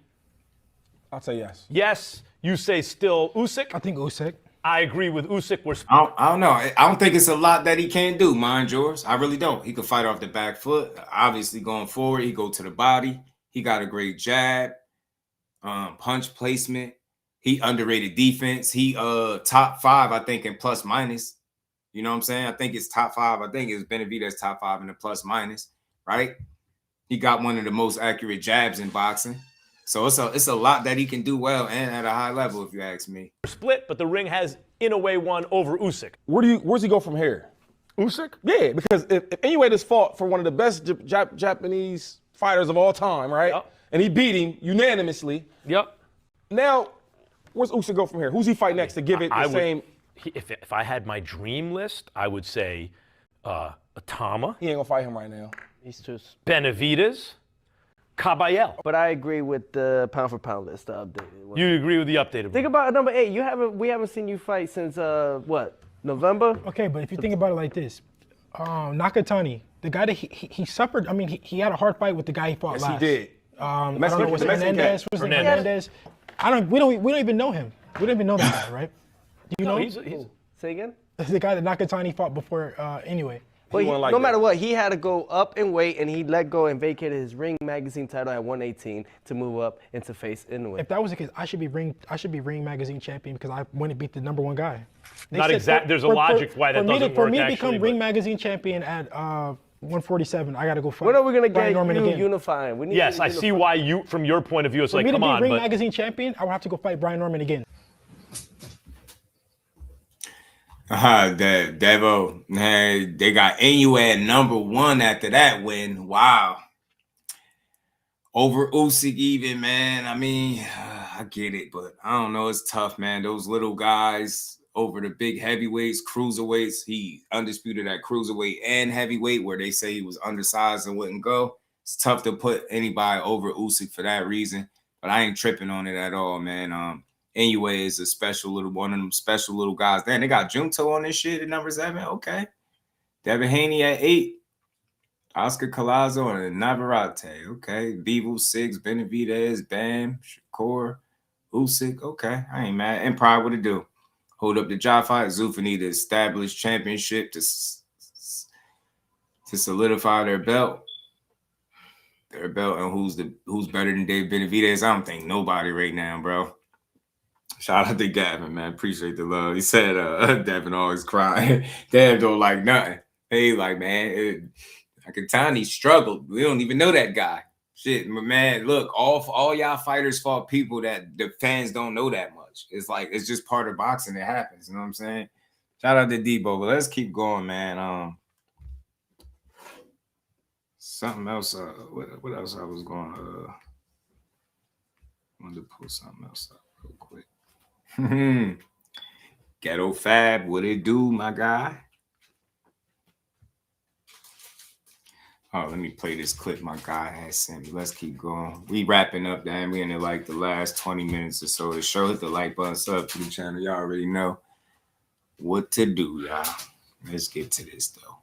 I'll say yes. Yes. You say still Usyk? I think Usyk. I agree with Usyk. I don't know. I don't think it's a lot that he can't do, mind yours. I really don't. He could fight off the back foot. Obviously, going forward, he go to the body. He got a great jab, punch placement. He underrated defense. He top 5, I think, in plus minus. You know what I'm saying? I think it's top 5. I think it's Benavidez top 5 in the plus minus, right? He got one of the most accurate jabs in boxing. So it's a lot that he can do well and at a high level, if you ask me. Split, but the ring has, in a way, won over Usyk. Where's he go from here? Usyk? Yeah, because if anyway this fought for one of the best Japanese fighters of all time, right? Yep. And he beat him unanimously. Yep. Now, where's Usyk go from here? Who's he fight next to give it the same? If I had my dream list, I would say Atama. He ain't gonna fight him right now. He's just Benavidez, Caballel. But I agree with the pound for pound list, the updated one. You agree with the updated Think about number 8. We haven't seen you fight since what? November? Okay, but if you think about it like this, Nakatani, the guy that he suffered, I mean, he had a hard fight with the guy he fought Yes, last. he did. I don't know, was it Hernandez? Was it Hernandez? We don't even know him. We don't even know that guy, right? Do you know him? Say again? The guy that Nakatani fought before anyway. But no matter what, he had to go up in weight, and he let go and vacated his Ring Magazine title at 118 to move up into face Inoue. If that was the case, I should be Ring Magazine champion because I went and beat the #1 guy. Not exact. There's a logic why that doesn't work. For me to become Ring Magazine champion at 147, I got to go fight. When are we gonna Brian get Norman you again. unifying? We need Yes, I see why you, from your point of view, it's For like, me come to on. be Ring But Magazine champion, I would have to go fight Brian Norman again. Devo, man, they got Inoue at #1 after that win. Wow. Over Usyk even, man. I mean, I get it, but I don't know. It's tough, man. Those little guys over the big heavyweights, cruiserweights. He undisputed at cruiserweight and heavyweight where they say he was undersized and wouldn't go. It's tough to put anybody over Usyk for that reason, but I ain't tripping on it at all, man. Inoue is a special little one of them special little guys. Then they got Junto on this shit at #7. Okay. Devin Haney at 8. Oscar Collazo and Navarrete. Okay. Bivol 6. Benavidez, Bam, Shakur, Usyk. Okay. I ain't mad. And Pride what it do. Hold up the job fight. Zuffa need to establish championship to solidify their belt. And who's better than Dave Benavidez? I don't think nobody right now, bro. Shout out to Devin, man. Appreciate the love. He said Devin always crying. Devin don't like nothing. Hey, like, man, Nakatani struggled. We don't even know that guy. Shit, man, look, all y'all fighters fought people that the fans don't know that much. It's like, it's just part of boxing. It happens. You know what I'm saying? Shout out to Debo, but let's keep going, man. Something else. What else I was going wanted to pull something else up real quick. Ghetto Fab, what it do, my guy? Oh, let me play this clip my guy has sent me. Let's keep going. We wrapping up, damn. We in like the last 20 minutes or so of the show. Hit the like button, sub to the channel. Y'all already know what to do, y'all. Let's get to this, though.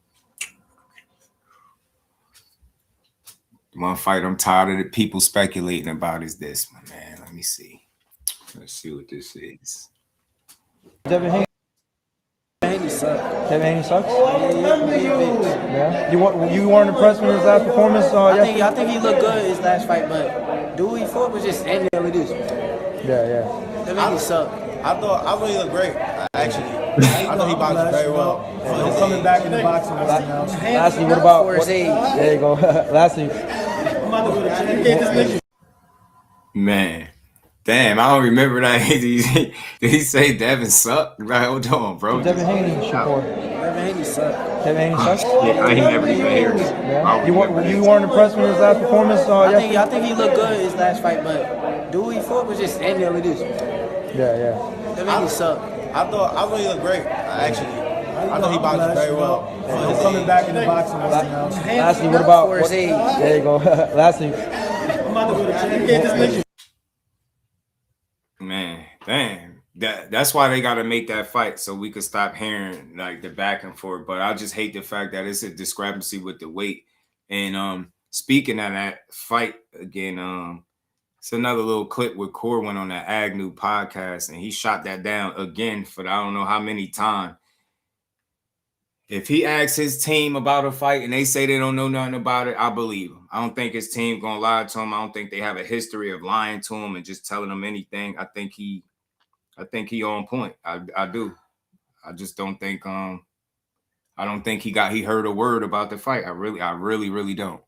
One fight I'm tired of the people speculating about is this one, man. Let me see. Let's see what this is. Devin Haney. Haney sucks. Devin Haney sucks? Yeah. You weren't impressed with his last performance? I think he looked good his last fight, but the way he fought was just ending like this. Yeah. Devin Haney sucked. I really looked great. Actually, I thought he boxed very well. He's coming back in the boxing. Lastly, what about? There you go. Lastly. Man. Damn, I don't remember that. Did he say Devin sucked? Right, hold on, bro. Devin Haney, Shakur. Devin Haney sucked. Devin Haney sucks? Yeah, I ain't never even heard this. Yeah. You weren't impressed with his last performance? I think he looked good his last fight, but the way he fought was just ending like this. Yeah. Devin Haney sucked. I really looked great. Actually, I thought he boxed very well. He's coming back in the boxing. Lastly, what about? There you go. Lastly. Man, damn. That's why they got to make that fight so we could stop hearing like the back and forth. But I just hate the fact that it's a discrepancy with the weight. And speaking of that fight again, it's another little clip where Corwin on that Agnew podcast, and he shot that down again for I don't know how many times. If he asks his team about a fight and they say they don't know nothing about it, I believe him. I don't think his team gonna lie to him. I don't think they have a history of lying to him and just telling him anything. I think he on point. I do. I just don't think I don't think he heard a word about the fight. I really don't.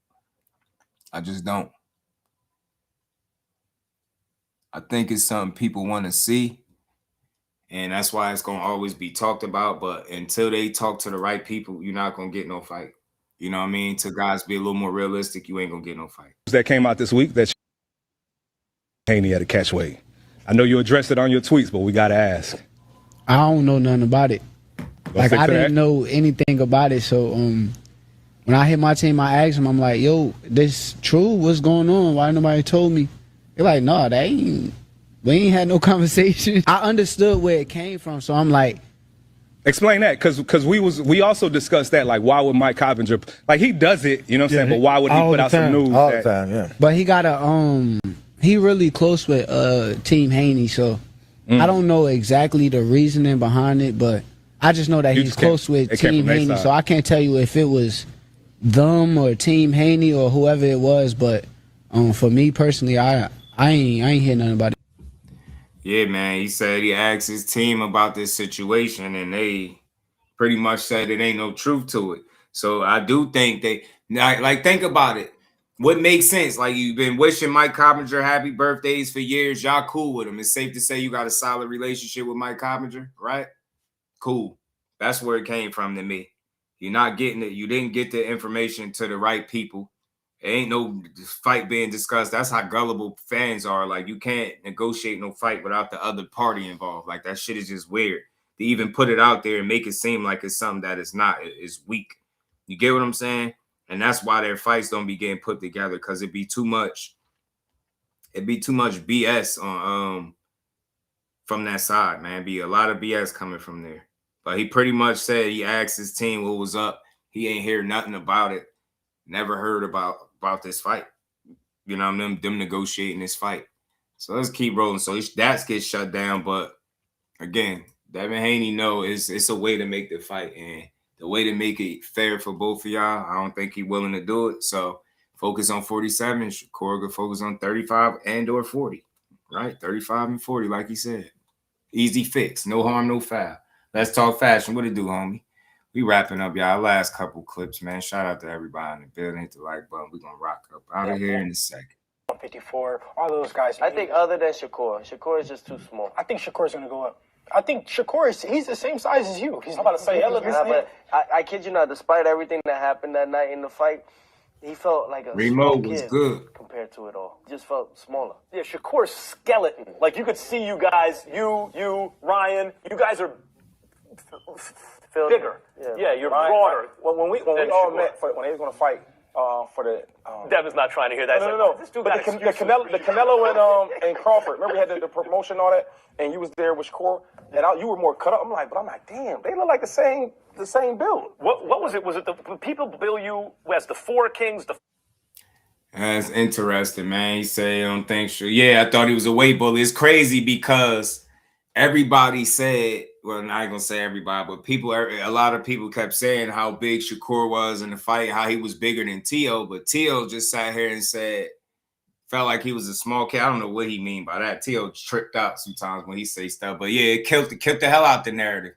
I just don't. I think it's something people want to see, and that's why it's gonna always be talked about. But until they talk to the right people, you're not gonna get no fight. You know what I mean? To guys be a little more realistic, you ain't gonna get no fight. That came out this week that Haney had a catch weight. I know you addressed it on your tweets, but we gotta ask. I don't know nothing about it. Like I didn't know anything about it. So when I hit my team, I asked them, I'm like, yo, this true? What's going on? Why nobody told me? They're like, no, we ain't had no conversation. I understood where it came from, so I'm like, explain that, because we also discussed that, like, why would Mike Coppinger, like, he does it, you know what I'm saying, but why would he put out some news? All the time, yeah. But he got he really close with Team Haney, so I don't know exactly the reasoning behind it, but I just know that he's close with Team Haney, so I can't tell you if it was them or Team Haney or whoever it was, but for me personally, I ain't hear nothing about it. Yeah, man. He said he asked his team about this situation, and they pretty much said it ain't no truth to it. So I do think like think about it. What makes sense? Like, you've been wishing Mike Coppinger happy birthdays for years. Y'all cool with him. It's safe to say you got a solid relationship with Mike Coppinger, right? Cool. That's where it came from to me. You're not getting it. You didn't get the information to the right people. There ain't no fight being discussed. That's how gullible fans are. Like, you can't negotiate no fight without the other party involved. Like, that shit is just weird. To even put it out there and make it seem like it's something that it's not. It's weak. You get what I'm saying? And that's why their fights don't be getting put together, because it'd be too much. It'd be too much BS on from that side, man. Be a lot of BS coming from there. But he pretty much said he asked his team what was up. He ain't hear nothing about it. Never heard about this fight. You know, them negotiating this fight. So let's keep rolling. So that gets shut down. But again, Devin Haney it's a way to make the fight, and the way to make it fair for both of y'all, I don't think he's willing to do it. So focus on 47. Shakur could focus on 35 and or 40. Right? 35 and 40, like he said. Easy fix. No harm, no foul. Let's talk fashion. What it do, homie? We wrapping up, y'all. Last couple clips, man. Shout out to everybody in the building. Hit the like button. We're going to rock up out of here in a second. 154, all those guys. I think other than Shakur is just too small. I think Shakur's going to go up. I think Shakur he's the same size as you. I'm about to say, but I kid you not, despite everything that happened that night in the fight, he felt like a Remo small was kid good compared to it all. He just felt smaller. Yeah, Shakur's skeleton. Like, you could see you guys, you, Ryan, you guys are bigger. Yeah, you're broader. When we all met when they was going to fight for the Devin's not trying to hear that. No. But the Canelo and Crawford. Remember we had the promotion and all that, and you was there with Shakur, and you were more cut up. I'm like, damn, they look like the same build. What was it? Was it the people bill you as the four kings? That's interesting, man. He said he don't think so. Yeah, I thought he was a weight bully. It's crazy because everybody said, well, I ain't gonna say everybody, but a lot of people kept saying how big Shakur was in the fight, how he was bigger than Tio, but Tio just sat here and said, felt like he was a small kid. I don't know what he mean by that. Tio tripped out sometimes when he say stuff, but yeah, it killed the hell out the narrative.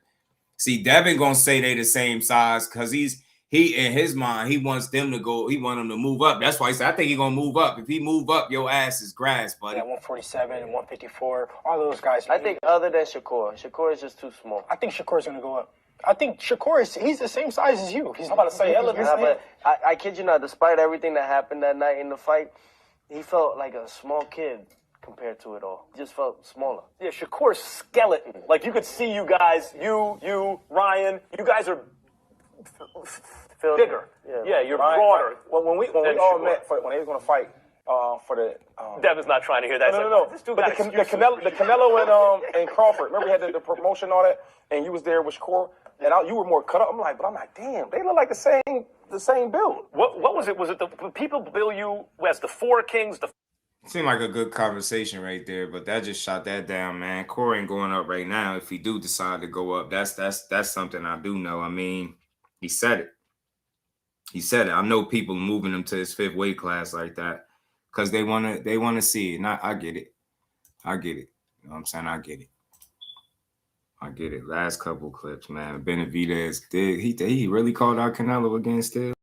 See, Devin gonna say they the same size because he in his mind, he wants them to go, he want them to move up. That's why he said, I think he's gonna move up. If he move up, your ass is grass, buddy. Yeah, 147, 154, all those guys. I think other than Shakur is just too small. I think Shakur's going to go up. I think Shakur he's the same size as you. I'm about to say, but I kid you not, despite everything that happened that night in the fight, he felt like a small kid compared to it all. He just felt smaller. Yeah, Shakur's skeleton. Like, you could see you guys, you, Ryan, you guys are bigger. Yeah, you're broader. When we all met when they was going to fight for the Devin's not trying to hear that. No. But the Canelo and Crawford. Remember we had the promotion and all that, and you was there with Shakur, and you were more cut up. I'm like, damn, they look like the same build. What was it? Was it the people bill you as the four kings? Seemed like a good conversation right there, but that just shot that down, man. Corey ain't going up right now. If he do decide to go up, that's something I do know. I mean, he said it. He said it. I know people moving him to his 5th weight class like that because they wanna see it. And I get it. You know what I'm saying? I get it. I get it. Last couple clips, man. Benavidez did he really called out Canelo again still?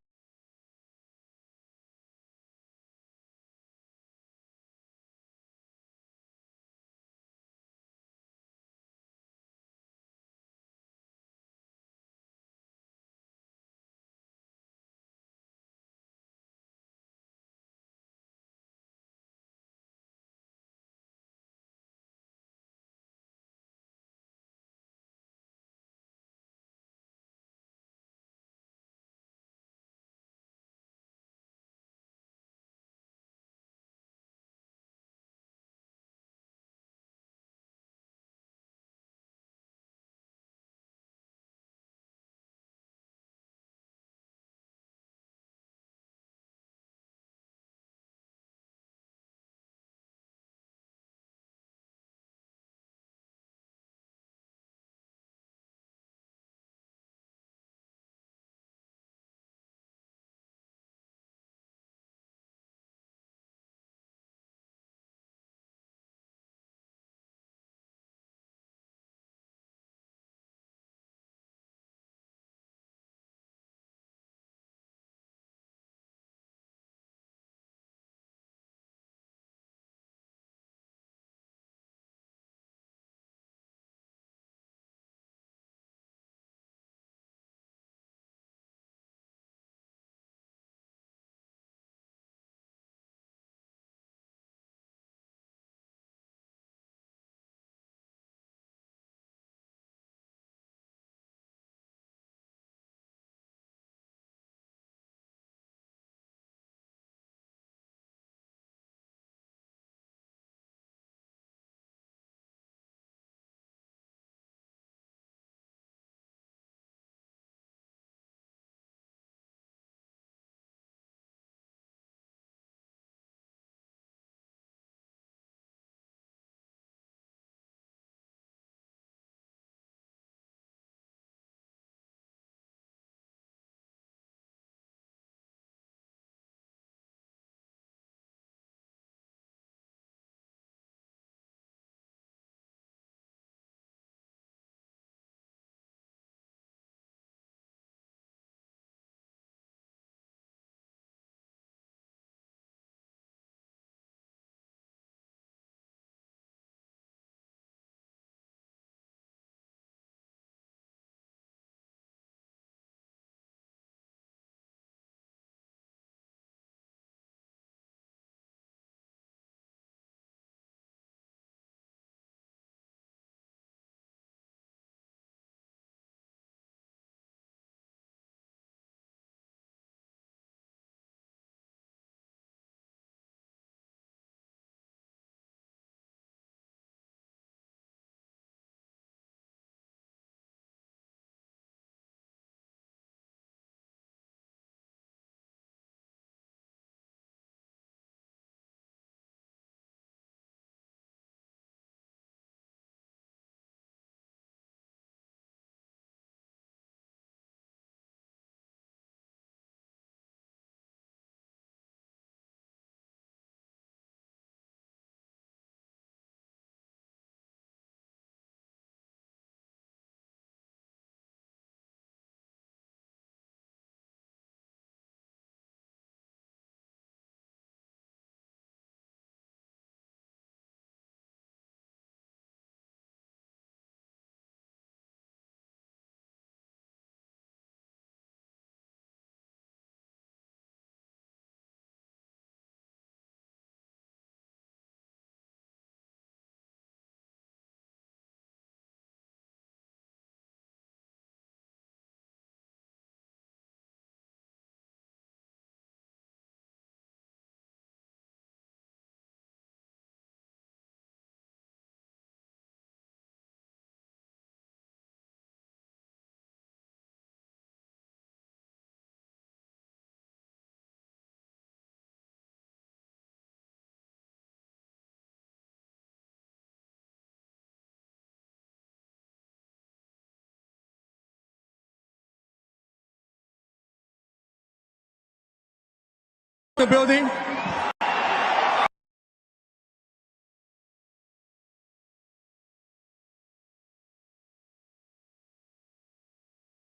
The building.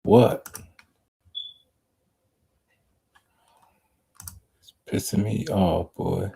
What? It's pissing me off, boy.